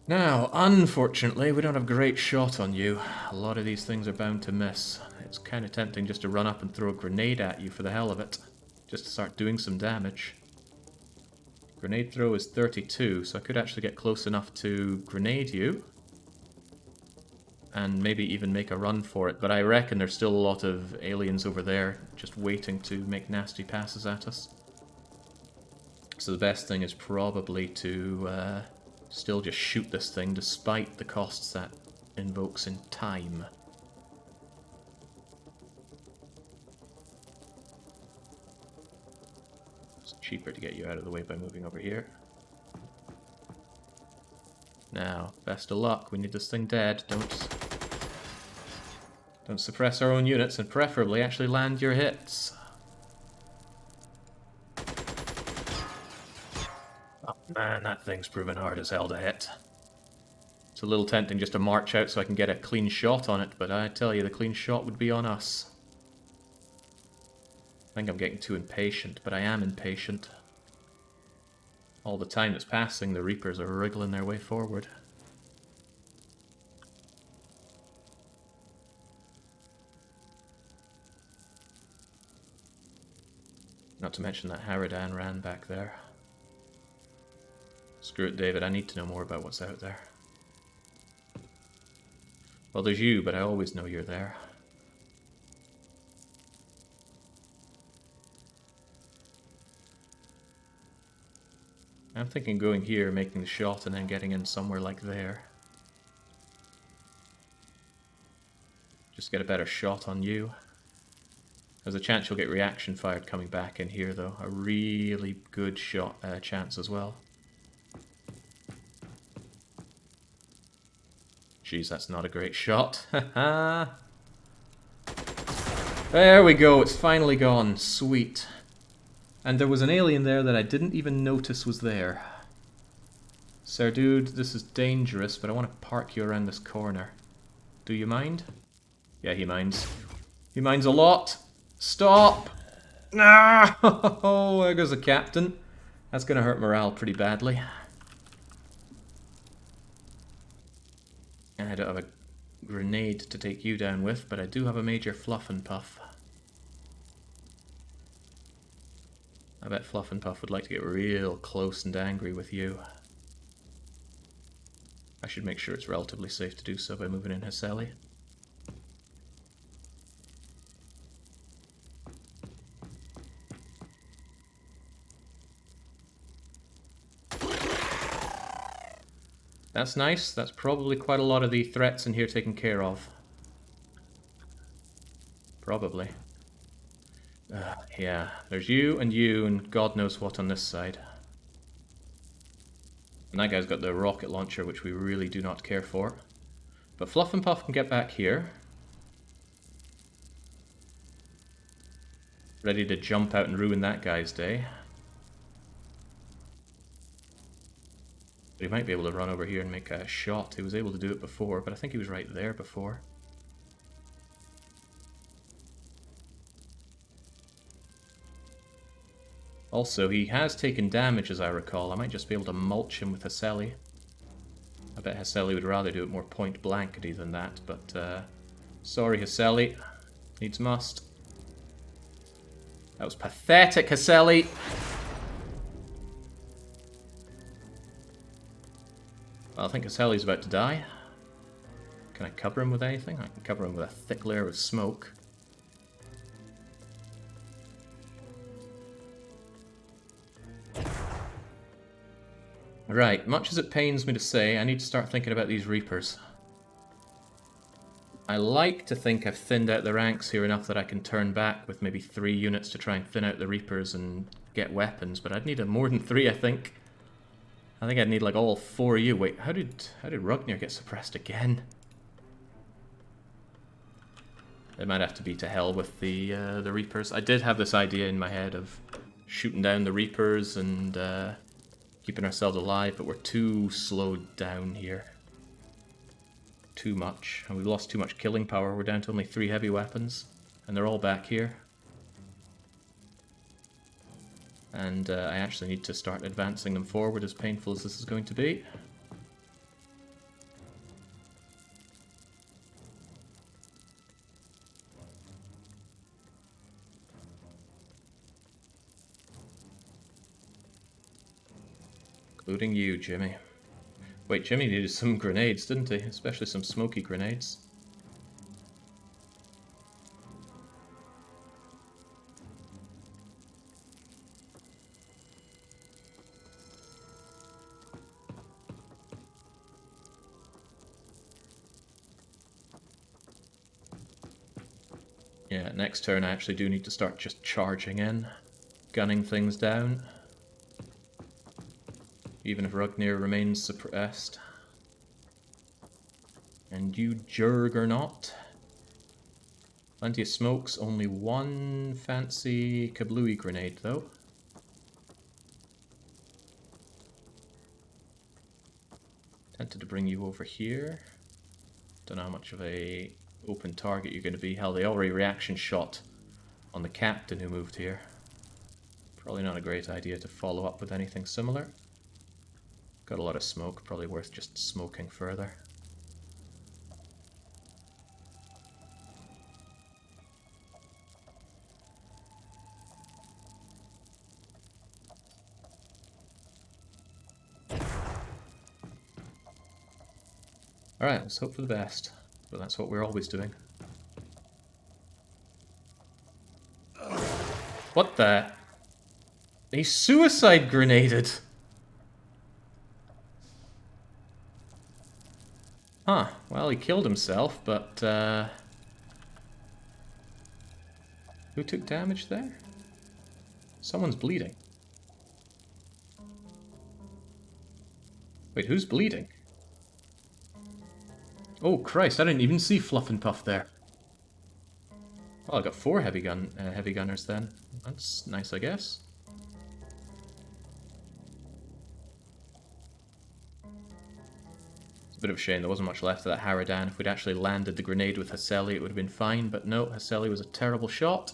Now, unfortunately, we don't have great shot on you. A lot of these things are bound to miss. It's kind of tempting just to run up and throw a grenade at you for the hell of it. Just to start doing some damage. Grenade throw is 32, so I could actually get close enough to grenade you. And maybe even make a run for it, but I reckon there's still a lot of aliens over there just waiting to make nasty passes at us. So the best thing is probably to still just shoot this thing despite the costs that invokes in time. It's cheaper to get you out of the way by moving over here. Now, best of luck, we need this thing dead. Don't suppress our own units, and preferably actually land your hits. Oh man, that thing's proven hard as hell to hit. It's a little tempting just to march out so I can get a clean shot on it, but I tell you, the clean shot would be on us. I think I'm getting too impatient, but I am impatient. All the time that's passing, the Reapers are wriggling their way forward. Not to mention that Harridan ran back there. Screw it, David, I need to know more about what's out there. Well, there's you, but I always know you're there. I'm thinking going here, making the shot, and then getting in somewhere like there. Just get a better shot on you. There's a chance you'll get reaction fired coming back in here, though. A really good shot chance as well. Jeez, that's not a great shot. There we go, it's finally gone. Sweet. And there was an alien there that I didn't even notice was there. Sir dude, this is dangerous, but I want to park you around this corner. Do you mind? Yeah, he minds. He minds a lot. Stop! No! Oh, there goes the captain. That's going to hurt morale pretty badly. I don't have a grenade to take you down with, but I do have a major Fluff and Puff. I bet Fluff and Puff would like to get real close and angry with you. I should make sure it's relatively safe to do so by moving in Haseli. That's nice. That's probably quite a lot of the threats in here taken care of. Probably. Yeah, there's you and God knows what on this side. And that guy's got the rocket launcher, which we really do not care for. But Fluff and Puff can get back here. Ready to jump out and ruin that guy's day. But he might be able to run over here and make a shot. He was able to do it before, but I think he was right there before. Also, he has taken damage, as I recall. I might just be able to mulch him with Haseli. I bet Haseli would rather do it more point-blankety than that, but sorry, Haseli. Needs must. That was pathetic, Haseli! Well, I think Haseli's about to die. Can I cover him with anything? I can cover him with a thick layer of smoke. Right, much as it pains me to say, I need to start thinking about these Reapers. I like to think I've thinned out the ranks here enough that I can turn back with maybe 3 units to try and thin out the Reapers and get weapons, but I'd need more than 3, I think. I think I'd need like all 4 of you. Wait, how did Rugnir get suppressed again? It might have to be to hell with the Reapers. I did have this idea in my head of shooting down the Reapers and keeping ourselves alive, but we're too slowed down here. Too much. And we've lost too much killing power. We're down to only 3 heavy weapons, and they're all back here. And I actually need to start advancing them forward, as painful as this is going to be. Including you, Jimmy. Wait, Jimmy needed some grenades, didn't he? Especially some smoky grenades. Yeah, next turn I actually do need to start just charging in, gunning things down. Even if Rugnir remains suppressed. And you Juggernaut. Plenty of smokes, only 1 fancy kablooey grenade though. Tempted to bring you over here. Don't know how much of a open target you're going to be. Hell, they already reaction shot on the captain who moved here. Probably not a great idea to follow up with anything similar. Got a lot of smoke, probably worth just smoking further. Alright, let's hope for the best. But that's what we're always doing. What the? He suicide grenaded! Huh, well he killed himself, but Who took damage there? Someone's bleeding. Wait, who's bleeding? Oh Christ, I didn't even see Fluff and Puff there. Well, I got 4 heavy gunners then. That's nice, I guess. It's a bit of a shame there wasn't much left of that Harridan. If we'd actually landed the grenade with Haseli, it would have been fine, but no, Haseli was a terrible shot.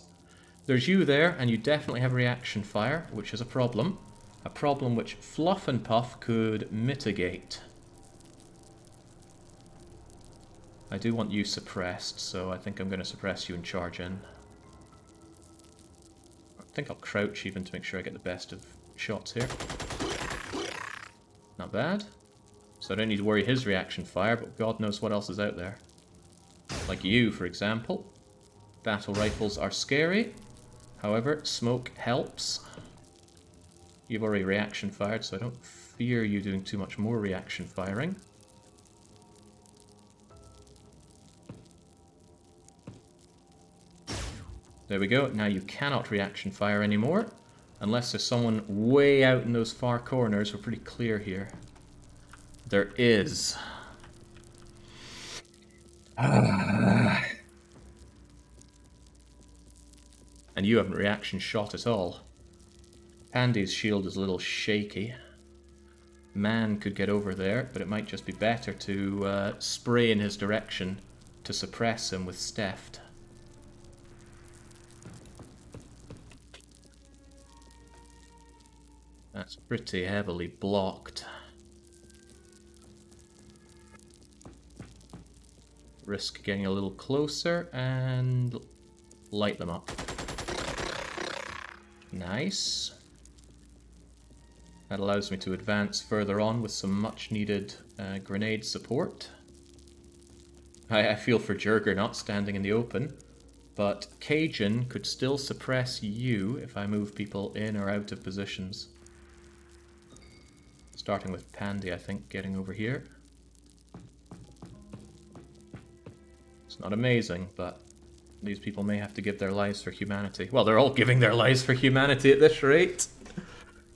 There's you there, and you definitely have reaction fire, which is a problem. A problem which Fluff and Puff could mitigate. I do want you suppressed, so I think I'm going to suppress you and charge in. I think I'll crouch even to make sure I get the best of shots here. Not bad. So I don't need to worry his reaction fire, but God knows what else is out there. Like you, for example. Battle rifles are scary. However, smoke helps. You've already reaction fired, so I don't fear you doing too much more reaction firing. There we go. Now you cannot reaction fire anymore. Unless there's someone way out in those far corners. We're pretty clear here. There is. And you haven't reaction shot at all. Pandy's shield is a little shaky. Man could get over there, but it might just be better to spray in his direction to suppress him with Steft. That's pretty heavily blocked. Risk getting a little closer and light them up. Nice. That allows me to advance further on with some much needed grenade support. I feel for Juggernaut standing in the open, but Cajun could still suppress you if I move people in or out of positions. Starting with Pandy, I think, getting over here. It's not amazing, but these people may have to give their lives for humanity. Well, they're all giving their lives for humanity at this rate.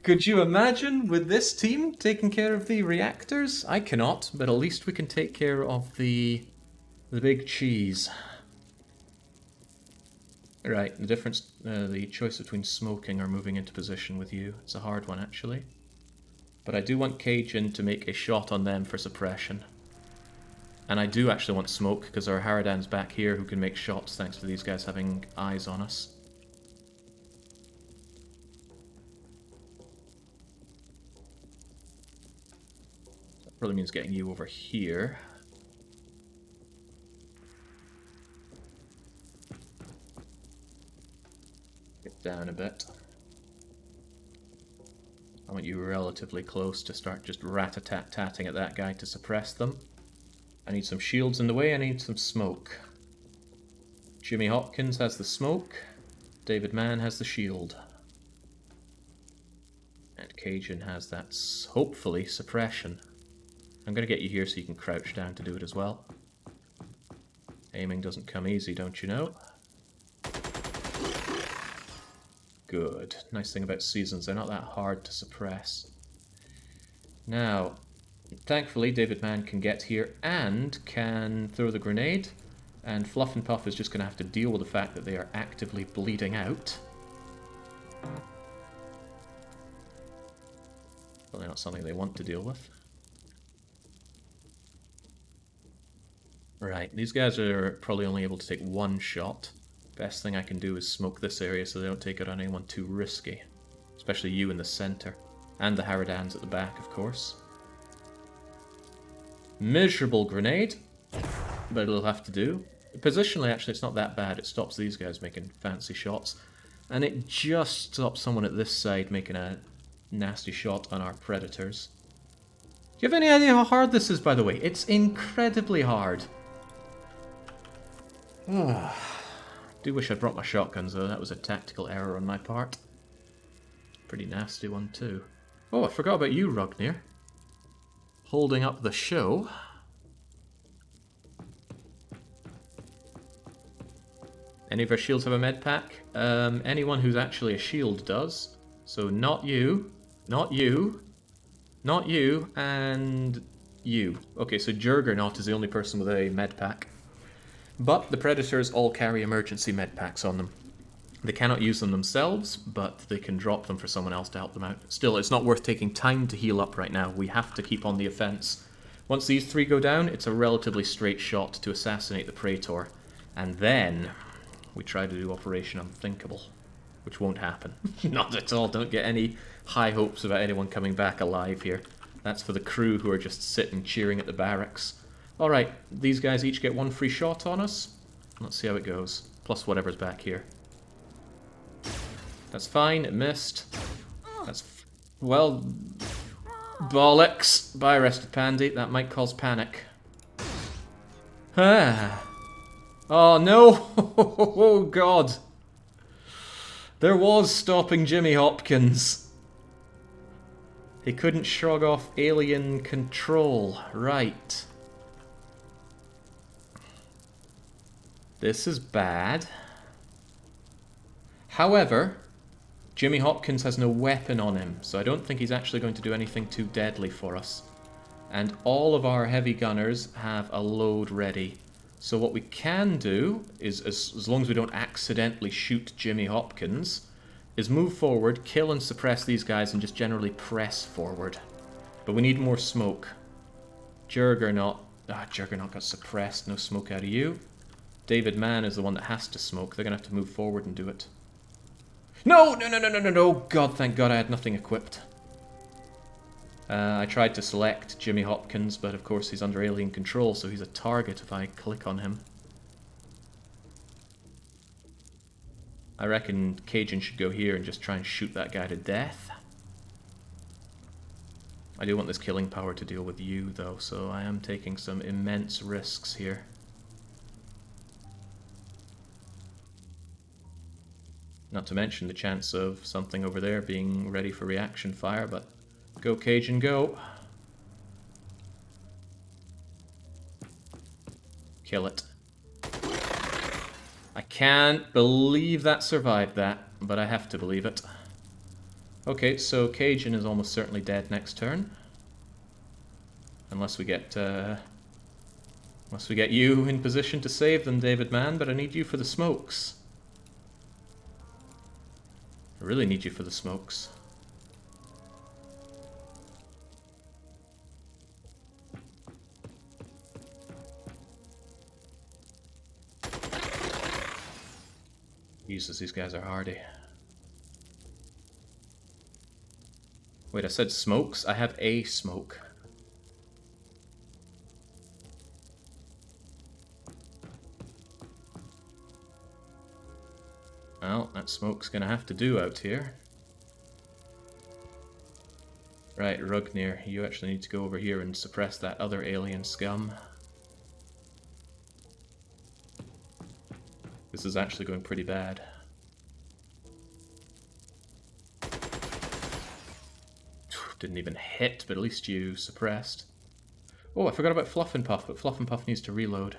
Could you imagine with this team taking care of the reactors? I cannot, but at least we can take care of the big cheese. Right, the difference, the choice between smoking or moving into position with you. It's a hard one, actually. But I do want Cajun to make a shot on them for suppression. And I do actually want smoke, because our Harridan's back here who can make shots thanks to these guys having eyes on us. That probably means getting you over here. Get down a bit. I want you relatively close to start just rat-a-tat-tatting at that guy to suppress them. I need some shields in the way, I need some smoke. Jimmy Hopkins has the smoke, David Mann has the shield. And Cajun has that, hopefully, suppression. I'm going to get you here so you can crouch down to do it as well. Aiming doesn't come easy, don't you know? Good. Nice thing about seasons, they're not that hard to suppress. Now, thankfully David Mann can get here and can throw the grenade, and Fluff and Puff is just going to have to deal with the fact that they are actively bleeding out. Probably not something they want to deal with. Right, these guys are probably only able to take one shot. Best thing I can do is smoke this area so they don't take it on anyone too risky. Especially you in the center. And the Harridans at the back, of course. Miserable grenade, but it'll have to do. Positionally, actually, it's not that bad. It stops these guys making fancy shots. And it just stops someone at this side making a nasty shot on our predators. Do you have any idea how hard this is, by the way? It's incredibly hard. Do wish I'd brought my shotguns, though. That was a tactical error on my part. Pretty nasty one, too. Oh, I forgot about you, Rugnir. Holding up the show. Any of our shields have a med pack? Anyone who's actually a shield does. So not you, not you, not you, and you. Okay, so Juggernaut is the only person with a med pack. But the Predators all carry emergency med packs on them. They cannot use them themselves, but they can drop them for someone else to help them out. Still, it's not worth taking time to heal up right now. We have to keep on the offense. Once these three go down, it's a relatively straight shot to assassinate the praetor. And then we try to do Operation Unthinkable, which won't happen. Not at all. Don't get any high hopes about anyone coming back alive here. That's for the crew who are just sitting cheering at the barracks. Alright, these guys each get one free shot on us. Let's see how it goes. Plus whatever's back here. That's fine, it missed. Well, bollocks. Bye, Arrested Pandy. That might cause panic. Ah. Oh, no! Oh, God. There was stopping Jimmy Hopkins. He couldn't shrug off alien control. Right. This is bad. However, Jimmy Hopkins has no weapon on him, so I don't think he's actually going to do anything too deadly for us. And all of our heavy gunners have a load ready. So what we can do is, as long as we don't accidentally shoot Jimmy Hopkins, is move forward, kill and suppress these guys, and just generally press forward. But we need more smoke. Juggernaut. Ah, Juggernaut got suppressed. No smoke out of you. David Mann is the one that has to smoke. They're going to have to move forward and do it. No! No, no, no, no, no, no! God, thank God I had nothing equipped. I tried to select Jimmy Hopkins, but of course he's under alien control, so he's a target if I click on him. I reckon Cajun should go here and just try and shoot that guy to death. I do want this killing power to deal with you, though, so I am taking some immense risks here. Not to mention the chance of something over there being ready for reaction fire, but go Cajun, go. Kill it. I can't believe that survived that, but I have to believe it. Okay, so Cajun is almost certainly dead next turn. Unless we get you in position to save them, David Mann, but I need you for the smokes. I really need you for the smokes. Jesus, these guys are hardy. Wait, I said smokes? I have a smoke. Well, that smoke's gonna have to do out here. Right, Rugnir, you actually need to go over here and suppress that other alien scum. This is actually going pretty bad. Didn't even hit, but at least you suppressed. Oh, I forgot about Fluff and Puff, but Fluff and Puff needs to reload.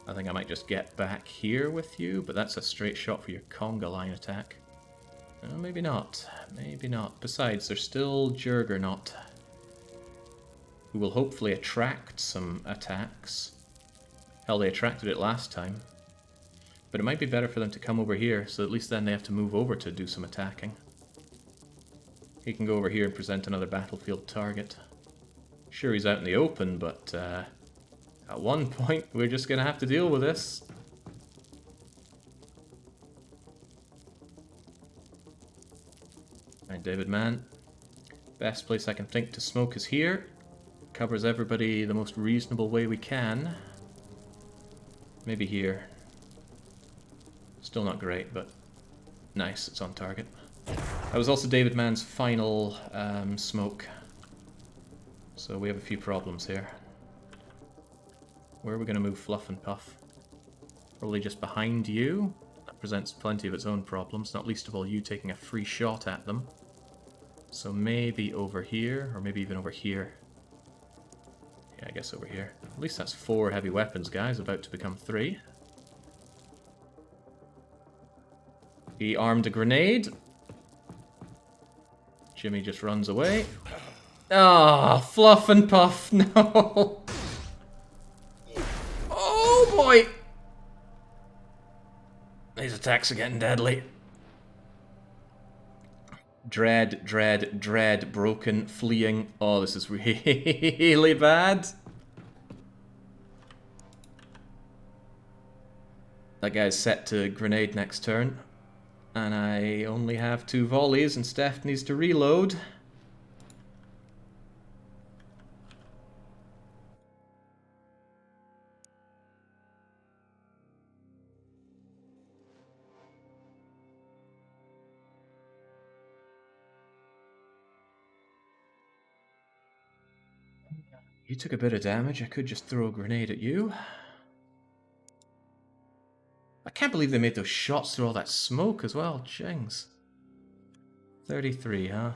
I think I might just get back here with you, but that's a straight shot for your conga line attack. Oh, maybe not. Maybe not. Besides, there's still Juggernaut, who will hopefully attract some attacks. Hell, they attracted it last time. But it might be better for them to come over here, so at least then they have to move over to do some attacking. He can go over here and present another battlefield target. Sure, he's out in the open, but at one point we're just going to have to deal with this. Alright, David Mann. Best place I can think to smoke is here. Covers everybody the most reasonable way we can. Maybe here. Still not great, but nice, it's on target. That was also David Mann's final smoke. So we have a few problems here. Where are we going to move Fluff and Puff? Probably just behind you. That presents plenty of its own problems, not least of all you taking a free shot at them. So maybe over here, or maybe even over here. Yeah, I guess over here. At least that's 4 heavy weapons, guys, about to become 3. He armed a grenade. Jimmy just runs away. Ah, fluff and puff, no. Oh boy. These attacks are getting deadly. Dread, dread, dread, broken, fleeing. Oh, this is really bad. That guy's set to grenade next turn. And I only have 2 volleys and Steph needs to reload. You took a bit of damage. I could just throw a grenade at you. I can't believe they made those shots through all that smoke as well. Jings. 33, huh?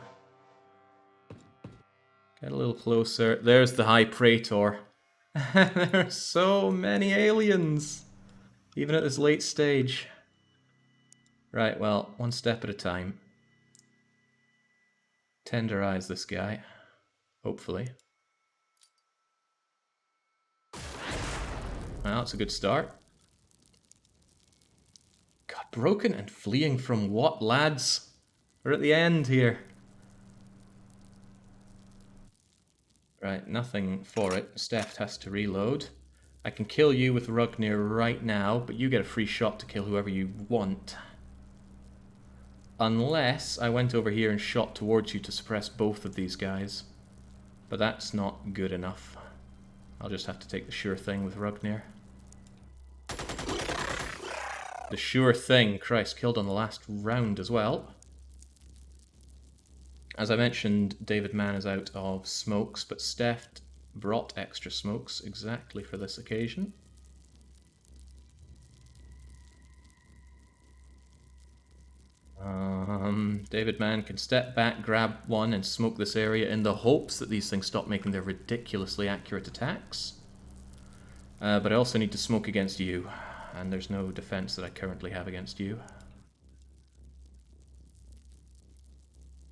Get a little closer. There's the High Praetor. There are so many aliens. Even at this late stage. Right, well, one step at a time. Tenderize this guy. Hopefully. Well, that's a good start. God, broken and fleeing from what, lads? We're at the end here. Right, nothing for it. Steph has to reload. I can kill you with Rugnir right now, but you get a free shot to kill whoever you want. Unless I went over here and shot towards you to suppress both of these guys. But that's not good enough. I'll just have to take the sure thing with Rugnir. The sure thing, Christ, killed on the last round as well. As I mentioned, David Mann is out of smokes, but Steph brought extra smokes exactly for this occasion. David Mann can step back, grab one, and smoke this area in the hopes that these things stop making their ridiculously accurate attacks. But I also need to smoke against you, and there's no defense that I currently have against you.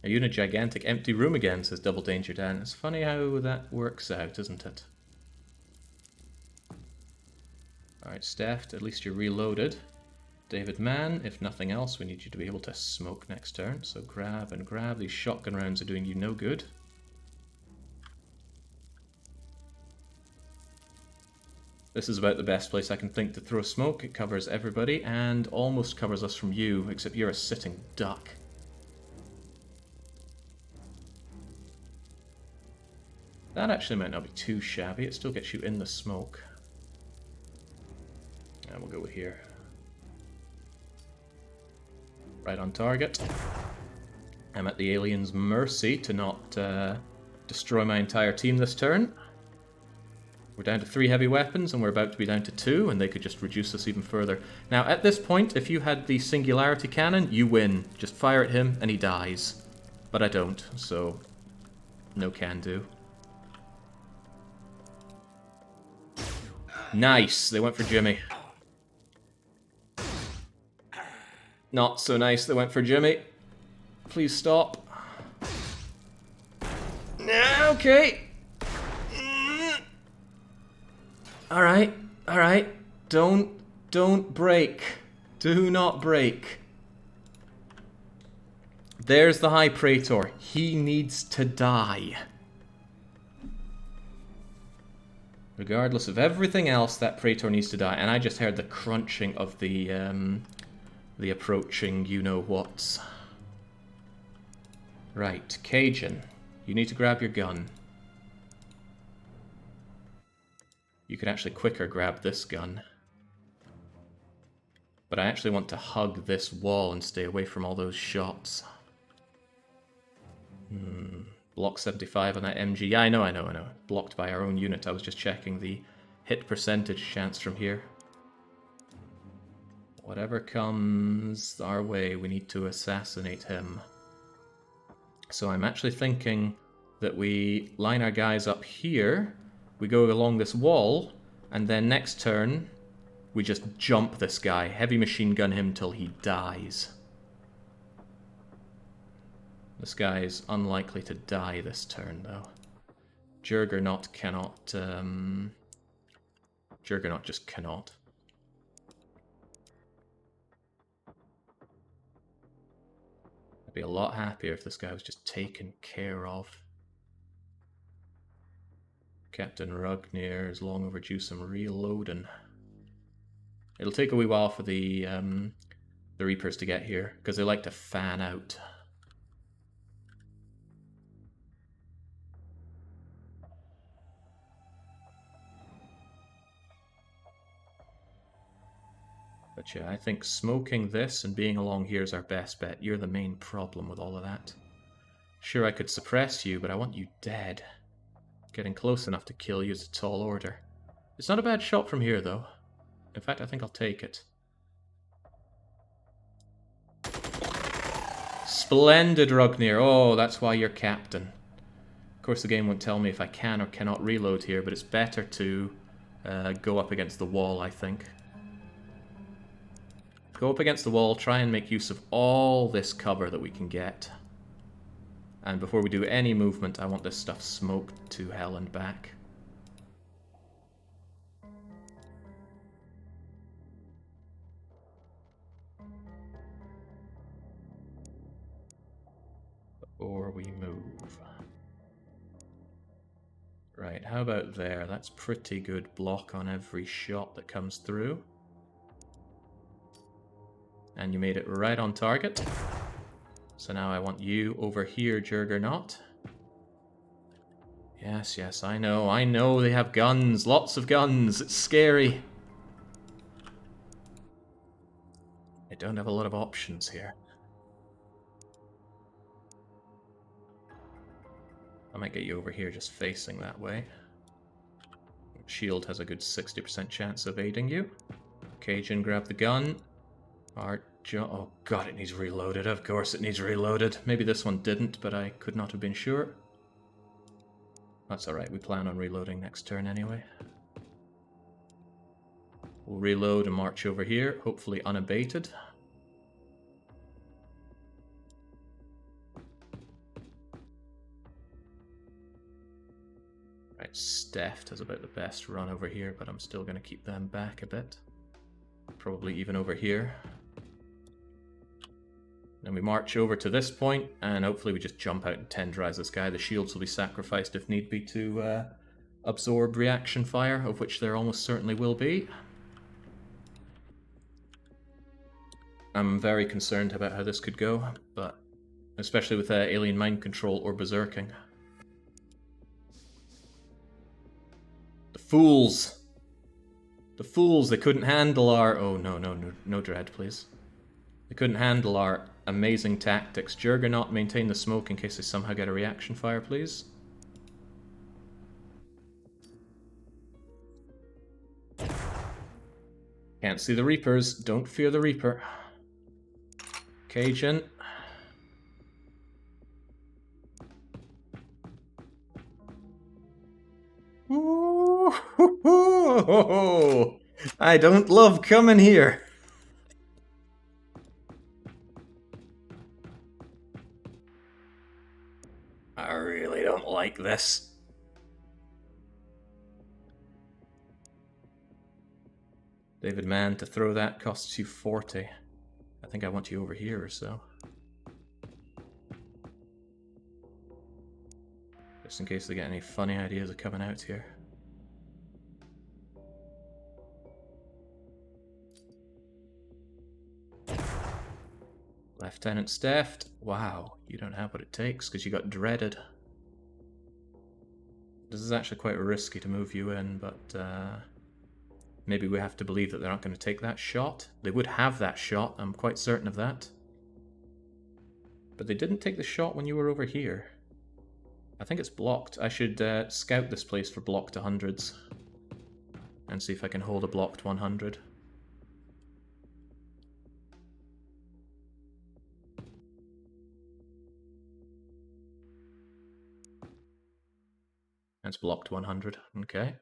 Are you in a gigantic empty room again, says Double Danger Dan. It's funny how that works out, isn't it? Alright, Steph, at least you're reloaded. David Mann, if nothing else, we need you to be able to smoke next turn. So grab and grab. These shotgun rounds are doing you no good. This is about the best place I can think to throw smoke. It covers everybody and almost covers us from you, except you're a sitting duck. That actually might not be too shabby. It still gets you in the smoke. And we'll go here. Right on target. I'm at the alien's mercy to not destroy my entire team this turn. We're down to 3 heavy weapons and we're about to be down to 2, and they could just reduce us even further. Now at this point, if you had the singularity cannon, you win. Just fire at him and he dies. But I don't, so no can do. Nice, they went for Jimmy. Not so nice, they went for Jimmy. Please stop. Okay. Alright, alright. Don't break. Do not break. There's the High Praetor. He needs to die. Regardless of everything else, that Praetor needs to die. And I just heard the crunching of the approaching you-know-whats. Right, Cajun. You need to grab your gun. You could actually quicker grab this gun. But I actually want to hug this wall and stay away from all those shots. Block 75 on that MG. Yeah, I know. Blocked by our own unit. I was just checking the hit percentage chance from here. Whatever comes our way, we need to assassinate him. So I'm actually thinking that we line our guys up here. we go along this wall, and then next turn, we just jump this guy, heavy machine gun him till he dies. This guy is unlikely to die this turn, though. Juggernaut cannot... Juggernaut just cannot. I'd be a lot happier if this guy was just taken care of. Captain Rugnir is long overdue some reloading. It'll take a wee while for the Reapers to get here, because they like to fan out. But yeah, I think smoking this and being along here is our best bet. You're the main problem with all of that. Sure, I could suppress you, but I want you dead. Getting close enough to kill you is a tall order. It's not a bad shot from here, though. In fact, I think I'll take it. Splendid, Rugnir. Oh, that's why you're captain. Of course, the game won't tell me if I can or cannot reload here, but it's better to go up against the wall, I think. Go up against the wall, try and make use of all this cover that we can get. And before we do any movement, I want this stuff smoked to hell and back. Before we move. Right, how about there? That's pretty good block on every shot that comes through. And you made it right on target. So now I want you over here, Juggernaut. Yes, yes, I know they have guns, lots of guns, it's scary. I don't have a lot of options here. I might get you over here just facing that way. Shield has a good 60% chance of aiding you. Cajun, grab the gun. Oh god, it needs reloaded. Of course it needs reloaded. Maybe this one didn't, but I could not have been sure. That's alright, we plan on reloading next turn anyway. We'll reload and march over here, hopefully unabated. Right, Steft has about the best run over here, but I'm still going to keep them back a bit. Probably even over here. Then we march over to this point, and hopefully we just jump out and tenderize this guy. The shields will be sacrificed if need be to absorb reaction fire, of which there almost certainly will be. I'm very concerned about how this could go, but especially with alien mind control or berserking. The fools! The fools, they couldn't handle our... Oh, no dread, please. They couldn't handle our amazing tactics. Juggernaut, maintain the smoke in case they somehow get a reaction fire, please. Can't see the Reapers. Don't fear the Reaper. Cajun. Ooh, I don't love coming here. I really don't like this. David Mann, to throw that costs you 40. I think I want you over here or so. Just in case they get any funny ideas of coming out here. Lieutenant Steft, wow, you don't have what it takes because you got dreaded. This is actually quite risky to move you in, but maybe we have to believe that they're not going to take that shot. They would have that shot, I'm quite certain of that. But they didn't take the shot when you were over here. I think it's blocked. I should scout this place for blocked 100s. And see if I can hold a blocked 100. That's blocked 100. Okay.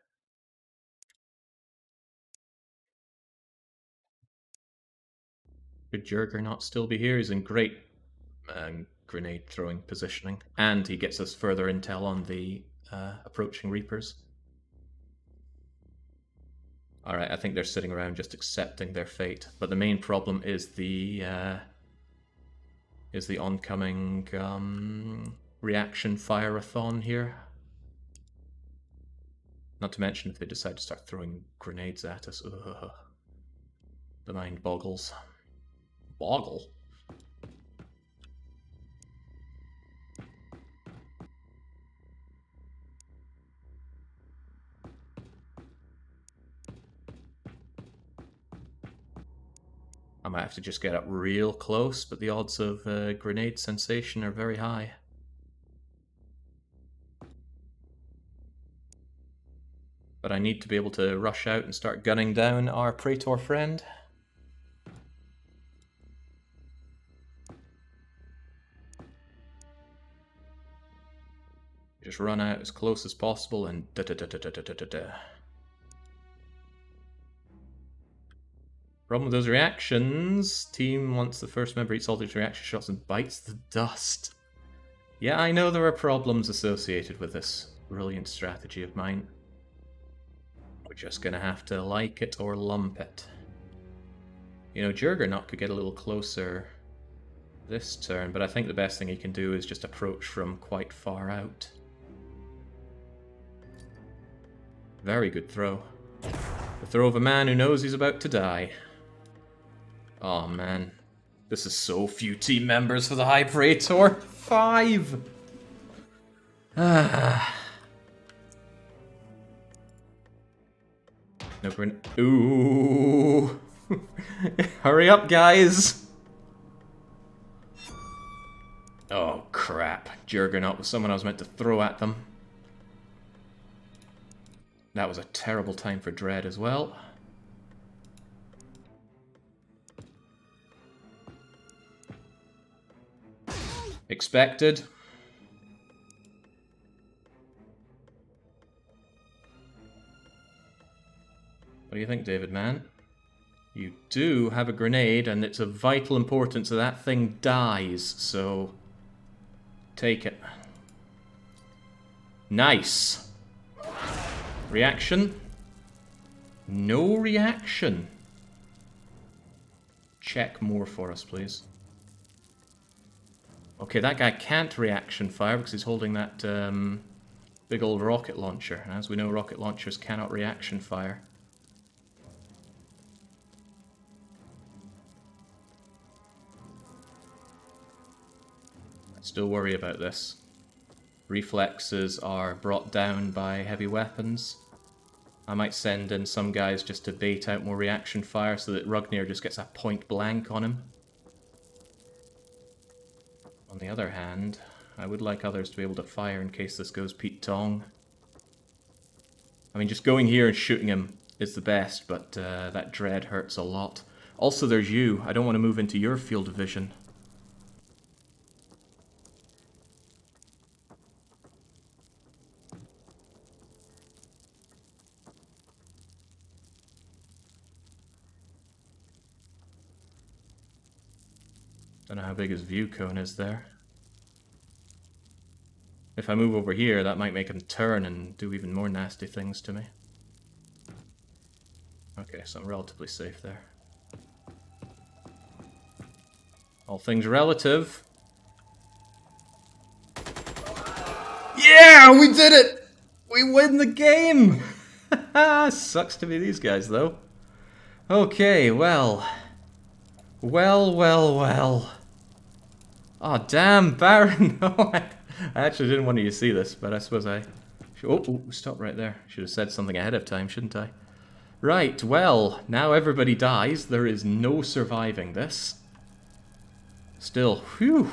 Could Juggernaut still be here? He's in great grenade throwing positioning. And he gets us further intel on the approaching Reapers. Alright, I think they're sitting around just accepting their fate. But the main problem is the oncoming reaction fire-a-thon here. Not to mention if they decide to start throwing grenades at us. Ugh. The mind boggles. Boggle? I might have to just get up real close, but the odds of grenade sensation are very high. But I need to be able to rush out and start gunning down our praetor friend. Just run out as close as possible and da-da-da-da-da-da-da-da. Problem with those reactions, team once the first member eats all these reaction shots and bites the dust. Yeah, I know there are problems associated with this brilliant strategy of mine. We're just gonna have to like it or lump it. You know, Juggernaut could get a little closer this turn, but I think the best thing he can do is just approach from quite far out. Very good throw. The throw of a man who knows he's about to die. Oh man. This is so few team members for the High Praetor. 5! Ah. No grenade. Ooh. Hurry up, guys. Oh, crap. Juggernaut was someone I was meant to throw at them. That was a terrible time for Dread as well. Expected. What do you think, David, man? You do have a grenade, and it's of vital importance that that thing dies, so take it. Nice. Reaction? No reaction. Check more for us, please. Okay, that guy can't reaction fire because he's holding that big old rocket launcher. And as we know, rocket launchers cannot reaction fire. I still worry about this. Reflexes are brought down by heavy weapons. I might send in some guys just to bait out more reaction fire so that Rugnir just gets a point blank on him. On the other hand, I would like others to be able to fire in case this goes Pete Tong. I mean, just going here and shooting him is the best, but that Dread hurts a lot. Also, there's you. I don't want to move into your field of vision. Don't know how big his view cone is there. If I move over here, that might make him turn and do even more nasty things to me. Okay, so I'm relatively safe there. All things relative. Yeah, we did it! We win the game! Sucks to be these guys, though. Okay, well. Well. Oh, damn, Baron! No, I actually didn't want you to see this, but I suppose I... Oh, stop right there. Should have said something ahead of time, shouldn't I? Right, well, now everybody dies. There is no surviving this. Still, phew.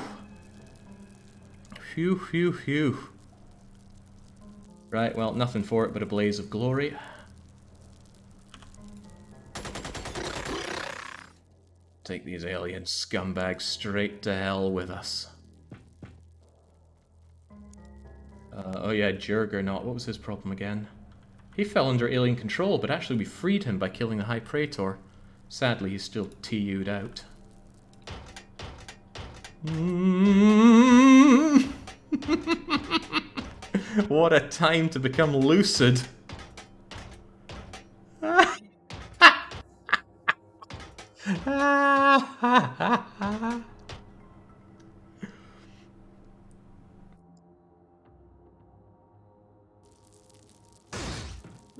Phew. Right, well, nothing for it but a blaze of glory. Take these alien scumbags straight to hell with us. Oh yeah, Juggernaut. What was his problem again? He fell under alien control, but actually we freed him by killing the High Praetor. Sadly, he's still TU'd out. What a time to become lucid.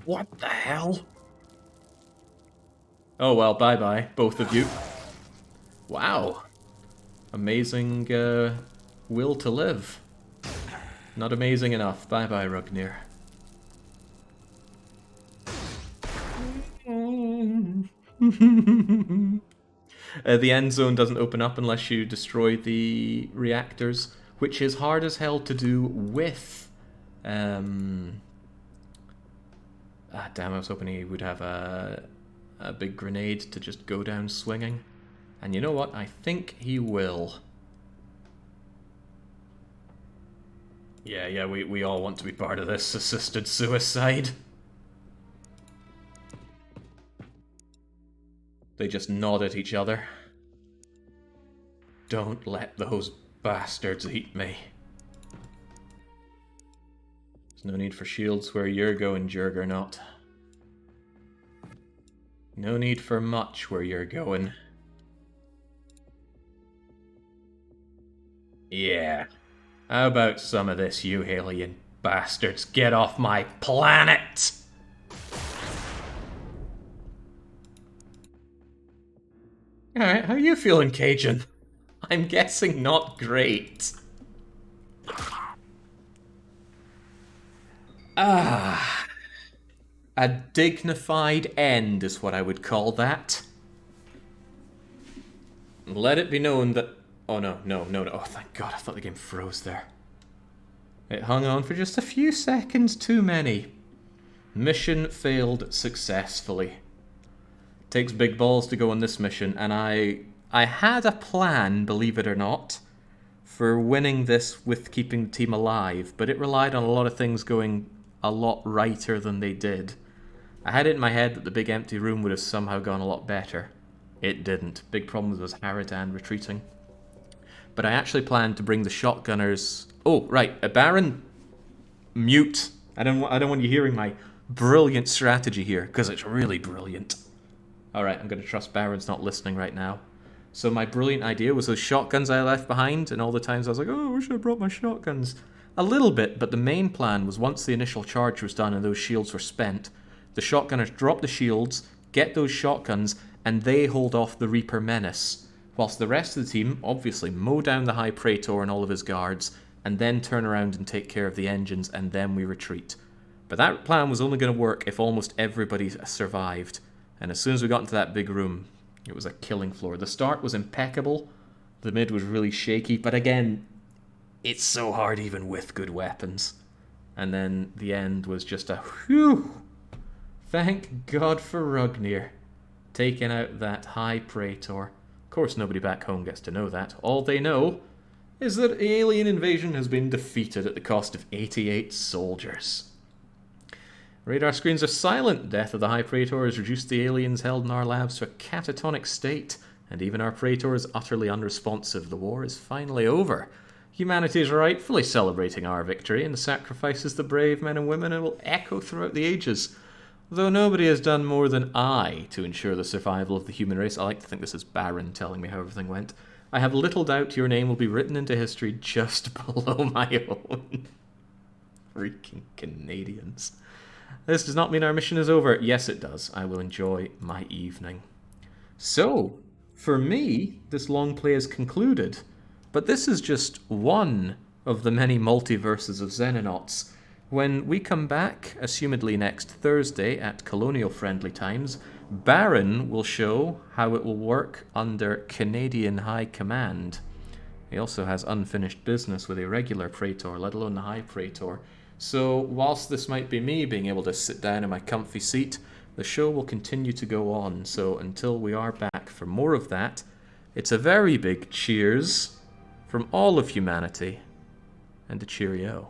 What the hell? Oh well, bye-bye, both of you. Wow. Amazing will to live. Not amazing enough. Bye-bye, Rugnir. The end zone doesn't open up unless you destroy the reactors, which is hard as hell to do with... damn, I was hoping he would have a big grenade to just go down swinging. And you know what? I think he will. Yeah, we all want to be part of this assisted suicide. They just nod at each other. Don't let those bastards eat me. There's no need for shields where you're going, Juggernaut. No need for much where you're going. Yeah. How about some of this, you alien bastards? Get off my planet! Alright, how are you feeling, Cajun? I'm guessing not great. Ah. A dignified end is what I would call that. Let it be known that... Oh no. Oh thank God, I thought the game froze there. It hung on for just a few seconds too many. Mission failed successfully. Takes big balls to go on this mission, and I had a plan, believe it or not, for winning this with keeping the team alive, but it relied on a lot of things going a lot righter than they did. I had it in my head that the big empty room would have somehow gone a lot better. It didn't. Big problem was Haradan retreating. But I actually planned to bring the shotgunners... Oh, right, Baron, mute. I don't want you hearing my brilliant strategy here, because it's really brilliant. Alright, I'm going to trust Baron's not listening right now. So my brilliant idea was those shotguns I left behind, and all the times I was like, oh, I wish I brought my shotguns. A little bit, but the main plan was once the initial charge was done and those shields were spent, the shotgunners drop the shields, get those shotguns, and they hold off the Reaper menace, whilst the rest of the team obviously mow down the High Praetor and all of his guards, and then turn around and take care of the engines, and then we retreat. But that plan was only going to work if almost everybody survived. And as soon as we got into that big room, it was a killing floor. The start was impeccable. The mid was really shaky. But again, it's so hard even with good weapons. And then the end was just a whew. Thank God for Rugnir. Taking out that High Praetor. Of course, nobody back home gets to know that. All they know is that alien invasion has been defeated at the cost of 88 soldiers. Radar screens are silent. Death of the High Praetor has reduced the aliens held in our labs to a catatonic state, and even our Praetor is utterly unresponsive. The war is finally over. Humanity is rightfully celebrating our victory, and the sacrifices the brave men and women will echo throughout the ages. Though nobody has done more than I to ensure the survival of the human race. I like to think this is Baron telling me how everything went. I have little doubt your name will be written into history just below my own. Freaking Canadians. This does not mean our mission is over. Yes, it does. I will enjoy my evening. So, for me, this long play is concluded. But this is just one of the many multiverses of Xenonauts. When we come back, assumedly next Thursday at colonial-friendly times, Baron will show how it will work under Canadian High Command. He also has unfinished business with a regular Praetor, let alone the High Praetor. So, whilst this might be me being able to sit down in my comfy seat, the show will continue to go on. So, until we are back for more of that, it's a very big cheers from all of humanity, and a cheerio.